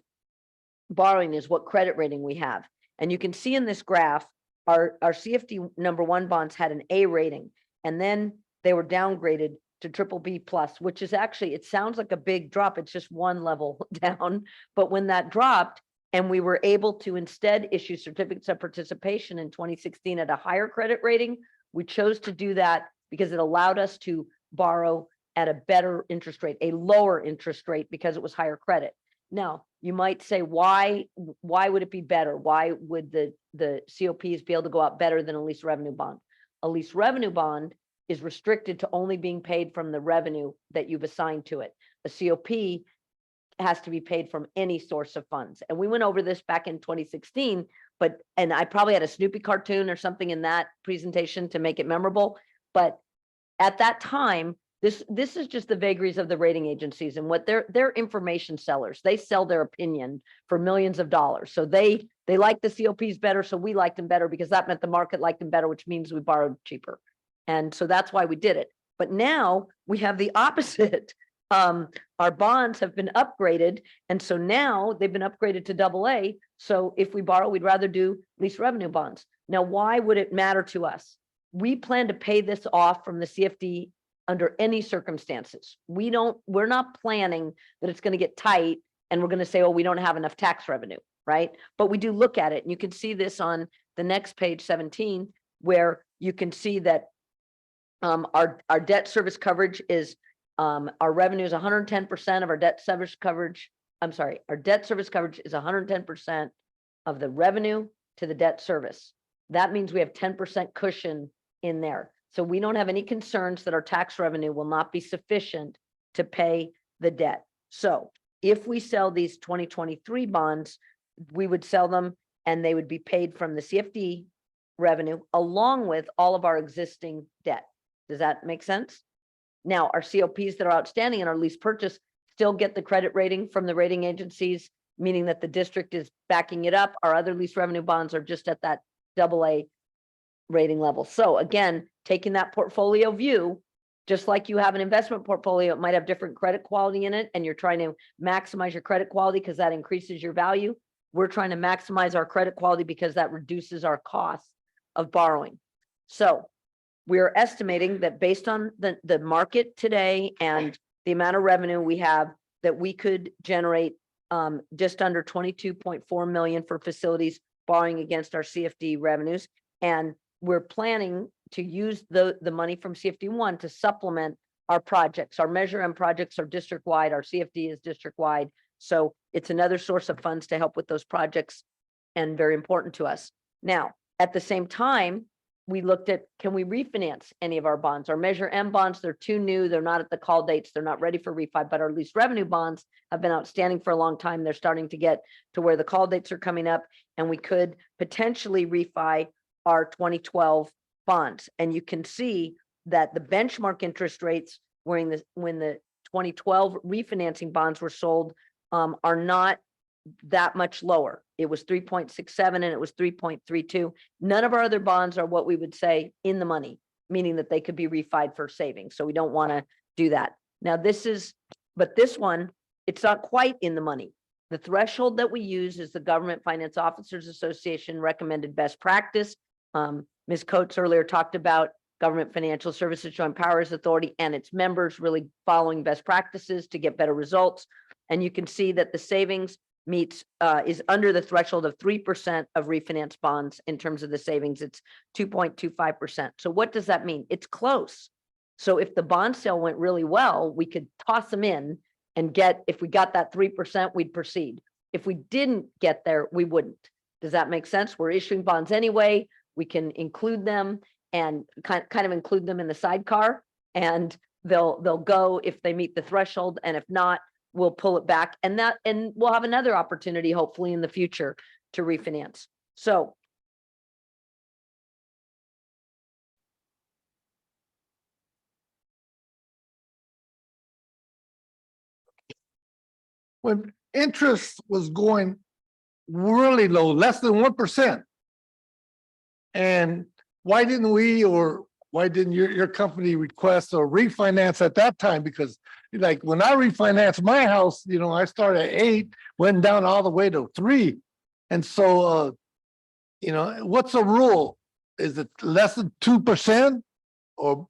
borrowing is what credit rating we have. And you can see in this graph, our CFD number 1 bonds had an A rating, and then they were downgraded to BBB+, which is actually, it sounds like a big drop. It's just 1 level down. But when that dropped and we were able to instead issue certificates of participation in 2016 at a higher credit rating, we chose to do that because it allowed us to borrow at a better interest rate, a lower interest rate, because it was higher credit. Now, you might say, why would it be better? Why would the COPs be able to go out better than a lease revenue bond? A lease revenue bond is restricted to only being paid from the revenue that you've assigned to it. A COP has to be paid from any source of funds. And we went over this back in 2016, and I probably had a Snoopy cartoon or something in that presentation to make it memorable. But at that time, this is just the vagaries of the rating agencies and what they're information sellers. They sell their opinion for millions of dollars. So they like the COPs better, so we liked them better because that meant the market liked them better, which means we borrowed cheaper. And so that's why we did it. But now we have the opposite. Our bonds have been upgraded. And so now they've been upgraded to AA. So if we borrow, we'd rather do lease revenue bonds. Now, why would it matter to us? We plan to pay this off from the CFD under any circumstances. We're not planning that it's going to get tight and we're going to say, oh, we don't have enough tax revenue, right? But we do look at it. And you can see this on the next page 17, where you can see that our debt service coverage is, our revenue is 110% of our debt service coverage. Our debt service coverage is 110% of the revenue to the debt service. That means we have 10% cushion in there. So we don't have any concerns that our tax revenue will not be sufficient to pay the debt. So if we sell these 2023 bonds, we would sell them and they would be paid from the CFD revenue along with all of our existing debt. Does that make sense? Now, our COPs that are outstanding in our lease purchase still get the credit rating from the rating agencies, meaning that the district is backing it up. Our other lease revenue bonds are just at that AA rating level. So again, taking that portfolio view, just like you have an investment portfolio, it might have different credit quality in it, and you're trying to maximize your credit quality because that increases your value. We're trying to maximize our credit quality because that reduces our cost of borrowing. So we're estimating that based on the market today and the amount of revenue we have, that we could generate just under 22.4 million for facilities borrowing against our CFD revenues. And we're planning to use the money from CFD1 to supplement our projects. Our Measure M projects are district-wide, our CFD is district-wide. So it's another source of funds to help with those projects and very important to us. Now, at the same time, we looked at, can we refinance any of our bonds? Our Measure M bonds, they're too new. They're not at the call dates. They're not ready for refi, but our lease revenue bonds have been outstanding for a long time. They're starting to get to where the call dates are coming up, and we could potentially refi our 2012 bonds. And you can see that the benchmark interest rates when the 2012 refinancing bonds were sold are not that much lower. It was 3.67 and it was 3.32. None of our other bonds are what we would say in the money, meaning that they could be refied for savings. So we don't want to do that. Now but this one, it's not quite in the money. The threshold that we use is the Government Finance Officers Association recommended best practice. Ms. Coates earlier talked about Government Financial Services Joint Powers Authority and its members really following best practices to get better results. And you can see that the savings is under the threshold of 3% of refinance bonds. In terms of the savings, it's 2.25%. So what does that mean? It's close. So if the bond sale went really well, we could toss them in and if we got that 3%, we'd proceed. If we didn't get there, we wouldn't. Does that make sense? We're issuing bonds anyway. We can include them and kind of include them in the sidecar, and they'll go if they meet the threshold, and if not, we'll pull it back, and we'll have another opportunity hopefully in the future to refinance. So when interest was going really low, less than 1%. And why didn't your company request a refinance at that time? Because like when I refinanced my house, I started at 8, went down all the way to 3. And so, what's the rule? Is it less than 2% or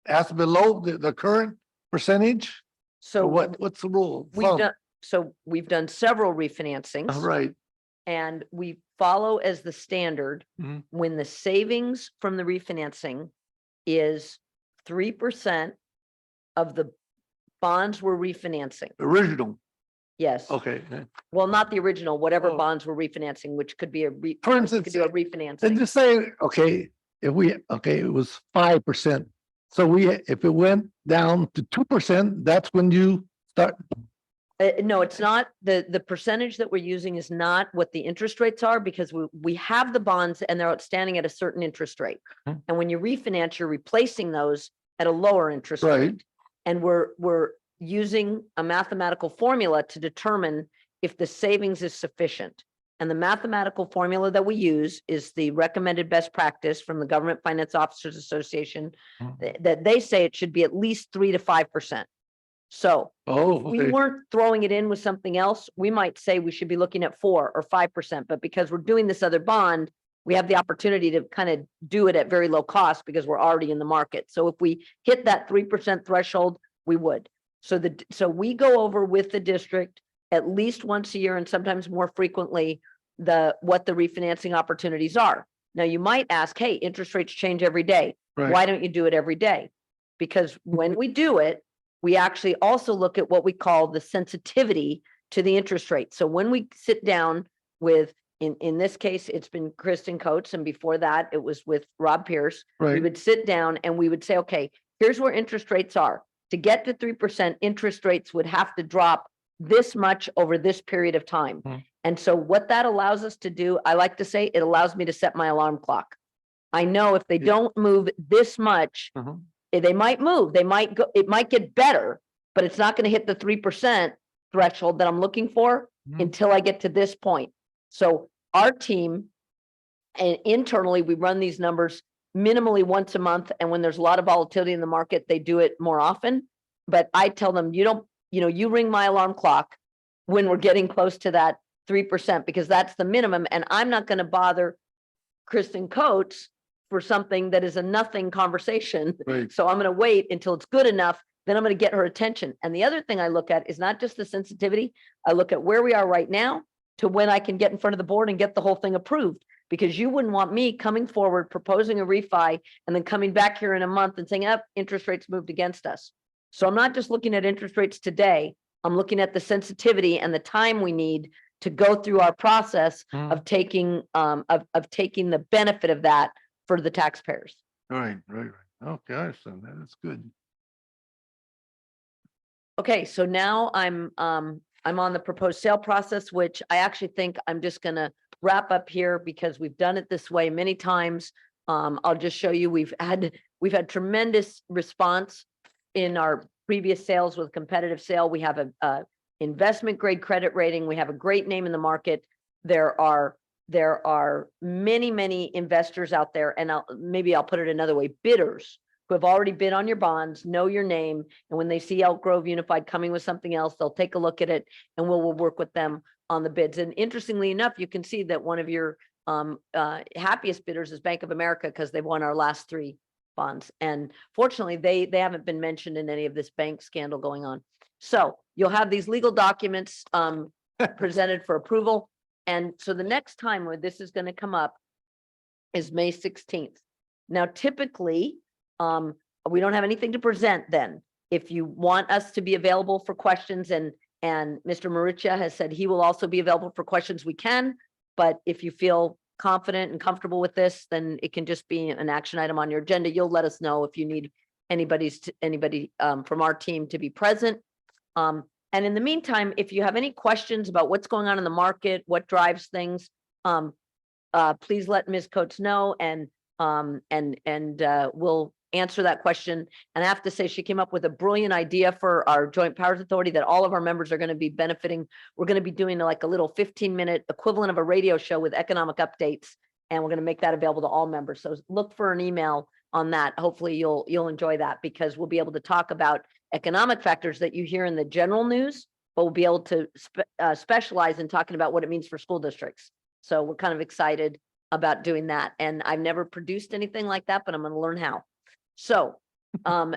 has below the current percentage? So what's the rule? We've done several refinancings. Right. And we follow as the standard when the savings from the refinancing is 3% of the bonds we're refinancing. Original. Yes. Okay. Well, not the original, whatever bonds we're refinancing, which could be For instance, could do a refinancing. and just say, okay, it was 5%. So if it went down to 2%, that's when you start. No, it's not. The percentage that we're using is not what the interest rates are, because we have the bonds and they're outstanding at a certain interest rate. And when you refinance, you're replacing those at a lower interest rate. And we're using a mathematical formula to determine if the savings is sufficient. And the mathematical formula that we use is the recommended best practice from the Government Finance Officers Association, that they say it should be at least 3 to 5%. So if we weren't throwing it in with something else, we might say we should be looking at 4 or 5%. But because we're doing this other bond, we have the opportunity to kind of do it at very low cost because we're already in the market. So if we hit that 3% threshold, we would. So we go over with the district at least once a year, and sometimes more frequently, what the refinancing opportunities are. Now you might ask, hey, interest rates change every day. Why don't you do it every day? Because when we do it, we actually also look at what we call the sensitivity to the interest rate. So when we sit down with in this case, it's been Kristen Coates, and before that, it was with Rob Pierce. We Right. would sit down and we would say, okay, here's where interest rates are. To get to 3%, interest rates would have to drop this much over this period of time. And so what that allows us to do, I like to say, it allows me to set my alarm clock. I know if they don't move this much, they might move, they might go, it might get better, but it's not going to hit the 3% threshold that I'm looking for until I get to this point. So our team, and internally, we run these numbers minimally once a month. And when there's a lot of volatility in the market, they do it more often. But I tell them, you ring my alarm clock when we're getting close to that 3%, because that's the minimum. And I'm not going to bother Kristen Coates for something that is a nothing conversation. Right. So I'm going to wait until it's good enough. Then I'm going to get her attention. And the other thing I look at is not just the sensitivity. I look at where we are right now to when I can get in front of the board and get the whole thing approved. Because you wouldn't want me coming forward, proposing a refi, and then coming back here in a month and saying, interest rates moved against us. So I'm not just looking at interest rates today. I'm looking at the sensitivity and the time we need to go through our process of taking taking the benefit of that for the taxpayers. Right. Okay, I understand that. That's good. Okay, so now I'm on the proposed sale process, which I actually think I'm just gonna wrap up here because we've done it this way many times. I'll just show you, we've had tremendous response in our previous sales with competitive sale. We have a investment grade credit rating. We have a great name in the market. There are many investors out there, and maybe I'll put it another way, bidders who have already bid on your bonds, know your name, and when they see Elk Grove Unified coming with something else, they'll take a look at it and we'll work with them on the bids. And interestingly enough, you can see that one of your happiest bidders is Bank of America because they've won our last 3 bonds. And fortunately, they haven't been mentioned in any of this bank scandal going on. So you'll have these legal documents presented for approval. And so the next time where this is going to come up is May 16th. Now, typically, we don't have anything to present then. If you want us to be available for questions, and Mr. Maruccia has said he will also be available for questions, we can. But if you feel confident and comfortable with this, then it can just be an action item on your agenda. You'll let us know if you need anybody from our team to be present. And in the meantime, if you have any questions about what's going on in the market, what drives things, please let Ms. Coates know, and we'll answer that question. And I have to say, she came up with a brilliant idea for our Joint Powers Authority that all of our members are going to be benefiting. We're going to be doing like a little 15-minute equivalent of a radio show with economic updates, and we're going to make that available to all members. So look for an email on that. Hopefully you'll enjoy that, because we'll be able to talk about economic factors that you hear in the general news, but we'll be able to specialize in talking about what it means for school districts. So we're kind of excited about doing that. And I've never produced anything like that, but I'm going to learn how. So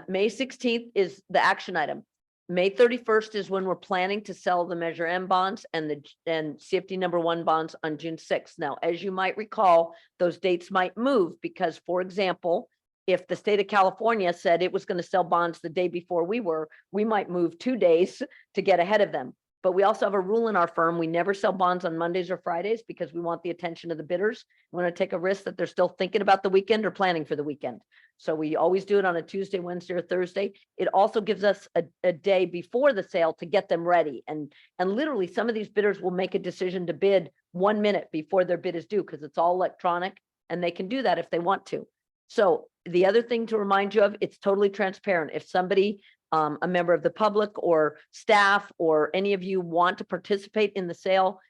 May 16th is the action item. May 31st is when we're planning to sell the Measure M bonds and CFD number 1 bonds on June 6th. Now, as you might recall, those dates might move because, for example, if the state of California said it was going to sell bonds the day before we might move 2 days to get ahead of them. But we also have a rule in our firm. We never sell bonds on Mondays or Fridays because we want the attention of the bidders. We want to take a risk that they're still thinking about the weekend or planning for the weekend. So we always do it on a Tuesday, Wednesday, or Thursday. It also gives us a day before the sale to get them ready. And literally some of these bidders will make a decision to bid 1 minute before their bid is due because it's all electronic, and they can do that if they want to. So the other thing to remind you of, it's totally transparent. If somebody, a member of the public or staff or any of you want to participate in the sale,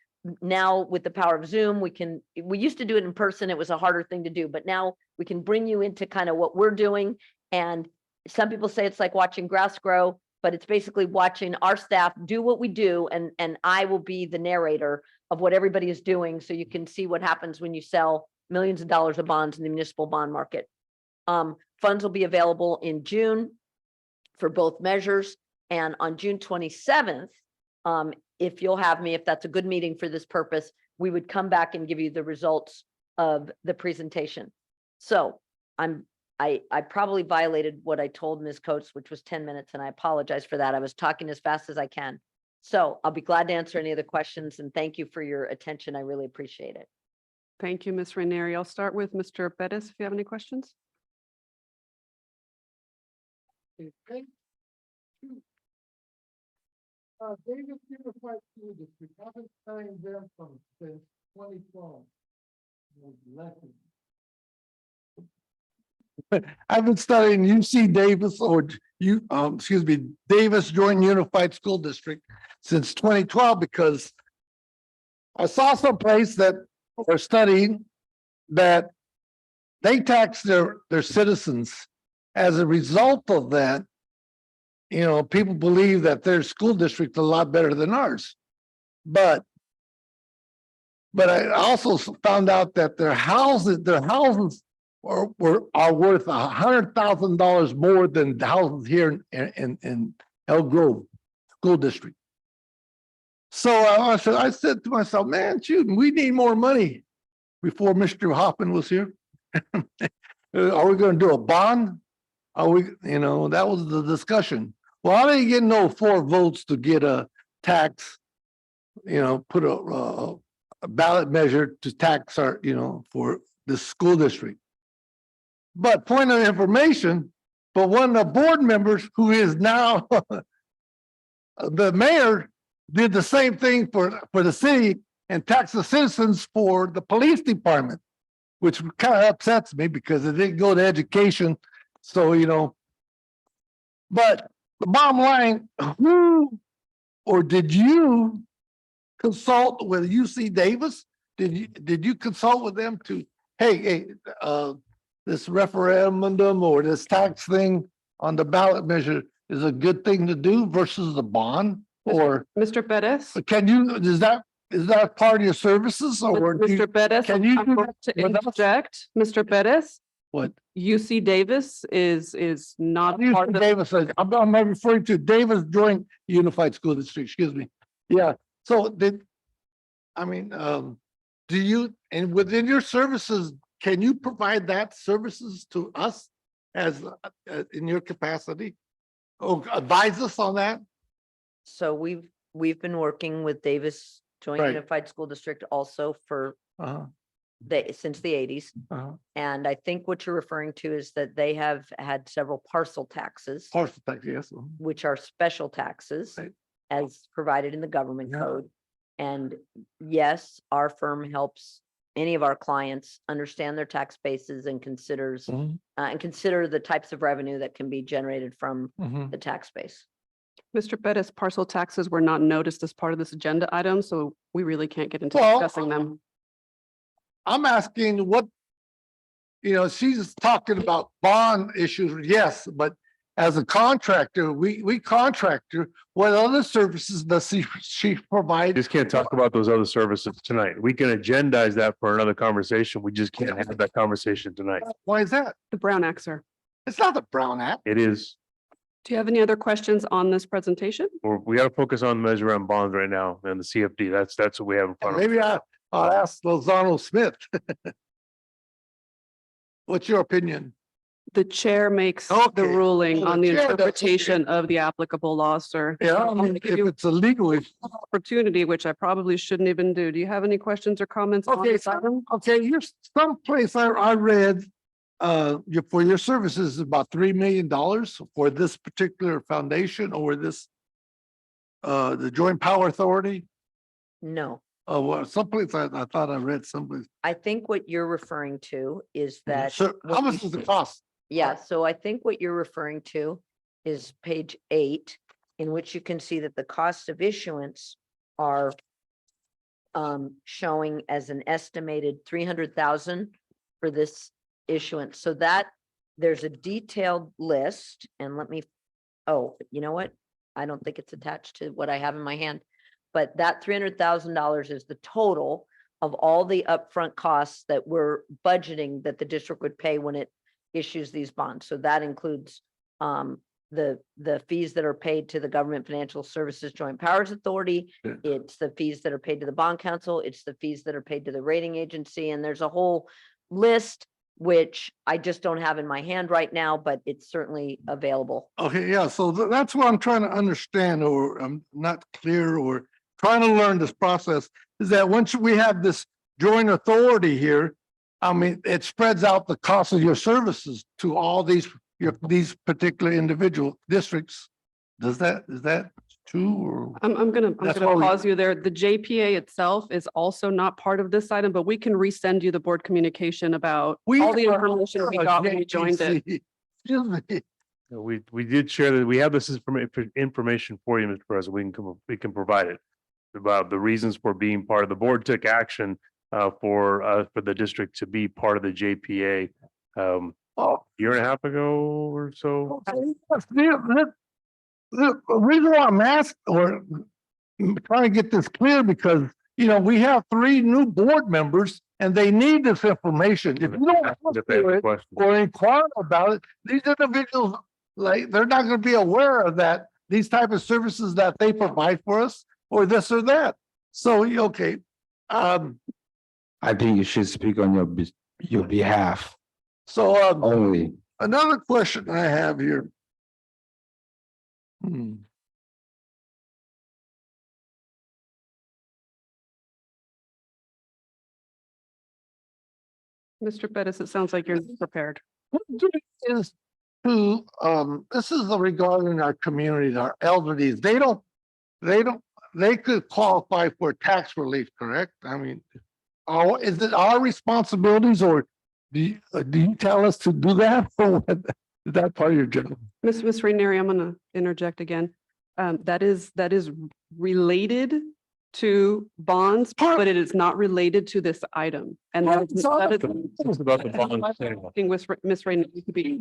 now with the power of Zoom, we used to do it in person. It was a harder thing to do, but now we can bring you into kind of what we're doing. And some people say it's like watching grass grow, but it's basically watching our staff do what we do. And I will be the narrator of what everybody is doing. So you can see what happens when you sell millions of dollars of bonds in the municipal bond market. Funds will be available in June for both measures. And on June 27th, if you'll have me, if that's a good meeting for this purpose, we would come back and give you the results of the presentation. So I probably violated what I told Ms. Coates, which was 10 minutes, and I apologize for that. I was talking as fast as I can. So I'll be glad to answer any other questions and thank you for your attention. I really appreciate it. Thank you, Ms. Ranieri. I'll start with Mr. Bettis if you have any questions. Okay. Davis Unified School District, I've been studying them since 2012. I've been studying UC Davis Davis Joint Unified School District since 2012 because I saw someplace that we're studying that they tax their citizens. As a result of that, people believe that their school district is a lot better than ours. But I also found out that their houses are worth $100,000 more than the houses here in Elk Grove School District. So I said to myself, man, shoot, we need more money. Before Mr. Hoffman was here, are we going to do a bond? Are we, that was the discussion. Well, I didn't get no 4 votes to get a tax, put a ballot measure to tax our, for the school district. But point of information, but one of the board members who is now the mayor did the same thing for the city and tax the citizens for the police department, which kind of upsets me because it didn't go to education. So, but the bottom line, did you consult with UC Davis? Did you consult with them to, hey, this referendum or this tax thing on the ballot measure is a good thing to do versus the bond? Or Mr. Bettis? Is that part of your services or? Mr. Bettis, Can you I'm do going that to with us? interject. Mr. Bettis, What? UC Davis is not UC part of the. Davis, I'm referring to Davis Joint Unified School District, excuse me. Yeah, so do you, and within your services, can you provide that services to us as in your capacity? Oh, advise us on that? So we've been working with Davis Joint Right. Unified School District also for since the 80s. And I think what you're referring to is that they have had several parcel taxes, Parcel tax, yes. which are special taxes Right. as provided in the government code. And yes, our firm helps any of our clients understand their tax bases and consider the types of revenue that can be generated from the tax base. Mr. Bettis, parcel taxes were not noticed as part of this agenda item, so we really can't get into Well, discussing them. I'm asking what, she's talking about bond issues, yes, but as a contractor, we contractor, what other services does she provide? Just can't talk about those other services tonight. We can agendize that for another conversation. We just can't have that conversation tonight. Why is that? The Brown Act, sir. It's not the Brown Act. It is, Do you have any other questions on this presentation? we got to focus on the measure on bonds right now and the CFD. That's what we have in front of us. Maybe I'll ask Lozano Smith. What's your opinion? The chair makes the Okay. ruling Oh, the on the chair does, okay. interpretation of the applicable law, sir. Yeah, I'm gonna give if you it's illegal, opportunity, which I probably shouldn't even do. Do you have any questions or comments on okay, this item? okay, here's someplace I read, for your services is about $3 million for this particular foundation or this, the Joint Power Authority. No, Well, someplace I thought I read someplace. I think what you're referring to is that. So how what much you does it see- cost? Yeah, so I think what you're referring to is page 8, in which you can see that the cost of issuance are showing as an estimated 300,000 for this issuance. So that there's a detailed list and you know what? I don't think it's attached to what I have in my hand, but that $300,000 is the total of all the upfront costs that we're budgeting that the district would pay when it issues these bonds. So that includes the fees that are paid to the Government Financial Services Joint Powers Authority. Yeah. It's the fees that are paid to the bond council. It's the fees that are paid to the rating agency. And there's a whole list which I just don't have in my hand right now, but it's certainly available. Okay, yeah, so that's what I'm trying to understand, or I'm not clear, or trying to learn this process, is that once we have this joint authority here, I mean, it spreads out the cost of your services to all these, these particular individual districts. Is that true, or? I'm gonna That's why we- pause you there. The JPA itself is also not part of this item, but we can resend you the board communication about all the information we got when we joined it. Excuse me. We did share that. We have this information for you, Mr. President. We can provide it about the reasons for being part of the board took action for the district to be part of the JPA year and a half ago or so. The reason why I'm asking, or trying to get this clear, because, we have 3 new board members and they need this information. If you don't ask for it or inquire about it, these individuals, like, they're not going to be aware of that, these type of services that they provide for us, or this or that. So, okay. I think you should speak on your behalf So, only. another question I have here. Mr. Bettis, it sounds like you're prepared. Is to, this is regarding our communities, our elderlies, they could qualify for tax relief, correct? I mean, is it our responsibilities, or do you tell us to do that? Or what? Is that part of your job? Miss Rainieri, I'm gonna interject again. That is related to bonds, but it is not related to this item. And that is About the bond sale. working with Miss Rainieri to be.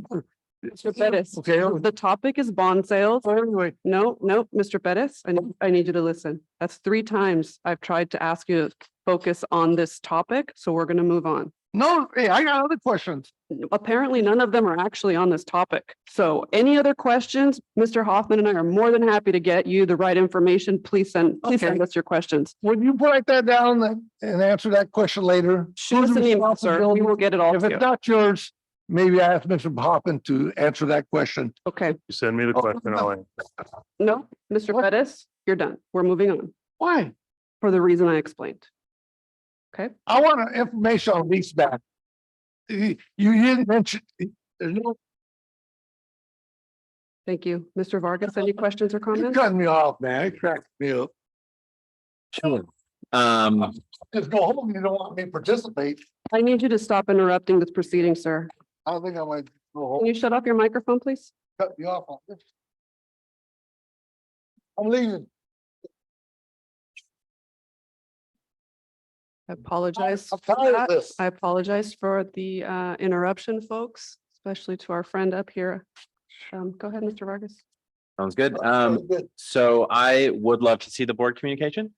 Mr. Bettis, Okay. the topic is bond sales. Anyway, No, Mr. Bettis, I need you to listen. That's 3 times I've tried to ask you to focus on this topic, so we're gonna move on. no, hey, I got other questions. Apparently, none of them are actually on this topic. So any other questions? Mr. Hoffman and I are more than happy to get you the right information. Please send us your questions. Would you write that down and answer that question later? Shoot us an email, sir. We will get it all If to it's you. not yours, maybe I ask Mr. Hoffman to answer that question. Okay, You send me the question, I'll answer. no, Mr. Bettis, you're done. We're moving on Why? for the reason I explained. Okay, I want information on lease back. You didn't mention, there's no, thank you. Mr. Vargas, any questions or you comments? cut me off, man. It cracked me up. Sure. Just go home. You don't want me to participate. I need you to stop interrupting this proceeding, sir. I don't think I might go Can home. you shut off your microphone, please? Cut me off on this. I'm leaving. I apologize. I'm for tired of that. this. I apologize for the interruption, folks, especially to our friend up here. Go ahead, Mr. Vargas. Sounds good. Good. So I would love to see the board communication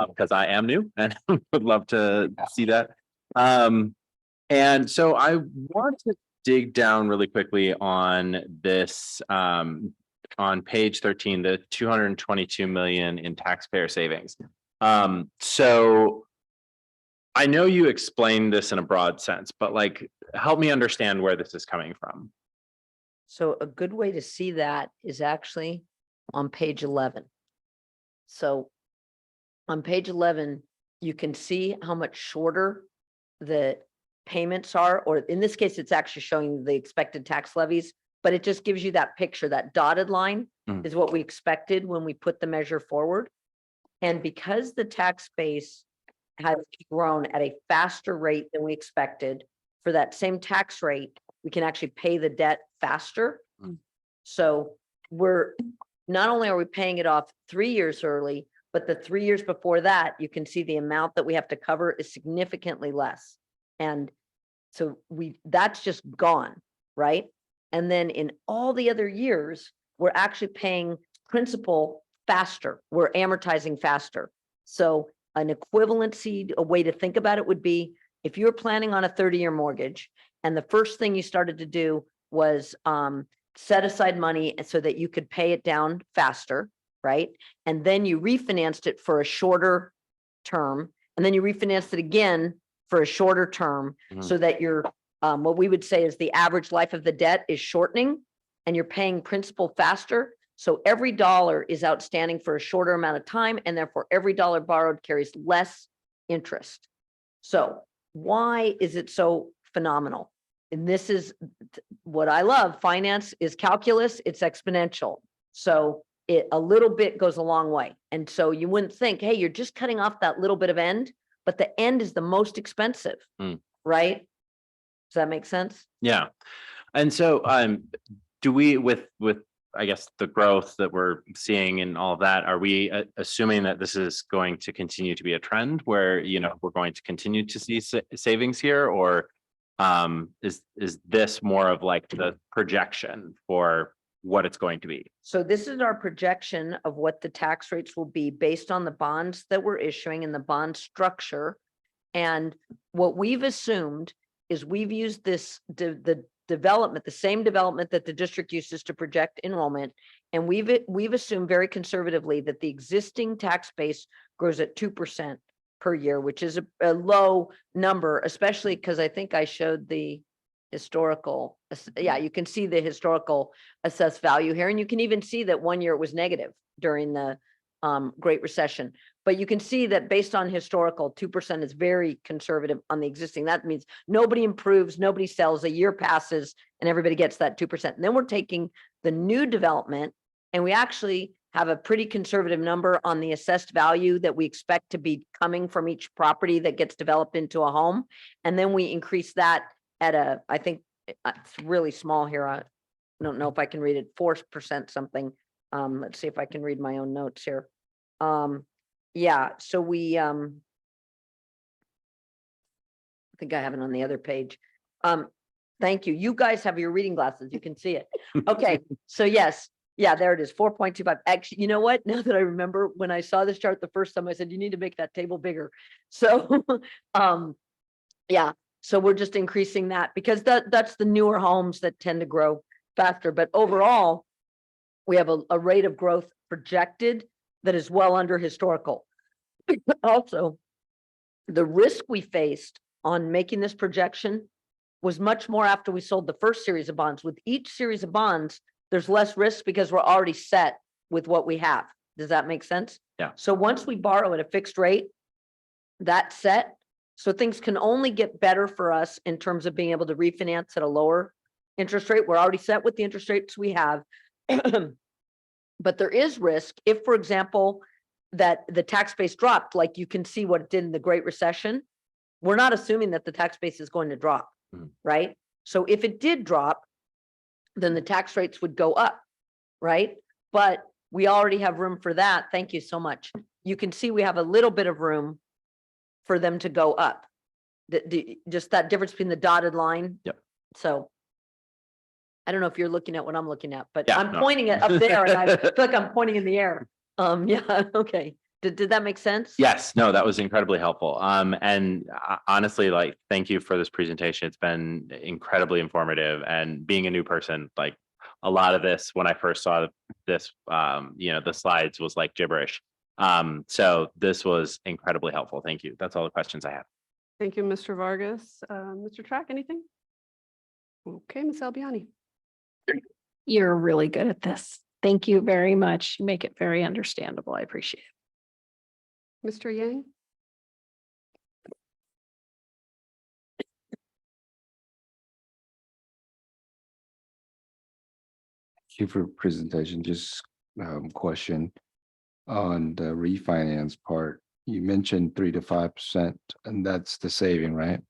because I am new and would love to see that. And so I want to dig down really quickly on this on page 13, the 222 million in taxpayer savings. So I know you explained this in a broad sense, but like, help me understand where this is coming from. So a good way to see that is actually on page 11. So on page 11, you can see how much shorter the payments are, or in this case, it's actually showing the expected tax levies, but it just gives you that picture. That dotted line is what we expected when we put the measure forward. And because the tax base has grown at a faster rate than we expected, for that same tax rate, we can actually pay the debt faster. So we're, not only are we paying it off 3 years early, but the 3 years before that, you can see the amount that we have to cover is significantly less. And so that's just gone, right? And then in all the other years, we're actually paying principal faster. We're amortizing faster. So an equivalency, a way to think about it would be, if you're planning on a 30-year mortgage and the first thing you started to do was set aside money so that you could pay it down faster, right? And then you refinanced it for a shorter term, and then you refinanced it again for a shorter term, so that your What we would say is the average life of the debt is shortening and you're paying principal faster. So every dollar is outstanding for a shorter amount of time, and therefore every dollar borrowed carries less interest. So why is it so phenomenal? And this is what I love. Finance is calculus, it's exponential. So a little bit goes a long way. And so you wouldn't think, hey, you're just cutting off that little bit of end, but the end is the most expensive, right? Does that make sense? Yeah. And so, do we, with, I guess, the growth that we're seeing and all of that, are we assuming that this is going to continue to be a trend where, you know, we're going to continue to see savings here? Or is this more of like the projection for what it's going to be? So this is our projection of what the tax rates will be based on the bonds that we're issuing and the bond structure. And what we've assumed is we've used this, the development, the same development that the district uses to project enrollment. And we've assumed very conservatively that the existing tax base grows at 2% per year, which is a low number, especially because I think I showed the historical, yeah, you can see the historical assessed value here. And you can even see that one year it was negative during the Great Recession. But you can see that based on historical, 2% is very conservative on the existing. That means nobody improves, nobody sells, a year passes, and everybody gets that 2%. And then we're taking the new development, and we actually have a pretty conservative number on the assessed value that we expect to be coming from each property that gets developed into a home. And then we increase that at I think it's really small here. I don't know if I can read it, 4% something. Let's see if I can read my own notes here. Yeah, so we, I think I have it on the other page. Thank you. You guys have your reading glasses. You can see it. Okay, so yes, yeah, there it is, 4.25. Actually, you know what? Now that I remember, when I saw this chart the first time, I said, you need to make that table bigger. So, yeah, so we're just increasing that because that's the newer homes that tend to grow faster. But overall, we have a rate of growth projected that is well under historical. Also, the risk we faced on making this projection was much more after we sold the first series of bonds. With each series of bonds, there's less risk because we're already set with what we have. Does that make sense? Yeah. So once we borrow at a fixed rate, that's set. So things can only get better for us in terms of being able to refinance at a lower interest rate. We're already set with the interest rates we have. But there is risk if, for example, that the tax base dropped, like you can see what it did in the Great Recession. We're not assuming that the tax base is going to drop, right? So if it did drop, then the tax rates would go up, right? But we already have room for that. Thank you so much. You can see we have a little bit of room for them to go up. Just that difference between the dotted line. Yep. So I don't know if you're looking at what I'm looking at, but Yeah, I'm no. pointing it up there and I feel like I'm pointing in the air. Yeah, okay. Did that make sense? Yes, no, that was incredibly helpful. And honestly, like, thank you for this presentation. It's been incredibly informative, and being a new person, like a lot of this, when I first saw this, you know, the slides was like gibberish. So this was incredibly helpful. Thank you. That's all the questions I have. Thank you, Mr. Vargas. Mr. Track, anything? Okay, Ms. Albiani. You're really good at this. Thank you very much. You make it very understandable. I appreciate it. Mr. Yang? Thank you for presentation. Just question on the refinance part. You mentioned 3 to 5%, and that's the saving, right?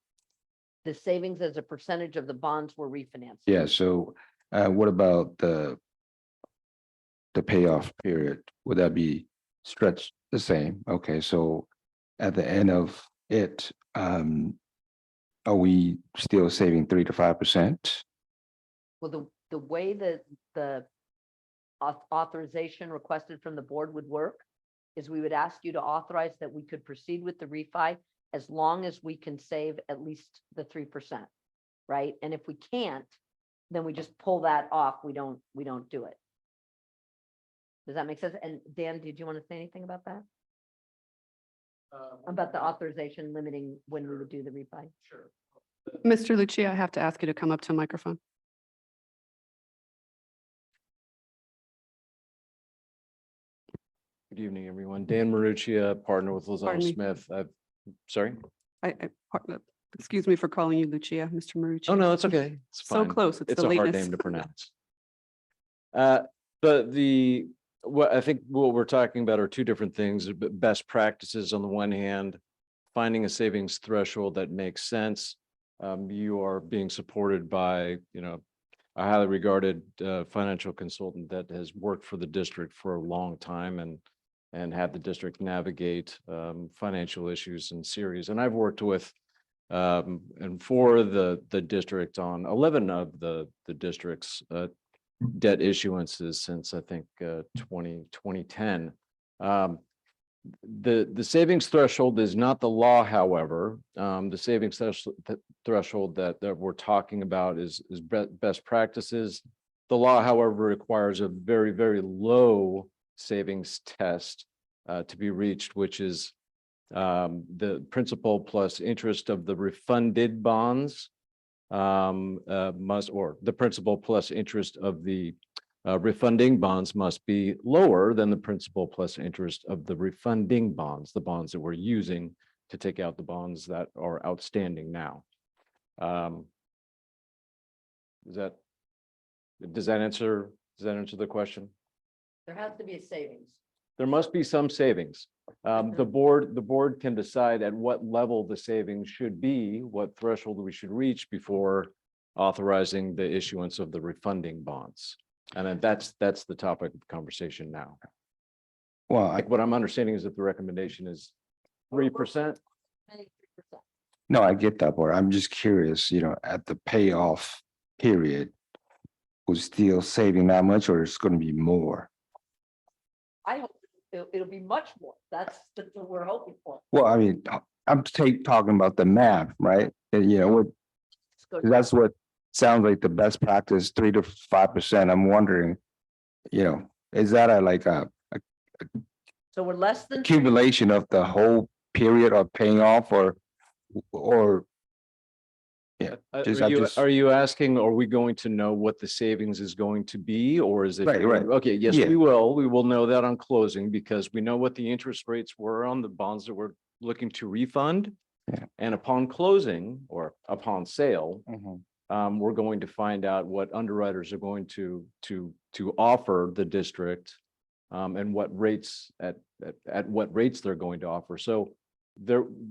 The savings as a percentage of the bonds were refinanced. Yeah. So what about the payoff period? Would that be stretched the same? Okay. So at the end of it, are we still saving 3 to 5%? Well, the way that the authorization requested from the board would work is we would ask you to authorize that we could proceed with the refi as long as we can save at least the 3%, right? And if we can't, then we just pull that off. We don't do it. Does that make sense? And Dan, did you want to say anything about that? About the authorization limiting when we would do the refi? Sure. Mr. Lucia, I have to ask you to come up to a microphone. Good evening, everyone. Dan Maruccia, partner with Pardon Lozelle me. Smith. Sorry? Excuse me for calling you Lucia, Mr. Marucci. Oh, no, it's okay. It's So fine. close. It's It's the a hard lateness. name to pronounce. What I think what we're talking about are two different things, best practices on the one hand, finding a savings threshold that makes sense. You are being supported by, a highly regarded financial consultant that has worked for the district for a long time and had the district navigate financial issues in series. And I've worked with and for the district on 11 of the district's debt issuances since I think 2010. The savings threshold is not the law, however. The savings threshold that we're talking about is best practices. The law, however, requires a very, very low savings test to be reached, which is the principal plus interest of the refunded bonds or the principal plus interest of the refunding bonds must be lower than the principal plus interest of the refunding bonds, the bonds that we're using to take out the bonds that are outstanding now. Does that answer the question? There has to be a savings. There must be some savings. The board can decide at what level the savings should be, what threshold we should reach before authorizing the issuance of the refunding bonds. And then that's the topic of conversation now. Well, Like what I'm understanding is that the recommendation is 3%. no, I get that, but I'm just curious, at the payoff period, we're still saving that much or it's going to be more? I hope it'll be much more. That's what we're hoping for. Well, I mean, I'm talking about the math, right? And that's what sounds like the best practice, 3 to 5%. I'm wondering, is that a So we're less than. accumulation of the whole period of paying off or yeah, Are you asking, are we going to know what the savings is going to be, or is it? Right. Okay, yes, Yeah. we will. We will know that on closing because we know what the interest rates were on the bonds that we're looking to refund. Yeah. And upon closing or upon sale, Mhm. we're going to find out what underwriters are going to offer the district and what rates at what rates they're going to offer. So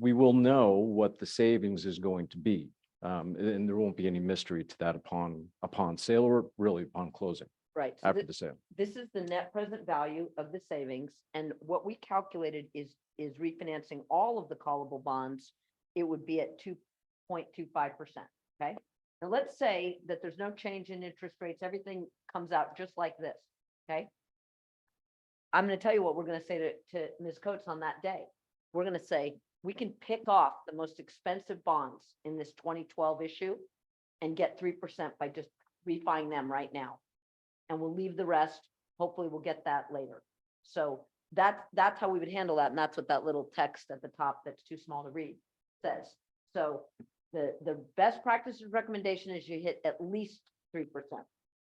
we will know what the savings is going to be. And there won't be any mystery to that upon sale or really upon closing Right. So after the sale. this is the net present value of the savings. And what we calculated is refinancing all of the callable bonds. It would be at 2.25%. Okay. Now let's say that there's no change in interest rates. Everything comes out just like this. Okay. I'm going to tell you what we're going to say to Ms. Coates on that day. We're going to say, we can pick off the most expensive bonds in this 2012 issue and get 3% by just refining them right now. And we'll leave the rest. Hopefully we'll get that later. So that's how we would handle that. And that's what that little text at the top that's too small to read says. So the best practices recommendation is you hit at least 3%.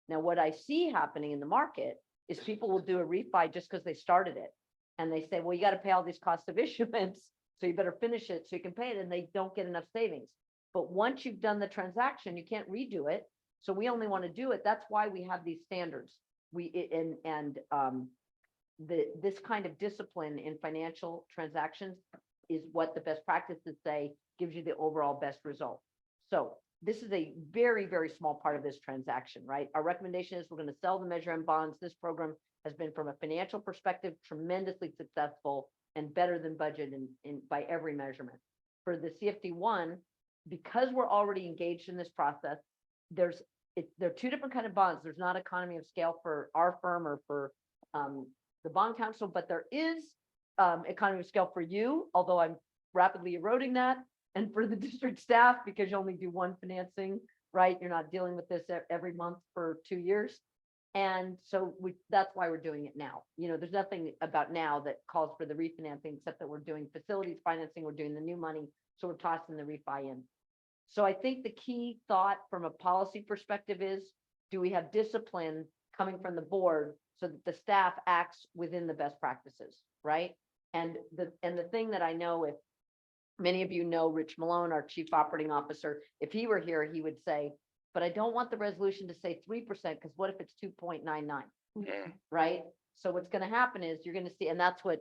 Now, what I see happening in the market is people will do a refi just because they started it. And they say, well, you got to pay all these costs of issuance. So you better finish it so you can pay it, and they don't get enough savings. But once you've done the transaction, you can't redo it. So we only want to do it. That's why we have these standards. This kind of discipline in financial transactions is what the best practices say gives you the overall best result. So this is a very, very small part of this transaction, right? Our recommendation is we're going to sell the Measure M bonds. This program has been, from a financial perspective, tremendously successful and better than budget by every measurement. For the CFD1, because we're already engaged in this process, there are two different kind of bonds. There's not economy of scale for our firm or for the bond council, but there is economy of scale for you, although I'm rapidly eroding that, and for the district staff, because you only do one financing, right? You're not dealing with this every month for 2 years. And so that's why we're doing it now. There's nothing about now that calls for the refinancing, except that we're doing facilities financing, we're doing the new money. So we're tossing the refi in. So I think the key thought from a policy perspective is, do we have discipline coming from the board so that the staff acts within the best practices, right? And the thing that I know, if many of you know Rich Malone, our Chief Operating Officer, if he were here, he would say, but I don't want the resolution to say 3%, because what if it's 2.99? Right? So what's going to happen is you're going to see, and that's what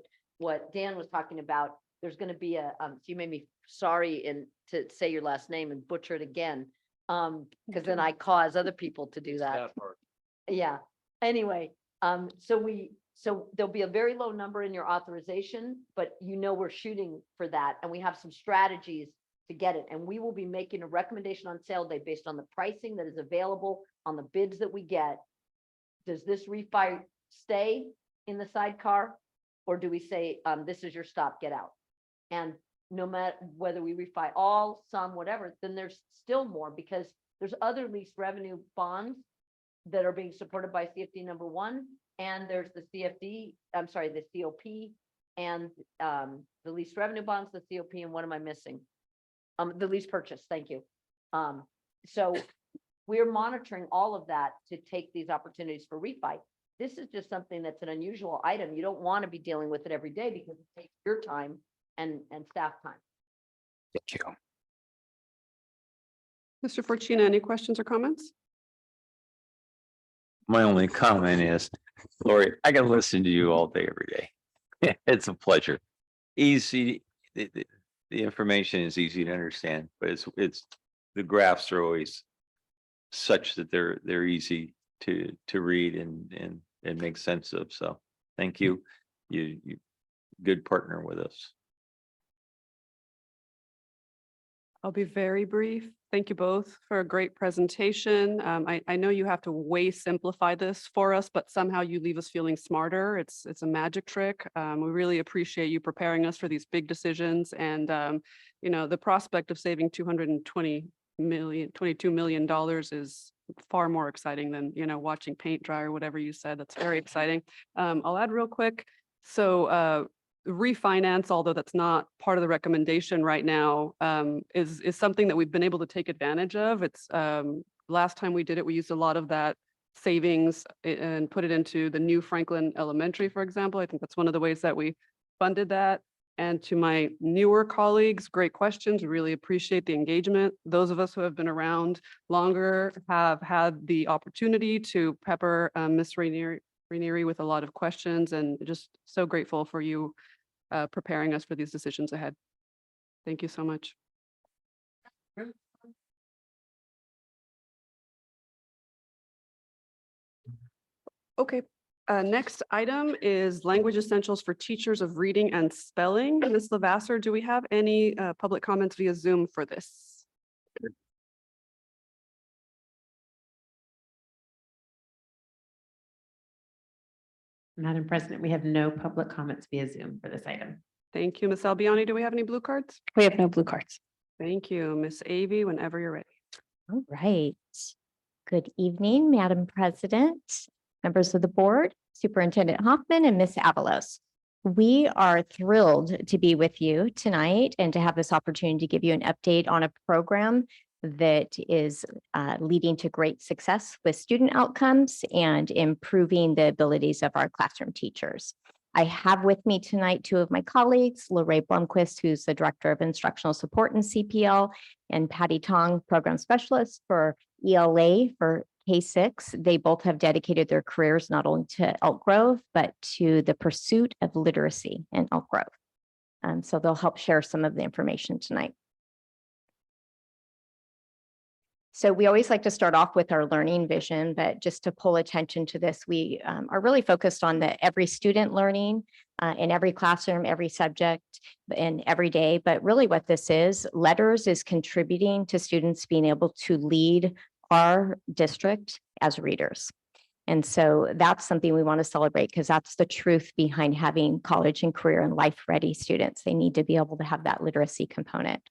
Dan was talking about. There's going to be so you made me sorry to say your last name and butcher it again, because then I cause other people to do that. Yeah. Anyway, so there'll be a very low number in your authorization, but we're shooting for that, and we have some strategies to get it. And we will be making a recommendation on sale day based on the pricing that is available on the bids that we get. Does this refi stay in the sidecar, or do we say, this is your stop, get out? And no matter whether we refi all, some, whatever, then there's still more, because there's other lease revenue bonds that are being supported by CFD number 1, and there's the the COP, and the lease revenue bonds, the COP, and what am I missing? The lease purchase, thank you. So we're monitoring all of that to take these opportunities for refi. This is just something that's an unusual item. You don't want to be dealing with it every day, because it takes your time and staff time. Thank you. Mr. Fortuna, any questions or comments? My only comment is, Lori, I can listen to you all day, every day. It's a pleasure. Easy. The information is easy to understand, but it's the graphs are always such that they're easy to read and make sense of. So thank you. You good partner with us. I'll be very brief. Thank you both for a great presentation. I know you have to way simplify this for us, but somehow you leave us feeling smarter. It's a magic trick. We really appreciate you preparing us for these big decisions, and the prospect of saving $22 million is far more exciting than watching paint dry or whatever you said. That's very exciting. I'll add real quick. So refinance, although that's not part of the recommendation right now, is something that we've been able to take advantage of. It's last time we did it, we used a lot of that savings and put it into the new Franklin Elementary, for example. I think that's one of the ways that we funded that. And to my newer colleagues, great questions. We really appreciate the engagement. Those of us who have been around longer have had the opportunity to pepper Ms. Ranieri with a lot of questions, and just so grateful for you preparing us for these decisions ahead. Thank you so much. Okay, next item is language essentials for teachers of reading and spelling. Ms. Lavasser, do we have any public comments via Zoom for this? Madam President, we have no public comments via Zoom for this item. Thank you, Ms. Albiani. Do we have any blue cards? We have no blue cards. Thank you, Ms. Avey, whenever you're ready. All right. Good evening, Madam President, members of the board, Superintendent Hoffman, and Ms. Avalos. We are thrilled to be with you tonight and to have this opportunity to give you an update on a program that is leading to great success with student outcomes and improving the abilities of our classroom teachers. I have with me tonight two of my colleagues, Lorraine Blomquist, who's the Director of Instructional Support in CPL, and Patty Tong, Program Specialist for ELA for K-6. They both have dedicated their careers not only to Elk Grove, but to the pursuit of literacy in Elk Grove. So they'll help share some of the information tonight. So we always like to start off with our learning vision, but just to pull attention to this, we are really focused on the every student learning in every classroom, every subject, and every day. But really what this is, Letters is contributing to students being able to lead our district as readers. And so that's something we want to celebrate, because that's the truth behind having college and career and life ready students. They need to be able to have that literacy component.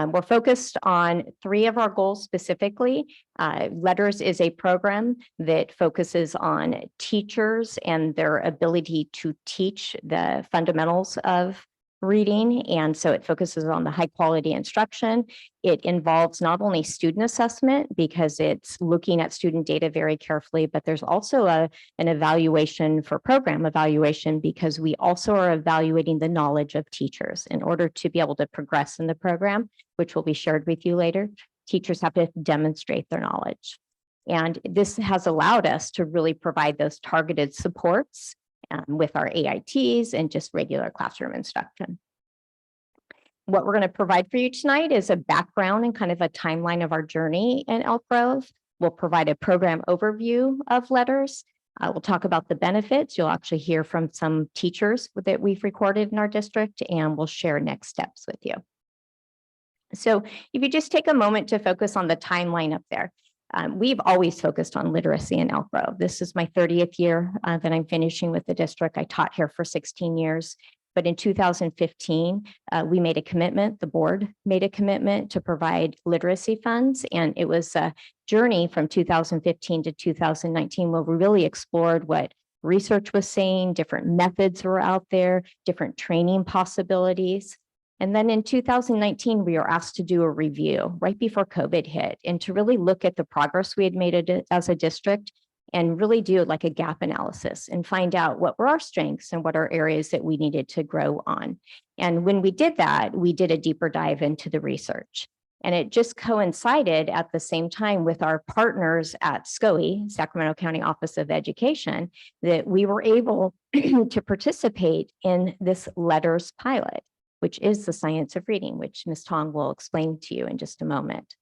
We're focused on three of our goals specifically. Letters is a program that focuses on teachers and their ability to teach the fundamentals of reading. And so it focuses on the high quality instruction. It involves not only student assessment because it's looking at student data very carefully, but there's also an evaluation for program evaluation because we also are evaluating the knowledge of teachers in order to be able to progress in the program, which will be shared with you later. Teachers have to demonstrate their knowledge. And this has allowed us to really provide those targeted supports with our AITs and just regular classroom instruction. What we're going to provide for you tonight is a background and kind of a timeline of our journey in Elk Grove. We'll provide a program overview of letters. We'll talk about the benefits. You'll actually hear from some teachers that we've recorded in our district, and we'll share next steps with you. So if you just take a moment to focus on the timeline up there. We've always focused on literacy in Elk Grove. This is my 30th year that I'm finishing with the district. I taught here for 16 years. But in 2015, we made a commitment, the board made a commitment to provide literacy funds. And it was a journey from 2015 to 2019 where we really explored what research was saying, different methods were out there, different training possibilities. And then in 2019, we were asked to do a review right before COVID hit and to really look at the progress we had made as a district and really do like a gap analysis and find out what were our strengths and what are areas that we needed to grow on. And when we did that, we did a deeper dive into the research. And it just coincided at the same time with our partners at SCOE, Sacramento County Office of Education, that we were able to participate in this letters pilot, which is the science of reading, which Ms. Tong will explain to you in just a moment.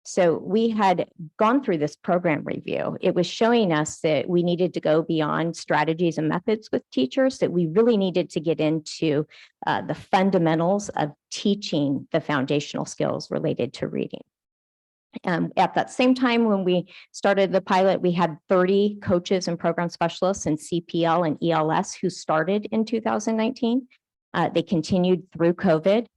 So we had gone through this program review. It was showing us that we needed to go beyond strategies and methods with teachers, that we really needed to get into the fundamentals of teaching the foundational skills related to reading. At that same time, when we started the pilot, we had 30 coaches and program specialists in CPL and ELS who started in 2019. They continued through COVID.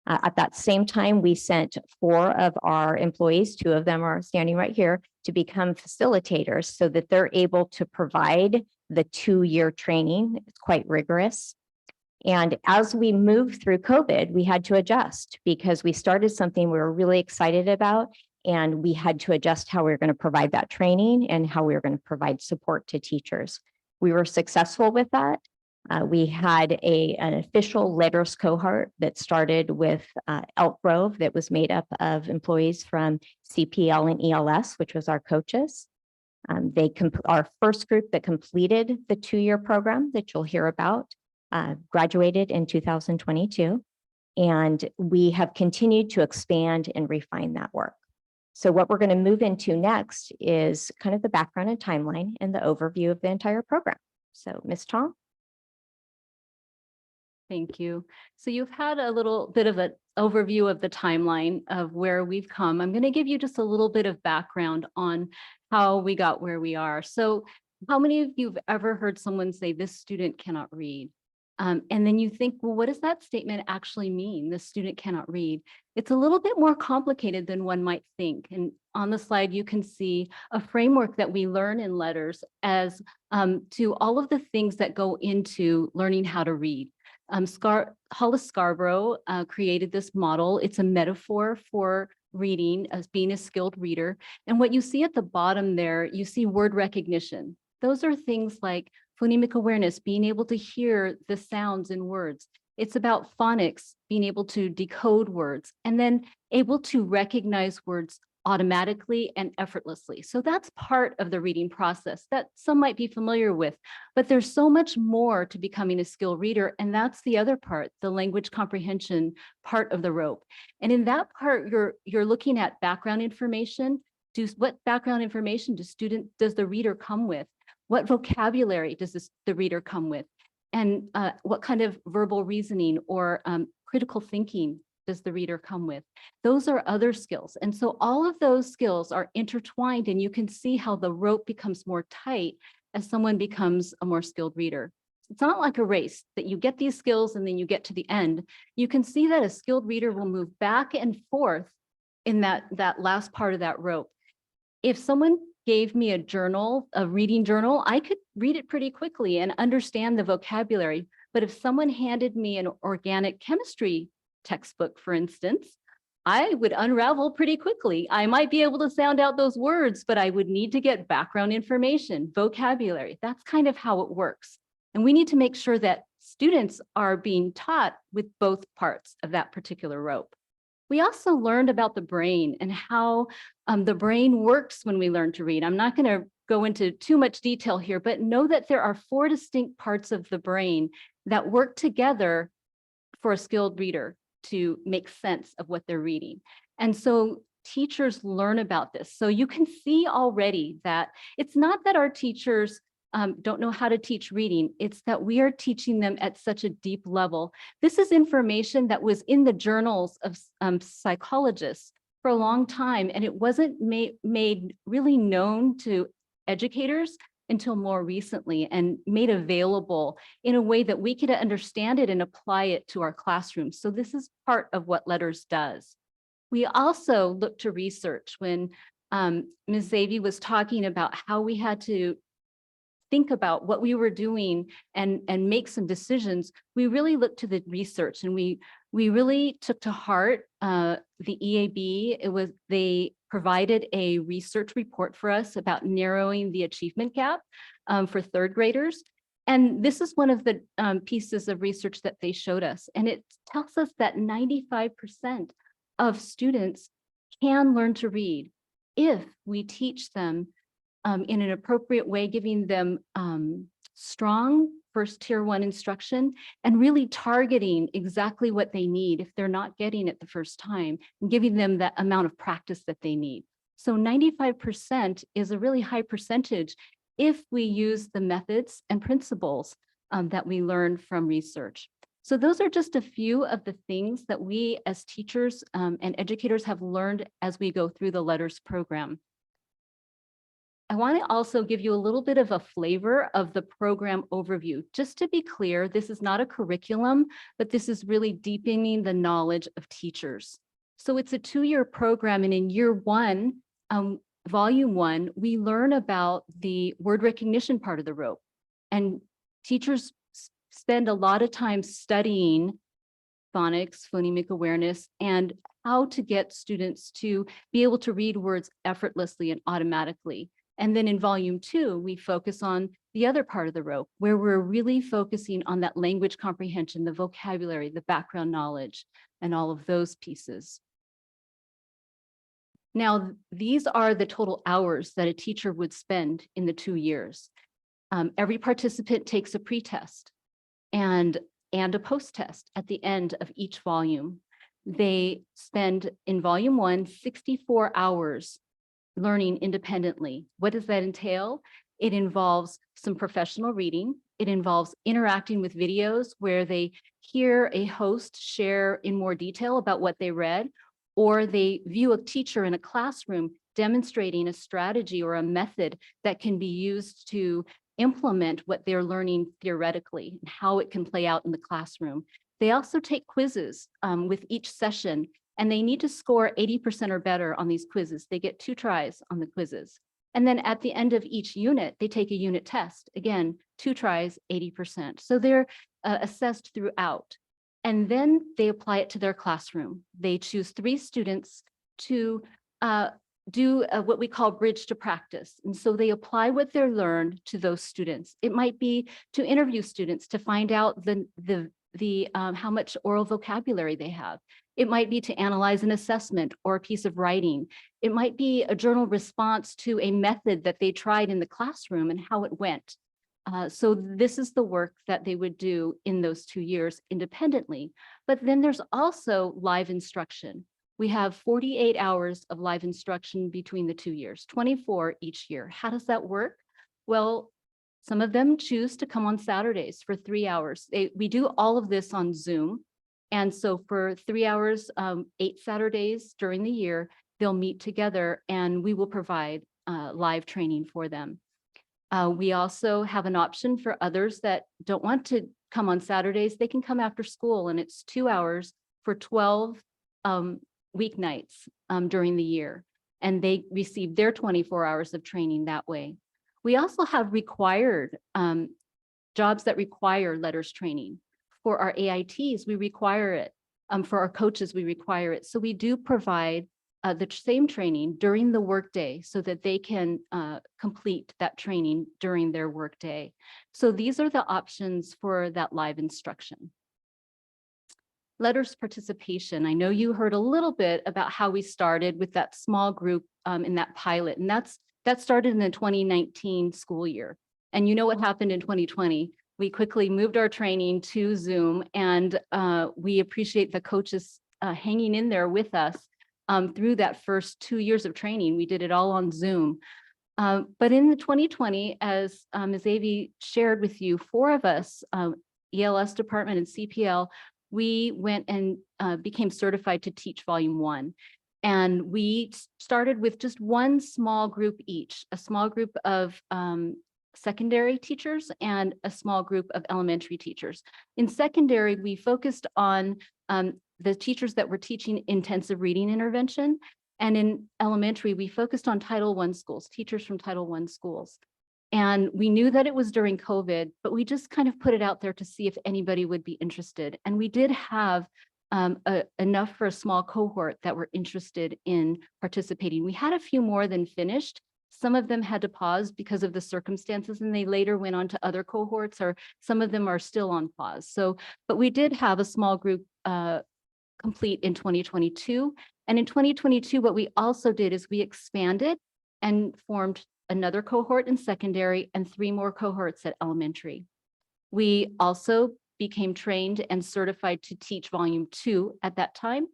At that same time, we sent 4 of our employees, 2 of them are standing right here, to become facilitators so that they're able to provide the 2-year training. It's quite rigorous. And as we moved through COVID, we had to adjust because we started something we were really excited about, and we had to adjust how we were going to provide that training and how we were going to provide support to teachers. We were successful with that. We had an official letters cohort that started with Elk Grove that was made up of employees from CPL and ELS, which was our coaches. Our first group that completed the 2-year program that you'll hear about graduated in 2022. And we have continued to expand and refine that work. So what we're going to move into next is kind of the background and timeline and the overview of the entire program. So Ms. Tong. Thank you. So you've had a little bit of an overview of the timeline of where we've come. I'm going to give you just a little bit of background on how we got where we are. So how many of you have ever heard someone say this student cannot read? And then you think, well, what does that statement actually mean? This student cannot read. It's a little bit more complicated than one might think. And on the slide, you can see a framework that we learn in letters as to all of the things that go into learning how to read. Hollis Scarborough created this model. It's a metaphor for reading as being a skilled reader. And what you see at the bottom there, you see word recognition. Those are things like phonemic awareness, being able to hear the sounds in words. It's about phonics, being able to decode words, and then able to recognize words automatically and effortlessly. So that's part of the reading process that some might be familiar with, but there's so much more to becoming a skilled reader. And that's the other part, the language comprehension part of the rope. And in that part, you're looking at background information. What background information does the reader come with? What vocabulary does the reader come with? And what kind of verbal reasoning or critical thinking does the reader come with? Those are other skills. And so all of those skills are intertwined, and you can see how the rope becomes more tight as someone becomes a more skilled reader. It's not like a race that you get these skills and then you get to the end. You can see that a skilled reader will move back and forth in that last part of that rope. If someone gave me a reading journal, I could read it pretty quickly and understand the vocabulary. But if someone handed me an organic chemistry textbook, for instance, I would unravel pretty quickly. I might be able to sound out those words, but I would need to get background information, vocabulary. That's kind of how it works. And we need to make sure that students are being taught with both parts of that particular rope. We also learned about the brain and how the brain works when we learn to read. I'm not going to go into too much detail here, but know that there are 4 distinct parts of the brain that work together for a skilled reader to make sense of what they're reading. And so teachers learn about this. So you can see already that it's not that our teachers don't know how to teach reading, it's that we are teaching them at such a deep level. This is information that was in the journals of psychologists for a long time, and it wasn't made really known to educators until more recently and made available in a way that we could understand it and apply it to our classrooms. So this is part of what Letters does. We also look to research. When Ms. Zavy was talking about how we had to think about what we were doing and make some decisions, we really looked to the research, and we really took to heart the EAB. They provided a research report for us about narrowing the achievement gap for 3rd graders. And this is one of the pieces of research that they showed us. And it tells us that 95% of students can learn to read if we teach them in an appropriate way, giving them strong first tier 1 instruction and really targeting exactly what they need if they're not getting it the first time, and giving them that amount of practice that they need. So 95% is a really high percentage if we use the methods and principles that we learn from research. So those are just a few of the things that we as teachers and educators have learned as we go through the Letters program. I want to also give you a little bit of a flavor of the program overview. Just to be clear, this is not a curriculum, but this is really deepening the knowledge of teachers. So it's a 2-year program, and in year 1, volume 1, we learn about the word recognition part of the rope. And teachers spend a lot of time studying phonics, phonemic awareness, and how to get students to be able to read words effortlessly and automatically. And then in volume 2, we focus on the other part of the rope, where we're really focusing on that language comprehension, the vocabulary, the background knowledge, and all of those pieces. Now, these are the total hours that a teacher would spend in the 2 years. Every participant takes a pre-test and a post-test at the end of each volume. They spend, in volume 1, 64 hours learning independently. What does that entail? It involves some professional reading. It involves interacting with videos where they hear a host share in more detail about what they read, or they view a teacher in a classroom demonstrating a strategy or a method that can be used to implement what they're learning theoretically and how it can play out in the classroom. They also take quizzes with each session, and they need to score 80% or better on these quizzes. They get 2 tries on the quizzes. And then at the end of each unit, they take a unit test. Again, 2 tries, 80%. So they're assessed throughout. And then they apply it to their classroom. They choose 3 students to do what we call bridge to practice. And so they apply what they're learned to those students. It might be to interview students to find out how much oral vocabulary they have. It might be to analyze an assessment or a piece of writing. It might be a journal response to a method that they tried in the classroom and how it went. So this is the work that they would do in those 2 years independently. But then there's also live instruction. We have 48 hours of live instruction between the 2 years, 24 each year. How does that work? Well, some of them choose to come on Saturdays for 3 hours. We do all of this on Zoom. And so for 3 hours, 8 Saturdays during the year, they'll meet together and we will provide live training for them. We also have an option for others that don't want to come on Saturdays. They can come after school, and it's 2 hours for 12 weeknights during the year. And they receive their 24 hours of training that way. We also have required jobs that require letters training. for our AITs, we require it. For our coaches, we require it. So we do provide the same training during the workday so that they can complete that training during their workday. So these are the options for that live instruction. Letters participation. I know you heard a little bit about how we started with that small group in that pilot, and that started in the 2019 school year. And you know what happened in 2020? We quickly moved our training to Zoom, and we appreciate the coaches hanging in there with us through that first 2 years of training. We did it all on Zoom. But in the 2020, as Ms. Avey shared with you, 4 of us, ELS department and CPL, we went and became certified to teach volume 1. And we started with just one small group each, a small group of secondary teachers and a small group of elementary teachers. In secondary, we focused on the teachers that were teaching intensive reading intervention. And in elementary, we focused on Title I schools, teachers from Title I schools. And we knew that it was during COVID, but we just kind of put it out there to see if anybody would be interested. And we did have enough for a small cohort that were interested in participating. We had a few more than finished. Some of them had to pause because of the circumstances, and they later went on to other cohorts, or some of them are still on pause. So, but we did have a small group complete in 2022. And in 2022, what we also did is we expanded and formed another cohort in secondary and 3 more cohorts at elementary. We also became trained and certified to teach volume 2 at that time.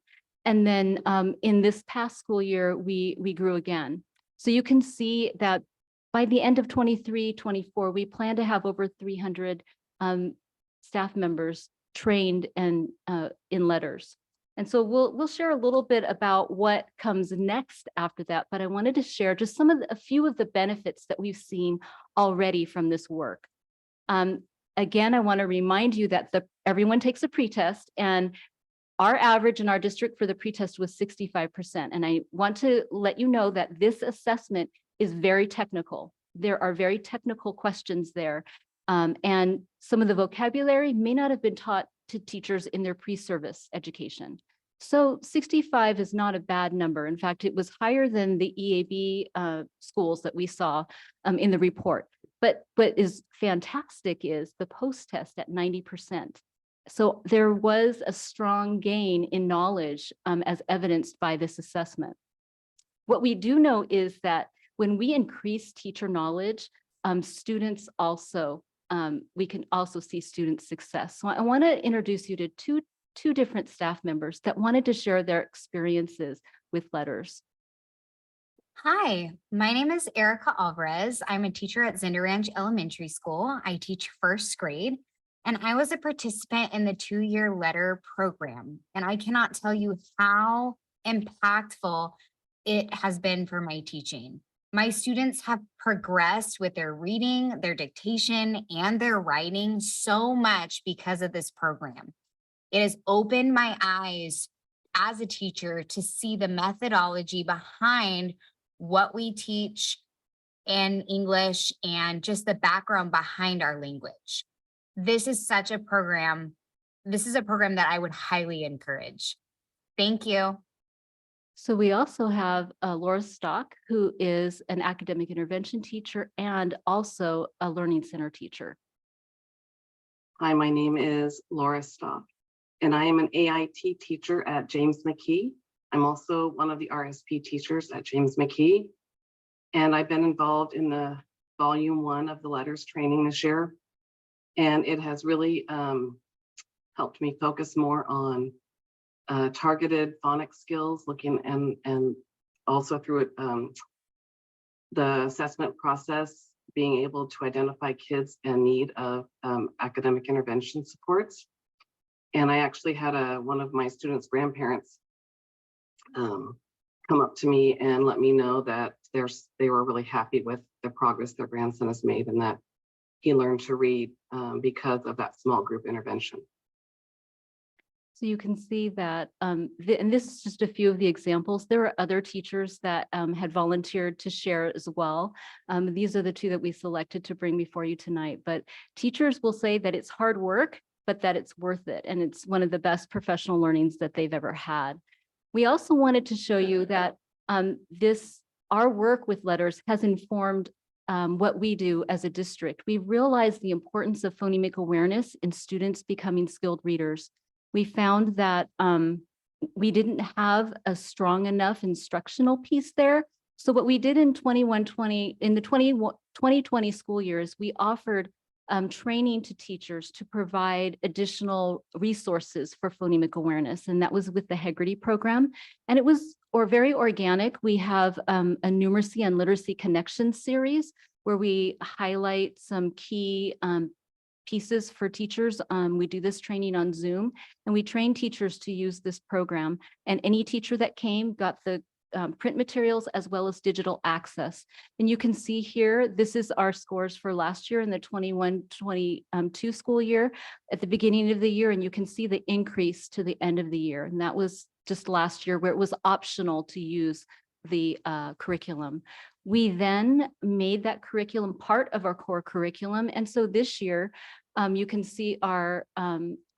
And then in this past school year, we grew again. So you can see that by the end of 23-24, we plan to have over 300 staff members trained and in letters. And so we'll share a little bit about what comes next after that, but I wanted to share just a few of the benefits that we've seen already from this work. Again, I want to remind you that everyone takes a pretest, and our average in our district for the pretest was 65%. And I want to let you know that this assessment is very technical. There are very technical questions there. And some of the vocabulary may not have been taught to teachers in their pre-service education. So 65 is not a bad number. In fact, it was higher than the EAB schools that we saw in the report. But what is fantastic is the post-test at 90%. So there was a strong gain in knowledge as evidenced by this assessment. What we do know is that when we increase teacher knowledge, students also, we can also see student success. So I want to introduce you to two different staff members that wanted to share their experiences with letters. Hi, my name is Erica Alvarez. I'm a teacher at Zinder Ranch Elementary School. I teach 1st grade, and I was a participant in the 2-year letter program. And I cannot tell you how impactful it has been for my teaching. My students have progressed with their reading, their dictation, and their writing so much because of this program. It has opened my eyes as a teacher to see the methodology behind what we teach in English and just the background behind our language. This is such a program. This is a program that I would highly encourage. Thank you. So we also have Laura Stock, who is an academic intervention teacher and also a learning center teacher. Hi, my name is Laura Stock, and I am an AIT teacher at James McKee. I'm also one of the RSP teachers at James McKee, and I've been involved in the volume 1 of the letters training this year, and it has really helped me focus more on targeted phonics skills, looking and also through it, the assessment process, being able to identify kids in need of academic intervention supports. And I actually had one of my students' grandparents come up to me and let me know that they were really happy with the progress their grandson has made, and that he learned to read because of that small group intervention. So you can see that, and this is just a few of the examples. There are other teachers that had volunteered to share as well. These are the 2 that we selected to bring before you tonight. But teachers will say that it's hard work, but that it's worth it. And it's one of the best professional learnings that they've ever had. We also wanted to show you that our work with letters has informed what we do as a district. We realized the importance of phonemic awareness in students becoming skilled readers. We found that we didn't have a strong enough instructional piece there. So what we did in 2020 school years, we offered training to teachers to provide additional resources for phonemic awareness. And that was with the Hegarty program. And it was very organic. We have a numeracy and literacy connection series where we highlight some key pieces for teachers. We do this training on Zoom, and we train teachers to use this program. And any teacher that came got the print materials as well as digital access. And you can see here, this is our scores for last year in the 21-22 school year at the beginning of the year. And you can see the increase to the end of the year. And that was just last year where it was optional to use the curriculum. We then made that curriculum part of our core curriculum. And so this year, you can see our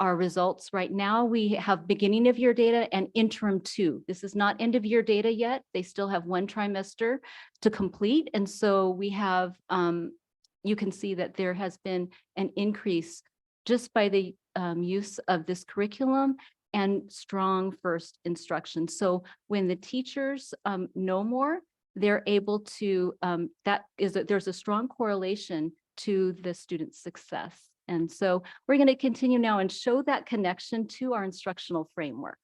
results. Right now, we have beginning of year data and interim 2. This is not end of year data yet. They still have 1 trimester to complete. And so we have, you can see that there has been an increase just by the use of this curriculum and strong first instruction. So when the teachers know more, they're able to, there's a strong correlation to the student's success. And so we're going to continue now and show that connection to our instructional framework.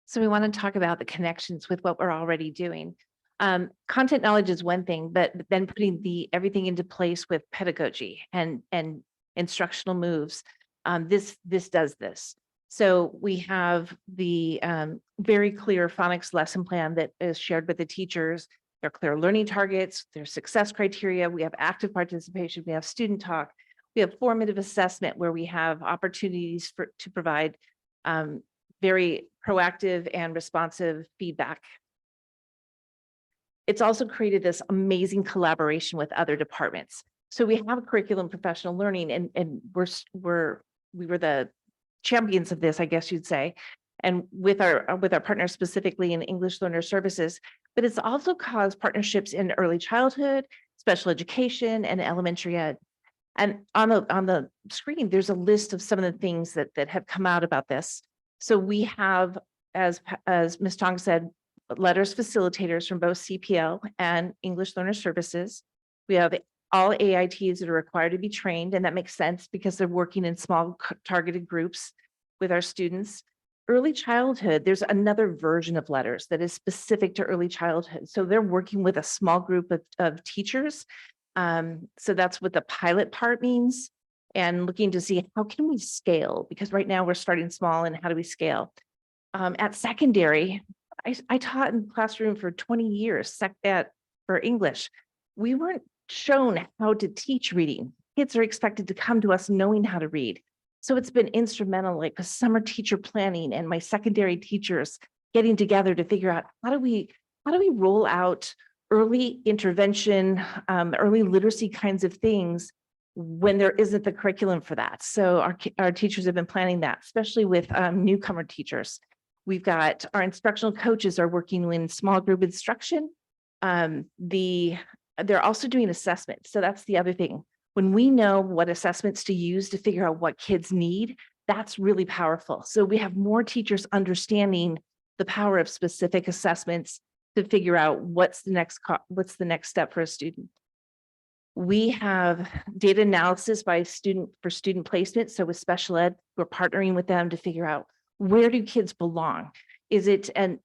So we want to talk about the connections with what we're already doing. Content knowledge is one thing, but then putting everything into place with pedagogy and instructional moves. This does this. So we have the very clear phonics lesson plan that is shared with the teachers. There are clear learning targets, there's success criteria, we have active participation, we have student talk, we have formative assessment where we have opportunities to provide very proactive and responsive feedback. It's also created this amazing collaboration with other departments. So we have a curriculum professional learning, and we were the champions of this, I guess you'd say, and with our partners specifically in English Learner Services, but it's also caused partnerships in early childhood, special education, and elementary ed. And on the screen, there's a list of some of the things that have come out about this. So we have, as Ms. Tong said, letters facilitators from both CPL and English Learner Services. We have all AITs that are required to be trained, and that makes sense because they're working in small targeted groups with our students. Early childhood, there's another version of letters that is specific to early childhood. So they're working with a small group of teachers. So that's what the pilot part means, and looking to see how can we scale, because right now we're starting small, and how do we scale? At secondary, I taught in the classroom for 20 years for English. We weren't shown how to teach reading. Kids are expected to come to us knowing how to read. So it's been instrumental, like the summer teacher planning and my secondary teachers getting together to figure out how do we roll out early intervention, early literacy kinds of things when there isn't the curriculum for that. So our teachers have been planning that, especially with newcomer teachers. We've got our instructional coaches are working in small group instruction. They're also doing assessment. So that's the other thing. When we know what assessments to use to figure out what kids need, that's really powerful. So we have more teachers understanding the power of specific assessments to figure out what's the next step for a student. We have data analysis by student placement. So with special ed, we're partnering with them to figure out where do kids belong? Is it an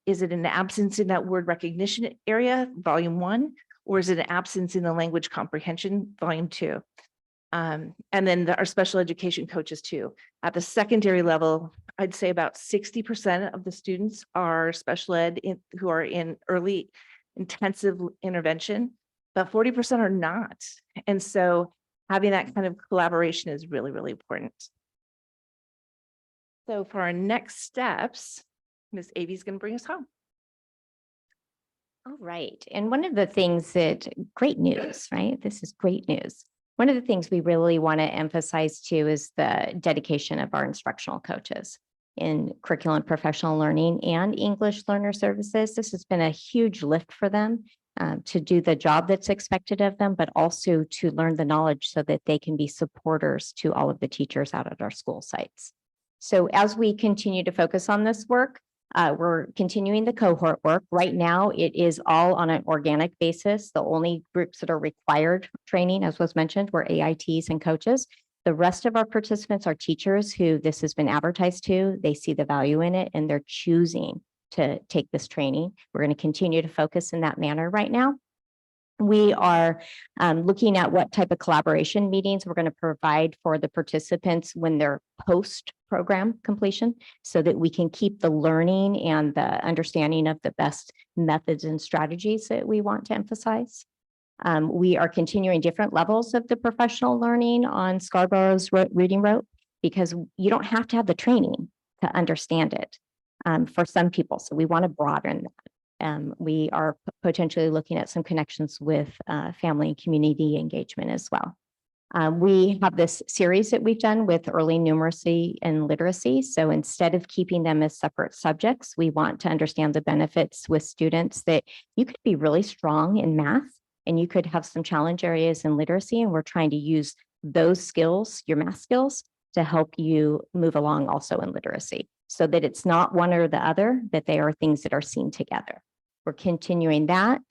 absence in that word recognition area, volume 1, or is it an absence in the language comprehension, volume 2? And then our special education coaches too. At the secondary level, I'd say about 60% of the students are special ed who are in early intensive intervention, but 40% are not. And so having that kind of collaboration is really, really important. So for our next steps, Ms. Avy's going to bring us home. All right. And one of the things great news, right? This is great news. One of the things we really want to emphasize too is the dedication of our instructional coaches in curriculum and professional learning and English learner services. This has been a huge lift for them to do the job that's expected of them, but also to learn the knowledge so that they can be supporters to all of the teachers out at our school sites. So as we continue to focus on this work, we're continuing the cohort work. Right now, it is all on an organic basis. The only groups that are required for training, as was mentioned, were AITs and coaches. The rest of our participants are teachers who this has been advertised to. They see the value in it and they're choosing to take this training. We're going to continue to focus in that manner right now. We are looking at what type of collaboration meetings we're going to provide for the participants when they're post-program completion so that we can keep the learning and the understanding of the best methods and strategies that we want to emphasize. We are continuing different levels of the professional learning on Scarborough's reading rope because you don't have to have the training to understand it for some people. So we want to broaden that. We are potentially looking at some connections with family and community engagement as well. We have this series that we've done with early numeracy and literacy. So instead of keeping them as separate subjects, we want to understand the benefits with students that you could be really strong in math and you could have some challenge areas in literacy. And we're trying to use those skills, your math skills, to help you move along also in literacy so that it's not one or the other, that they are things that are seen together. We're continuing that.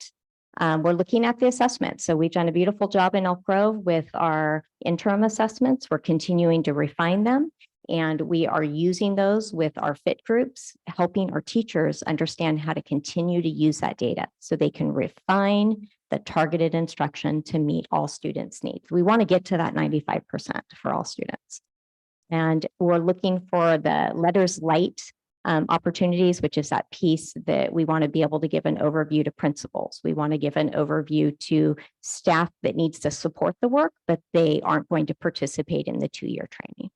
We're looking at the assessments. So we've done a beautiful job in Elk Grove with our interim assessments. We're continuing to refine them. And we are using those with our fit groups, helping our teachers understand how to continue to use that data so they can refine the targeted instruction to meet all students' needs. We want to get to that 95% for all students. And we're looking for the letters light opportunities, which is that piece that we want to be able to give an overview to principals. We want to give an overview to staff that needs to support the work, but they aren't going to participate in the 2-year training.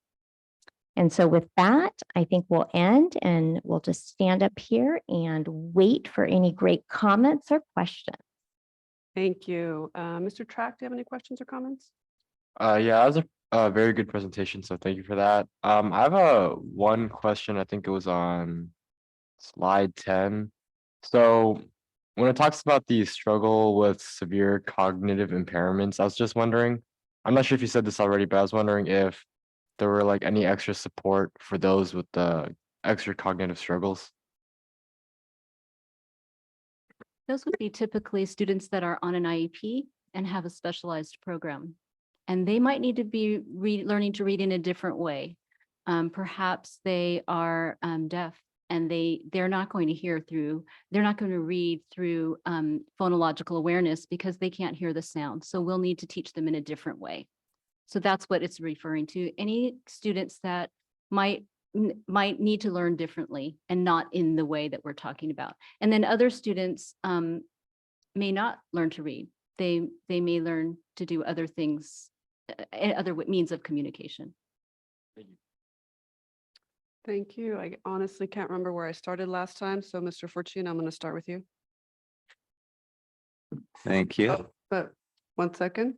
And so with that, I think we'll end and we'll just stand up here and wait for any great comments or questions. Thank you. Mr. Track, do you have any questions or comments? Yeah, that was a very good presentation, so thank you for that. I have one question. I think it was on slide 10. So when it talks about the struggle with severe cognitive impairments, I was just wondering, I'm not sure if you said this already, but I was wondering if there were like any extra support for those with the extra cognitive struggles. Those would be typically students that are on an IEP and have a specialized program. And they might need to be learning to read in a different way. Perhaps they are deaf and they're not going to hear through, they're not going to read through phonological awareness because they can't hear the sound. So we'll need to teach them in a different way. So that's what it's referring to. Any students that might need to learn differently and not in the way that we're talking about. And then other students may not learn to read. They may learn to do other things, other means of communication. Thank you. I honestly can't remember where I started last time. So Mr. Fortune, I'm going to start with you. Thank you. Oh, but 1 second.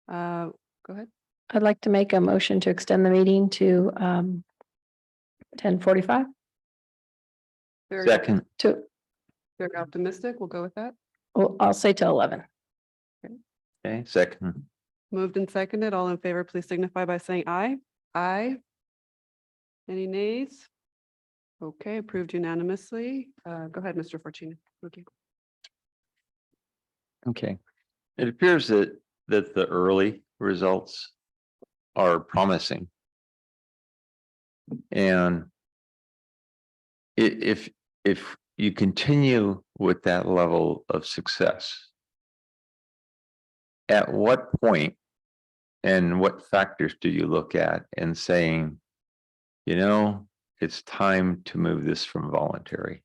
Go ahead. I'd like to make a motion to extend the meeting to 10:45. Second. Very optimistic. We'll go with that. Well, I'll say till 11. Okay, second. Moved and seconded. All in favor, please signify by saying aye. Aye. Any nays? Okay, approved unanimously. Go ahead, Mr. Fortune. Thank you. Okay. It appears that the early results are promising. And if you continue with that level of success, at what point and what factors do you look at in saying, you know, it's time to move this from voluntary?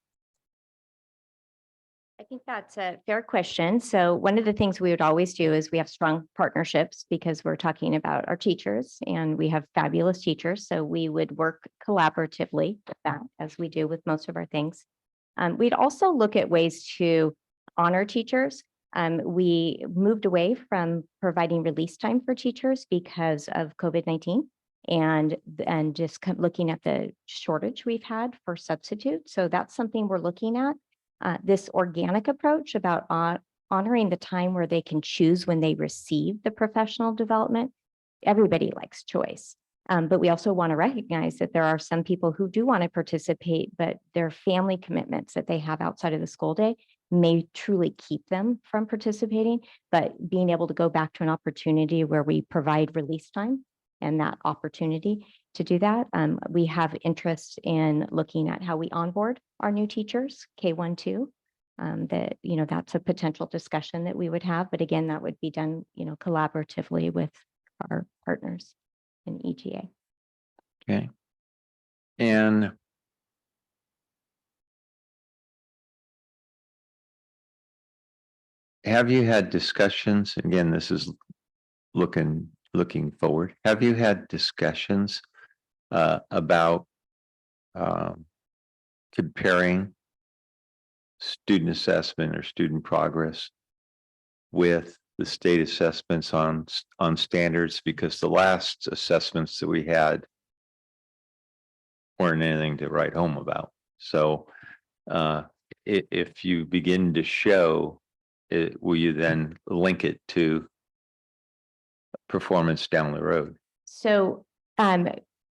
I think that's a fair question. So one of the things we would always do is we have strong partnerships because we're talking about our teachers and we have fabulous teachers. So we would work collaboratively with that as we do with most of our things. We'd also look at ways to honor teachers. We moved away from providing release time for teachers because of COVID-19 and just looking at the shortage we've had for substitutes. So that's something we're looking at. This organic approach about honoring the time where they can choose when they receive the professional development. Everybody likes choice. But we also want to recognize that there are some people who do want to participate, but their family commitments that they have outside of the school day may truly keep them from participating. But being able to go back to an opportunity where we provide release time and that opportunity to do that. We have interest in looking at how we onboard our new teachers, K1, 2. That, that's a potential discussion that we would have. But again, that would be done, collaboratively with our partners in EGA. Okay. And have you had discussions, again, this is looking forward, have you had discussions about comparing student assessment or student progress with the state assessments on standards? Because the last assessments that we had weren't anything to write home about. So if you begin to show it, will you then link it to performance down the road? So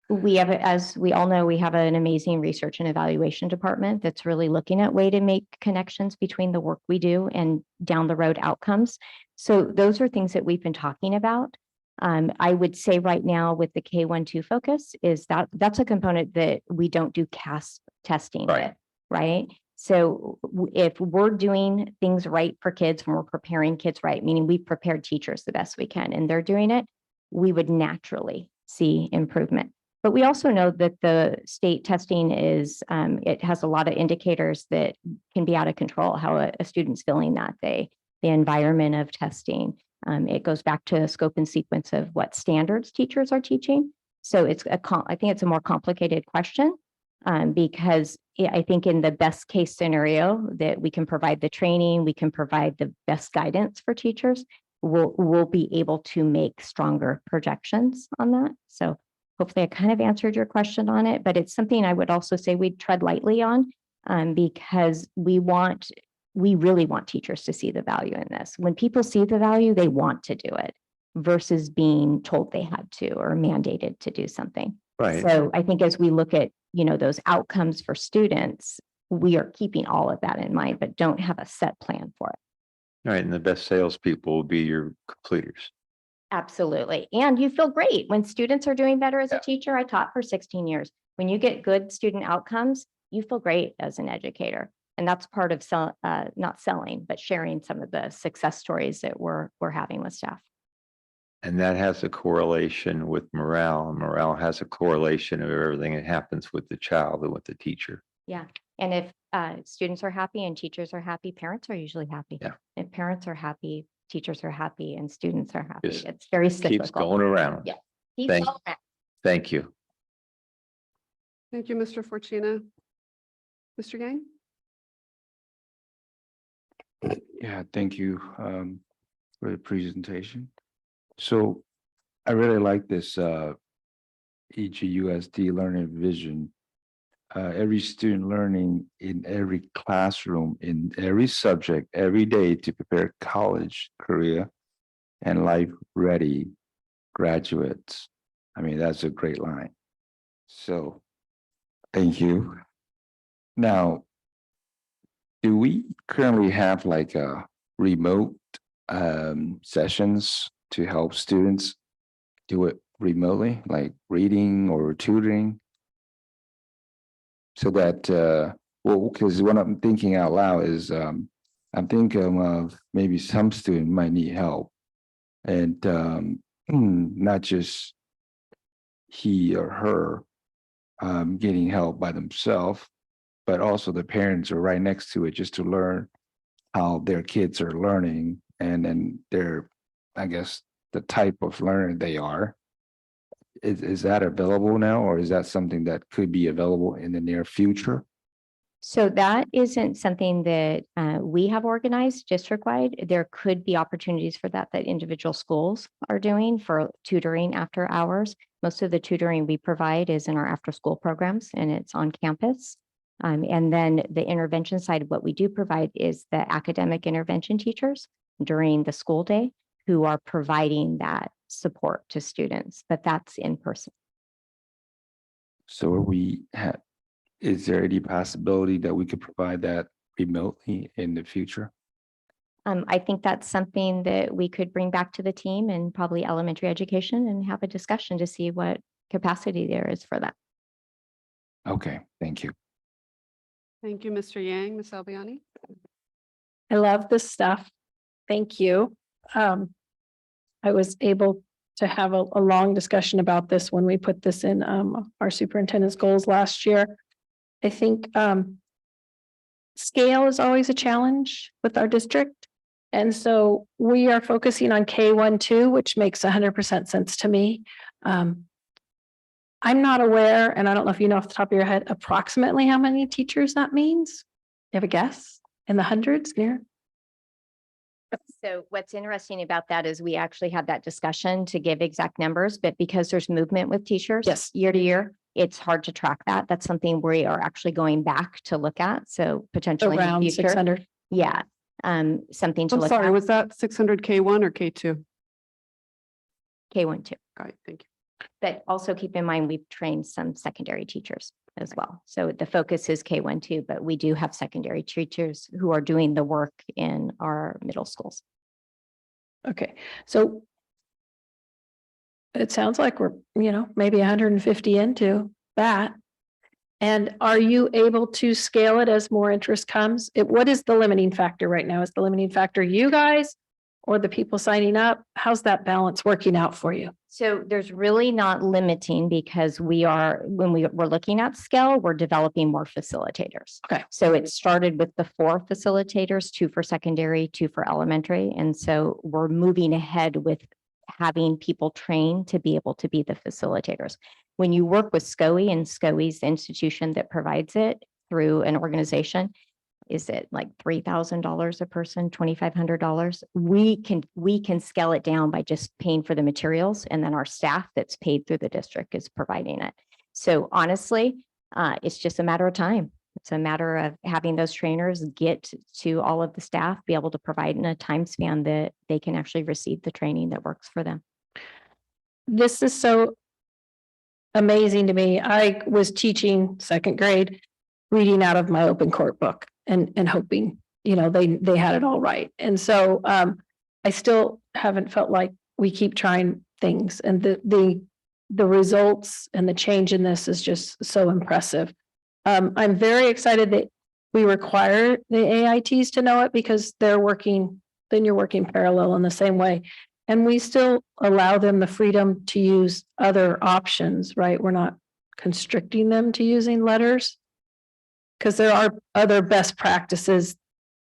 we have, as we all know, we have an amazing research and evaluation department that's really looking at way to make connections between the work we do and down the road outcomes. So those are things that we've been talking about. I would say right now with the K1, 2 focus is that's a component that we don't do CAS testing with, right? So if we're doing things right for kids, when we're preparing kids right, meaning we've prepared teachers the best we can and they're doing it, we would naturally see improvement. But we also know that the state testing is, it has a lot of indicators that can be out of control, how a student's feeling that day, the environment of testing. It goes back to the scope and sequence of what standards teachers are teaching. So I think it's a more complicated question because I think in the best case scenario that we can provide the training, we can provide the best guidance for teachers, we'll be able to make stronger projections on that. So hopefully I kind of answered your question on it, but it's something I would also say we'd tread lightly on because we really want teachers to see the value in this. When people see the value, they want to do it versus being told they had to or mandated to do something. Right. So I think as we look at, those outcomes for students, we are keeping all of that in mind, but don't have a set plan for it. All right. And the best salespeople will be your completers. Absolutely. And you feel great when students are doing better as a teacher. I taught for 16 years. When you get good student outcomes, you feel great as an educator. And that's part of not selling, but sharing some of the success stories that we're having with staff. And that has a correlation with morale. Morale has a correlation of everything that happens with the child and with the teacher. Yeah. And if students are happy and teachers are happy, parents are usually happy. Yeah. If parents are happy, teachers are happy and students are happy. Just it's very cyclical. Keeps going around. Yeah. Keeps going around. Thank you. Thank you, Mr. Fortuna. Mr. Yang? Yeah, thank you for the presentation. So I really like this EGUSD learning vision. Every student learning in every classroom, in every subject, every day to prepare college, career, and life-ready graduates. I mean, that's a great line. So thank you. Now, do we currently have like a remote sessions to help students do it remotely, like reading or tutoring? So that, well, because what I'm thinking out loud is I'm thinking of maybe some student might need help and not just he or her getting help by themselves, but also the parents are right next to it just to learn how their kids are learning and then their, I guess, the type of learner they are. Is that available now, or is that something that could be available in the near future? So that isn't something that we have organized district-wide. There could be opportunities for that individual schools are doing for tutoring after hours. Most of the tutoring we provide is in our after-school programs and it's on campus. And then the intervention side, what we do provide is the academic intervention teachers during the school day who are providing that support to students, but that's in person. So is there any possibility that we could provide that remotely in the future? I think that's something that we could bring back to the team and probably elementary education and have a discussion to see what capacity there is for that. Okay, thank you. Thank you, Mr. Yang. Ms. Albiani? I love this stuff. Thank you. I was able to have a long discussion about this when we put this in our superintendent's goals last year. I think scale is always a challenge with our district. And so we are focusing on K-1-2, which makes 100% sense to me. I'm not aware, and I don't know if you know off the top of your head, approximately how many teachers that means. You have a guess? In the hundreds near? So what's interesting about that is we actually had that discussion to give exact numbers, but because there's movement with teachers year to year, it's hard to track that. That's something we are actually going back to look at. So potentially in the Around future. 600. Yeah. Something to I'm look sorry, at. was that 600 K1 or K2? K-1-2. Got it, thank you. But also keep in mind, we've trained some secondary teachers as well. So the focus is K-1-2, but we do have secondary teachers who are doing the work in our middle schools. Okay, so it sounds like we're, maybe 150 into that. And are you able to scale it as more interest comes? What is the limiting factor right now? Is the limiting factor you guys or the people signing up? How's that balance working out for you? So there's really not limiting because when we're looking at scale, we're developing more facilitators. Okay. So it started with the 4 facilitators, 2 for secondary, 2 for elementary. And so we're moving ahead with having people trained to be able to be the facilitators. When you work with SCOE, and SCOE's the institution that provides it through an organization, is it like $3,000 a person, $2,500? We can scale it down by just paying for the materials, and then our staff that's paid through the district is providing it. So honestly, it's just a matter of time. It's a matter of having those trainers get to all of the staff, be able to provide in a time span that they can actually receive the training that works for them. This is so amazing to me. I was teaching 2nd grade, reading out of my open court book and hoping, they had it all right. And so I still haven't felt like we keep trying things, and the results and the change in this is just so impressive. I'm very excited that we require the AITs to know it because you're working parallel in the same way. And we still allow them the freedom to use other options, right? We're not constricting them to using letters because there are other best practices.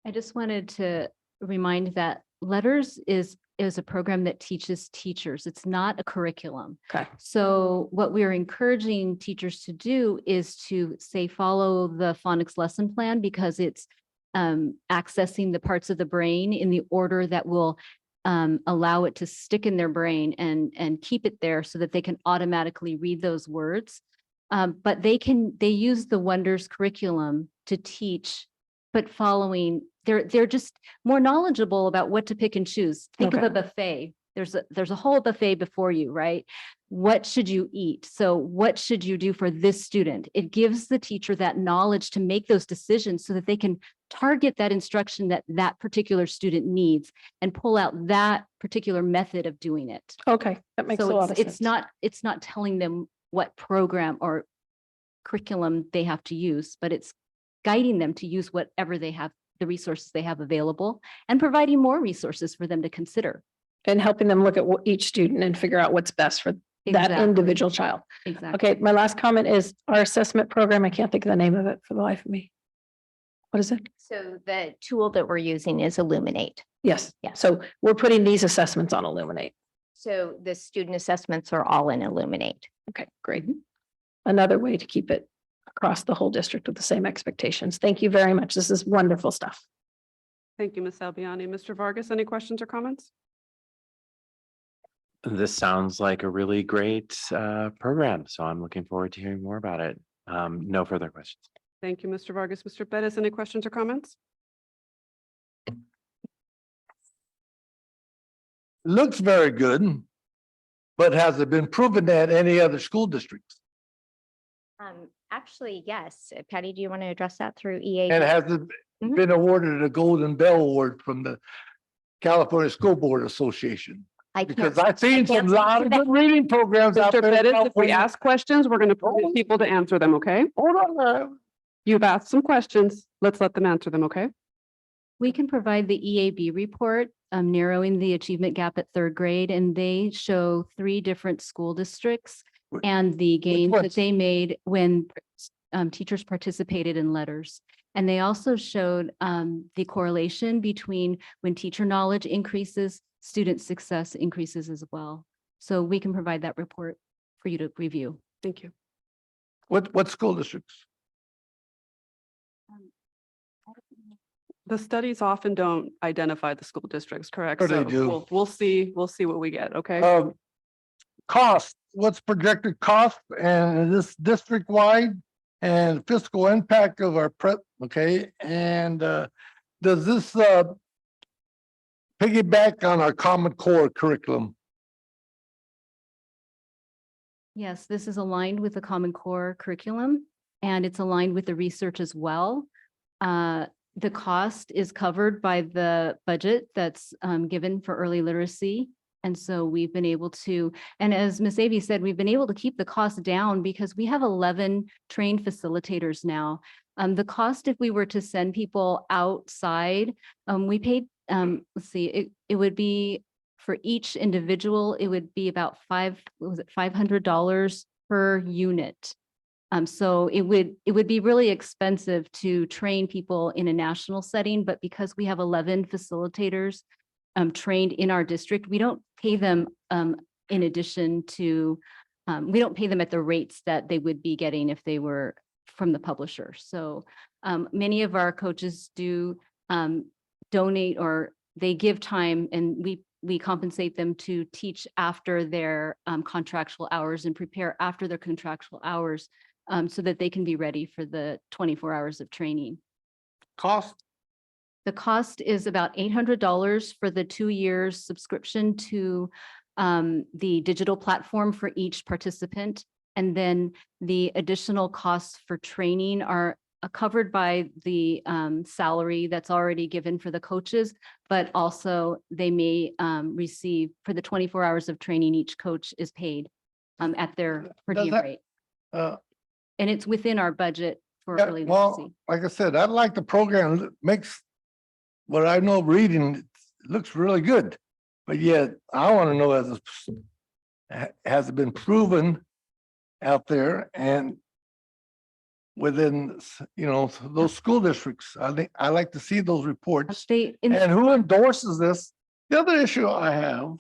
I just wanted to remind that letters is a program that teaches teachers. It's not a curriculum. Okay. So what we are encouraging teachers to do is to follow the phonics lesson plan, because it's accessing the parts of the brain in the order that will allow it to stick in their brain and keep it there so that they can automatically read those words. But they use the Wonders curriculum to teach, but they're just more knowledgeable about what to pick and choose. Think of a buffet. There's a whole buffet before you, right? What should you eat? So what should you do for this student? It gives the teacher that knowledge to make those decisions so that they can target that instruction that particular student needs and pull out that particular method of doing it. Okay, that makes a lot of sense. It's not telling them what program or curriculum they have to use, but it's guiding them to use whatever they have, the resources they have available, and providing more resources for them to consider. And helping them look at each student and figure out what's best for that individual child. Exactly. Okay, my last comment is our assessment program. I can't think of the name of it for the life of me. What is it? So the tool that we're using is Illuminate. Yes. Yeah. So we're putting these assessments on Illuminate. So the student assessments are all in Illuminate. Okay, great. Another way to keep it across the whole district with the same expectations. Thank you very much. This is wonderful stuff. Thank you, Ms. Albiani. Mr. Vargas, any questions or comments? This sounds like a really great program, so I'm looking forward to hearing more about it. No further questions. Thank you, Mr. Vargas. Mr. Bettis, any questions or comments? Looks very good, but has it been proven at any other school districts? Actually, yes. Patty, do you want to address that through EA? And has it been awarded a Golden Bell Award from the California School Board Association? Because I've seen some lot of good reading programs out Mr. there. Bettis, if we ask questions, we're going to permit people to answer them, okay? Hold on. You've asked some questions. Let's let them answer them, okay? We can provide the EAB report, narrowing the achievement gap at third grade, and they show 3 different school districts and the gains that ones? they made when teachers participated in letters. And they also showed the correlation between when teacher knowledge increases, student success increases as well. So we can provide that report for you to review. Thank you. What school districts? The studies often don't identify the school districts, correct? Sure they So do. We'll see what we get, okay? Cost, what's projected cost and is this district wide and fiscal impact of our okay? And does this piggyback on our Common Core curriculum? Yes, this is aligned with the Common Core curriculum, and it's aligned with the research as well. The cost is covered by the budget that's given for early literacy. And so we've been able to, and as Ms. Avey said, we've been able to keep the cost down because we have 11 trained facilitators now. The cost, if we were to send people outside, we paid, let's see, it would be for each individual, it would be about $500 per unit. So it would be really expensive to train people in a national setting, but because we have 11 facilitators trained in our district, we don't pay them in addition to, we don't pay them at the rates that they would be getting if they were from the publisher. So many of our coaches do donate or they give time, and we compensate them to teach after their contractual hours and prepare after their contractual hours so that they can be ready for the 24 hours of training. Cost? The cost is about $800 for the 2 years subscription to the digital platform for each participant. And then the additional costs for training are covered by the salary that's already given for the coaches, but also they may receive for the 24 hours of training, each coach is paid at their per diem rate. And it's within our budget for early literacy. Well, like I said, I like the program. It makes what I know reading, it looks really good. But yet I want to know has it been proven out there and within, those school districts? I think I like to see those reports. And who endorses this? The other issue I have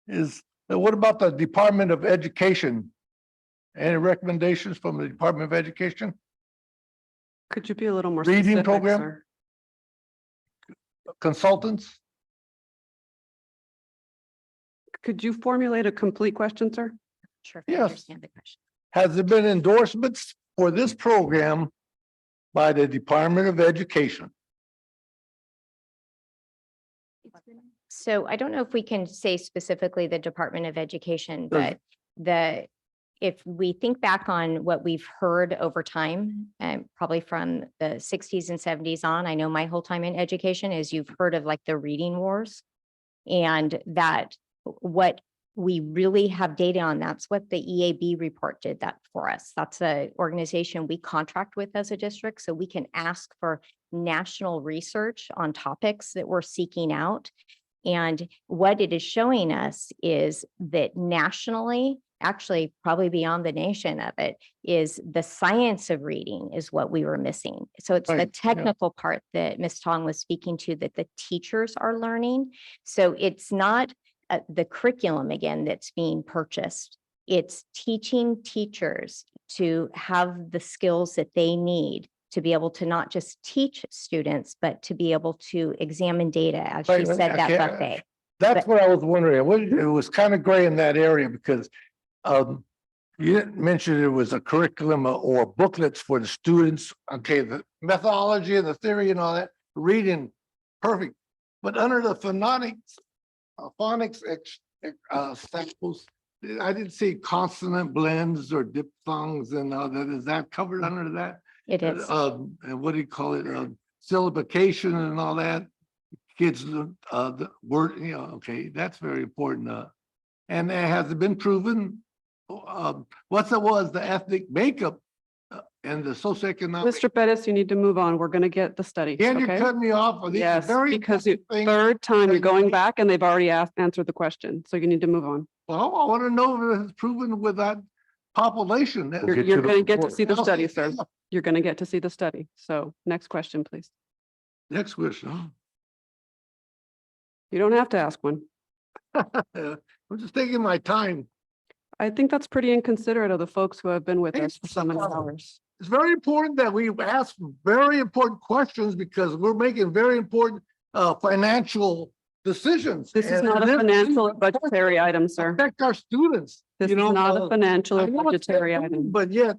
is what about the Department of Education? Any recommendations from the Department of Education? Could you be a little more Reading specific, program? sir? Consultants? Could you formulate a complete question, sir? Sure. Yes. The question. Has there been endorsements for this program by the Department of Education? So I don't know if we can say specifically the Department of Education, but if we think back on what we've heard over time, probably from the 60s and 70s on, I know my whole time in education is you've heard of like the reading wars, and that what we really have data on, that's what the EAB report did that for us. That's the organization we contract with as a district, so we can ask for national research on topics that we're seeking out. And what it is showing us is that nationally, actually probably beyond the nation of it, is the science of reading is what we were missing. So it's the technical part that Ms. Tong was speaking to that the teachers are learning. So it's not the curriculum again that's being purchased. It's teaching teachers to have the skills that they need to be able to not just teach students, but to be able to examine data, as Wait she a minute, said I that can't- buffet. That's But- what I was wondering. It was kind of gray in that area because you didn't mention it was a curriculum or booklets for the students. Okay, the methodology and the theory and all that, reading, perfect. But under the phonics samples, I didn't see consonant blends or diphthongs and all that. Is that covered under that? It is. And what do you call it? Syllabication and all that. Kids, the word, okay, that's very important. And has it been proven? What's it was the ethnic makeup and the socioeconomic? Mr. Bettis, you need to move on. We're going to get the study. And you okay? cut me off. These are Yes, very because you, important things third time that you're going you- back and they've already answered the question. So you need to move on. Well, I want to know if it's proven with that population. You're going to get to see the study, sir. You're going to get to see the study. So next question, please. Next question. Huh? You don't have to ask one. I'm just taking my time. I think that's pretty inconsiderate of the folks who have been with us for so many hours. It's very important that we ask very important questions because we're making very important financial decisions. This is And not a this financial or budgetary item, sir. affect our students. This you is know, not a financial I or know it's budgetary different, item. But yet,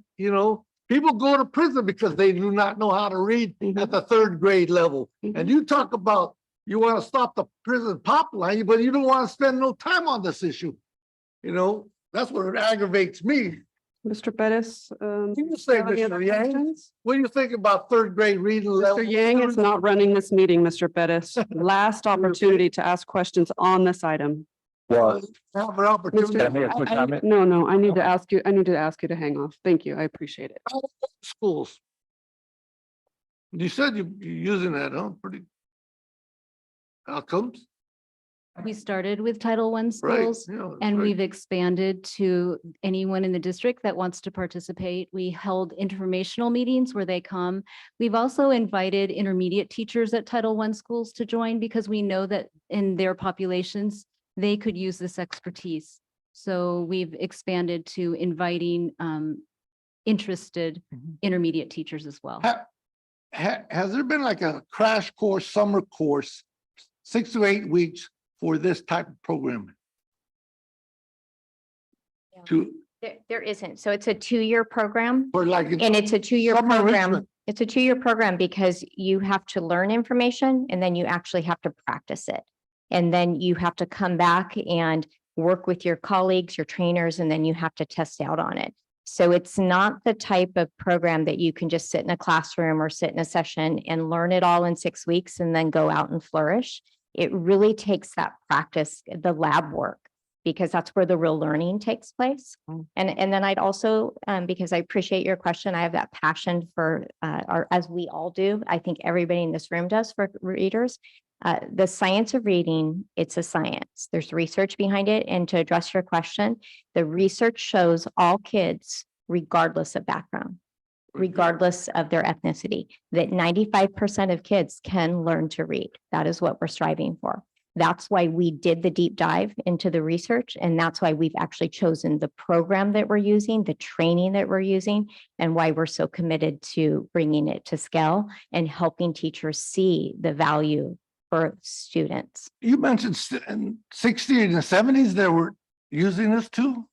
people go to prison because they do not know how to read Mm-hmm. at the third grade level. And you talk about you want to stop the prison pipeline, but you don't want to spend no time on this issue. That's what aggravates me. Mr. Bettis, You say, have any other Mr. Yang, questions? what do you think about third grade reading level? Mr. Yang is not running this meeting, Mr. Bettis. Last opportunity to ask questions on this item. Well, have an opportunity. No, I need to ask you, to hang off. Thank you. I appreciate it. Schools. You said you're using that, huh? Pretty outcomes. We started with Title I Right. schools Yeah, that's and right. we've expanded to anyone in the district that wants to participate. We held informational meetings where they come. We've also invited intermediate teachers at Title I schools to join because we know that in their populations, they could use this expertise. So we've expanded to inviting interested intermediate teachers as well. Has there been like a crash course, summer course, 6 to 8 weeks for this type of program? There isn't. So it's a 2-year program. For like. And it's a 2-year summer program. enrichment? It's a 2-year program because you have to learn information and then you actually have to practice it. And then you have to come back and work with your colleagues, your trainers, and then you have to test out on it. So it's not the type of program that you can just sit in a classroom or sit in a session and learn it all in 6 weeks and then go out and flourish. It really takes that practice, the lab work, because that's where the real learning takes place. And then I'd also, because I appreciate your question, I have that passion for, as we all do, I think everybody in this room does for readers. The science of reading, it's a science. There's research behind it. And to address your question, the research shows all kids, regardless of background, regardless of their ethnicity, that 95% of kids can learn to read. That is what we're striving for. That's why we did the deep dive into the research. And that's why we've actually chosen the program that we're using, the training that we're using, and why we're so committed to bringing it to scale and helping teachers see the value for students. You mentioned in 60s and 70s, they were using this too?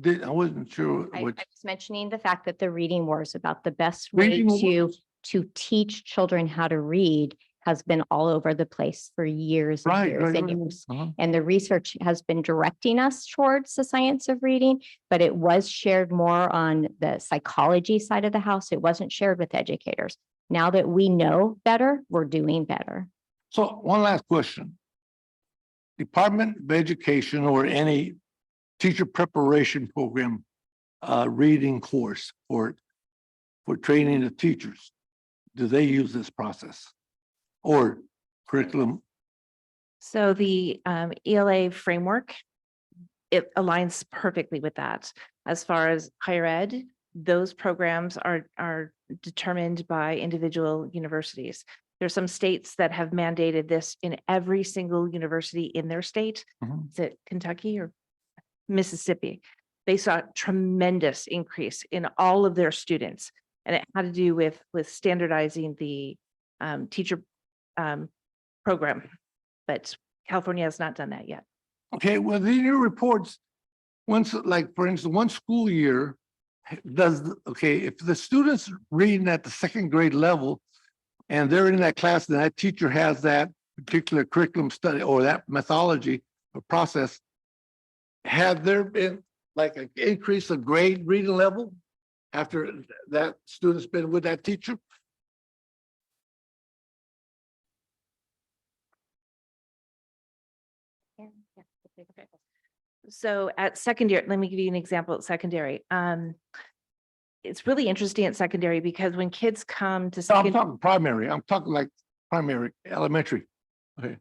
I wasn't sure I which. was mentioning the fact that the reading wars about the best way Reading to teach children how to read has been all over the place for years and years and years. And the research has been directing us towards the science of reading, but it was shared more on the psychology side of the house. It wasn't shared with educators. Now that we know better, we're doing better. So one last question. Department of Education or any teacher preparation program, reading course for training of teachers, do they use this process or curriculum? So the ELA framework, it aligns perfectly with that. As far as higher ed, those programs are determined by individual universities. There's some states that have mandated this in every single university in their state. Is it Kentucky or Mississippi. They saw a tremendous increase in all of their students. And it had to do with standardizing the teacher program. But California has not done that yet. Okay, well, in your reports, once, like, for instance, one school year okay, if the students reading at the second grade level and they're in that class and that teacher has that particular curriculum study or that methodology or process, have there been like an increase of grade reading level after that student's been with that teacher? So at secondary, let me give you an example at secondary. It's really interesting at secondary because when kids come to No, I'm talking primary. I'm talking like primary, elementary. Okay.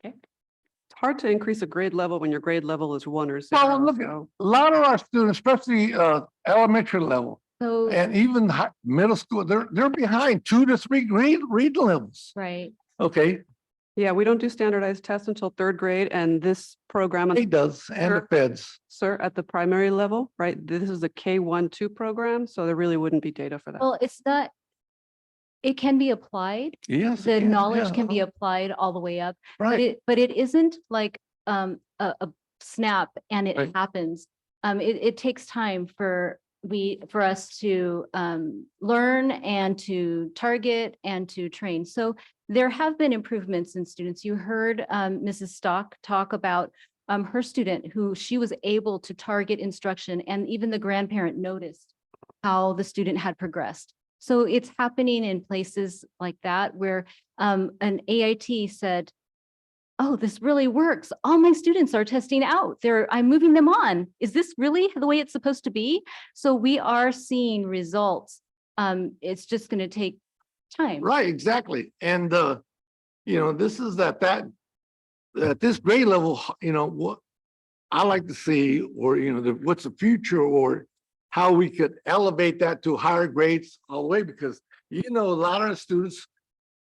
It's hard to increase a grade level when your grade level is 1 or 0. Well, look, a lot of our students, especially elementary level So, and even middle school, they're behind 2 to 3 reading levels. right. Okay, Yeah, we don't do standardized tests until 3rd grade, and this program. he does, and the feds. Sir, at the primary level, right? This is a K-1-2 program, so there really wouldn't be data for that. Well, it's not, it can be applied. Yes. The it can, knowledge yeah, can be applied all the way up. Right. But it isn't like a snap and it Right. happens. It takes time for us to learn and to target and to train. So there have been improvements in students. You heard Mrs. Stock talk about her student who she was able to target instruction, and even the grandparent noticed how the student had progressed. So it's happening in places like that where an AIT said, oh, this really works. All my students are testing out. I'm moving them on. Is this really the way it's supposed to be? So we are seeing results. It's just going to take time. Right, exactly. And this is at this grade level, what I like to see, or what's the future, or how we could elevate that to higher grades all the way, because a lot of the students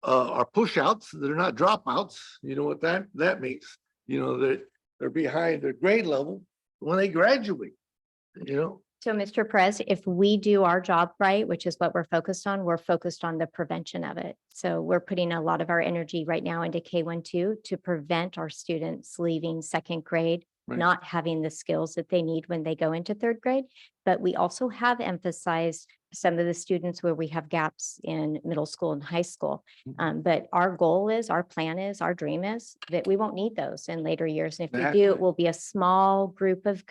are push outs, they're not dropouts. You know what that means? They're behind their grade level when they graduate, So, Mr. Perez, if we do our job right, which is what we're focused on the prevention of it. So we're putting a lot of our energy right now into K-1-2 to prevent our students leaving second grade, Right. not having the skills that they need when they go into 3rd grade. But we also have emphasized some of the students where we have gaps in middle school and high school. But our goal is, our plan is, our dream is that we won't need those in later years. And if we do, Exactly. it will be a small group of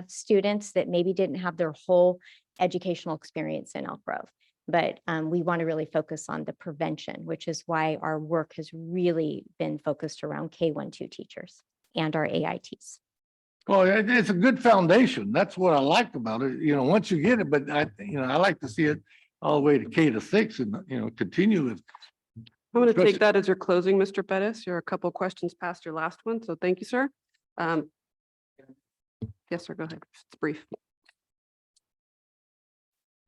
students that maybe didn't have their whole educational experience in Elk Grove. But we want to really focus on the prevention, which is why our work has really been focused around K-1-2 teachers and our AITs. Well, it's a good foundation. That's what I like about it. Once you get it, but I like to see it all the way to K-6 and, continue with. I'm going to Especially- take that as your closing, Mr. Pettis. You're a couple questions past your last one, so thank you, sir. Yes, sir, go ahead. It's brief.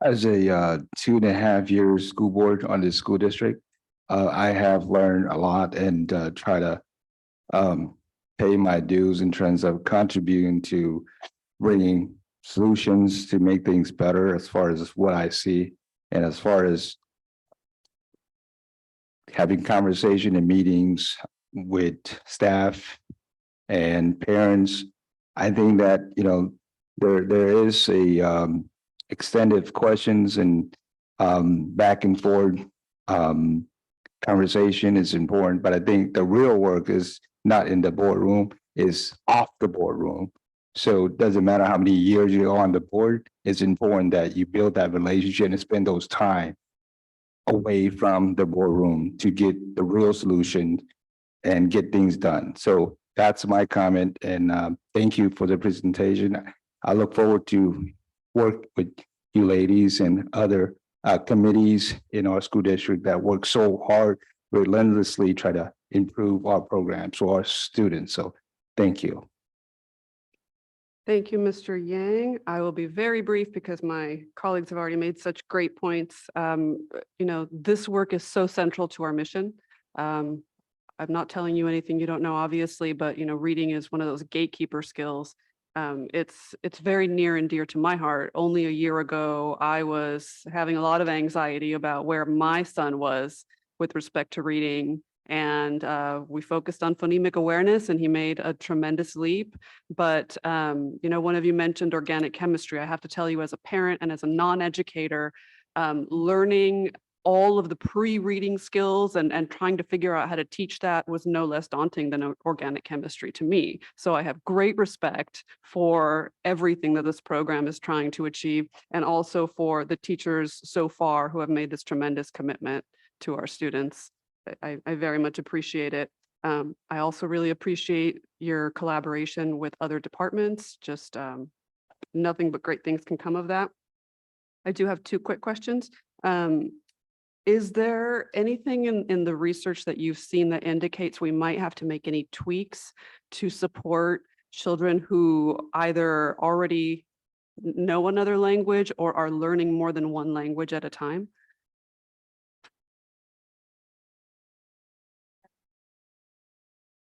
As a 2.5 year school board on this school district, I have learned a lot and try to pay my dues in terms of contributing to bringing solutions to make things better as far as what I see, and as far as having conversation and meetings with staff and parents. I think that, there is a extended questions and back and forth conversation is important, but I think the real work is not in the boardroom, is off the boardroom. So it doesn't matter how many years you're on the board, it's important that you build that relationship and spend those time away from the boardroom to get the real solution and get things done. So that's my comment, and thank you for the presentation. I look forward to work with you ladies and other committees in our school district that work so hard, relentlessly try to improve our programs for our students. So thank you. Thank you, Mr. Yang. I will be very brief because my colleagues have already made such great points. This work is so central to our mission. I'm not telling you anything you don't know, obviously, but reading is one of those gatekeeper skills. It's very near and dear to my heart. Only a year ago, I was having a lot of anxiety about where my son was with respect to reading. And we focused on phonemic awareness and he made a tremendous leap. But, one of you mentioned organic chemistry. I have to tell you, as a parent and as a non-educator, learning all of the pre-reading skills and trying to figure out how to teach that was no less daunting than organic chemistry to me. So I have great respect for everything that this program is trying to achieve, and also for the teachers so far who have made this tremendous commitment to our students. I very much appreciate it. I also really appreciate your collaboration with other departments. Just nothing but great things can come of that. I do have two quick questions. Is there anything in the research that you've seen that indicates we might have to make any tweaks to support children who either already know another language or are learning more than one language at a time?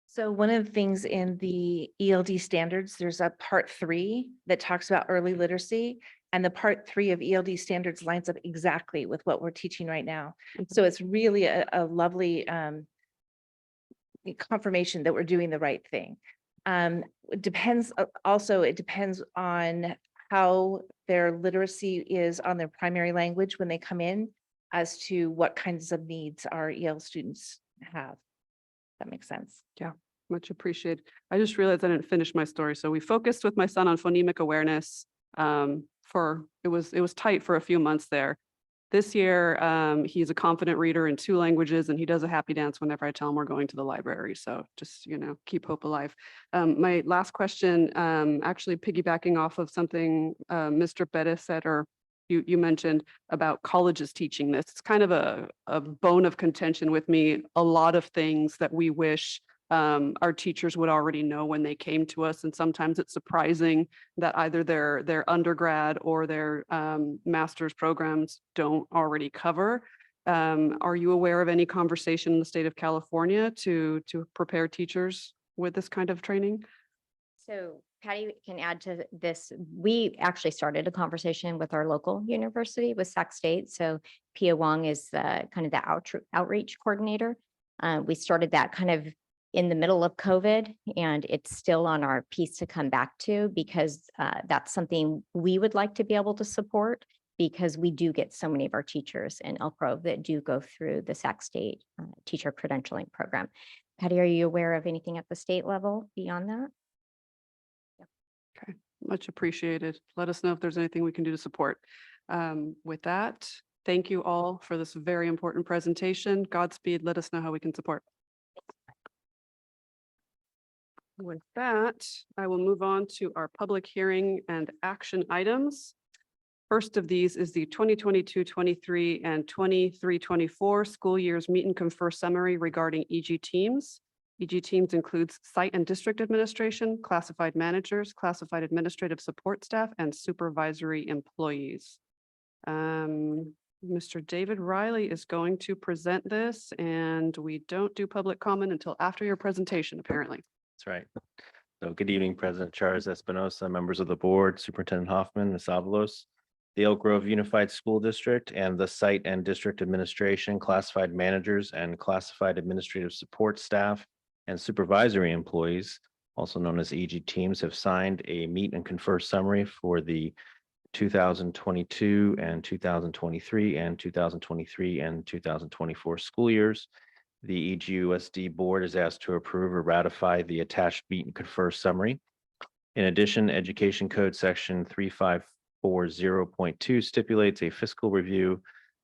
So one of the things in the ELD standards, there's a part 3 that talks about early literacy, and the part 3 of ELD standards lines up exactly with what we're teaching right now. So it's really a lovely confirmation that we're doing the right thing. It depends on how their literacy is on their primary language when they come in, as to what kinds of needs our EL students have. That makes sense. Yeah, much appreciated. I just realized I didn't finish my story. So we focused with my son on phonemic awareness. It was tight for a few months there. This year, he's a confident reader in 2 languages, and he does a happy dance whenever I tell him we're going to the library. So just, keep hope alive. My last question, actually piggybacking off of something Mr. Perez said, or you mentioned about colleges teaching this. It's kind of a bone of contention with me. A lot of things that we wish our teachers would already know when they came to us. And sometimes it's surprising that either their undergrad or their master's programs don't already cover. Are you aware of any conversation in the state of California to prepare teachers with this kind of training? So Patty can add to this. We actually started a conversation with our local university, with Sac State. So Pia Wong is kind of the outreach coordinator. We started that kind of in the middle of COVID, and it's still on our piece to come back to, because that's something we would like to be able to support, because we do get so many of our teachers in Elk Grove that do go through the Sac State teacher credentialing program. Patty, are you aware of anything at the state level beyond that? Okay, much appreciated. Let us know if there's anything we can do to support. With that, thank you all for this very important presentation. Godspeed. Let us know how we can support. With that, I will move on to our public hearing and action items. First of these is the 2022-23 and 23-24 school years meet and confer summary regarding EGTEAMS. EGTEAMS includes site and district administration, classified managers, classified administrative support staff, and supervisory employees. Mr. David Riley is going to present this, and we don't do public comment until after your presentation, apparently. That's right. So good evening, President Charles Espinosa, members of the board, Superintendent Hoffman, Ms. Avalos, the Elk Grove Unified School District, and the site and district administration, classified managers, and classified administrative support staff and supervisory employees, also known as EGTEAMS, have signed a meet and confer summary for the 2022 and 2023 and 2023 and 2024 school years. The EGUSD board is asked to approve or ratify the attached meet and confer summary. In addition, Education Code Section 3540.2 stipulates a fiscal review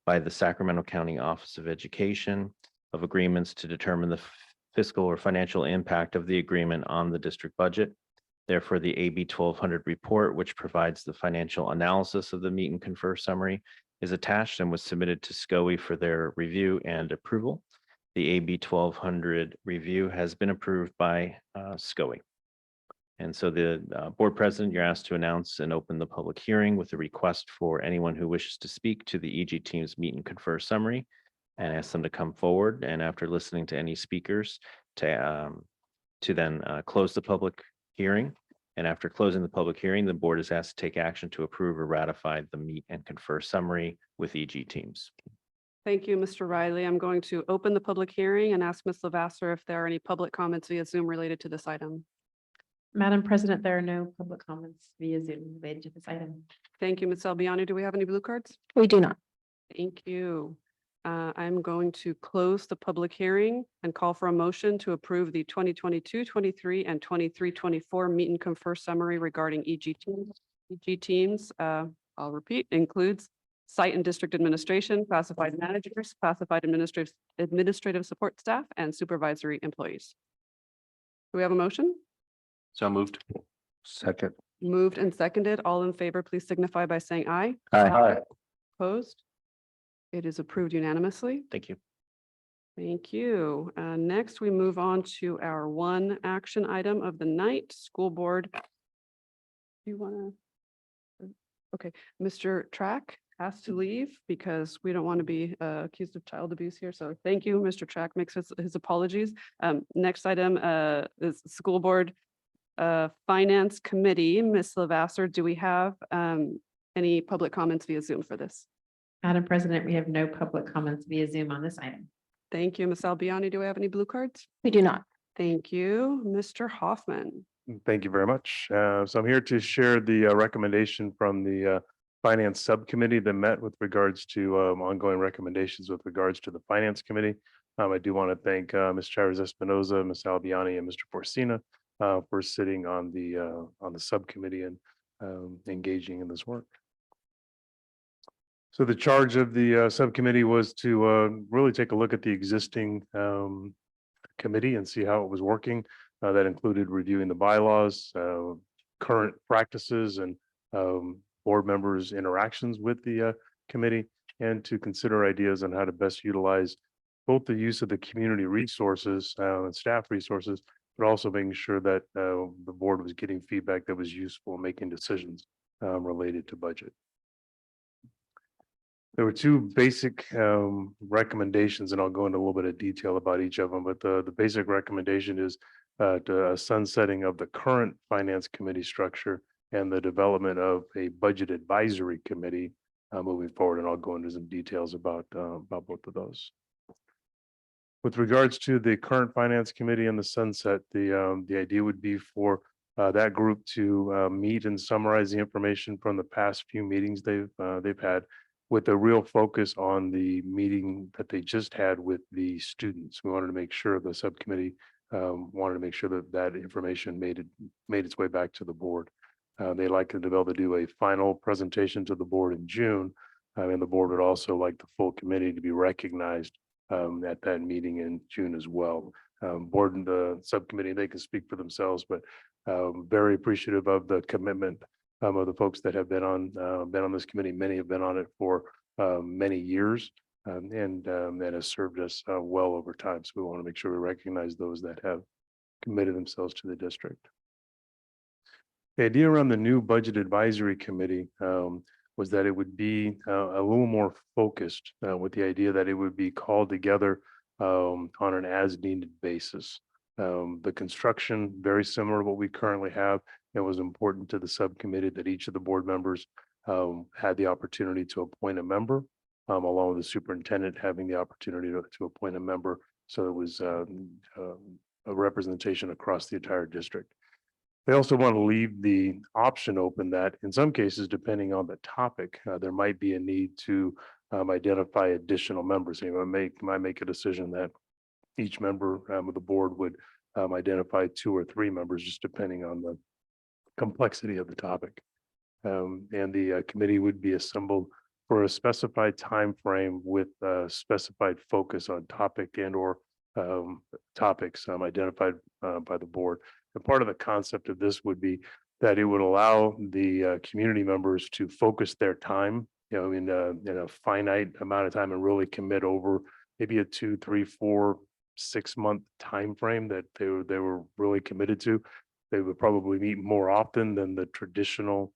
by the Sacramento County Office of Education of agreements to determine the fiscal or financial impact of the agreement on the district budget. Therefore, the AB 1200 report, which provides the financial analysis of the meet and confer summary, is attached and was submitted to SCOE for their review and approval. The AB 1200 review has been approved by SCOE. And so the board president, you're asked to announce and open the public hearing with a request for anyone who wishes to speak to the EGTEAMS meet and confer summary, and ask them to come forward. And after listening to any speakers, to then close the public hearing And after closing the public hearing, the board is asked to take action to approve or ratify the meet and confer summary with EGTEAMS. Thank you, Mr. Riley. I'm going to open the public hearing and ask Ms. Lavasser if there are any public comments via Zoom related to this item. Madam President, there are no public comments via Zoom related to this item. Thank you, Ms. Albiani. Do we have any blue cards? We do not. Thank you. I'm going to close the public hearing and call for a motion to approve the 2022, 23, and 23, 24 meet and confer summary regarding EGTEAMS. EGTEAMS, I'll repeat, includes site and district administration, classified managers, classified administrative support staff, and supervisory employees. Do we have a motion? So moved. Second. Moved and seconded. All in favor, please signify by saying aye. Aye. Opposed? It is approved unanimously. Thank you. Thank you. Next, we move on to our one action item of the night, school board. Do you want to? Okay, Mr. Track has to leave because we don't want to be accused of child abuse here. So thank you, Mr. Track makes his apologies. Next item is school board finance committee. Ms. Lavasser, do we have any public comments via Zoom for this? Madam President, we have no public comments via Zoom on this item. Thank you, Ms. Albiani. Do we have any blue cards? We do not. Thank you, Mr. Hoffman. Thank you very much. So I'm here to share the recommendation from the Finance Subcommittee that met with regards to ongoing recommendations with regards to the Finance Committee. I do want to thank Ms. Chavez Espinoza, Ms. Albiani, and Mr. Porcina for sitting on the subcommittee and engaging in this work. So the charge of the subcommittee was to really take a look at the existing committee and see how it was working. That included reviewing the bylaws, current practices, and board members' interactions with the committee, and to consider ideas on how to best utilize both the use of the community resources and staff resources, but also making sure that the board was getting feedback that was useful in making decisions related to budget. There were two basic recommendations, and I'll go into a little bit of detail about each of them, but the basic recommendation is a sunsetting of the current finance committee structure and the development of a budget advisory committee moving forward, and I'll go into some details about both of those. With regards to the current finance committee and the sunset, the idea would be for that group to meet and summarize the information from the past few meetings they've had, with a real focus on the meeting that they just had with the students. We wanted to make sure the subcommittee wanted to make sure that that information made its way back to the board. They'd like to be able to do a final presentation to the board in June, and the board would also like the full committee to be recognized at that meeting in June as well. Board and the subcommittee, they can speak for themselves, but very appreciative of the commitment of the folks that have been on this committee. Many have been on it for many years, and that has served us well over time. So we want to make sure we recognize those that have committed themselves to the district. The idea around the new budget advisory committee was that it would be a little more focused, with the idea that it would be called together on an as needed basis. The construction, very similar to what we currently have. It was important to the subcommittee that each of the board members had the opportunity to appoint a member, along with the superintendent having the opportunity to appoint a member. So it was a representation across the entire district. They also want to leave the option open that in some cases, depending on the topic, there might be a need to identify additional members. You might make a decision that each member of the board would identify 2 or 3 members, just depending on the complexity of the topic. And the committee would be assembled for a specified time frame with a specified focus on topic and or topics identified by the board. And part of the concept of this would be that it would allow the community members to focus their time, in a finite amount of time, and really commit over maybe a 2, 3, 4, 6 month time frame that they were really committed to. They would probably meet more often than the traditional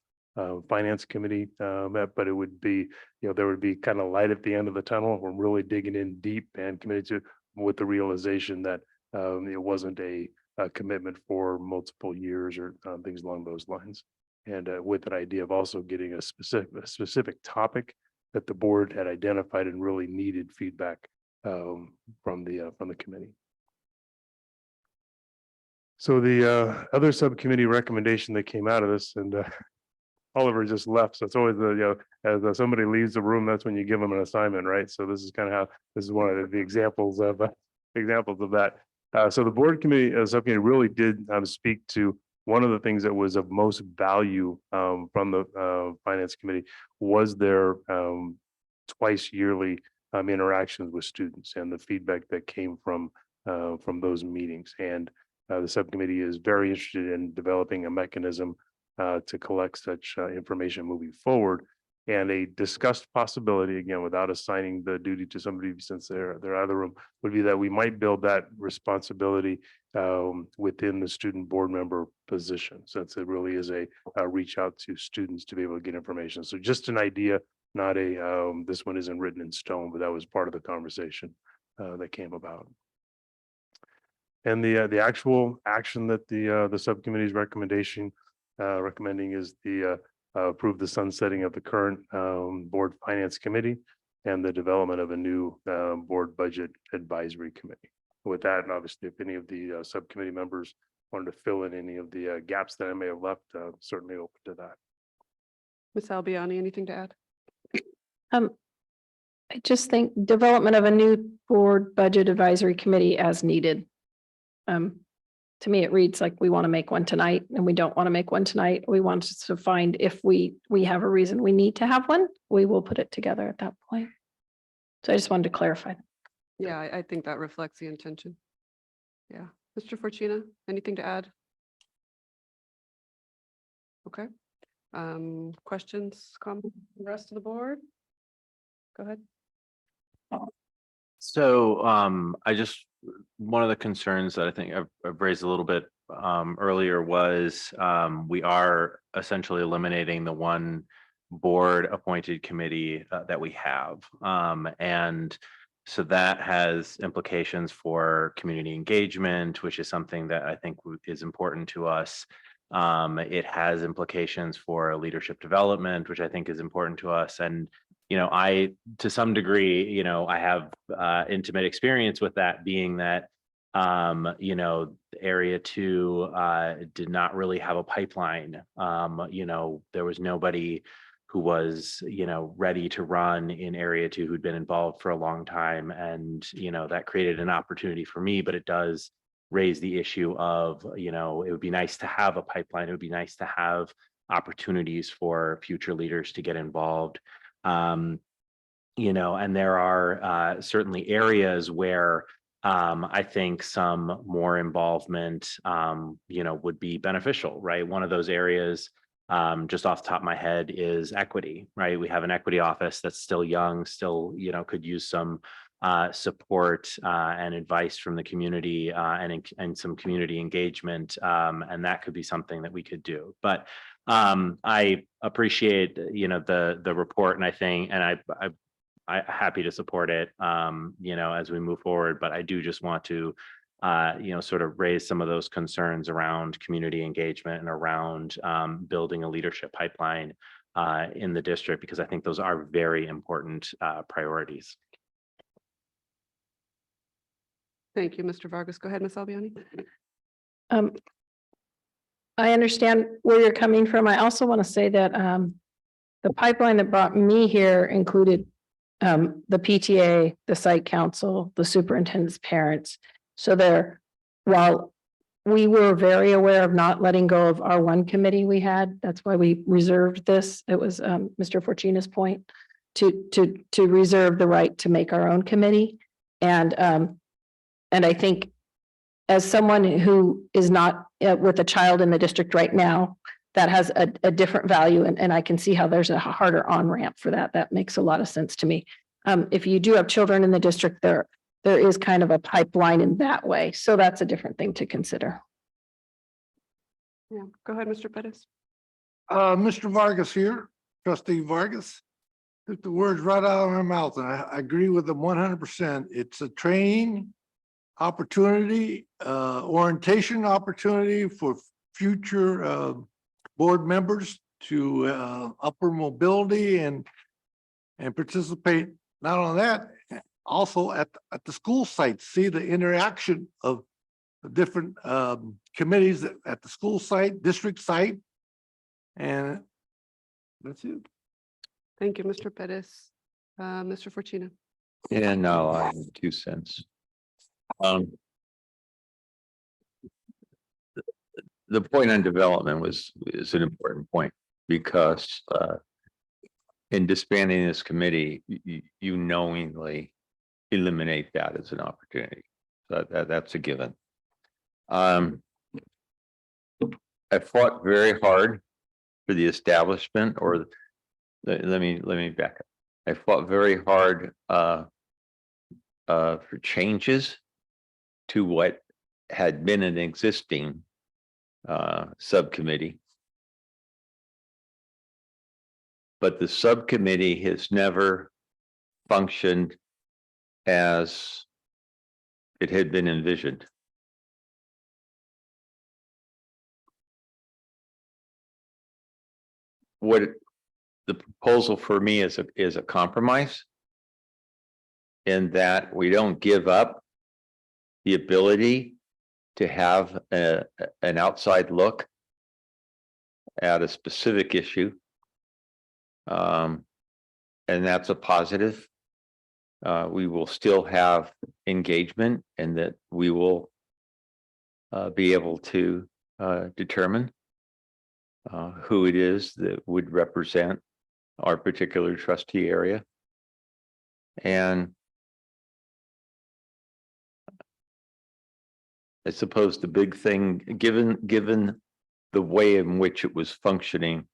finance committee met, but it would be, there would be kind of light at the end of the tunnel. We're really digging in deep and committed to, with the realization that it wasn't a commitment for multiple years or things along those lines. And with an idea of also getting a specific topic that the board had identified and really needed feedback from the committee. So the other subcommittee recommendation that came out of this, and Oliver just left, so it's always as somebody leaves the room, that's when you give them an assignment, right? So this is kind of how this is one of the examples of that. So the board committee subcommittee really did speak to one of the things that was of most value from the finance committee was their twice yearly interactions with students and the feedback that came from those meetings. And the subcommittee is very interested in developing a mechanism to collect such information moving forward. And a discussed possibility, again, without assigning the duty to somebody since they're out of the room, would be that we might build that responsibility within the student board member position, since it really is a reach out to students to be able to get information. So just an idea, not a this one isn't written in stone, but that was part of the conversation that came about. And the actual action that the subcommittee's recommending is the approve the sunsetting of the current board finance committee and the development of a new board budget advisory committee. With that, and obviously, if any of the subcommittee members wanted to fill in any of the gaps that I may have left, certainly open to that. Ms. Albiani, anything to add? I just think development of a new board budget advisory committee as needed. To me, it reads like we want to make one tonight and we don't want to make one tonight. We want to find if we have a reason we need to have one, we will put it together at that point. So I just wanted to clarify. Yeah, I think that reflects the intention. Yeah. Mr. Fortuna, anything to add? Okay. Questions, comments, from the rest of the board? Go ahead. So one of the concerns that I think I've raised a little bit earlier was we are essentially eliminating the one board appointed committee that we have. And so that has implications for community engagement, which is something that I think is important to us. It has implications for leadership development, which I think is important to us. And to some degree, I have intimate experience with that, being that, Area 2 did not really have a pipeline. There was nobody who was, ready to run in Area 2 who'd been involved for a long time. And, that created an opportunity for me, but it does raise the issue of, it would be nice to have a pipeline. It would be nice to have opportunities for future leaders to get involved. And there are certainly areas where I think some more involvement, would be beneficial, right? One of those areas, just off the top of my head, is equity, right? We have an equity office that's still young, still, could use some support and advice from the community and some community engagement. And that could be something that we could do. But I appreciate, the report, and I think, and I'm happy to support it, as we move forward. But I do just want to, sort of raise some of those concerns around community engagement and around building a leadership pipeline in the district, because I think those are very important priorities. Thank you, Mr. Vargas. Go ahead, Ms. Albiani. I understand where you're coming from. I also want to say that the pipeline that brought me here included the PTA, the site council, the superintendent's parents. So while we were very aware of not letting go of our one committee we had, that's why we reserved this. It was Mr. Fortuna's point to reserve the right to make our own committee. And I think as someone who is not with a child in the district right now, that has a different value. And I can see how there's a harder on-ramp for that. That makes a lot of sense to me. If you do have children in the district, there is kind of a pipeline in that way. So that's a different thing to consider. Yeah, go ahead, Mr. Pettis. Mr. Vargas here, trustee Vargas. Took the words right out of my mouth, and I agree with them 100%. It's a training opportunity, orientation opportunity for future board members to upper mobility and participate not on that, also at the school site, see the interaction of the different committees at the school site, district site. And that's it. Thank you, Mr. Pettis. Mr. Fortuna. Yeah, no, I have 2 cents. The point on development is an important point because in disbanding this committee, you knowingly eliminate that as an opportunity. So that's a given. I fought very hard for the establishment, or let me back up. I fought very hard for changes to what had been an existing subcommittee. But the subcommittee has never functioned as it had been envisioned. What the proposal for me is a compromise in that we don't give up the ability to have an outside look at a specific issue. And that's a positive. We will still have engagement, and that we will be able to determine who it is that would represent our particular trustee area. And I suppose the big thing, given the way in which it was functioning,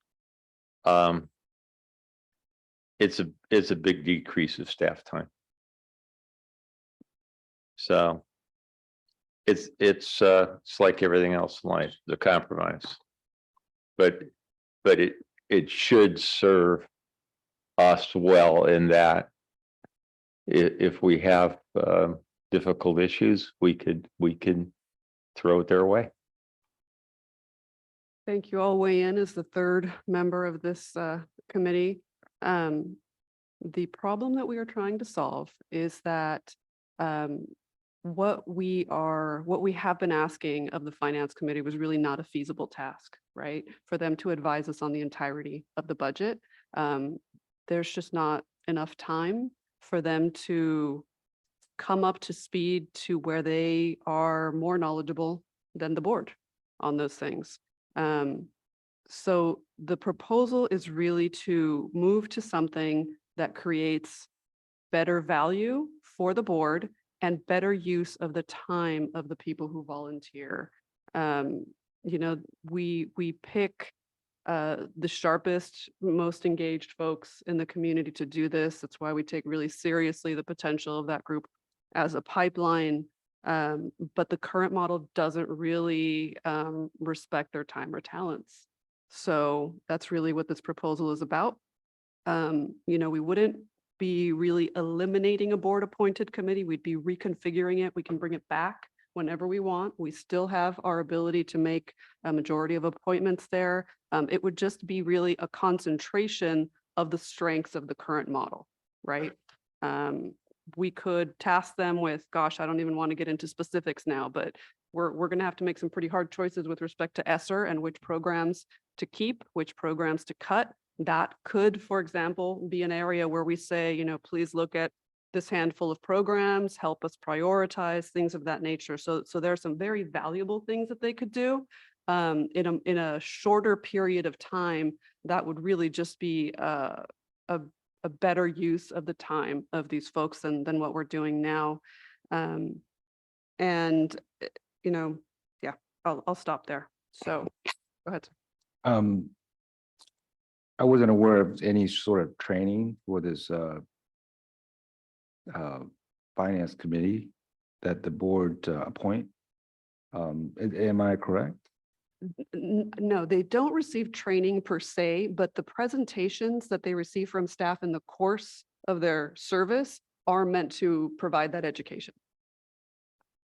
it's a big decrease of staff time. So it's like everything else in life, the compromise. But it should serve us well in that if we have difficult issues, we could throw it their way. Thank you. I'll weigh in as the third member of this committee. The problem that we are trying to solve is that what we have been asking of the Finance Committee was really not a feasible task, right? For them to advise us on the entirety of the budget. There's just not enough time for them to come up to speed to where they are more knowledgeable than the board on those things. So the proposal is really to move to something that creates better value for the board and better use of the time of the people who volunteer. You know, we pick the sharpest, most engaged folks in the community to do this. That's why we take really seriously the potential of that group as a pipeline. But the current model doesn't really respect their time or talents. So that's really what this proposal is about. You know, we wouldn't be really eliminating a board appointed committee. We'd be reconfiguring it. We can bring it back whenever we want. We still have our ability to make a majority of appointments there. It would just be really a concentration of the strengths of the current model, right? We could task them with, gosh, I don't even want to get into specifics now, but we're going to have to make some pretty hard choices with respect to ESSER and which programs to keep, which programs to cut. That could, for example, be an area where we say, you know, please look at this handful of programs, help us prioritize, things of that nature. So there are some very valuable things that they could do in a shorter period of time. That would really just be a better use of the time of these folks than what we're doing now. And, you know, yeah, I'll stop there. So go ahead. I wasn't aware of any sort of training for this finance committee that the board appoint. Am I correct? No, they don't receive training per se, but the presentations that they receive from staff in the course of their service are meant to provide that education.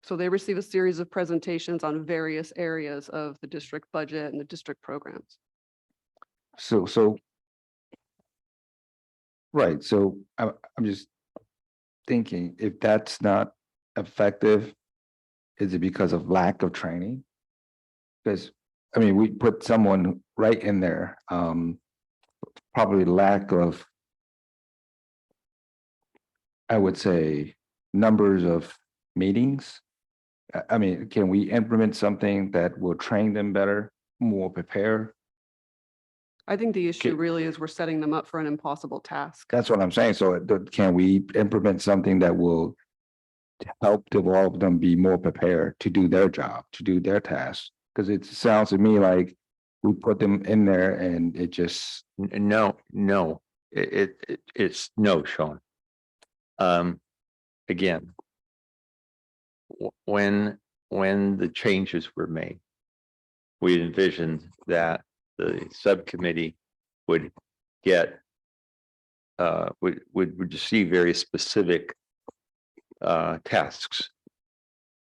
So they receive a series of presentations on various areas of the district budget and the district programs. So, right, so I'm just thinking, if that's not effective, is it because of lack of training? Because, I mean, we put someone right in there, probably lack of, I would say, numbers of meetings. I mean, can we implement something that will train them better, more prepare? I think the issue really is we're setting them up for an impossible task. That's what I'm saying. So can we implement something that will help develop them be more prepared to do their job, to do their tasks? Because it sounds to me like we put them in there and it just. No, it's no, Sean. Again, when the changes were made, we envisioned that the subcommittee would get would receive very specific tasks,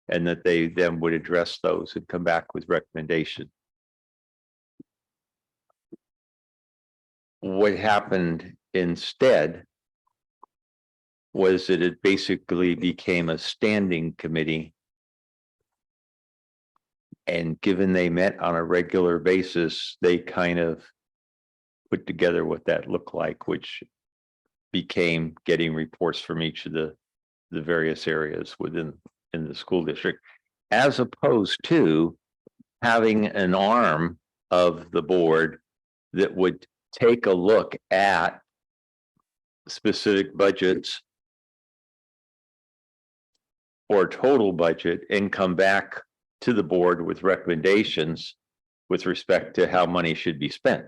and that they then would address those and come back with recommendation. What happened instead was that it basically became a standing committee. And given they met on a regular basis, they kind of put together what that looked like, which became getting reports from each of the various areas in the school district, as opposed to having an arm of the board that would take a look at specific budgets or total budget and come back to the board with recommendations with respect to how money should be spent,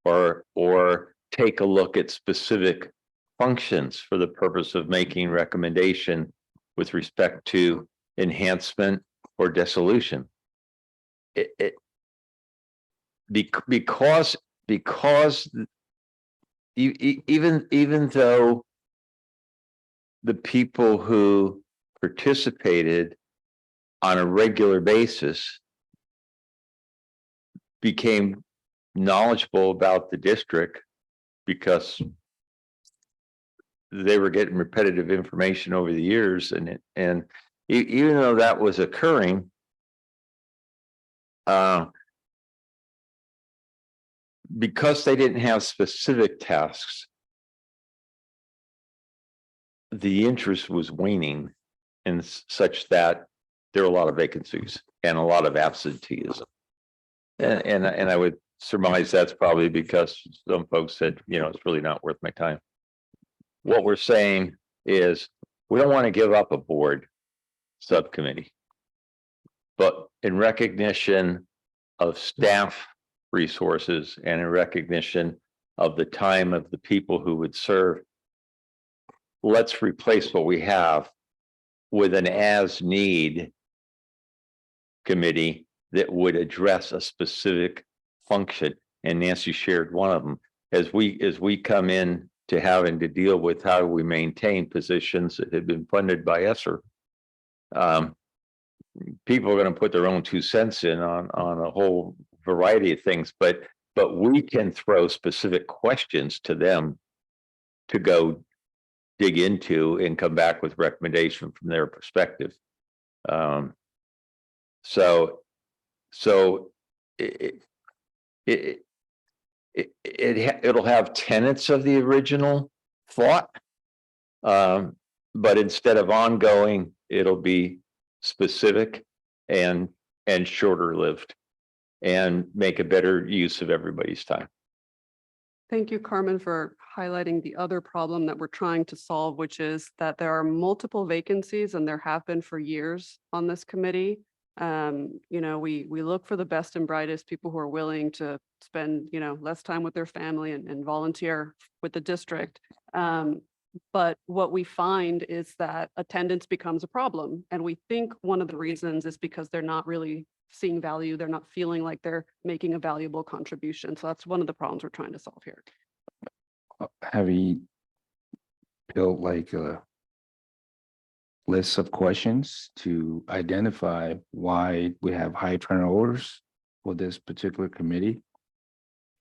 or take a look at specific functions for the purpose of making recommendation with respect to enhancement or dissolution. Because even though the people who participated on a regular basis became knowledgeable about the district because they were getting repetitive information over the years, and even though that was occurring, because they didn't have specific tasks, the interest was waning, and such that there were a lot of vacancies and a lot of absenteeism. And I would surmise that's probably because some folks said, it's really not worth my time. What we're saying is we don't want to give up a board subcommittee, but in recognition of staff resources and in recognition of the time of the people who would serve, let's replace what we have with an as-need committee that would address a specific function. And Nancy shared one of them. As we come in to having to deal with how we maintain positions that had been funded by ESSER, people are going to put their own 2 cents in on a whole variety of things, but we can throw specific questions to them to go dig into and come back with recommendation from their perspective. So it'll have tenets of the original thought, but instead of ongoing, it'll be specific and shorter lived, and make a better use of everybody's time. Thank you, Carmen, for highlighting the other problem that we're trying to solve, which is that there are multiple vacancies, and there have been for years on this committee. We look for the best and brightest people who are willing to spend, less time with their family and volunteer with the district. But what we find is that attendance becomes a problem. And we think one of the reasons is because they're not really seeing value. They're not feeling like they're making a valuable contribution. So that's one of the problems we're trying to solve here. Have you built like list of questions to identify why we have high turnovers for this particular committee.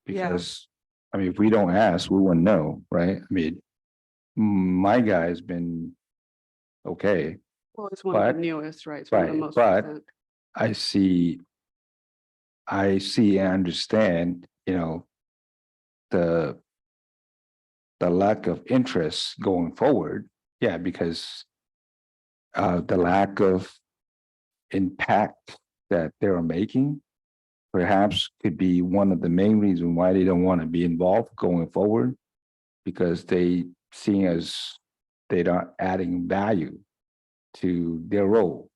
Yeah. Because, I mean, if we don't ask, we wouldn't know, right? I mean, my guy's been okay. Well, it's one of But- the newest, right? It's one of the Right, most but recent. I see and understand, the lack of interest going forward. Yeah, because the lack of impact that they're making perhaps could be one of the main reasons why they don't want to be involved going forward, because they see as they're not adding value to their role.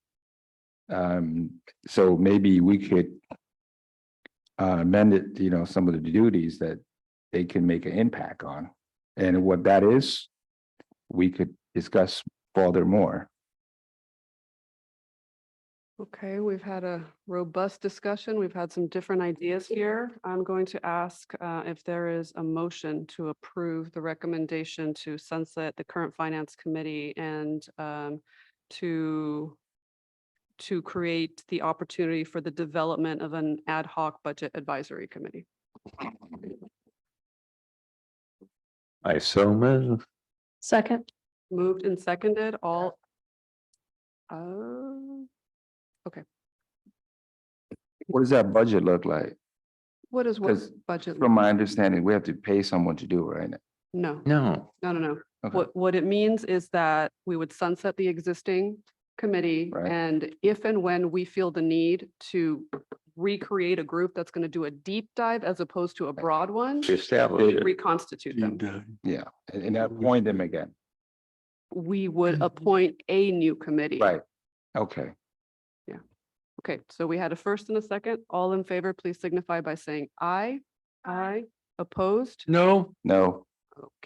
So maybe we could amend it, some of the duties that they can make an impact on. And what that is, we could discuss furthermore. Okay, we've had a robust discussion. We've had some different ideas here. I'm going to ask if there is a motion to approve the recommendation to sunset the current finance committee and to create the opportunity for the development of an ad hoc budget advisory committee. I so move. Second. Moved and seconded, all. Okay, What does that budget look like? what is what Because budget? from my understanding, we have to pay someone to do it, right? No, No. no. Okay. What it means is that we would sunset the existing committee. Right. And if and when we feel the need to recreate a group that's going to do a deep dive as opposed to a broad one, Establish it. reconstitute them. Yeah, and appoint them again. We would appoint a new committee. Right, okay. Okay, so we had a first and a second. All in favor, please signify by saying aye. Aye. Opposed? No, No,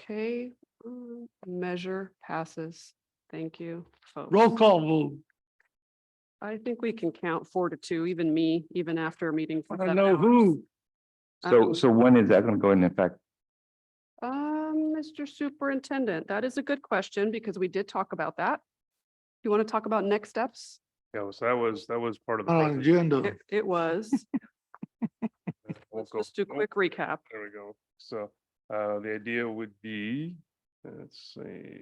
Okay, measure passes. Thank you, folks. roll call vote. I think we can count 4-2, even me, even after a meeting. for I 7 know hours. who. so when is that gonna go into effect? Mr. Superintendent, that is a good question because we did talk about that. You want to talk about next steps? Yeah, so that was part of the. On presentation. agenda. It was. We'll go- Just do a quick recap. There we go. So the idea would be, let's see.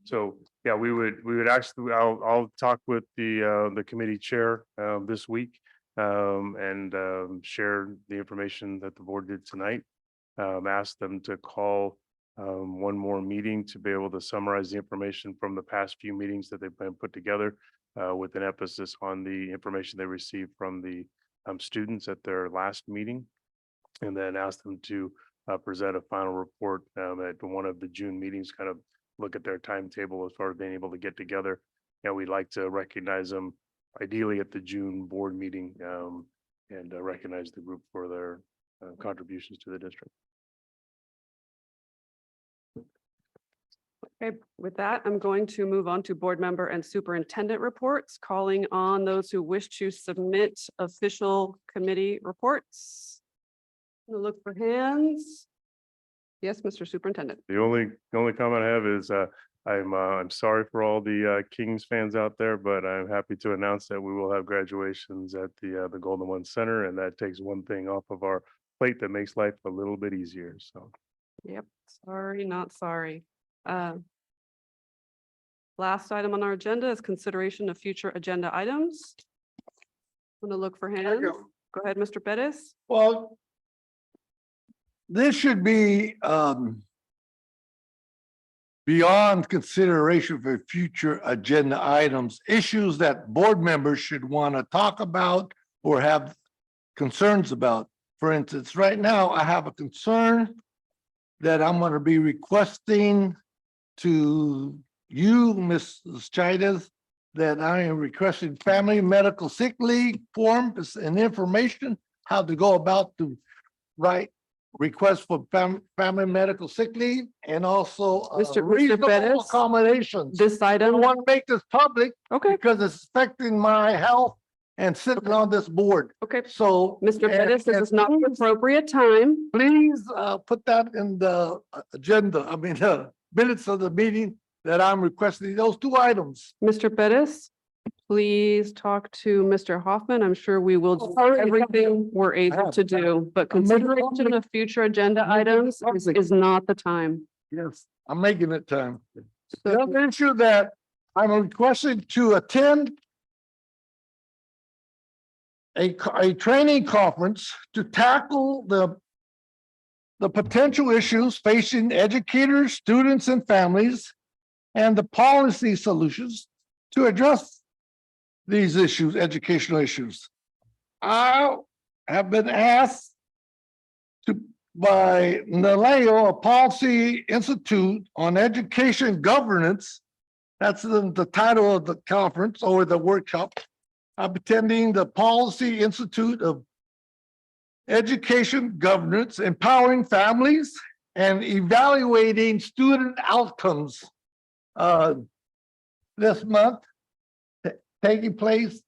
So, yeah, we would actually, I'll talk with the committee chair this week and share the information that the board did tonight. Ask them to call one more meeting to be able to summarize the information from the past few meetings that they've been put together with an emphasis on the information they received from the students at their last meeting. And then ask them to present a final report at one of the June meetings, kind of look at their timetable as far as being able to get together. And we'd like to recognize them ideally at the June board meeting and recognize the group for their contributions to the district. Okay, with that, I'm going to move on to board member and superintendent reports, calling on those who wish to submit official committee reports. We'll look for hands. Yes, Mr. Superintendent. The only comment I have is I'm sorry for all the Kings fans out there, but I'm happy to announce that we will have graduations at the Golden One Center, and that takes one thing off of our plate that makes life a little bit easier. So. Yep, sorry, not sorry. Last item on our agenda is consideration of future agenda items. Want to look for hands? Go ahead, Mr. Bettis. Well, this should be beyond consideration for future agenda items, issues that board members should want to talk about or have concerns about. For instance, right now, I have a concern that I'm going to be requesting to you, Mrs. Chidas, that I am requesting family medical sick leave forms and information, how to go about to write requests for family medical sick leave and also Mr. reasonable Bettis, accommodations. This I item, want to make this public okay, because it's affecting my health and sitting on this board. okay. So. Mr. Bettis, this and is not the please- appropriate time. Please put that in the agenda, I mean, minutes of the meeting that I'm requesting those two items. Mr. Bettis, please talk to Mr. Hoffman. I'm sure we will do Already. everything we're able to do, but I'm making- consideration of future agenda items is not the time. Yes, I'm making it time. The other issue that I'm requesting to attend a training conference to tackle the potential issues facing educators, students, and families, and the policy solutions to address these issues, educational issues. I have been asked by NALEO, a Policy Institute on Education Governance. That's the title of the conference or the workshop. I'm attending the Policy Institute of Education Governance, Empowering Families and Evaluating Student Outcomes. This month, taking place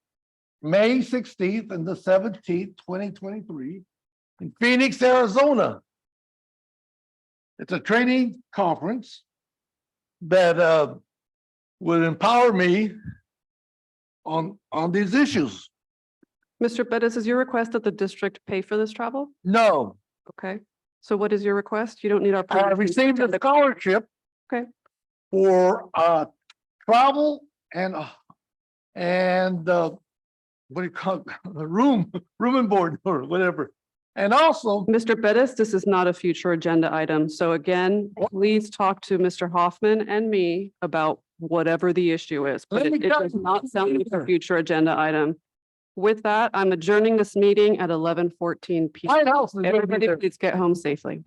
May 16th and the 17th, 2023 in Phoenix, Arizona. It's a training conference that would empower me on these issues. Mr. Bettis, is your request that the district pay for this travel? No, Okay, so what is your request? You don't need our. I received a scholarship. Okay. For travel and what do you call it? Room and board or whatever. And also, Mr. Bettis, this is not a future agenda item. So again, please talk to Mr. Hoffman and me about whatever the issue is, but Let me it tell does you- not sound like a future agenda item. With that, I'm adjourning this meeting at 11:14 p.m. White House is gonna be Everybody, there. please get home safely.